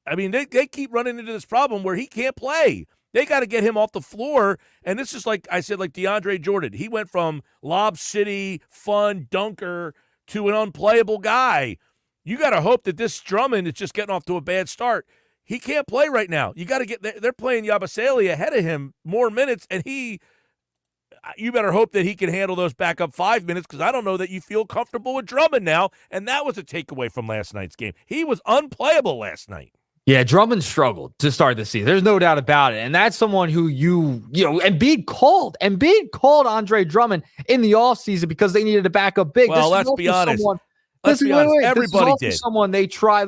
I mean, they keep running into this problem where he can't play. They got to get him off the floor. And this is like I said, like DeAndre Jordan. He went from Lob City, fun dunker to an unplayable guy. You got to hope that this Drummond is just getting off to a bad start. He can't play right now. You got to they're playing Yabusele ahead of him more minutes, and you better hope that he can handle those backup 5 minutes, because I don't know that you feel comfortable with Drummond now, and that was a takeaway from last night's game. He was unplayable last night. Yeah, Drummond struggled to start the season. There's no doubt about it. And that's someone who Embiid called Andre Drummond in the offseason because they needed a backup big. Well, let's be honest. Everybody did.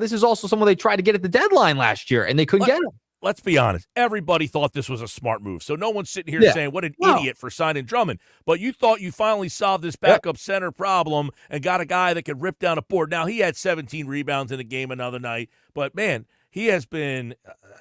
This is also someone they tried to get at the deadline last year, and they couldn't get him. Let's be honest. Everybody thought this was a smart move. So no one's sitting here saying, what an idiot for signing Drummond. But you thought you finally solved this backup center problem and got a guy that could rip down a board. Now, he had 17 rebounds in the game another night. But, man, he has been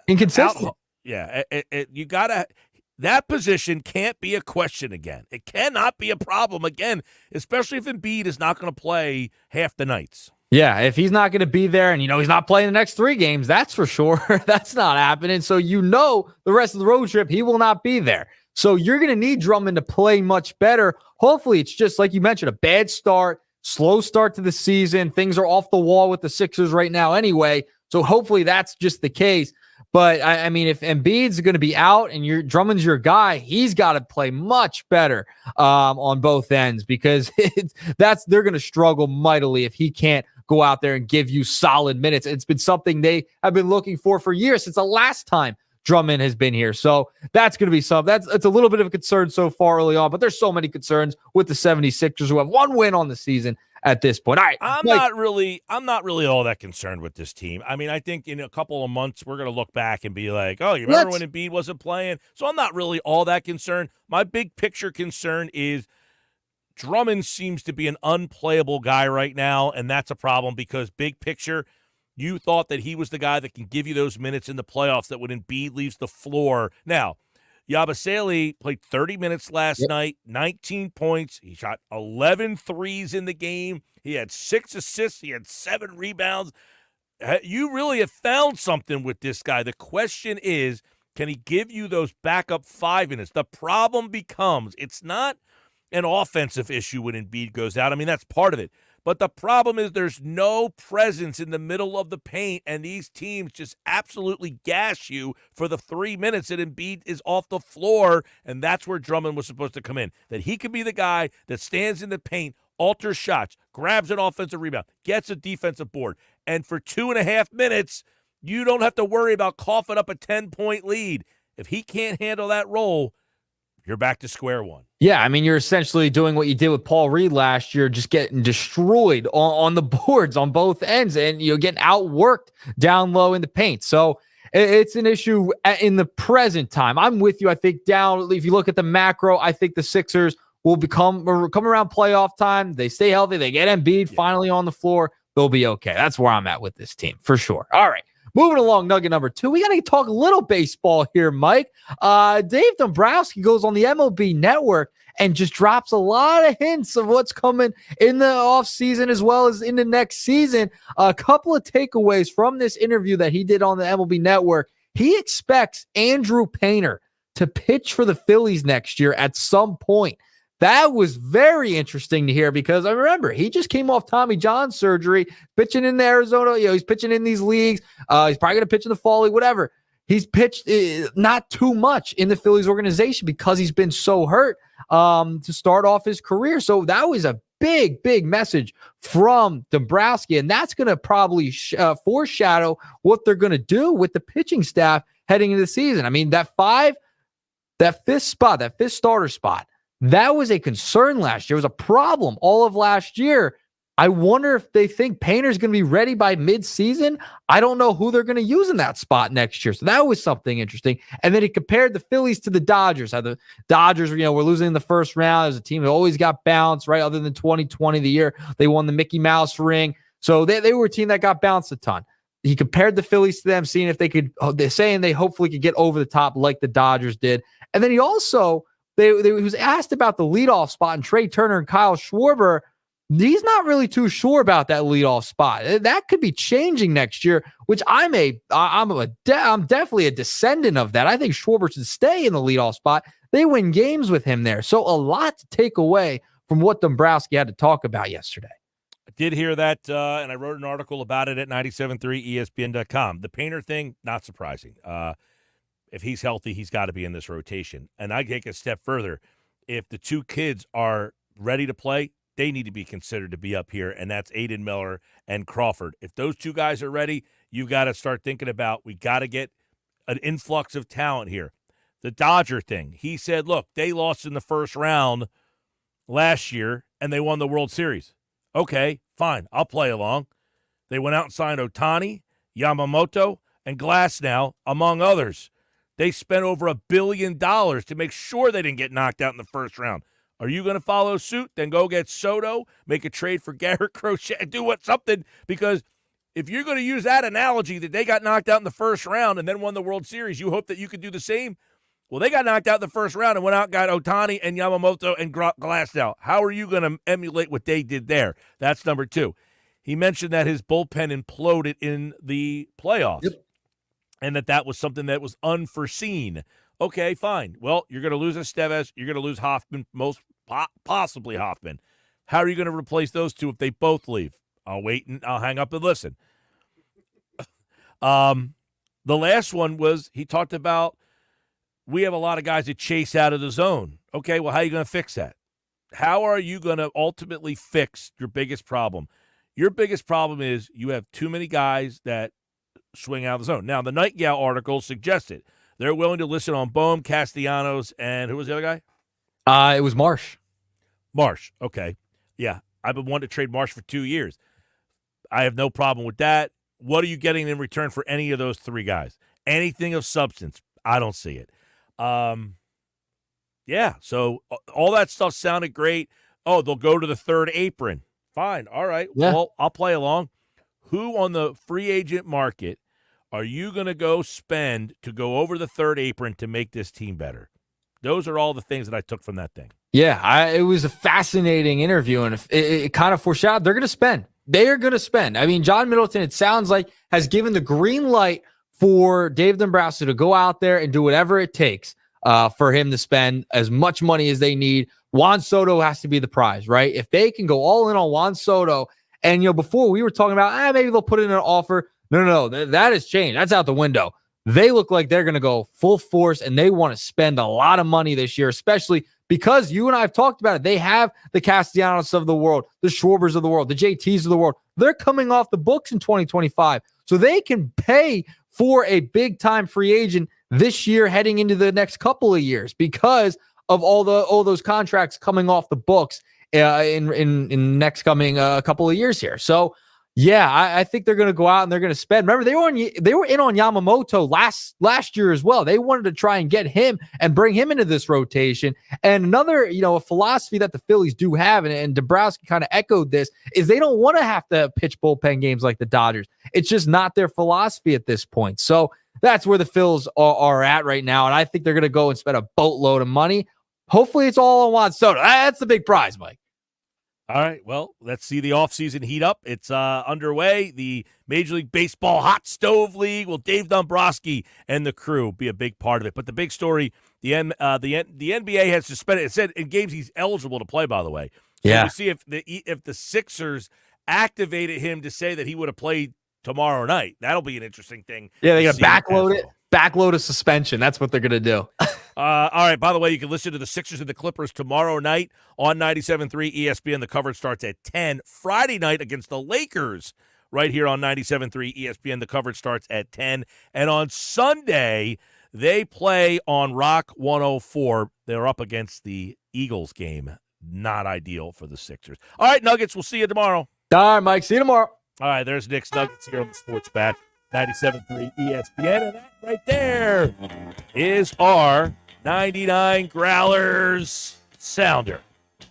inconsistent. You got to – that position can't be a question again. It cannot be a problem again, especially if Embiid is not going to play half the nights. Yeah, if he's not going to be there and, he's not playing the next 3 games, that's for sure. That's not happening. So, the rest of the road trip, he will not be there. So you're going to need Drummond to play much better. Hopefully it's just, like you mentioned, a bad start, slow start to the season. Things are off the wall with the Sixers right now anyway. So hopefully that's just the case. But, I mean, if Embiid's going to be out and Drummond's your guy, he's got to play much better on both ends, because they're going to struggle mightily if he can't go out there and give you solid minutes. It's been something they have been looking for years, since the last time Drummond has been here. So that's going to be something. It's a little bit of a concern so far early on, but there's so many concerns with the 76ers, who have 1 win on the season at this point. All right, I'm not really all that concerned with this team. I mean, I think in a couple of months we're going to look back and be like, oh, you remember when Embiid wasn't playing? So I'm not really all that concerned. My big picture concern is Drummond seems to be an unplayable guy right now, and that's a problem, because big picture, you thought that he was the guy that can give you those minutes in the playoffs, that when Embiid leaves the floor. Now, Yabusele played 30 minutes last night, 19 points. He shot 11 threes in the game. He had 6 assists. He had 7 rebounds. You really have found something with this guy. The question is, can he give you those backup 5 minutes? The problem becomes it's not an offensive issue when Embiid goes out. I mean, that's part of it. But the problem is there's no presence in the middle of the paint, and these teams just absolutely gash you for the 3 minutes that Embiid is off the floor, and that's where Drummond was supposed to come in. That he could be the guy that stands in the paint, alters shots, grabs an offensive rebound, gets a defensive board, and for 2.5 minutes, you don't have to worry about coughing up a 10-point lead. If he can't handle that role, you're back to square one. Yeah, I mean, you're essentially doing what you did with Paul Reed last year, just getting destroyed on the boards on both ends, and you're getting outworked down low in the paint. So it's an issue in the present time. I'm with you. I think if you look at the macro, I think the Sixers will come around playoff time. They stay healthy. They get Embiid finally on the floor. They'll be okay. That's where I'm at with this team for sure. All right. Moving along, nugget number 2. We got to talk a little baseball here, Mike. Dave Dombrowski goes on the MLB Network and just drops a lot of hints of what's coming in the offseason as well as in the next season. A couple of takeaways from this interview that he did on the MLB Network. He expects Andrew Painter to pitch for the Phillies next year at some point. That was very interesting to hear because I remember he just came off Tommy John surgery, pitching in Arizona. He's pitching in these leagues. He's probably going to pitch in the fall league, whatever. He's pitched not too much in the Phillies organization because he's been so hurt to start off his career. So that was a big, big message from Dombrowski, and that's going to probably foreshadow what they're going to do with the pitching staff heading into the season. I mean, that fifth starter spot, that was a concern last year. It was a problem all of last year. I wonder if they think Painter's going to be ready by mid-season. I don't know who they're going to use in that spot next year. So that was something interesting. And then he compared the Phillies to the Dodgers. How the Dodgers, were losing in the first round as a team that always got bounced, right? Other than 2020, the year they won the Mickey Mouse ring. So they were a team that got bounced a ton. He compared the Phillies to them, seeing if they could, they're saying they hopefully could get over the top like the Dodgers did. And then he also, he was asked about the leadoff spot and Trey Turner and Kyle Schwarber. He's not really too sure about that leadoff spot. That could be changing next year, which I'm definitely a descendant of that. I think Schwarber should stay in the leadoff spot. They win games with him there. So a lot to take away from what Dombrowski had to talk about yesterday. I did hear that, and I wrote an article about it at 97.3ESPN.com. The Painter thing, not surprising. If he's healthy, he's got to be in this rotation. And I take a step further. If the two kids are ready to play, they need to be considered to be up here, and that's Aiden Miller and Crawford. If those two guys are ready, you got to start thinking about we got to get an influx of talent here. The Dodger thing, he said, look, they lost in the first round last year, and they won the World Series. Okay, fine, I'll play along. They went out and signed Ohtani, Yamamoto, and Glasnow, among others. They spent over $1 billion to make sure they didn't get knocked out in the first round. Are you going to follow suit? Then go get Soto, make a trade for Garrett Crochet, do something, because if you're going to use that analogy that they got knocked out in the first round and then won the World Series, you hope that you could do the same. Well, they got knocked out in the first round and went out and got Ohtani and Yamamoto and Glasnow. How are you going to emulate what they did there? That's number 2. He mentioned that his bullpen imploded in the playoffs. Yep. And that was something that was unforeseen. Okay, fine. Well, you're going to lose Estevez. You're going to lose Hoffman, possibly Hoffman. How are you going to replace those two if they both leave? I'll wait and I'll hang up and listen. The last one was he talked about we have a lot of guys that chase out of the zone. Okay, well, how are you going to fix that? How are you going to ultimately fix your biggest problem? Your biggest problem is you have too many guys that swing out of the zone. Now, the Nightingale article suggested they're willing to listen on Bohm, Castellanos, and who was the other guy? It was Marsh. Marsh, okay. Yeah, I've been wanting to trade Marsh for 2 years. I have no problem with that. What are you getting in return for any of those 3 guys? Anything of substance? I don't see it. Yeah, so all that stuff sounded great. Oh, they'll go to the third apron. Fine, all right. Yeah. Well, I'll play along. Who on the free agent market are you going to go spend to go over the third apron to make this team better? Those are all the things that I took from that thing. Yeah, it was a fascinating interview, and it kind of foreshadowed they're going to spend. They are going to spend. I mean, John Middleton, it sounds like, has given the green light for Dave Dombrowski to go out there and do whatever it takes for him to spend as much money as they need. Juan Soto has to be the prize, right? If they can go all in on Juan Soto, and before we were talking about maybe they'll put in an offer. No, that has changed. That's out the window. They look like they're going to go full force, and they want to spend a lot of money this year, especially because you and I have talked about it. They have the Castellanos of the world, the Schwarbers of the world, the JTs of the world. They're coming off the books in 2025, so they can pay for a big-time free agent this year heading into the next couple of years because of all those contracts coming off the books in next coming couple of years here. So, yeah, I think they're going to go out and they're going to spend. Remember, they were in on Yamamoto last year as well. They wanted to try and get him and bring him into this rotation. And another, a philosophy that the Phillies do have, and Dombrowski kind of echoed this, is they don't want to have to pitch bullpen games like the Dodgers. It's just not their philosophy at this point. So that's where the Phils are at right now. And I think they're going to go and spend a boatload of money. Hopefully it's all on Juan Soto. That's the big prize, Mike. All right, well, let's see the offseason heat up. It's underway. The Major League Baseball Hot Stove League. Will Dave Dombrowski and the crew be a big part of it? But the big story, the NBA has suspended. It said in games he's eligible to play, by the way. So yeah. We'll see if the Sixers activated him to say that he would have played tomorrow night. That'll be an interesting thing. Yeah, they're going to backload a suspension. That's what they're going to do. All right, by the way, you can listen to the Sixers and the Clippers tomorrow night on 97.3 ESPN. The coverage starts at 10. Friday night against the Lakers right here on 97.3 ESPN. The coverage starts at 10. And on Sunday, they play on Rock 104. They're up against the Eagles game. Not ideal for the Sixers. All right, Nuggets, we'll see you tomorrow. All right, Mike, see you tomorrow. All right, there's Nick's Nuggets here on the Sports Bat, 97.3 ESPN. And that right there is our 99 Growlers Sounder.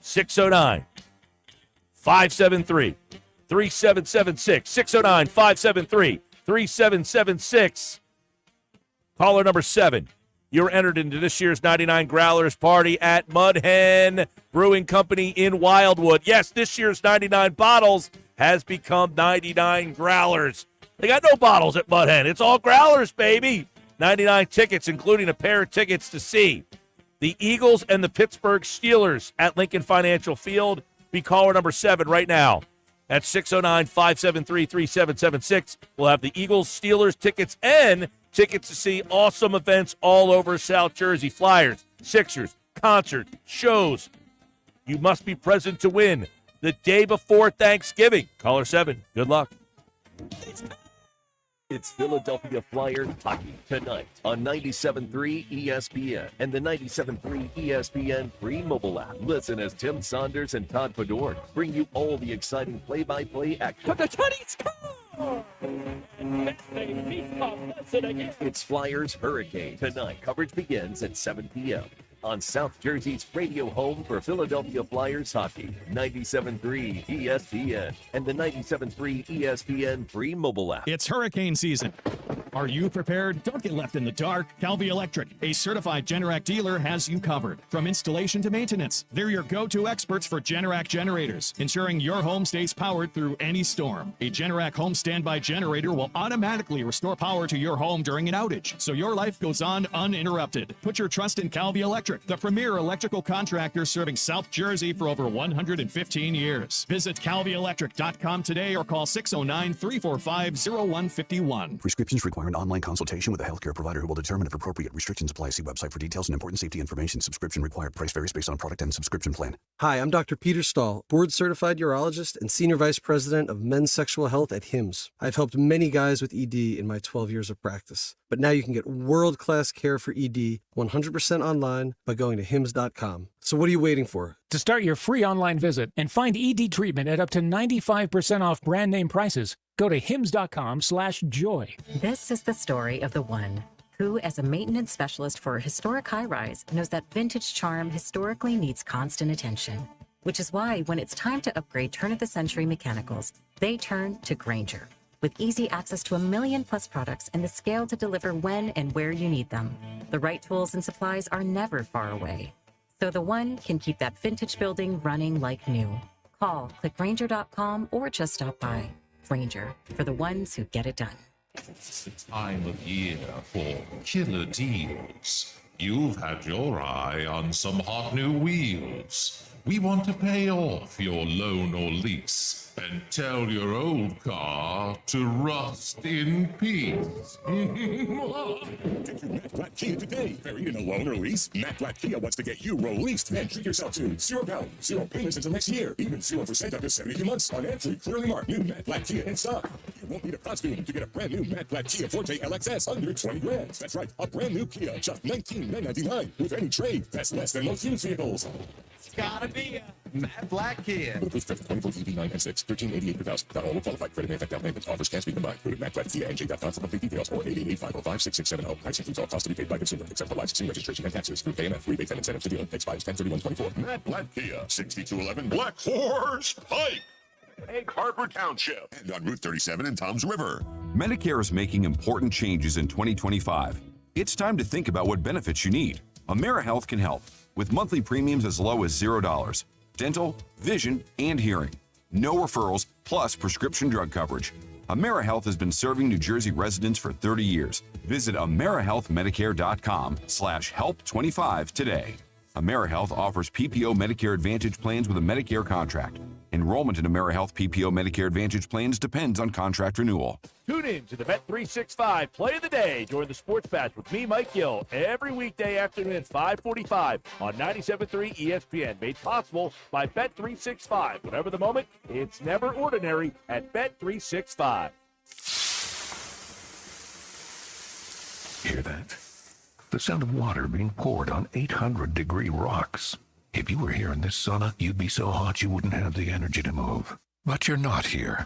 609-573-3776. 609-573-3776. Caller number 7. You're entered into this year's 99 Growlers party at Mud Hen Brewing Company in Wildwood. Yes, this year's 99 bottles has become 99 Growlers. They got no bottles at Mud Hen. It's all Growlers, baby. 99 tickets, including a pair of tickets to see the Eagles and the Pittsburgh Steelers at Lincoln Financial Field. Be caller number 7 right now at 609-573-3776. We'll have the Eagles, Steelers tickets and tickets to see awesome events all over South Jersey. Flyers, Sixers, concert, shows. You must be present to win the day before Thanksgiving. Caller 7. Good luck. It's Philadelphia Flyers hockey tonight on 97.3 ESPN and the 97.3 ESPN free mobile app. Listen as Tim Saunders and Todd Fedor bring you all the exciting play-by-play action. It's Flyers Hurricane tonight. Coverage begins at 7 p.m. on South Jersey's radio home for Philadelphia Flyers hockey, 97.3 ESPN and the 97.3 ESPN free mobile app. It's hurricane season. Are you prepared? Don't get left in the dark. Calvi Electric, a certified Generac dealer, has you covered. From installation to maintenance, they're your go-to experts for Generac generators, ensuring your home stays powered through any storm. A Generac home standby generator will automatically restore power to your home during an outage, so your life goes on uninterrupted. Put your trust in Calvi Electric, the premier electrical contractor serving South Jersey for over 115 years. Visit calvielectric.com today or call 609-345-0151. Prescriptions require an online consultation with a healthcare provider who will determine if appropriate restrictions apply. See website for details and important safety information. Subscription required. Price varies based on product and subscription plan. Hi, I'm Dr. Peter Stahl, board-certified urologist and senior vice president of men's sexual health at HIMSS. I've helped many guys with ED in my 12 years of practice. But now you can get world-class care for ED 100% online by going to hims.com. So what are you waiting for? To start your free online visit and find ED treatment at up to 95% off brand name prices, go to hims.com/joy. This is the story of the one who, as a maintenance specialist for a historic high-rise, knows that vintage charm historically needs constant attention. Which is why when it's time to upgrade turn-of-the-century mechanicals, they turn to Grainger. with easy access to 1 million plus products and the scale to deliver when and where you need them. The right tools and supplies are never far away, so the One can keep that vintage building running like new. Call, click Grainger.com, or just stop by. Grainger, for the ones who get it done. It's the time of year for killer deals. You've had your eye on some hot new wheels. We want to pay off your loan or lease and tell your old car to rust in peace. Get your Matt Black Kia today. Buried in a loan or lease? Matt Black Kia wants to get you released and treat yourself to 0 down, 0 payments until next year, even 0% up to 72 months on every clearly marked new Matt Black Kia in stock. You won't need a costume to get a brand new Matt Black Kia Forte LXS under 20 grand. That's right, a brand new Kia, just $19,999 with any trade. That's less than most used vehicles. It's gotta be a Matt Black Kia. With approved credit 24 EV 9 and 6, $13.88 per thousand. Not all will qualify. Credit may affect down payment. Offers can't be combined. Go to mattblackkianj.com for complete details or 888-505-6670. Price includes all costs to be paid by consumer, except for licensing, registration, and taxes. Through AMF, rebate and incentives to deal. Expires 10/31/24. Matt Black Kia, 6211 Black Horse Pike. Egg Harbor Township. And on Route 37 in Toms River. Medicare is making important changes in 2025. It's time to think about what benefits you need. AmeriHealth can help with monthly premiums as low as $0. Dental, vision, and hearing. No referrals, plus prescription drug coverage. AmeriHealth has been serving New Jersey residents for 30 years. Visit AmeriHealthMedicare.com/help25 today. AmeriHealth offers PPO Medicare Advantage plans with a Medicare contract. Enrollment in AmeriHealth PPO Medicare Advantage plans depends on contract renewal. Tune in to the Bet365 Play of the Day during the Sports Bash with me, Mike Gill, every weekday afternoon at 5:45 on 97.3 ESPN. Made possible by Bet365. Whatever the moment, it's never ordinary at Bet365. Hear that? The sound of water being poured on 800-degree rocks. If you were here in this sauna, you'd be so hot you wouldn't have the energy to move. But you're not here.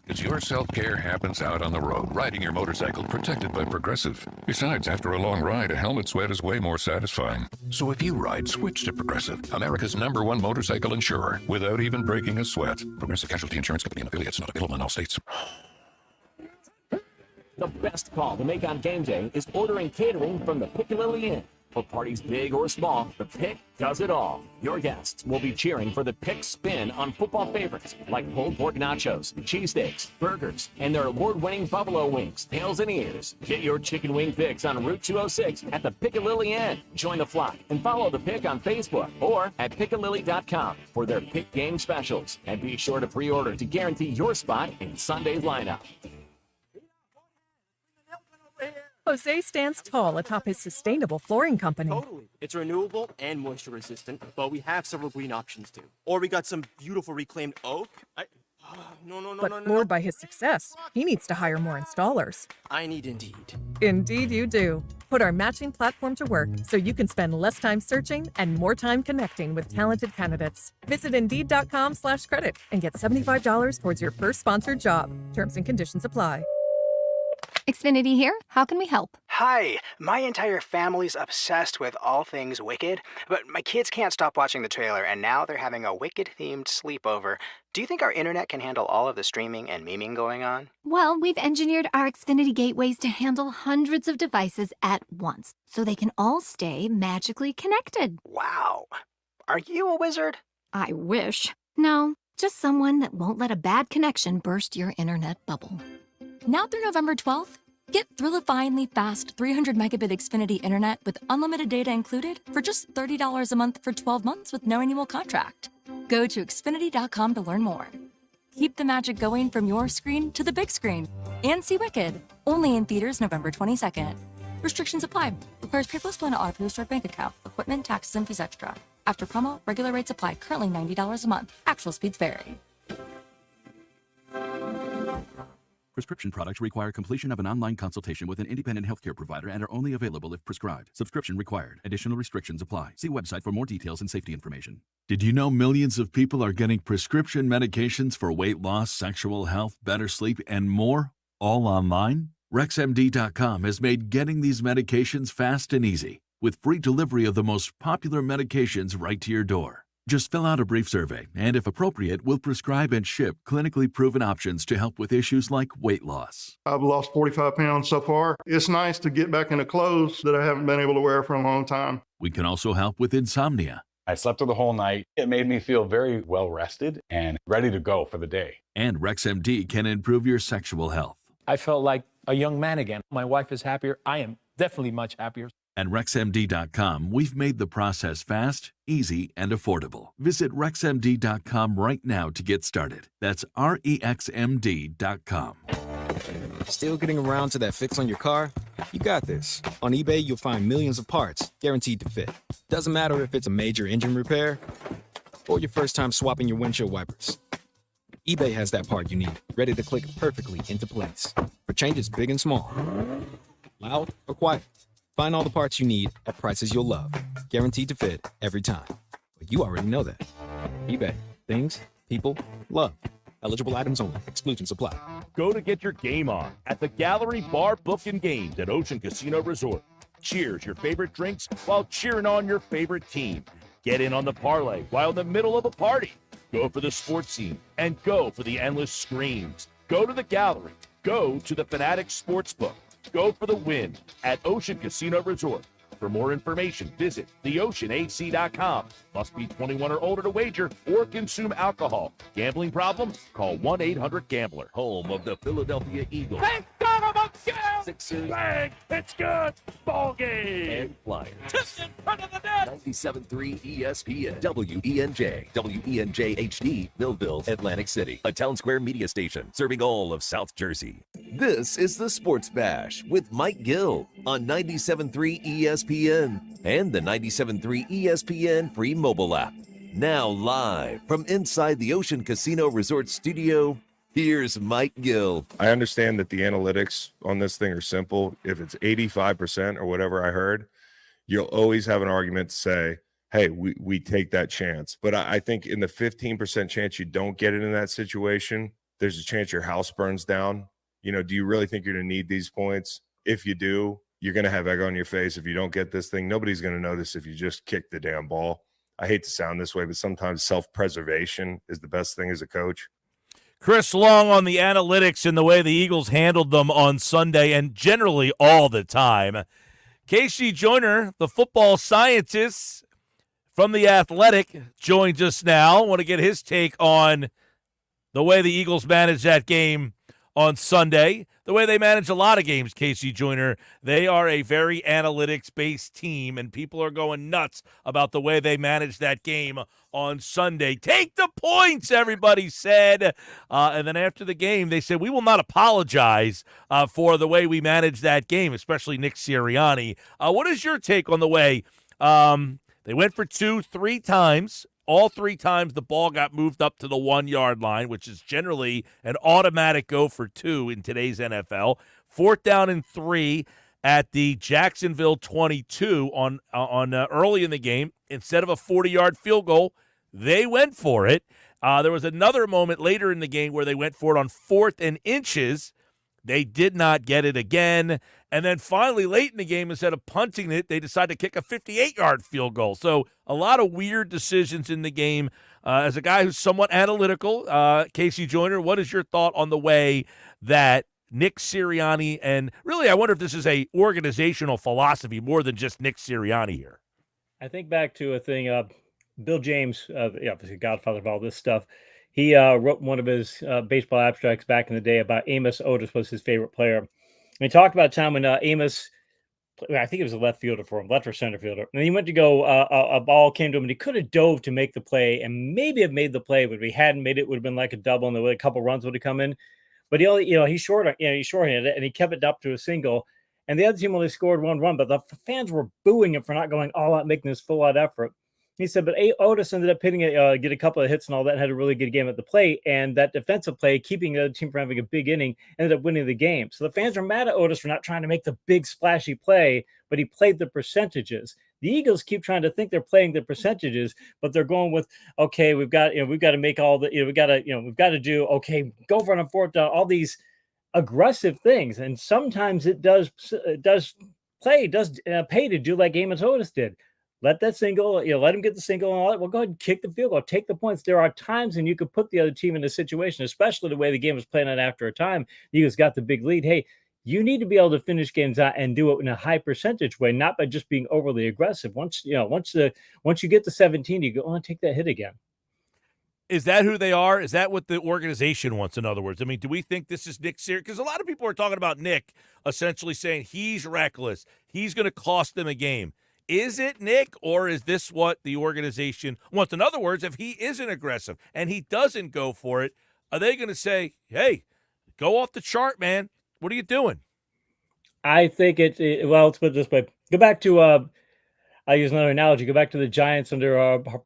Because your self-care happens out on the road, riding your motorcycle protected by Progressive. Besides, after a long ride, a helmet sweat is way more satisfying. So if you ride, switch to Progressive, America's #1 motorcycle insurer, without even breaking a sweat. Progressive Casualty Insurance Company and affiliates, not available in all states. The best call to make on game day is ordering catering from the Piccalilli Inn. For parties big or small, the Pick does it all. Your guests will be cheering for the Pick spin on football favorites like pulled pork nachos, cheesesteaks, burgers, and their award-winning buffalo wings, tails, and ears. Get your chicken wing picks on Route 206 at the Piccalilli Inn. Join the flock and follow the Pick on Facebook or at Piccalilli.com for their Pick game specials. And be sure to pre-order to guarantee your spot in Sunday's lineup. Jose stands tall atop his sustainable flooring company. Totally. It's renewable and moisture resistant, but we have several green options too. Or we got some beautiful reclaimed oak. But floored by his success, he needs to hire more installers. I need Indeed. Indeed you do. Put our matching platform to work so you can spend less time searching and more time connecting with talented candidates. Visit Indeed.com/credit and get $75 towards your first sponsored job. Terms and conditions apply. Xfinity here. How can we help? Hi, my entire family's obsessed with all things Wicked, but my kids can't stop watching the trailer, and now they're having a Wicked-themed sleepover. Do you think our internet can handle all of the streaming and memeing going on? Well, we've engineered our Xfinity gateways to handle hundreds of devices at once, so they can all stay magically connected. Wow. Are you a wizard? I wish. No, just someone that won't let a bad connection burst your internet bubble. Now through November 12th, get thrillifyingly fast 300 megabit Xfinity internet with unlimited data included for just $30 a month for 12 months with no annual contract. Go to Xfinity.com to learn more. Keep the magic going from your screen to the big screen. And see Wicked, only in theaters November 22nd. Restrictions apply. Requires paperless plan to auto restored bank account. Equipment, taxes, and fees extra. After promo, regular rates apply. Currently $90 a month. Actual speeds vary. Prescription products require completion of an online consultation with an independent healthcare provider and are only available if prescribed. Subscription required. Additional restrictions apply. See website for more details and safety information. Did you know millions of people are getting prescription medications for weight loss, sexual health, better sleep, and more, all online? RexMD.com has made getting these medications fast and easy, with free delivery of the most popular medications right to your door. Just fill out a brief survey, and if appropriate, we'll prescribe and ship clinically proven options to help with issues like weight loss. I've lost 45 pounds so far. It's nice to get back into clothes that I haven't been able to wear for a long time. We can also help with insomnia. I slept through the whole night. It made me feel very well rested and ready to go for the day. And RexMD can improve your sexual health. I felt like a young man again. My wife is happier. I am definitely much happier. At RexMD.com, we've made the process fast, easy, and affordable. Visit RexMD.com right now to get started. That's REXMD.com. Still getting around to that fix on your car? You got this. On eBay, you'll find millions of parts, guaranteed to fit. Doesn't matter if it's a major engine repair or your first time swapping your windshield wipers. eBay has that part you need, ready to click perfectly into place. For changes big and small. Loud or quiet. Find all the parts you need at prices you'll love. Guaranteed to fit every time. But you already know that. eBay. Things, people, love. Eligible items only. Exclusions apply. Go to get your game on at the Gallery Bar Book and Games at Ocean Casino Resort. Cheers your favorite drinks while cheering on your favorite team. Get in on the parlay while in the middle of a party. Go for the sports scene and go for the endless screams. Go to the Gallery. Go to the Fanatics Sportsbook. Go for the win at Ocean Casino Resort. For more information, visit theoceanac.com. Must be 21 or older to wager or consume alcohol. Gambling problem? Call 1-800-GAMBLER. Home of the Philadelphia Eagles. Thank God I'm a kill! Sixers. Bang! It's good! Ball game! And Flyers. Just in front of the net! 97.3 ESPN. WENJ. WENJ HD. Millville, Atlantic City. A Town Square media station serving all of South Jersey. This is the Sports Bash with Mike Gill on 97.3 ESPN and the 97.3 ESPN free mobile app. Now live from inside the Ocean Casino Resort studio, here's Mike Gill. I understand that the analytics on this thing are simple. If it's 85% or whatever I heard, you'll always have an argument to say, hey, we take that chance. But I think in the 15% chance you don't get it in that situation, there's a chance your house burns down. You know, do you really think you're going to need these points? If you do, you're going to have egg on your face. If you don't get this thing, nobody's going to notice if you just kick the damn ball. I hate to sound this way, but sometimes self-preservation is the best thing as a coach. Chris Long on the analytics and the way the Eagles handled them on Sunday and generally all the time. Casey Joyner, the football scientist from The Athletic, joins us now. I want to get his take on the way the Eagles managed that game on Sunday, the way they manage a lot of games, Casey Joyner. They are a very analytics-based team, and people are going nuts about the way they managed that game on Sunday. Take the points, everybody said. And then after the game, they said, we will not apologize for the way we managed that game, especially Nick Sirianni. What is your take on the way they went for 2 3 times? All 3 times the ball got moved up to the 1-yard line, which is generally an automatic go for 2 in today's NFL. 4th down and 3 at the Jacksonville 22 on early in the game. Instead of a 40-yard field goal, they went for it. There was another moment later in the game where they went for it on 4th and inches. They did not get it again. And then finally, late in the game, instead of punting it, they decided to kick a 58-yard field goal. So a lot of weird decisions in the game. As a guy who's somewhat analytical, Casey Joyner, what is your thought on the way that Nick Sirianni, and really I wonder if this is a organizational philosophy more than just Nick Sirianni here? I think back to a thing, Bill James, obviously godfather of all this stuff, he wrote one of his baseball abstracts back in the day about Amos Otis was his favorite player. And he talked about a time when Amos, I think it was a left fielder for him, left or center fielder. And he went to go, a ball came to him and he could have dove to make the play and maybe have made the play, but if he hadn't made it, it would have been like a double and a couple runs would have come in. But he shorthanded it and he kept it up to a single. And the other team only scored 1 run, but the fans were booing him for not going all out, making this full out effort. He said, but Otis ended up hitting it, get a couple of hits and all that, and had a really good game at the plate. And that defensive play, keeping the other team from having a big inning, ended up winning the game. So the fans are mad at Otis for not trying to make the big splashy play, but he played the percentages. The Eagles keep trying to think they're playing the percentages, but they're going with, okay, we've got to make all the, we've got to do, okay, go for it on 4th down, all these aggressive things. And sometimes it does pay to do like Amos Otis did. let that single, let him get the single and all that. Well, go ahead and kick the field goal, take the points. There are times when you could put the other team in a situation, especially the way the game was playing out after a time. The Eagles got the big lead. Hey, you need to be able to finish games out and do it in a high percentage way, not by just being overly aggressive. Once you get to 17, you go on, take that hit again. Is that who they are? Is that what the organization wants, in other words? I mean, do we think this is Nick Sirianni? Because a lot of people are talking about Nick essentially saying he's reckless. He's going to cost them a game. Is it Nick, or is this what the organization wants? In other words, if he isn't aggressive and he doesn't go for it, are they going to say, hey, go off the chart, man? What are you doing? I think well, let's put it this way. Go back to I use another analogy. Go back to the Giants under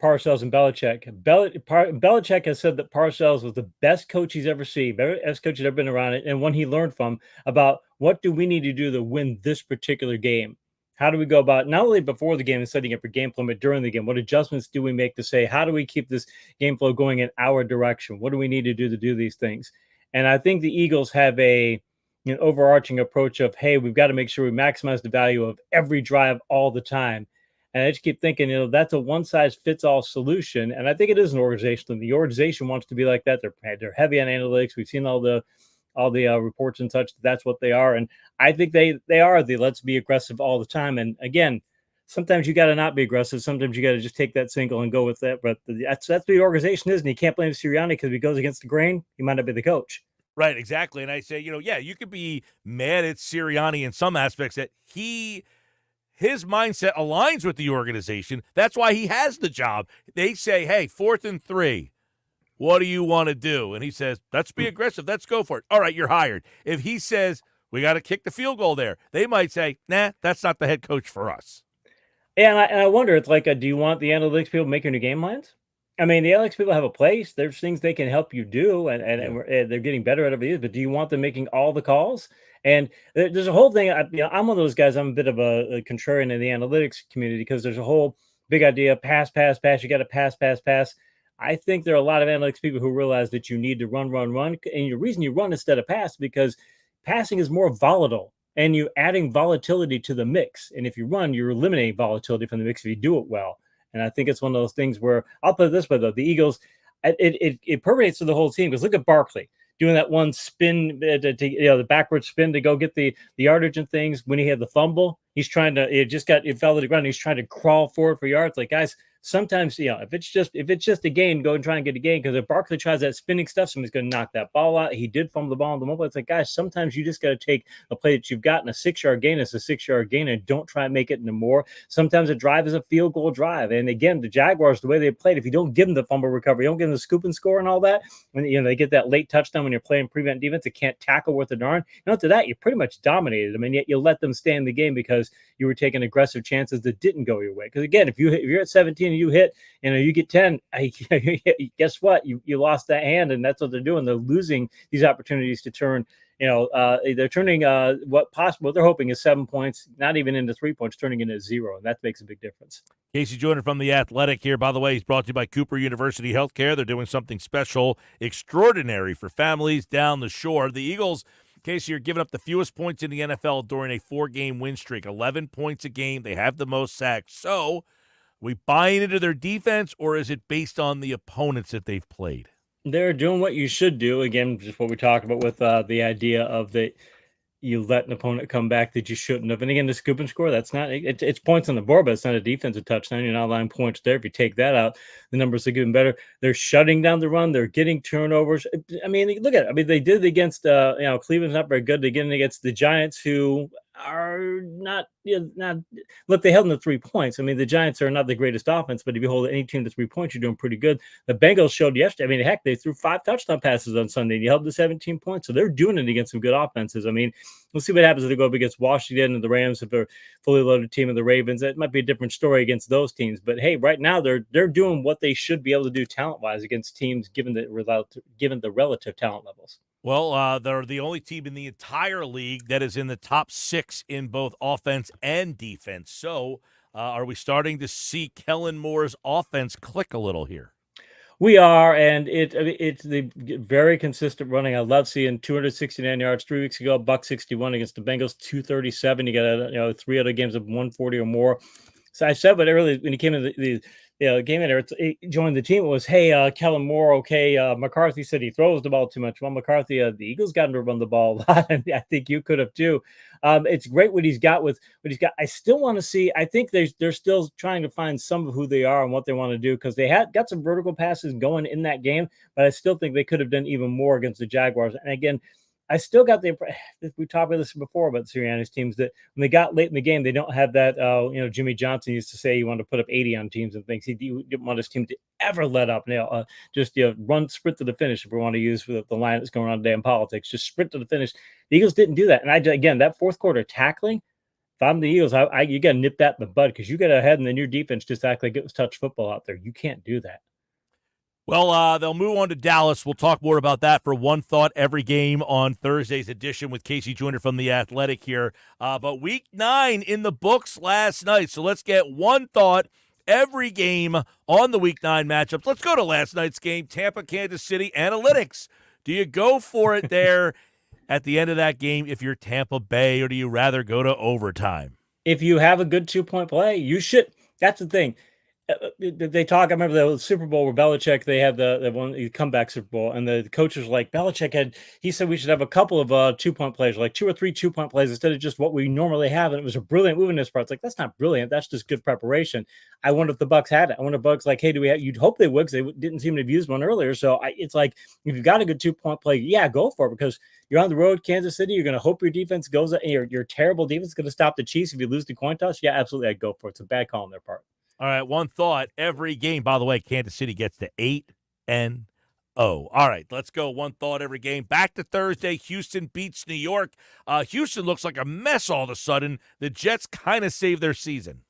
Parcells and Belichick. Belichick has said that Parcells was the best coach he's ever seen, best coach he's ever been around it, and one he learned from about what do we need to do to win this particular game. How do we go about not only before the game and setting up your game plan, but during the game? What adjustments do we make to say, how do we keep this game flow going in our direction? What do we need to do these things? And I think the Eagles have an overarching approach of, hey, we've got to make sure we maximize the value of every drive all the time. And I just keep thinking, that's a one-size-fits-all solution. And I think it is an organization. The organization wants to be like that. They're heavy on analytics. We've seen all the reports and such. That's what they are. And I think they are the let's be aggressive all the time. And again, sometimes you got to not be aggressive. Sometimes you got to just take that single and go with that. But that's what the organization is. And you can't blame Sirianni because if he goes against the grain, he might not be the coach. Right, exactly. And I say, you could be mad at Sirianni in some aspects that his mindset aligns with the organization. That's why he has the job. They say, hey, 4th and 3. What do you want to do? And he says, let's be aggressive. Let's go for it. All right, you're hired. If he says, we got to kick the field goal there, they might say, nah, that's not the head coach for us. And I wonder, it's like, do you want the analytics people making new game lines? I mean, the analytics people have a place. There's things they can help you do, and they're getting better at it. But do you want them making all the calls? And there's a whole thing. I'm one of those guys. I'm a bit of a contrarian in the analytics community because there's a whole big idea: pass. You got to pass. I think there are a lot of analytics people who realize that you need to run. And the reason you run instead of pass because passing is more volatile, and you're adding volatility to the mix. And if you run, you're eliminating volatility from the mix if you do it well. And I think it's one of those things where I'll put it this way, though. The Eagles, it permeates to the whole team because look at Barkley doing that one spin, the backward spin to go get the yardage and things. When he had the fumble, he's trying to, it fell to the ground. He's trying to crawl forward for yards. Like, guys, sometimes, if it's just a gain, go and try and get a gain. Because if Barkley tries that spinning stuff, somebody's going to knock that ball out. He did fumble the ball on the mobile. It's like, guys, sometimes you just got to take a play that you've gotten a 6-yard gain as a 6-yard gain and don't try and make it into more. Sometimes a drive is a field goal drive. And again, the Jaguars, the way they played, if you don't give them the fumble recovery, you don't give them the scoop and score and all that, when they get that late touchdown when you're playing prevent defense, they can't tackle worth a darn. And after that, you pretty much dominated them, and yet you let them stay in the game because you were taking aggressive chances that didn't go your way. Because again, if you're at 17 and you hit, you get 10, guess what? You lost that hand, and that's what they're doing. They're losing these opportunities to turn, they're turning what they're hoping is 7 points, not even into 3 points, turning into 0, and that makes a big difference. Casey Joyner from The Athletic here. By the way, he's brought to you by Cooper University Healthcare. They're doing something special, extraordinary for families down the shore. The Eagles, Casey, are giving up the fewest points in the NFL during a 4-game win streak, 11 points a game. They have the most sacks. So, we buying into their defense, or is it based on the opponents that they've played? They're doing what you should do. Again, just what we talked about with the idea of that you let an opponent come back that you shouldn't have. And again, the scoop and score, that's not it's points on the board, but it's not a defensive touchdown. You're not allowing points there. If you take that out, the numbers are getting better. They're shutting down the run. They're getting turnovers. I mean, look at it. I mean, they did it against Cleveland's not very good. They get it against the Giants, who are not look, they held them to 3 points. I mean, the Giants are not the greatest offense, but if you hold any team to 3 points, you're doing pretty good. The Bengals showed yesterday. I mean, heck, they threw 5 touchdown passes on Sunday, and you held to 17 points. So they're doing it against some good offenses. I mean, we'll see what happens if they go up against Washington and the Rams, if they're a fully loaded team, of the Ravens. That might be a different story against those teams. But hey, right now they're doing what they should be able to do talent-wise against teams given the relative talent levels. Well, they're the only team in the entire league that is in the top 6 in both offense and defense. So are we starting to see Kellen Moore's offense click a little here? We are, and it's the very consistent running. I love seeing 269 yards 3 weeks ago, $161 against the Bengals, 237. You got 3 other games of 140 or more. So I said what earlier when he came in the game in there, he joined the team. It was, hey, Kellen Moore, okay. McCarthy said he throws the ball too much. Well, McCarthy, the Eagles got him to run the ball a lot, and I think you could have too. It's great what he's got with what he's got. I still want to see. I think they're still trying to find some of who they are and what they want to do, because they had got some vertical passes going in that game, but I still think they could have done even more against the Jaguars. And again, I still got we talked about this before about Sirianni's teams, that when they got late in the game, they don't have that, Jimmy Johnson used to say he wanted to put up 80 on teams and things. He didn't want his team to ever let up. Sprint to the finish, if we want to use the line that's going on today in politics, just sprint to the finish. The Eagles didn't do that. And again, that fourth quarter tackling, if I'm the Eagles, you got to nip that in the bud, because you get ahead and then your defense just act like it was touch football out there. You can't do that. Well, they'll move on to Dallas. We'll talk more about that for One Thought every game on Thursday's edition with Casey Joyner from The Athletic here. But Week 9 in the books last night. So let's get One Thought every game on the Week 9 matchups. Let's go to last night's game, Tampa, Kansas City. Analytics. Do you go for it there at the end of that game if you're Tampa Bay, or do you rather go to overtime? If you have a good 2-point play, you should. That's the thing. They talk. I remember the Super Bowl where Belichick, they had the one comeback Super Bowl, and the coaches were like, he said we should have a couple of 2-point plays, like 2 or 3 2-point plays instead of just what we normally have. And it was a brilliant move in this part. It's like, that's not brilliant. That's just good preparation. I wonder if the Bucs had it. I wonder if Bucs hey, do we have, you'd hope they would, because they didn't seem to have used one earlier. So it's like, if you've got a good 2-point play, yeah, go for it, because you're on the road, Kansas City. You're going to hope your defense goes, and your terrible defense is going to stop the Chiefs if you lose the coin toss. Yeah, absolutely. I'd go for it. It's a bad call on their part. All right, One Thought every game. By the way, Kansas City gets to 8-0. All right, let's go One Thought every game. Back to Thursday. Houston beats New York. Houston looks like a mess all of a sudden. The Jets kind of saved their season.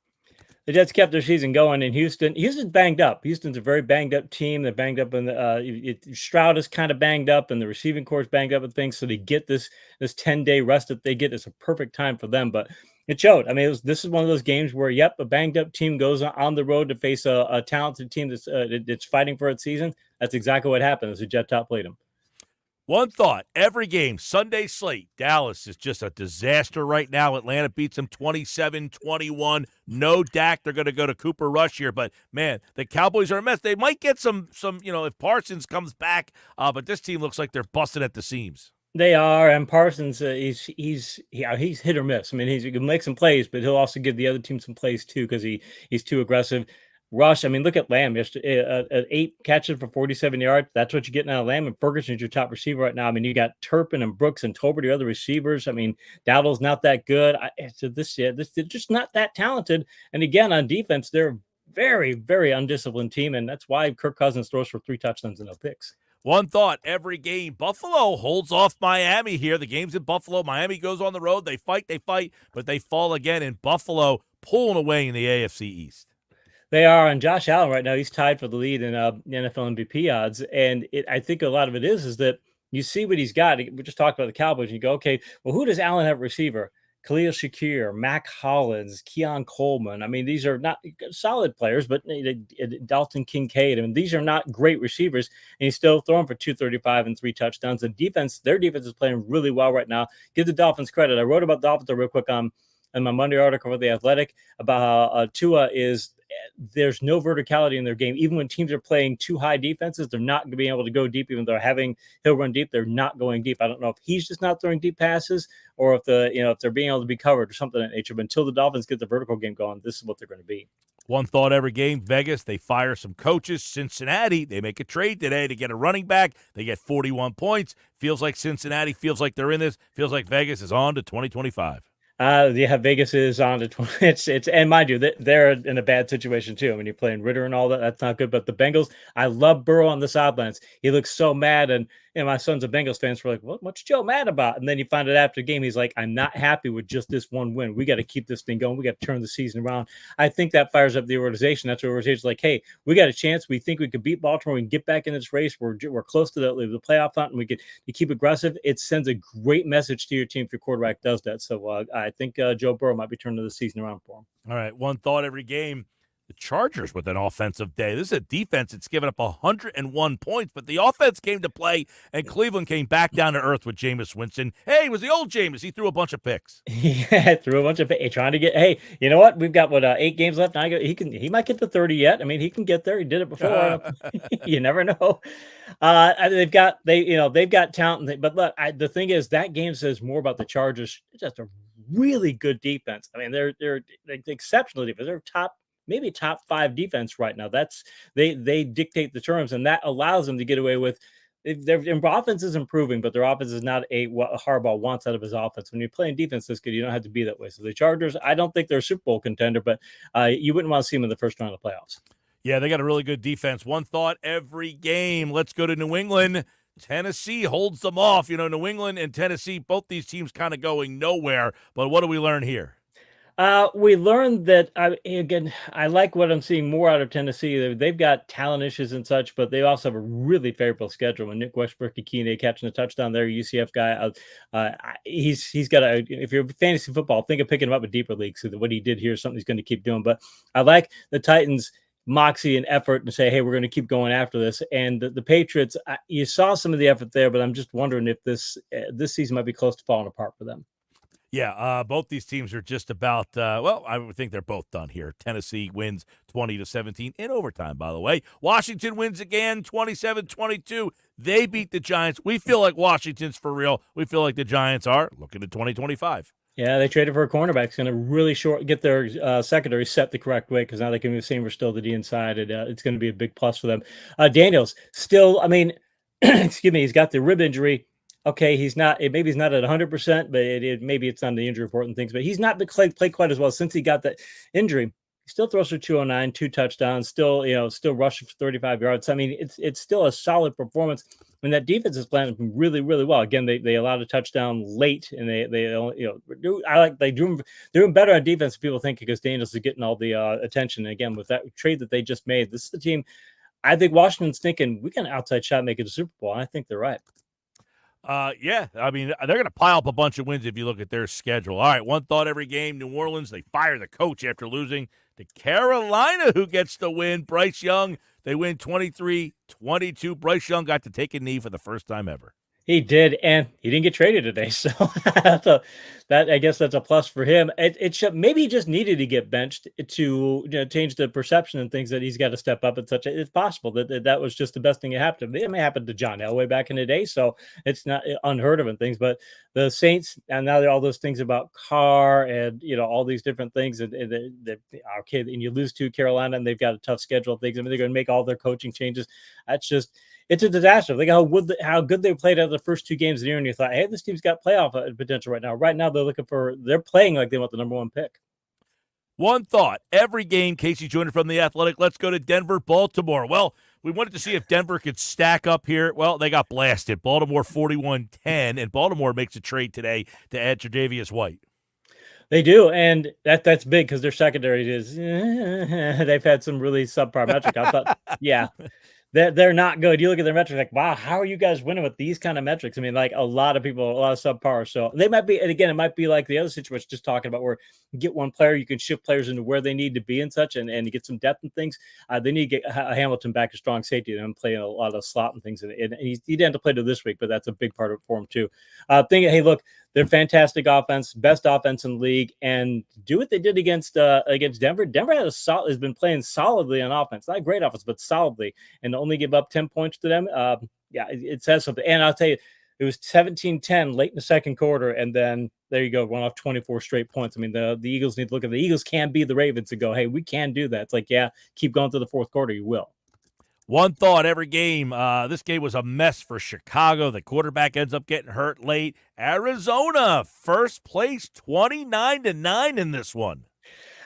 The Jets kept their season going in Houston. Houston's banged up. Houston's a very banged up team. They're banged up, and Stroud is kind of banged up, and the receiving corps is banged up and things. So they get this 10-day rest that they get. It's a perfect time for them, but it showed. I mean, this is one of those games where, a banged up team goes on the road to face a talented team that's fighting for its season. That's exactly what happened as the Jet top played them. One Thought every game. Sunday slate. Dallas is just a disaster right now. Atlanta beats them 27-21. No Dak. They're going to go to Cooper Rush here. But, man, the Cowboys are a mess. They might get some if Parsons comes back. But this team looks like they're busted at the seams. They are, and Parsons, he's hit or miss. I mean, he can make some plays, but he'll also give the other team some plays too, because he's too aggressive. Rush, I mean, look at Lamb yesterday, 8 catches for 47 yards. That's what you're getting out of Lamb, and Ferguson's your top receiver right now. I mean, you got Turpin and Brooks and Tolbert, the other receivers. I mean, Dowdle's not that good. This they're just not that talented. And again, on defense, they're a very, very undisciplined team, and that's why Kirk Cousins throws for 3 touchdowns and no picks. One Thought every game. Buffalo holds off Miami here. The game's in Buffalo. Miami goes on the road. They fight, but they fall again in Buffalo, pulling away in the AFC East. They are, and Josh Allen right now, he's tied for the lead in NFL MVP odds. And I think a lot of it is that you see what he's got. We just talked about the Cowboys, and you go, okay, well, who does Allen have a receiver? Khalil Shakir, Mac Hollins, Keon Coleman. I mean, these are not solid players, but Dalton Kincaid. I mean, these are not great receivers, and he's still throwing for 235 and 3 touchdowns. The defense, their defense is playing really well right now. Give the Dolphins credit. I wrote about Dolphins real quick in my Monday article for The Athletic about how Tua there's no verticality in their game. Even when teams are playing too high defenses, they're not going to be able to go deep. Even though he'll run deep, they're not going deep. I don't know if he's just not throwing deep passes, or if if they're being able to be covered or something of that nature. But until the Dolphins get the vertical game going, this is what they're going to be. One Thought every game. Vegas, they fire some coaches. Cincinnati, they make a trade today to get a running back. They get 41 points. Feels like Cincinnati, feels like they're in this. Feels like Vegas is on to 2025. Vegas is on to 20. It's and mind you, they're in a bad situation too. I mean, you're playing Ritter and all that. That's not good. But the Bengals, I love Burrow on the sidelines. He looks so mad, and my son's a Bengals fan. So we're like, what's Joe mad about? And then you find out after the game, he's like, I'm not happy with just this one win. We got to keep this thing going. We got to turn the season around. I think that fires up the organization. That's what the organization's like, hey, we got a chance. We think we could beat Baltimore. We can get back in this race. We're close to the playoff hunt, and we keep aggressive. It sends a great message to your team if your quarterback does that. So I think Joe Burrow might be turning the season around for him. All right, One Thought every game. The Chargers with an offensive day. This is a defense that's given up 101 points, but the offense came to play, and Cleveland came back down to earth with Jameis Winston. Hey, it was the old Jameis. He threw a bunch of picks. Yeah, threw a bunch of picks. Trying to get, hey, you know what? We've got, 8 games left? Now he might get to 30 yet. I mean, he can get there. He did it before. You never know. They've got talent, but look, the thing is that game says more about the Chargers. Just a really good defense. I mean, they're exceptional defense. They're maybe top 5 defense right now. That's they dictate the terms, and that allows them to get away with. Their offense is improving, but their offense is not what Harbaugh wants out of his offense. When you're playing defense this good, you don't have to be that way. So the Chargers, I don't think they're a Super Bowl contender, but you wouldn't want to see them in the first round of the playoffs. Yeah, they got a really good defense. One thought every game. Let's go to New England. Tennessee holds them off. New England and Tennessee, both these teams kind of going nowhere. But what do we learn here? We learned that, I like what I'm seeing more out of Tennessee. They've got talent issues and such, but they also have a really favorable schedule. When Nick Westbrook-Ikine catching a touchdown there, UCF guy, he's got if you're fantasy football, think of picking him up in deeper leagues. So what he did here is something he's going to keep doing. But I like the Titans' moxie and effort and say, hey, we're going to keep going after this. And the Patriots, you saw some of the effort there, but I'm just wondering if this season might be close to falling apart for them. Yeah, both these teams are just about, I would think they're both done here. Tennessee wins 20-17 in overtime, by the way. Washington wins again, 27-22. They beat the Giants. We feel like Washington's for real. We feel like the Giants are looking to 2025. Yeah, they traded for a cornerback. It's going to really get their secondary set the correct way because now they can move Seymour still to the inside. It's going to be a big plus for them. Daniels still, excuse me, he's got the rib injury. Okay, maybe he's not at 100%, but maybe it's on the injury report and things, but he's not played quite as well since he got that injury. He still throws for 209, 2 touchdowns, still rushing for 35 yards. I mean, it's still a solid performance. And that defense is playing really, really well. Again, they allowed a touchdown late, and they're doing better on defense. People think because Daniels is getting all the attention. And again, with that trade that they just made, this is the team. I think Washington's thinking we can outside shot make it a Super Bowl. And I think they're right. Yeah, they're going to pile up a bunch of wins if you look at their schedule. All right, one thought every game. New Orleans, they fire the coach after losing to Carolina, who gets the win. Bryce Young, they win 23-22. Bryce Young got to take a knee for the first time ever. He did, and he didn't get traded today, so I guess that's a plus for him. It should, maybe he just needed to get benched to change the perception and things that he's got to step up and such. It's possible that was just the best thing that happened. It may happen to John Elway back in the day, so it's not unheard of and things. But the Saints, and now there are all those things about Carr and all these different things, and you lose to Carolina, and they've got a tough schedule of things. They're going to make all their coaching changes. It's a disaster. Think how good they played out of the first 2 games of the year, and you thought, hey, this team's got playoff potential right now. Right now, they're playing like they want the number 1 pick. One thought every game. Casey Joyner from The Athletic. Let's go to Denver, Baltimore. Well, we wanted to see if Denver could stack up here. Well, they got blasted. Baltimore 41-10, and Baltimore makes a trade today to add Tre'Davious White. They do, and that's big because their secondary is they've had some really subpar metrics. I thought, yeah. They're not good. You look at their metrics like, wow, how are you guys winning with these kind of metrics? I mean, like a lot of subpar. So they might be, and again, it might be like the other situation just talking about where you get one player, you can shift players into where they need to be and such, and you get some depth and things. They need to get Hamilton back a strong safety and playing a lot of slot and things. And he didn't have to play to this week, but that's a big part of it for him too. Hey, look, they're fantastic offense, best offense in the league, and do what they did against Denver. Denver has been playing solidly on offense, not great offense, but solidly, and only give up 10 points to them. It says something. And I'll tell you, it was 17-10 late in the second quarter, and then there you go, went off 24 straight points. I mean, the Eagles need to look at the Eagles can be the Ravens and go, hey, we can do that. It's like, yeah, keep going to the fourth quarter, you will. One thought every game. This game was a mess for Chicago. The quarterback ends up getting hurt late. Arizona, first place, 29-9 in this one.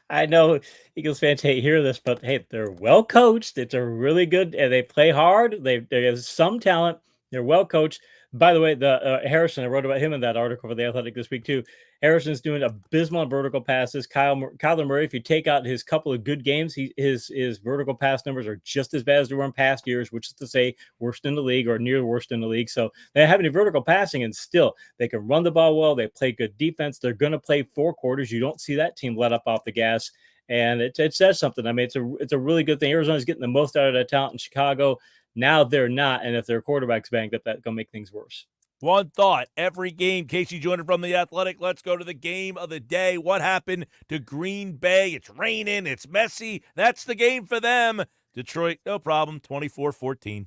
I know Eagles fans hear this, but hey, they're well coached. It's a really good, and they play hard. They have some talent. They're well coached. By the way, the Harrison, I wrote about him in that article for The Athletic this week too. Harrison's doing abysmal on vertical passes. Kyler Murray, if you take out his couple of good games, his vertical pass numbers are just as bad as they were in past years, which is to say worst in the league or near worst in the league. So they don't have any vertical passing, and still they can run the ball well. They play good defense. They're going to play 4 quarters. You don't see that team let up off the gas. And it says something. I mean, it's a really good thing. Arizona's getting the most out of that talent in Chicago. Now they're not. And if their quarterback's banged up, that's going to make things worse. One thought, every game. Casey joining from The Athletic. Let's go to the game of the day. What happened to Green Bay? It's raining. It's messy. That's the game for them. Detroit, no problem, 24-14.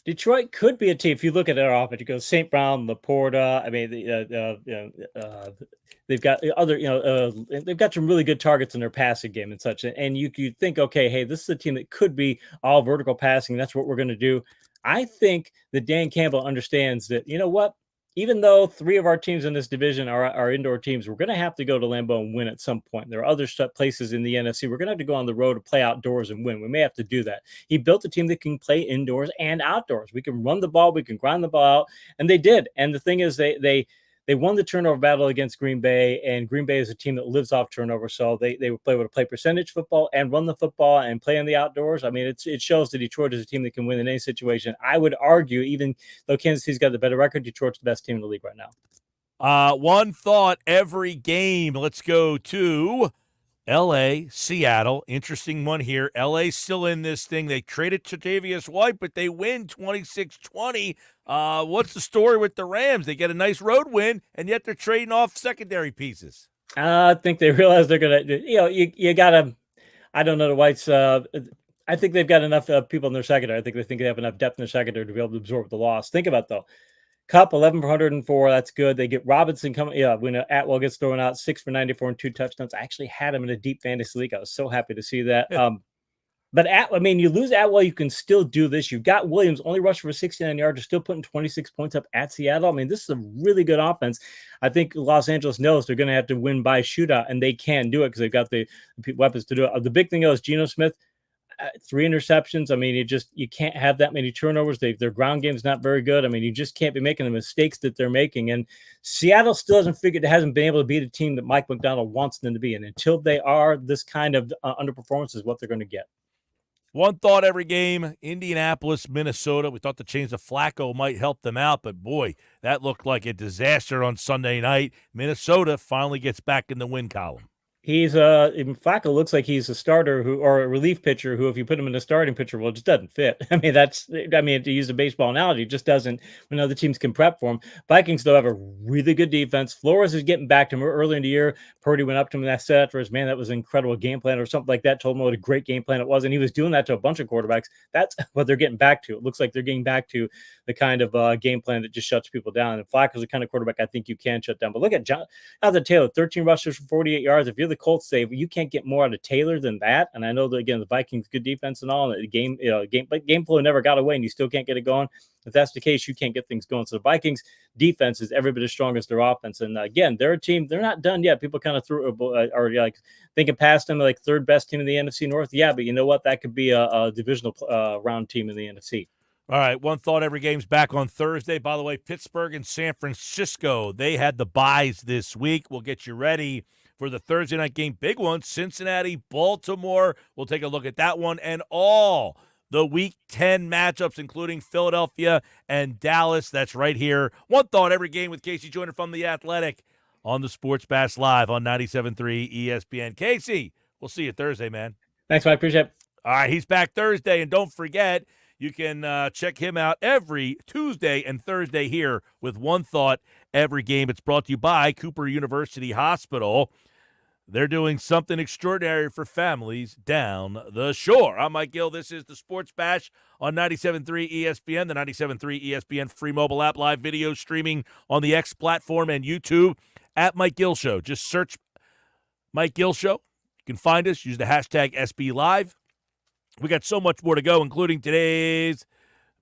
Detroit could be a team. If you look at their offense, you go St. Brown, Laporta. I mean, they've got other, they've got some really good targets in their passing game and such. And you think, okay, hey, this is a team that could be all vertical passing. That's what we're going to do. I think that Dan Campbell understands that, you know what? Even though 3 of our teams in this division are indoor teams, we're going to have to go to Lambeau and win at some point. There are other places in the NFC. We're going to have to go on the road to play outdoors and win. We may have to do that. He built a team that can play indoors and outdoors. We can run the ball. We can grind the ball out. And they did. And the thing is, they won the turnover battle against Green Bay, and Green Bay is a team that lives off turnover. So they were able to play percentage football and run the football and play in the outdoors. I mean, it shows that Detroit is a team that can win in any situation. I would argue, even though Kansas City's got the better record, Detroit's the best team in the league right now. One thought, every game. Let's go to L.A., Seattle. Interesting one here. L.A.'s still in this thing. They traded Tre'Davious White, but they win 26-20. What's the story with the Rams? They get a nice road win, and yet they're trading off secondary pieces. I think they realize they're going to, you got to, I don't know the Whites. I think they've got enough people in their secondary. I think they have enough depth in their secondary to be able to absorb the loss. Think about, though. Cup, 11 for 104. That's good. They get Robinson coming. Yeah, when Atwell gets thrown out, 6 for 94 and 2 touchdowns. I actually had him in a deep fantasy league. I was so happy to see that. But you lose Atwell, you can still do this. You've got Williams only rushed for 69 yards. They're still putting 26 points up at Seattle. I mean, this is a really good offense. I think Los Angeles knows they're going to have to win by shootout, and they can do it because they've got the weapons to do it. The big thing is Geno Smith. 3 interceptions. I mean, you can't have that many turnovers. Their ground game is not very good. I mean, you just can't be making the mistakes that they're making. And Seattle still hasn't been able to beat a team that Mike McDonald wants them to be. And until they are, this kind of underperformance is what they're going to get. One thought, every game, Indianapolis, Minnesota. We thought the change of Flacco might help them out, but boy, that looked like a disaster on Sunday night. Minnesota finally gets back in the win column. He's even Flacco looks like he's a starter or a relief pitcher who, if you put him in a starting pitcher, well, it just doesn't fit. I mean, to use a baseball analogy, it just doesn't when other teams can prep for him. Vikings still have a really good defense. Flores is getting back to him early in the year. Purdy went up to him and that said after his man, that was an incredible game plan or something like that. Told him what a great game plan it was. And he was doing that to a bunch of quarterbacks. That's what they're getting back to. It looks like they're getting back to the kind of game plan that just shuts people down. And Flacco's the kind of quarterback I think you can shut down. But look at Jonathan Taylor, 13 rushes for 48 yards. If you're the Colts, say you can't get more out of Taylor than that. And I know that, again, the Vikings good defense and all, and the game flow never got away, and you still can't get it going. If that's the case, you can't get things going. So the Vikings defense is every bit as strong as their offense. And again, they're a team, they're not done yet. People kind of are like thinking past them, like third best team in the NFC North. Yeah, but you know what? That could be a divisional round team in the NFC. All right, one thought, every game's back on Thursday. By the way, Pittsburgh and San Francisco, they had the byes this week. We'll get you ready for the Thursday night game. Big one, Cincinnati, Baltimore. We'll take a look at that one and all the Week 10 matchups, including Philadelphia and Dallas. That's right here. One thought, every game with Casey Joyner from The Athletic on the Sports Bash Live on 97.3 ESPN. Casey, we'll see you Thursday, man. Thanks, Mike. Appreciate it. All right, he's back Thursday, and don't forget, you can check him out every Tuesday and Thursday here with One Thought Every Game. It's brought to you by Cooper University Hospital. They're doing something extraordinary for families down the shore. I'm Mike Gill. This is the Sports Bash on 97.3 ESPN, the 97.3 ESPN free mobile app, live video streaming on the X platform and YouTube at Mike Gill Show. Just search Mike Gill Show. You can find us. Use the hashtag SBLive. We got so much more to go, including today's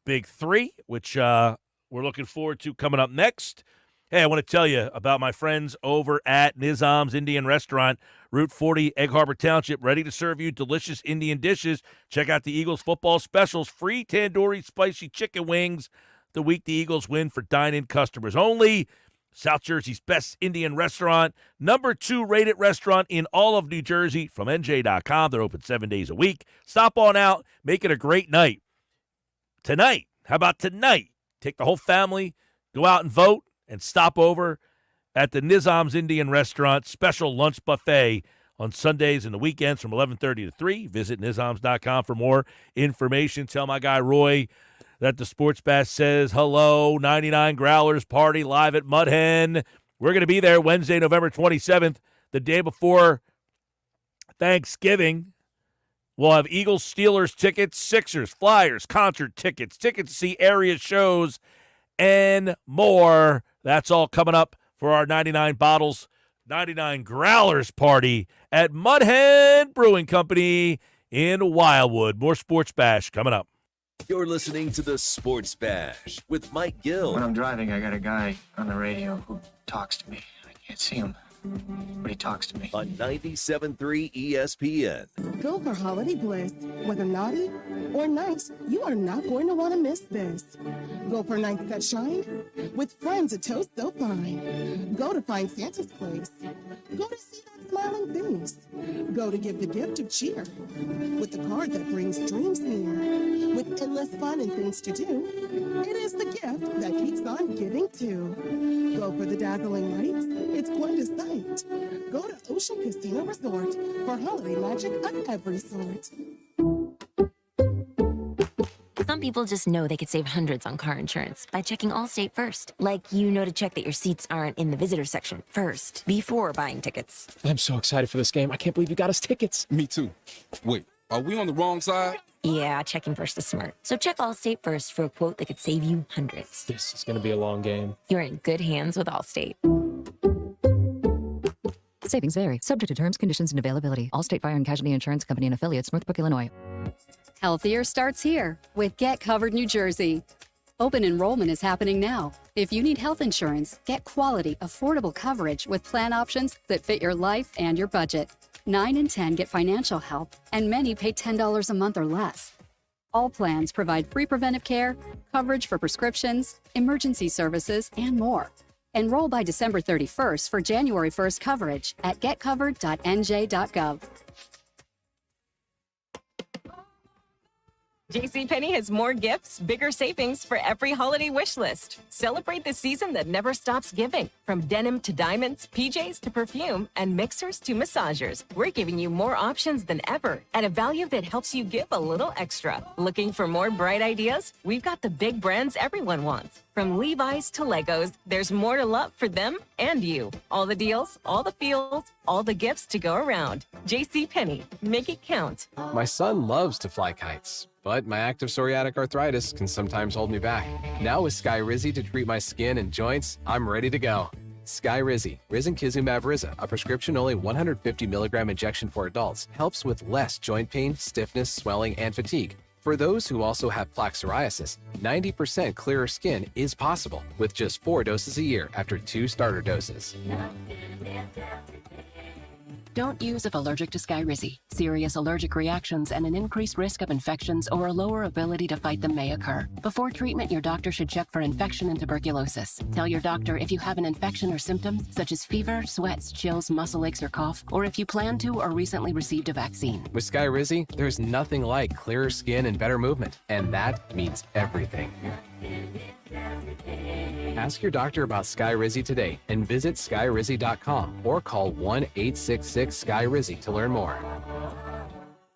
Big Three, which we're looking forward to coming up next. Hey, I want to tell you about my friends over at Nizam's Indian Restaurant, Route 40, Egg Harbor Township, ready to serve you delicious Indian dishes. Check out the Eagles football specials, free tandoori spicy chicken wings the week the Eagles win for dine-in customers only. South Jersey's best Indian restaurant, number 2 rated restaurant in all of New Jersey from NJ.com. They're open 7 days a week. Stop on out. Make it a great night. Tonight, how about tonight? Take the whole family, go out and vote, and stop over at the Nizam's Indian Restaurant special lunch buffet on Sundays and the weekends from 11:30 to 3. Visit nizams.com for more information. Tell my guy Roy that the Sports Bash says hello. 99 Growlers Party live at Mud Hen. We're going to be there Wednesday, November 27th, the day before Thanksgiving. We'll have Eagles, Steelers tickets, Sixers, Flyers, concert tickets, tickets to see area shows, and more. That's all coming up for our 99 Bottles, 99 Growlers Party at Mud Hen Brewing Company in Wildwood. More Sports Bash coming up. You're listening to the Sports Bash with Mike Gill. When I'm driving, I got a guy on the radio who talks to me. I can't see him, but he talks to me. On 97.3 ESPN. Go for holiday bliss. Whether naughty or nice, you are not going to want to miss this. Go for nights that shine with friends a toast so fine. Go to find Santa's place. Go to see that smiling face. Go to give the gift of cheer with the card that brings dreams near. With endless fun and things to do, it is the gift that keeps on giving too. Go for the dazzling lights. It's quite a sight. Go to Ocean Casino Resort for holiday magic of every sort. Some people just know they could save hundreds on car insurance by checking Allstate first. Like, you know to check that your seats aren't in the visitor section first, before buying tickets. I'm so excited for this game. I can't believe you got us tickets. Me too. Wait, are we on the wrong side? Yeah, checking first is smart. So check Allstate first for a quote that could save you hundreds. This is going to be a long game. You're in good hands with Allstate. Savings vary, subject to terms, conditions, and availability. Allstate Fire and Casualty Insurance Company and Affiliates, Northbrook, Illinois. Healthier starts here with Get Covered New Jersey. Open enrollment is happening now. If you need health insurance, get quality, affordable coverage with plan options that fit your life and your budget. 9 in 10 get financial help, and many pay $10 a month or less. All plans provide free preventive care, coverage for prescriptions, emergency services, and more. Enroll by December 31st for January 1st coverage at getcovered.nj.gov. JCPenney has more gifts, bigger savings for every holiday wish list. Celebrate the season that never stops giving. From denim to diamonds, PJs to perfume, and mixers to massagers, we're giving you more options than ever at a value that helps you give a little extra. Looking for more bright ideas? We've got the big brands everyone wants. From Levi's to Legos, there's more to love for them and you. All the deals, all the feels, all the gifts to go around. JCPenney, make it count. My son loves to fly kites, but my active psoriatic arthritis can sometimes hold me back. Now with Skyrizi to treat my skin and joints, I'm ready to go. Skyrizi, Risankizumab Riza, a prescription-only 150 milligram injection for adults, helps with less joint pain, stiffness, swelling, and fatigue. For those who also have plaque psoriasis, 90% clearer skin is possible with just 4 doses a year after 2 starter doses. Don't use if allergic to Skyrizi. Serious allergic reactions and an increased risk of infections or a lower ability to fight them may occur. Before treatment, your doctor should check for infection and tuberculosis. Tell your doctor if you have an infection or symptoms such as fever, sweats, chills, muscle aches, or cough, or if you plan to or recently received a vaccine. With Skyrizi, there's nothing like clearer skin and better movement, and that means everything. Ask your doctor about Skyrizi today and visit skyrizi.com or call 1-866-SKY-RIZI to learn more.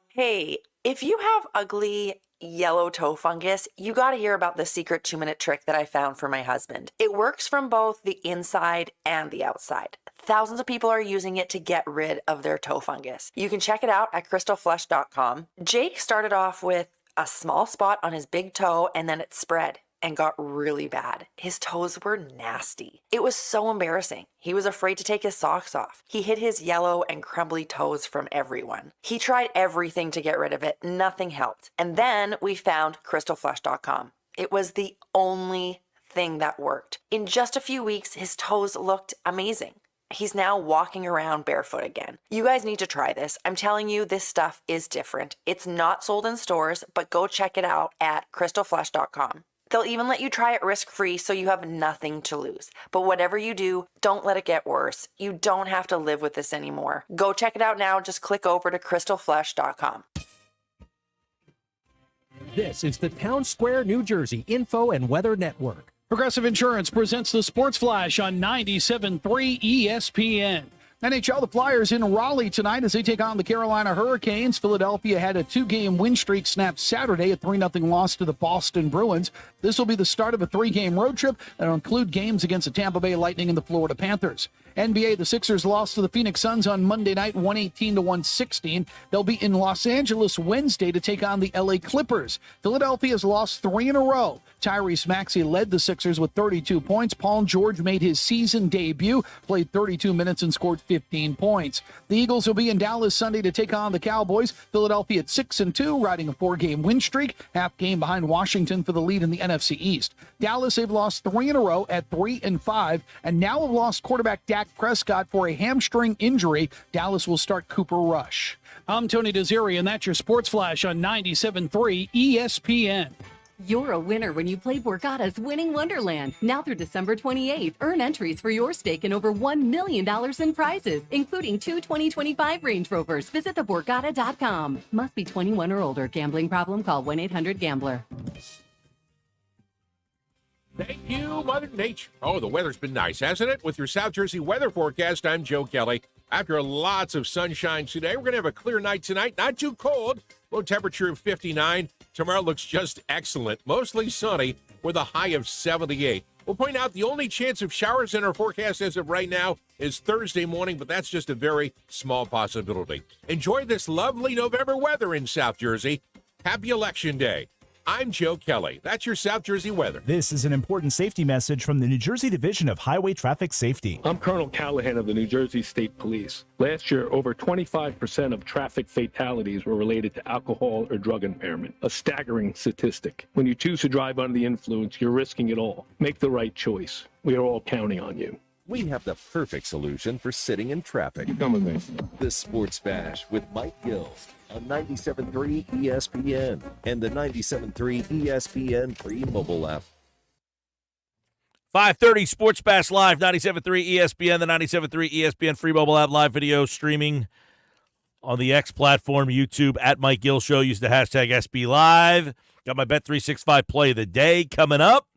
Hey, if you have ugly yellow toe fungus, you got to hear about the secret 2-minute trick that I found for my husband. It works from both the inside and the outside. Thousands of people are using it to get rid of their toe fungus. You can check it out at crystalflush.com. Jake started off with a small spot on his big toe and then it spread and got really bad. His toes were nasty. It was so embarrassing. He was afraid to take his socks off. He hid his yellow and crumbly toes from everyone. He tried everything to get rid of it. Nothing helped. And then we found crystalflush.com. It was the only thing that worked. In just a few weeks, his toes looked amazing. He's now walking around barefoot again. You guys need to try this. I'm telling you, this stuff is different. It's not sold in stores, but go check it out at crystalflush.com. They'll even let you try it risk-free so you have nothing to lose. But whatever you do, don't let it get worse. You don't have to live with this anymore. Go check it out now. Just click over to crystalflush.com. This is the Town Square, New Jersey Info and Weather Network. Progressive Insurance presents the Sports Flash on 97.3 ESPN. NHL, the Flyers in Raleigh tonight as they take on the Carolina Hurricanes. Philadelphia had a 2-game win streak snapped Saturday, a 3-0 loss to the Boston Bruins. This will be the start of a 3-game road trip that will include games against the Tampa Bay Lightning and the Florida Panthers. NBA, the Sixers lost to the Phoenix Suns on Monday night, 118-116. They'll be in Los Angeles Wednesday to take on the LA Clippers. Philadelphia's lost 3 in a row. Tyrese Maxey led the Sixers with 32 points. Paul George made his season debut, played 32 minutes and scored 15 points. The Eagles will be in Dallas Sunday to take on the Cowboys. Philadelphia at 6-2, riding a 4-game win streak, half game behind Washington for the lead in the NFC East. Dallas, they've lost 3 in a row at 3-5, and now have lost quarterback Dak Prescott for a hamstring injury. Dallas will start Cooper Rush. I'm Tony Desiri, and that's your Sports Flash on 97.3 ESPN. You're a winner when you play Borgata's Winning Wonderland. Now through December 28th, earn entries for your stake in over $1 million in prizes, including 2 2025 Range Rovers. Visit theborgata.com. Must be 21 or older. Gambling problem? Call 1-800-GAMBLER. Thank you, Mother Nature. Oh, the weather's been nice, hasn't it? With your South Jersey weather forecast, I'm Joe Kelly. After lots of sunshine today, we're going to have a clear night tonight. Not too cold. Low temperature of 59. Tomorrow looks just excellent. Mostly sunny with a high of 78. We'll point out the only chance of showers in our forecast as of right now is Thursday morning, but that's just a very small possibility. Enjoy this lovely November weather in South Jersey. Happy Election Day. I'm Joe Kelly. That's your South Jersey weather. This is an important safety message from the New Jersey Division of Highway Traffic Safety. I'm Colonel Callahan of the New Jersey State Police. Last year, over 25% of traffic fatalities were related to alcohol or drug impairment, a staggering statistic. When you choose to drive under the influence, you're risking it all. Make the right choice. We are all counting on you. We have the perfect solution for sitting in traffic. Come with me. The Sports Bash with Mike Gill on 97.3 ESPN and the 97.3 ESPN free mobile app. 5:30 Sports Bash Live, 97.3 ESPN, the 97.3 ESPN free mobile app, live video streaming on the X platform, YouTube, at Mike Gill Show. Use the hashtag SB Live. Got my Bet365 play of the day coming up.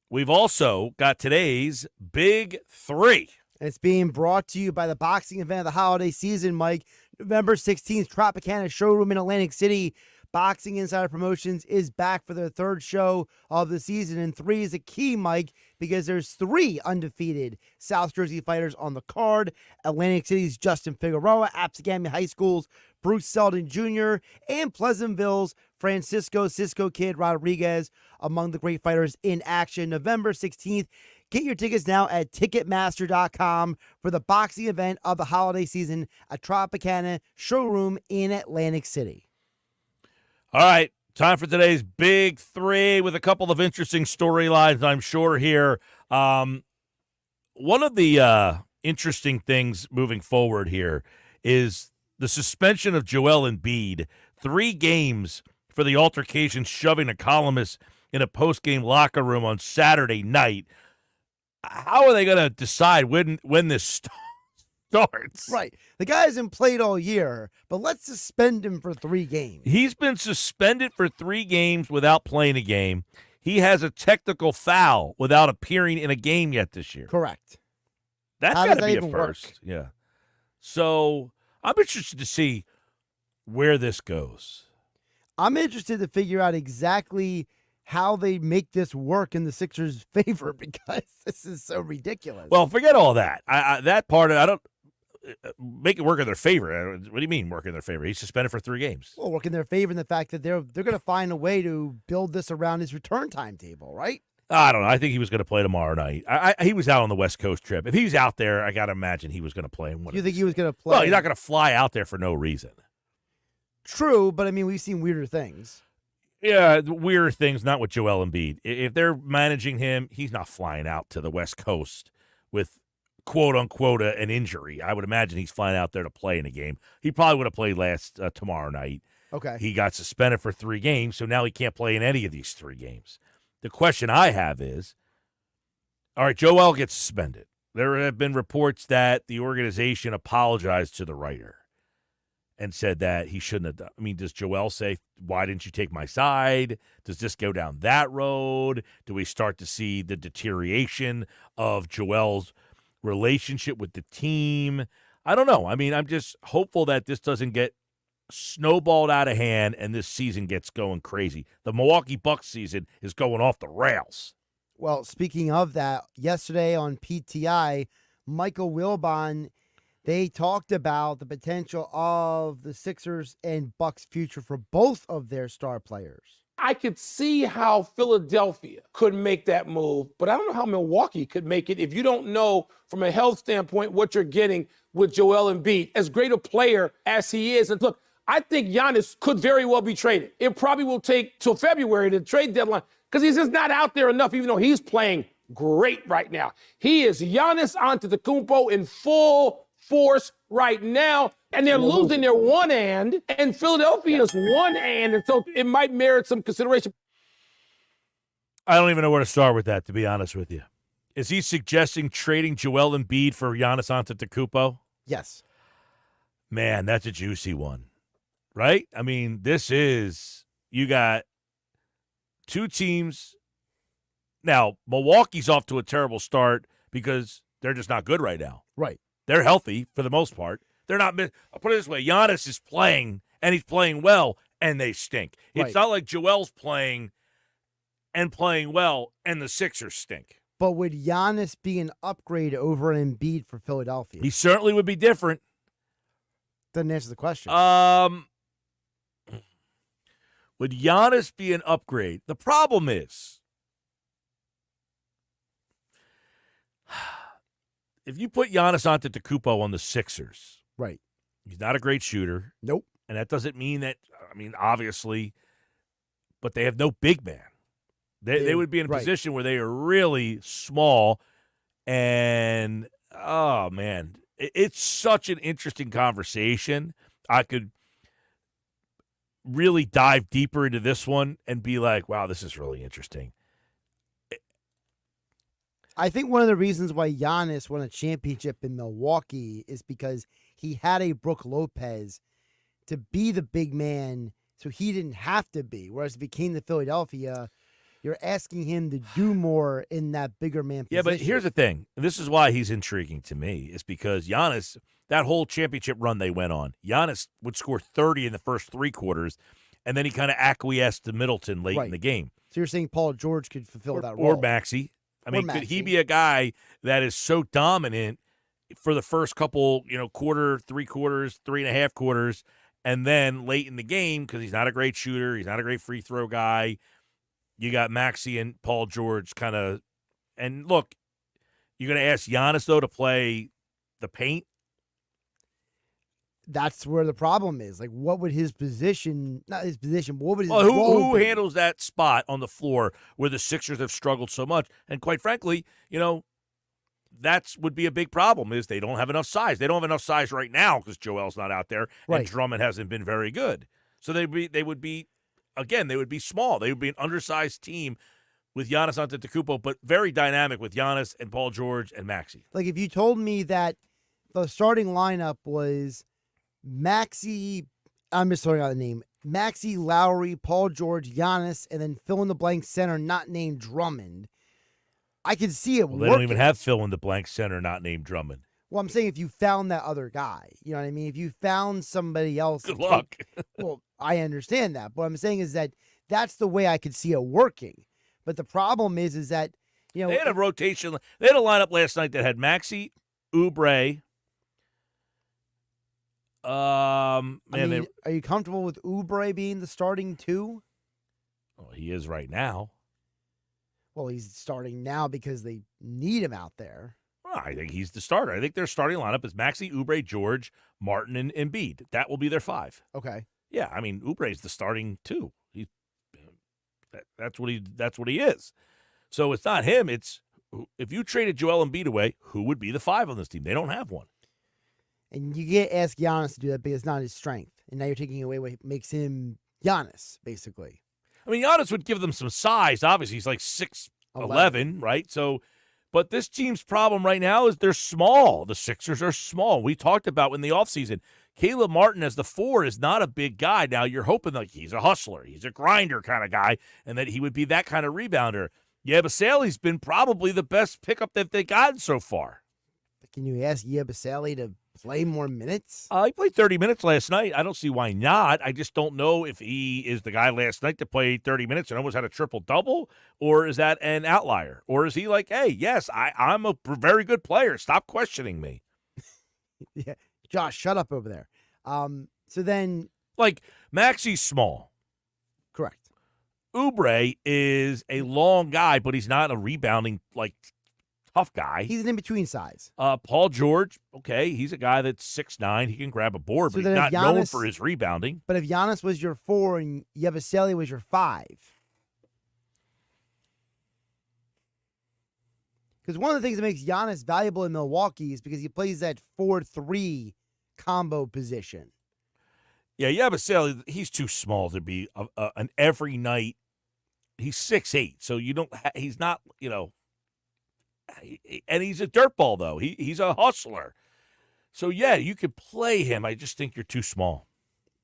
We've also got today's Big Three. It's being brought to you by the boxing event of the holiday season, Mike. November 16th, Tropicana Showroom in Atlantic City. Boxing Insider Promotions is back for their 3rd show of the season, and 3 is a key, Mike, because there's 3 undefeated South Jersey fighters on the card. Atlantic City's Justin Figueroa, Absegami High School's Bruce Selden Jr., and Pleasantville's Francisco Cisco Kid Rodriguez among the great fighters in action. November 16th. Get your tickets now at Ticketmaster.com for the boxing event of the holiday season at Tropicana Showroom in Atlantic City. All right, time for today's Big Three with a couple of interesting storylines, I'm sure, here. One of the interesting things moving forward here is the suspension of Joel Embiid. 3 games for the altercation shoving a columnist in a post-game locker room on Saturday night. How are they going to decide when this starts? Right. The guy hasn't played all year, but let's suspend him for 3 games. He's been suspended for 3 games without playing a game. He has a technical foul without appearing in a game yet this year. Correct. That's got to be a first. Work? Yeah. So I'm interested to see where this goes. I'm interested to figure out exactly how they make this work in the Sixers' favor, because this is so ridiculous. Well, forget all that. That part, I don't make it work in their favor. What do you mean work in their favor? He's suspended for 3 games. Well, work in their favor in the fact that they're going to find a way to build this around his return timetable, right? I don't know. I think he was going to play tomorrow night. He was out on the West Coast trip. If he was out there, I got to imagine he was going to play. You think he was going to play? Well, he's not going to fly out there for no reason. True, but I mean, we've seen weirder things. Yeah, weirder things, not with Joel Embiid. If they're managing him, he's not flying out to the West Coast with, quote-unquote, an injury. I would imagine he's flying out there to play in a game. He probably would have played tomorrow night. Okay. He got suspended for 3 games, so now he can't play in any of these 3 games. The question I have is, all right, Joel gets suspended. There have been reports that the organization apologized to the writer and said that he shouldn't have done. I mean, does Joel say, why didn't you take my side? Does this go down that road? Do we start to see the deterioration of Joel's relationship with the team. I don't know. I mean, I'm just hopeful that this doesn't get snowballed out of hand and this season gets going crazy. The Milwaukee Bucks season is going off the rails. Well, speaking of that, yesterday on PTI, Michael Wilbon, they talked about the potential of the Sixers and Bucks future for both of their star players. I could see how Philadelphia could make that move, but I don't know how Milwaukee could make it if you don't know from a health standpoint what you're getting with Joel Embiid, as great a player as he is. And look, I think Giannis could very well be traded. It probably will take till February to trade deadline because he's just not out there enough, even though he's playing great right now. He is Giannis Antetokounmpo in full force right now, and they're losing their one hand, and Philadelphia's one hand, and so it might merit some consideration. I don't even know where to start with that, to be honest with you. Is he suggesting trading Joel Embiid for Giannis Antetokounmpo? Yes. Man, that's a juicy one, right? I mean, you got two teams. Now, Milwaukee's off to a terrible start because they're just not good right now. Right. They're healthy for the most part. They're not. I'll put it this way: Giannis is playing, and he's playing well, and they stink. It's not like Joel's playing and playing well, and the Sixers stink. But would Giannis be an upgrade over an Embiid for Philadelphia? He certainly would be different. Doesn't answer the question. Would Giannis be an upgrade? The problem is, if you put Giannis Antetokounmpo on the Sixers, right, he's not a great shooter. Nope. And that doesn't mean that, obviously, but they have no big man. They would be in a position where they are really small, and, oh, man, it's such an interesting conversation. I could really dive deeper into this one and be like, wow, this is really interesting. I think one of the reasons why Giannis won a championship in Milwaukee is because he had a Brook Lopez to be the big man, so he didn't have to be. Whereas if he came to Philadelphia, you're asking him to do more in that bigger man position. Yeah, but here's the thing. This is why he's intriguing to me, is because Giannis, that whole championship run they went on, Giannis would score 30 in the first three quarters, and then he kind of acquiesced to Middleton late in the game. So you're saying Paul George could fulfill that role. Or Maxey. I mean, could he be a guy that is so dominant for the first couple, quarter, 3 quarters, 3.5 quarters, and then late in the game, because he's not a great shooter, he's not a great free throw guy, you got Maxey and Paul George kind of – and look, you're going to ask Giannis, though, to play the paint? That's where the problem is. Like, what would his position – not his position, but what would his role who be? handles that spot on the floor where the Sixers have struggled so much? And quite frankly, that would be a big problem is they don't have enough size. They don't have enough size right now because Joel's not out there and Drummond hasn't been very good. So they would be small. They would be an undersized team with Giannis Antetokounmpo, but very dynamic with Giannis and Paul George and Maxey. Like, if you told me that the starting lineup was Maxey, I'm just throwing out the name, Maxey, Lowry, Paul George, Giannis, and then fill-in-the-blank center not named Drummond, I could see it working. They don't even have fill-in-the-blank center not named Drummond. Well, I'm saying if you found that other guy, you know what I mean? If you found somebody else. Good luck. Well, I understand that. But what I'm saying is that that's the way I could see it working. But the problem is that, they had a rotation. They had a lineup last night that had Maxey, Oubre. Are you comfortable with Oubre being the starting two? Well, he is right now. Well, he's starting now because they need him out there. Well, I think he's the starter. I think their starting lineup is Maxey, Oubre, George, Martin, and Embiid. That will be their 5. Okay. Yeah, I mean, Oubre's the starting 2. That's what he is. So it's not him. It's if you traded Joel Embiid away, who would be the 5 on this team? They don't have one. And you get ask Giannis to do that because it's not his strength. And now you're taking away what makes him Giannis, basically. I mean, Giannis would give them some size. Obviously, he's like 6'11", right? So, but this team's problem right now is they're small. The Sixers are small. We talked about in the offseason, Caleb Martin as the 4 is not a big guy. Now, you're hoping like he's a hustler. He's a grinder kind of guy, and that he would be that kind of rebounder. Yeah, but Saley's been probably the best pickup that they've gotten so far. Can you ask Yabusele to play more minutes? He played 30 minutes last night. I don't see why not. I just don't know if he is the guy last night that played 30 minutes and almost had a triple-double, or is that an outlier? Or is he like, hey, yes, I'm a very good player. Stop questioning me. Yeah, Josh, shut up over there. So then... Like, Maxi's small. Correct. Oubre is a long guy, but he's not a rebounding, tough guy. He's an in-between size. Paul George, okay, he's a guy that's 6'9". He can grab a board, but he's not known for his rebounding. But if Giannis was your 4 and Yabusele was your 5. Because one of the things that makes Giannis valuable in Milwaukee is because he plays that 4-3 combo position. Yeah, Yabusele, he's too small to be an every night. He's 6'8", so he's not, and he's a dirtball, though. He's a hustler. So, yeah, you could play him. I just think you're too small.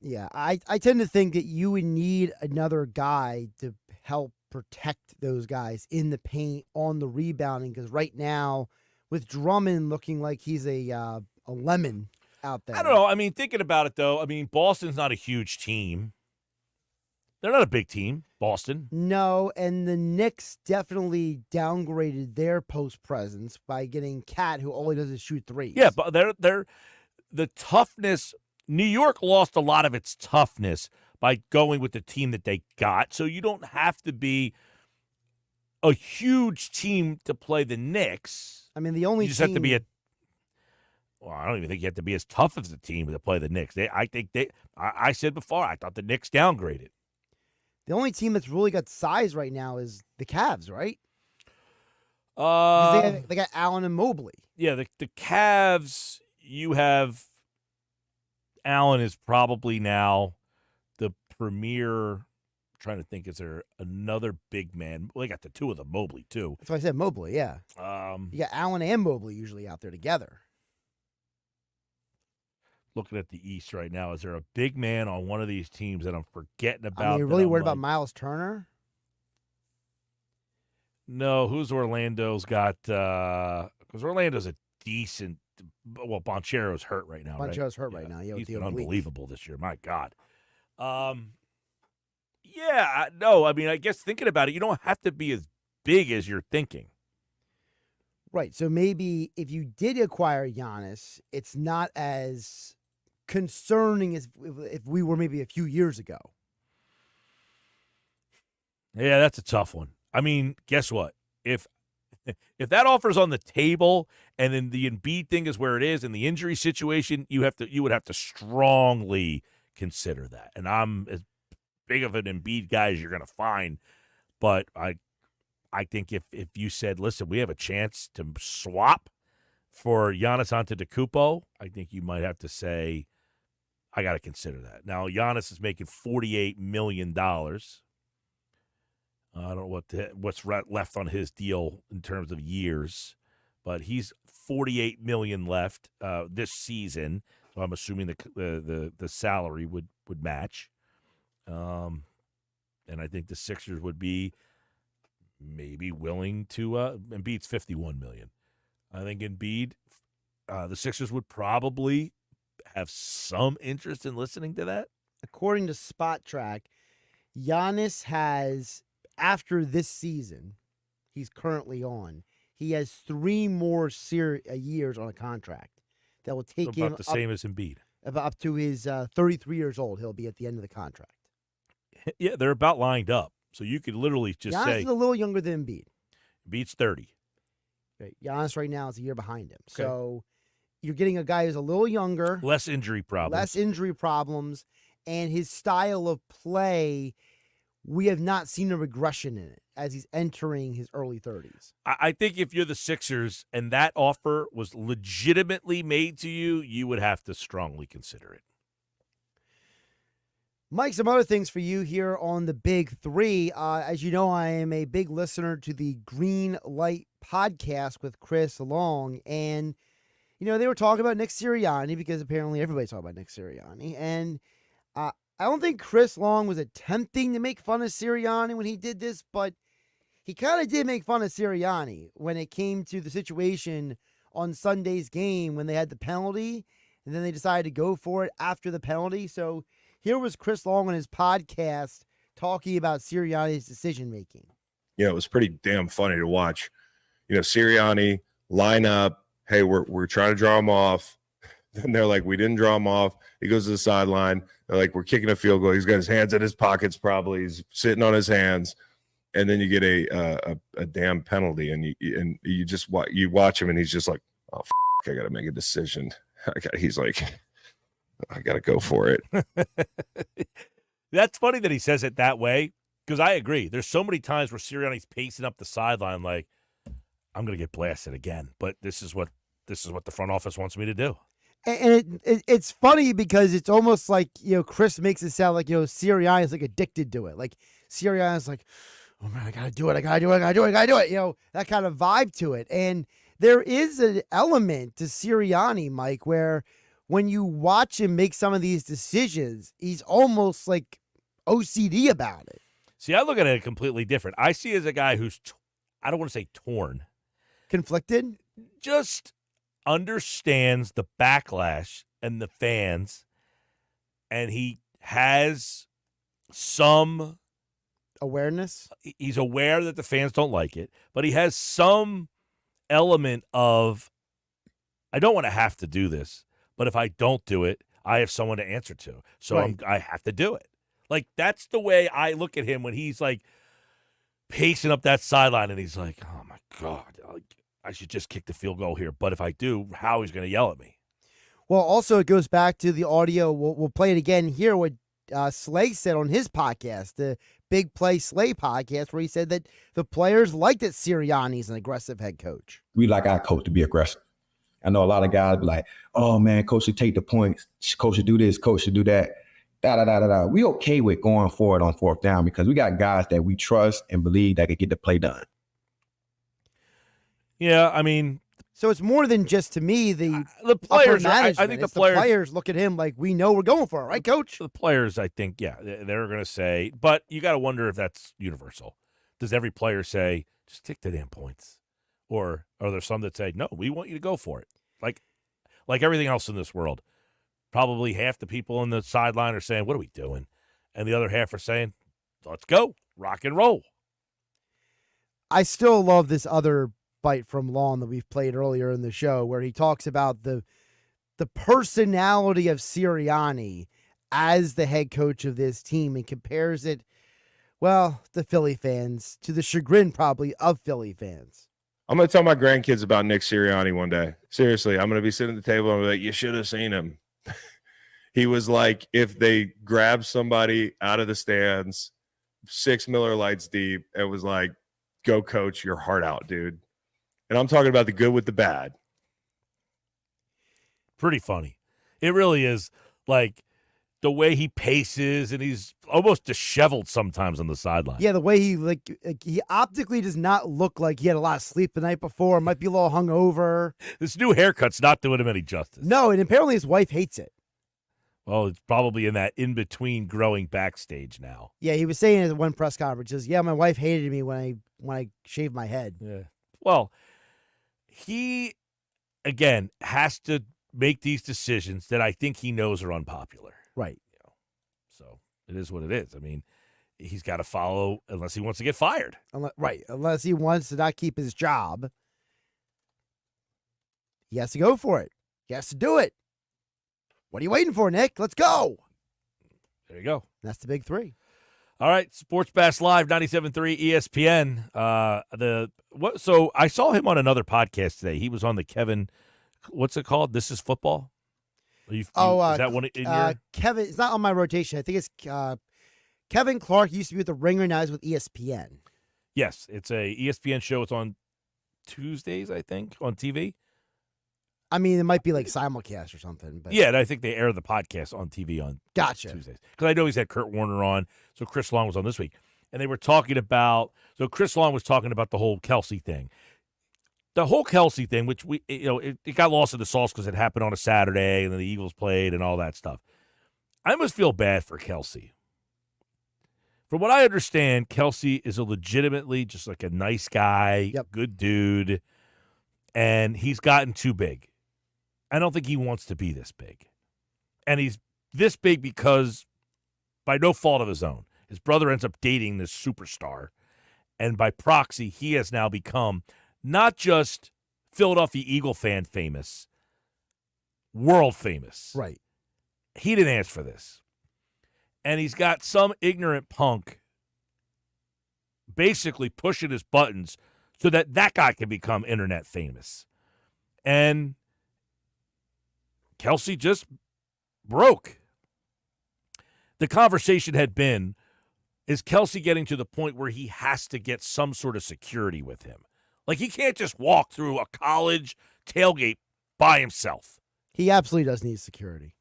Yeah, I tend to think that you would need another guy to help protect those guys in the paint on the rebounding, because right now, with Drummond looking like he's a lemon out there. I don't know. I mean, thinking about it, though, Boston's not a huge team. They're not a big team, Boston. No, and the Knicks definitely downgraded their post presence by getting Cat, who all he does is shoot threes. Yeah, but they're the toughness. New York lost a lot of its toughness by going with the team that they got. So you don't have to be a huge team to play the Knicks. I mean, the only you just have to be I don't even think you have to be as tough as the team to play the Knicks. I said before, I thought the Knicks downgraded. The only team that's really got size right now is the Cavs, right? They got Allen and Mobley. Yeah, the Cavs, you have Allen is probably now the premier. I'm trying to think, is there another big man? Well, they got the two of them, Mobley, too. That's why I said Mobley, yeah. You got Allen and Mobley usually out there together. Looking at the East right now, is there a big man on one of these teams that I'm forgetting about? You're really worried about Miles Turner? No, who's Orlando's got? Because Orlando's a decent. Well, Bonchero's hurt right now. Bonchero's hurt right now. Yeah, he's been unbelievable this year. My God. Yeah, no. I mean, I guess thinking about it, you don't have to be as big as you're thinking. Right. So maybe if you did acquire Giannis, it's not as concerning as if we were maybe a few years ago. Yeah, that's a tough one. I mean, guess what? If that offer's on the table and then the Embiid thing is where it is and the injury situation, you would have to strongly consider that. And I'm as big of an Embiid guy as you're going to find, but I think if you said, listen, we have a chance to swap for Giannis Antetokounmpo, I think you might have to say, I got to consider that. Now, Giannis is making $48 million. I don't know what's left on his deal in terms of years, but he's $48 million left this season. So I'm assuming the salary would match. And I think the Sixers would be maybe willing to Embiid's $51 million. I think Embiid, the Sixers would probably have some interest in listening to that. According to Spot Track, Giannis has, after this season he's currently on, he has 3 more years on a contract that will take him about the same as Embiid. Up to his 33 years old. He'll be at the end of the contract. Yeah, they're about lined up. So you could literally just Giannis say is a little younger than Embiid. Embiid's 30. Right. Giannis right now is a year behind him. Okay. So you're getting a guy who's a little younger. Less injury problems. And his style of play, we have not seen a regression in it as he's entering his early 30s. I think if you're the Sixers and that offer was legitimately made to you, you would have to strongly consider it. Mike, some other things for you here on the Big Three. As you know, I am a big listener to the Green Light podcast with Chris Long. And, they were talking about Nick Sirianni because apparently everybody's talking about Nick Sirianni. And I don't think Chris Long was attempting to make fun of Sirianni when he did this, but he kind of did make fun of Sirianni when it came to the situation on Sunday's game when they had the penalty, and then they decided to go for it after the penalty. So here was Chris Long on his podcast talking about Sirianni's decision-making. It was pretty damn funny to watch. Sirianni line up, hey, we're trying to draw him off. Then they're like, we didn't draw him off. He goes to the sideline. They're like, we're kicking a field goal. He's got his hands in his pockets probably. He's sitting on his hands. And then you get a damn penalty, and you just watch him, and he's just like, oh, I got to make a decision. He's like, I got to go for it. That's funny that he says it that way, because I agree. There's so many times where Sirianni's pacing up the sideline like, I'm going to get blasted again, but this is what the front office wants me to do. And it's funny because it's almost like, Chris makes it sound like, Sirianni is like addicted to it. Like Sirianni is like, oh man, I got to do it. That kind of vibe to it. And there is an element to Sirianni, Mike, where when you watch him make some of these decisions, he's almost like OCD about it. See, I look at it completely different. I see it as a guy who's, I don't want to say torn. Conflicted? Just understands the backlash and the fans, and he has some awareness. He's aware that the fans don't like it, but he has some element of, I don't want to have to do this, but if I don't do it, I have someone to answer to. So Right. I have to do it. Like, that's the way I look at him when he's like pacing up that sideline and he's like, oh my God, I should just kick the field goal here. But if I do, Howie's going to yell at me. Well, also it goes back to the audio. We'll play it again here. What Slay said on his podcast, the Big Play Slay podcast, where he said that the players like that Sirianni's an aggressive head coach. We like our coach to be aggressive. I know a lot of guys be like, oh man, coach should take the points. Coach should do this. Coach should do that. Da-da-da-da-da. We okay with going for it on fourth down because we got guys that we trust and believe that can get the play done. Yeah, I mean, so it's more than just, to me, the players. I think the players look at him like, we know we're going for it, right, Coach? The players, I think, yeah, they're going to say, but you got to wonder if that's universal. Does every player say, just take the damn points? Or are there some that say, no, we want you to go for it? Like everything else in this world. Probably half the people on the sideline are saying, what are we doing? And the other half are saying, let's go, rock and roll. I still love this other bite from Long that we've played earlier in the show, where he talks about the personality of Sirianni as the head coach of this team and compares it, well, to Philly fans, to the chagrin probably of Philly fans. I'm going to tell my grandkids about Nick Sirianni one day. Seriously, I'm going to be sitting at the table and I'm like, you should have seen him. He was like, if they grabbed somebody out of the stands, 6 Miller Lights deep, it was like, go coach your heart out, dude. And I'm talking about the good with the bad. Pretty funny. It really is. Like, the way he paces, and he's almost disheveled sometimes on the sideline. Yeah, the way he optically does not look like he had a lot of sleep the night before. Might be a little hungover. This new haircut's not doing him any justice. No, and apparently his wife hates it. Well, it's probably in that in-between growing backstage now. Yeah, he was saying at one press conference, yeah, my wife hated me when I shaved my head. Yeah. Well, he, again, has to make these decisions that I think he knows are unpopular. Right. So it is what it is. I mean, he's got to follow unless he wants to get fired. Unless he wants to not keep his job. He has to go for it. He has to do it. What are you waiting for, Nick? Let's go. There you go. That's the big three. All right, Sports Bash Live, 97.3 ESPN. So I saw him on another podcast today. He was on the Kevin, what's it called? This is Football? Is that one in your? Kevin, it's not on my rotation. I think it's Kevin Clark used to be with the Ringer, now he's with ESPN. Yes, it's a ESPN show. It's on Tuesdays, I think, on TV. I mean, it might be like simulcast or something. But yeah, and I think they air the podcast on TV on Tuesdays. Because I know he's had Kurt Warner on, so Chris Long was on this week. And they were talking about, so Chris Long was talking about the whole Kelsey thing. The whole Kelsey thing, which it got lost in the sauce because it happened on a Saturday and then the Eagles played and all that stuff. I must feel bad for Kelsey. From what I understand, Kelsey is a legitimately just like a nice guy, good dude. and he's gotten too big. I don't think he wants to be this big. And he's this big because, by no fault of his own, his brother ends up dating this superstar. And by proxy, he has now become not just Philadelphia Eagle fan famous, world famous. Right. He didn't ask for this. And he's got some ignorant punk basically pushing his buttons so that guy can become internet famous. And Kelce just broke. The conversation had been, is Kelce getting to the point where he has to get some sort of security with him? Like, he can't just walk through a college tailgate by himself. He absolutely does need security.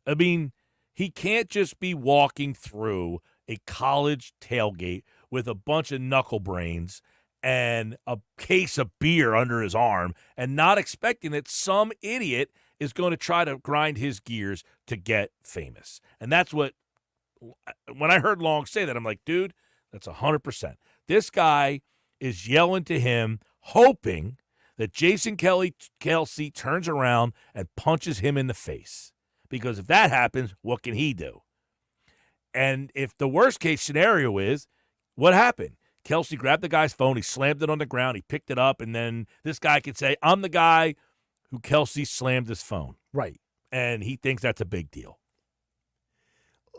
I mean, he can't just be walking through a college tailgate with a bunch of knuckle brains and a case of beer under his arm and not expecting that some idiot is going to try to grind his gears to get famous. And that's what, when I heard Long say that, I'm like, dude, that's 100%. This guy is yelling to him, hoping that Jason Kelce turns around and punches him in the face. Because if that happens, what can he do? And if the worst case scenario is, what happened? Kelce grabbed the guy's phone, he slammed it on the ground, he picked it up, and then this guy could say, I'm the guy who Kelce slammed his phone. Right. And he thinks that's a big deal.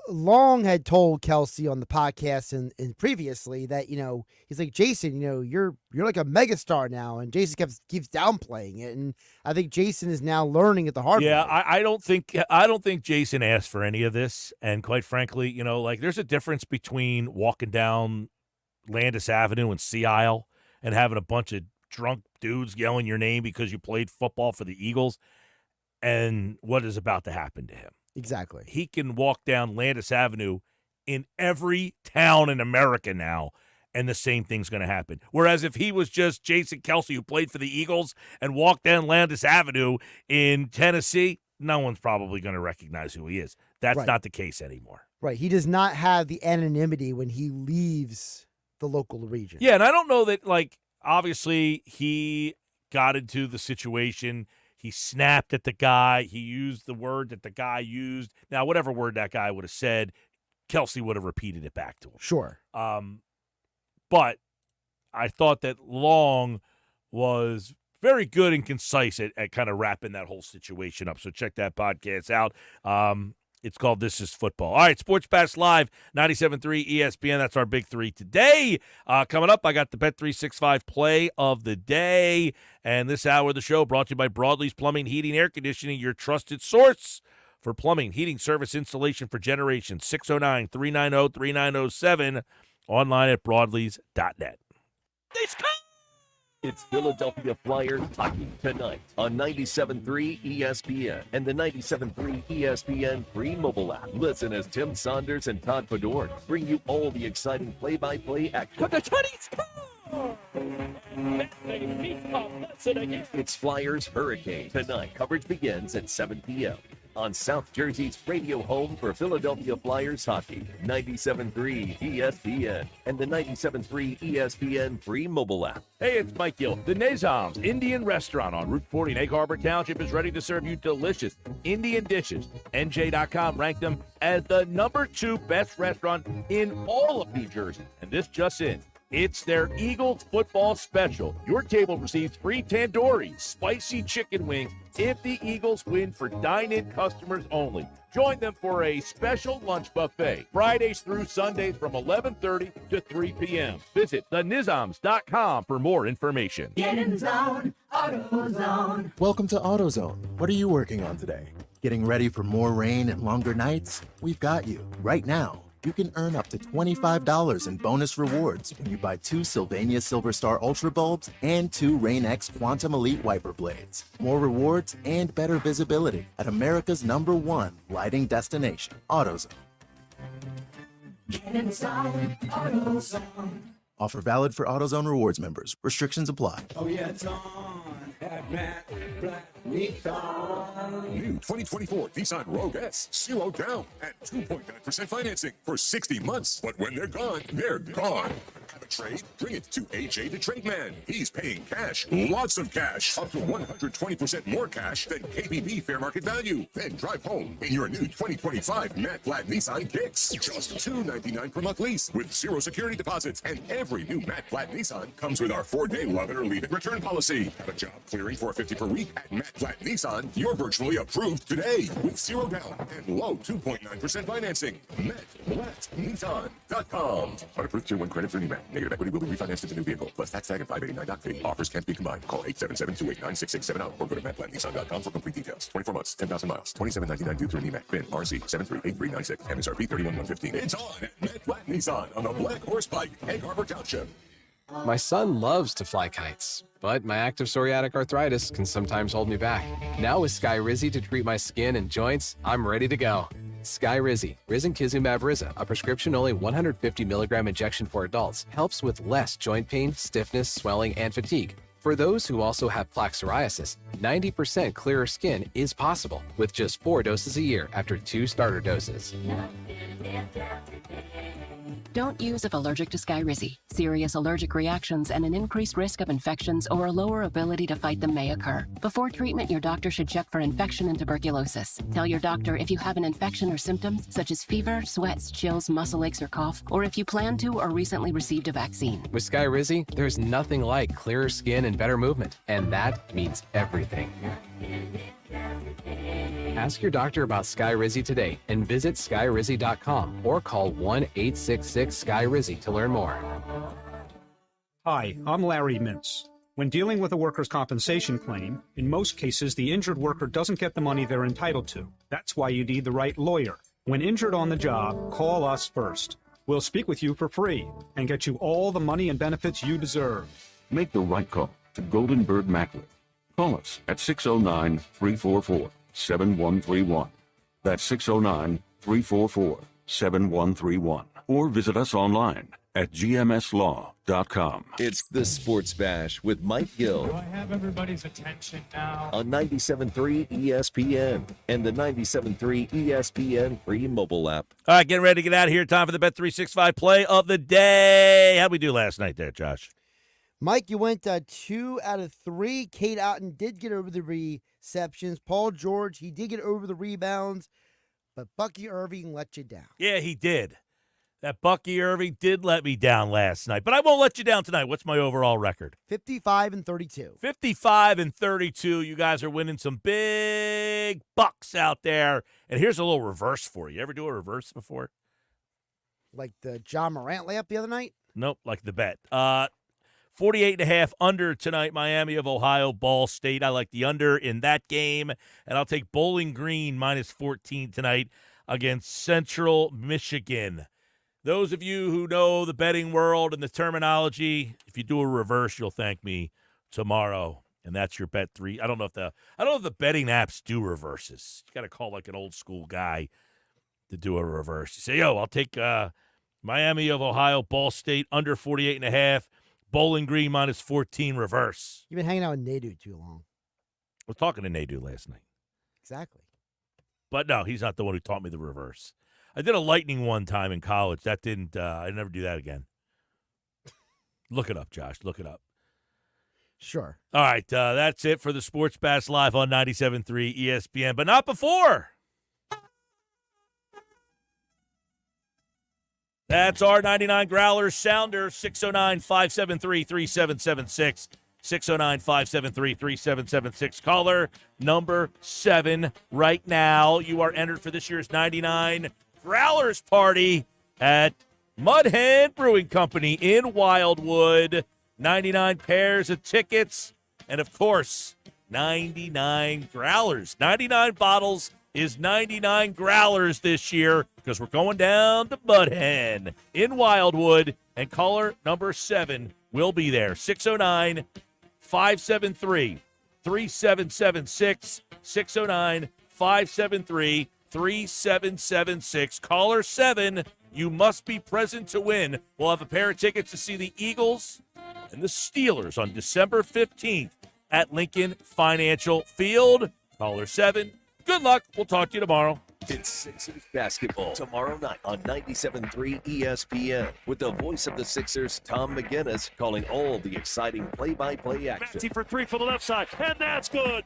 Long had told Kelce on the podcast and previously that, he's like, Jason, you're like a megastar now. And Jason keeps downplaying it. And I think Jason is now learning at the hard way. Yeah, I don't think Jason asked for any of this. And quite frankly, there's a difference between walking down Landis Avenue and Sea Isle and having a bunch of drunk dudes yelling your name because you played football for the Eagles and what is about to happen to him. Exactly. He can walk down Landis Avenue in every town in America now, and the same thing's going to happen. Whereas if he was just Jason Kelce who played for the Eagles and walked down Landis Avenue in Tennessee, no one's probably going to recognize who he is. That's Right. not the case anymore. Right. He does not have the anonymity when he leaves the local region. Yeah, and I don't know that, obviously he got into the situation. He snapped at the guy. He used the word that the guy used. Now, whatever word that guy would have said, Kelce would have repeated it back to him. Sure. But I thought that Long was very good and concise at kind of wrapping that whole situation up. So check that podcast out. It's called This Is Football. All right, Sports Pass Live, 97.3 ESPN. That's our big three today. Coming up, I got the Bet365 play of the day. And this hour of the show brought to you by Broadlee's Plumbing, Heating, Air Conditioning, your trusted source for plumbing, heating, service, installation for generations. 609-390-3907. Online at broadlees.net. It's Philadelphia Flyers hockey tonight on 97.3 ESPN and the 97.3 ESPN free mobile app. Listen as Tim Saunders and Todd Fedorn bring you all the exciting play-by-play action. It's Flyers Hurricane tonight. Coverage begins at 7 p.m. on South Jersey's radio home for Philadelphia Flyers hockey, 97.3 ESPN and the 97.3 ESPN free mobile app. Hey, it's Mike Gill. The Nizam's Indian Restaurant on Route 40 in Egg Harbor Township is ready to serve you delicious Indian dishes. NJ.com ranked them as the #2 best restaurant in all of New Jersey. And this just in. It's their Eagles football special. Your table receives free tandoori, spicy chicken wings if the Eagles win for dine-in customers only. Join them for a special lunch buffet, Fridays through Sundays from 11:30 to 3 p.m. Visit thenizams.com for more information. Get in the zone, AutoZone. Welcome to AutoZone. What are you working on today? Getting ready for more rain and longer nights? We've got you. Right now, you can earn up to $25 in bonus rewards when you buy 2 Sylvania Silver Star Ultra bulbs and 2 Rain-X Quantum Elite wiper blades. More rewards and better visibility at America's #1 lighting destination, AutoZone. Get in the zone, AutoZone. Offer valid for AutoZone Rewards members. Restrictions apply. Oh yeah, it's on at Matt Black Nissan. New 2024 Nissan Rogue S. 0 down and 2.9% financing for 60 months. But when they're gone, they're gone. a trade? Bring it to AJ the Trade Man. He's paying cash, lots of cash, up to 120% more cash than KBB fair market value. Then drive home in your new 2025 matte black Nissan Kicks. Just $299 per month lease with 0 security deposits. And every new matte black Nissan comes with our 4-day love it or leave it return policy. Have a job clearing $450 per week at Matte Black Nissan? You're virtually approved today with 0 down and low 2.9% financing. MattBlackNissan.com. Unapproved Tier 1 credit for new Matt. Negative equity will be refinanced into new vehicle plus tax tag and $589 doc fee. Offers can't be combined. Call 877-289-6670 or go to MattBlackNissan.com for complete details. 24 months, 10,000 miles, $27.99 due through NEMAC. PIN RC 738396. MSRP 31,115. It's on at Matt Black Nissan on the Black Horse Pike, Egg Harbor Township. My son loves to fly kites, but my active psoriatic arthritis can sometimes hold me back. Now with Skyrizi to treat my skin and joints, I'm ready to go. Skyrizi, risankizumab Riza, a prescription-only 150 milligram injection for adults, helps with less joint pain, stiffness, swelling, and fatigue. For those who also have plaque psoriasis, 90% clearer skin is possible with just 4 doses a year after 2 starter doses. Don't use if allergic to Skyrizi. Serious allergic reactions and an increased risk of infections or a lower ability to fight them may occur. Before treatment, your doctor should check for infection and tuberculosis. Tell your doctor if you have an infection or symptoms such as fever, sweats, chills, muscle aches, or cough, or if you plan to or recently received a vaccine. With Skyrizi, there's nothing like clearer skin and better movement, and that means everything. Ask your doctor about Skyrizi today and visit skyrizi.com or call 1-866-SKYRIZI to learn more. Hi, I'm Larry Mintz. When dealing with a workers' compensation claim, in most cases, the injured worker doesn't get the money they're entitled to. That's why you need the right lawyer. When injured on the job, call us first. We'll speak with you for free and get you all the money and benefits you deserve. Make the right call to Golden Bird Macklin. Call us at 609-344-7131. That's 609-344-7131. Or visit us online at gmslaw.com. It's the Sports Bash with Mike Gill. Do I have everybody's attention now? On 97.3 ESPN and the 97.3 ESPN free mobile app. All right, getting ready to get out of here. Time for the Bet365 play of the day. How'd we do last night there, Josh? Mike, you went 2 out of 3. Kate Otten did get over the receptions. Paul George, he did get over the rebounds. But Bucky Irving let you down. Yeah, he did. That Bucky Irving did let me down last night. But I won't let you down tonight. What's my overall record? 55-32. 55-32. You guys are winning some big bucks out there. And here's a little reverse for you. Ever do a reverse before? Like the John Morant layup the other night? Nope, like the bet. 48.5 under tonight, Miami of Ohio, Ball State. I like the under in that game. And I'll take Bowling Green minus 14 tonight against Central Michigan. Those of you who know the betting world and the terminology, if you do a reverse, you'll thank me tomorrow. And that's your bet 3. I don't know if the betting apps do reverses. You got to call like an old school guy to do a reverse. You say, yo, I'll take Miami of Ohio, Ball State under 48.5. Bowling Green minus 14 reverse. You've been hanging out with Nadu too long. I was talking to Nadu last night. Exactly. But no, he's not the one who taught me the reverse. I did a lightning one time in college. That didn't, I never do that again. Look it up, Josh. Look it up. Sure. All right, that's it for the Sports Bash Live on 97.3 ESPN, but not before. That's our 99 Growlers Sounder, 609-573-3776. 609-573-3776. Caller number 7 right now. You are entered for this year's 99 Growlers Party at Mudhead Brewing Company in Wildwood. 99 pairs of tickets. And, of course, 99 Growlers. 99 bottles is 99 Growlers this year because we're going down to Mudhead in Wildwood. And caller number 7 will be there. 609-573-3776. 609-573-3776. Caller 7, you must be present to win. We'll have a pair of tickets to see the Eagles and the Steelers on December 15th at Lincoln Financial Field. Caller 7, good luck. We'll talk to you tomorrow. It's Sixers basketball tomorrow night on 97.3 ESPN with the voice of the Sixers, Tom McGinnis, calling all the exciting play-by-play action. Maxey for three for the left side, and that's good.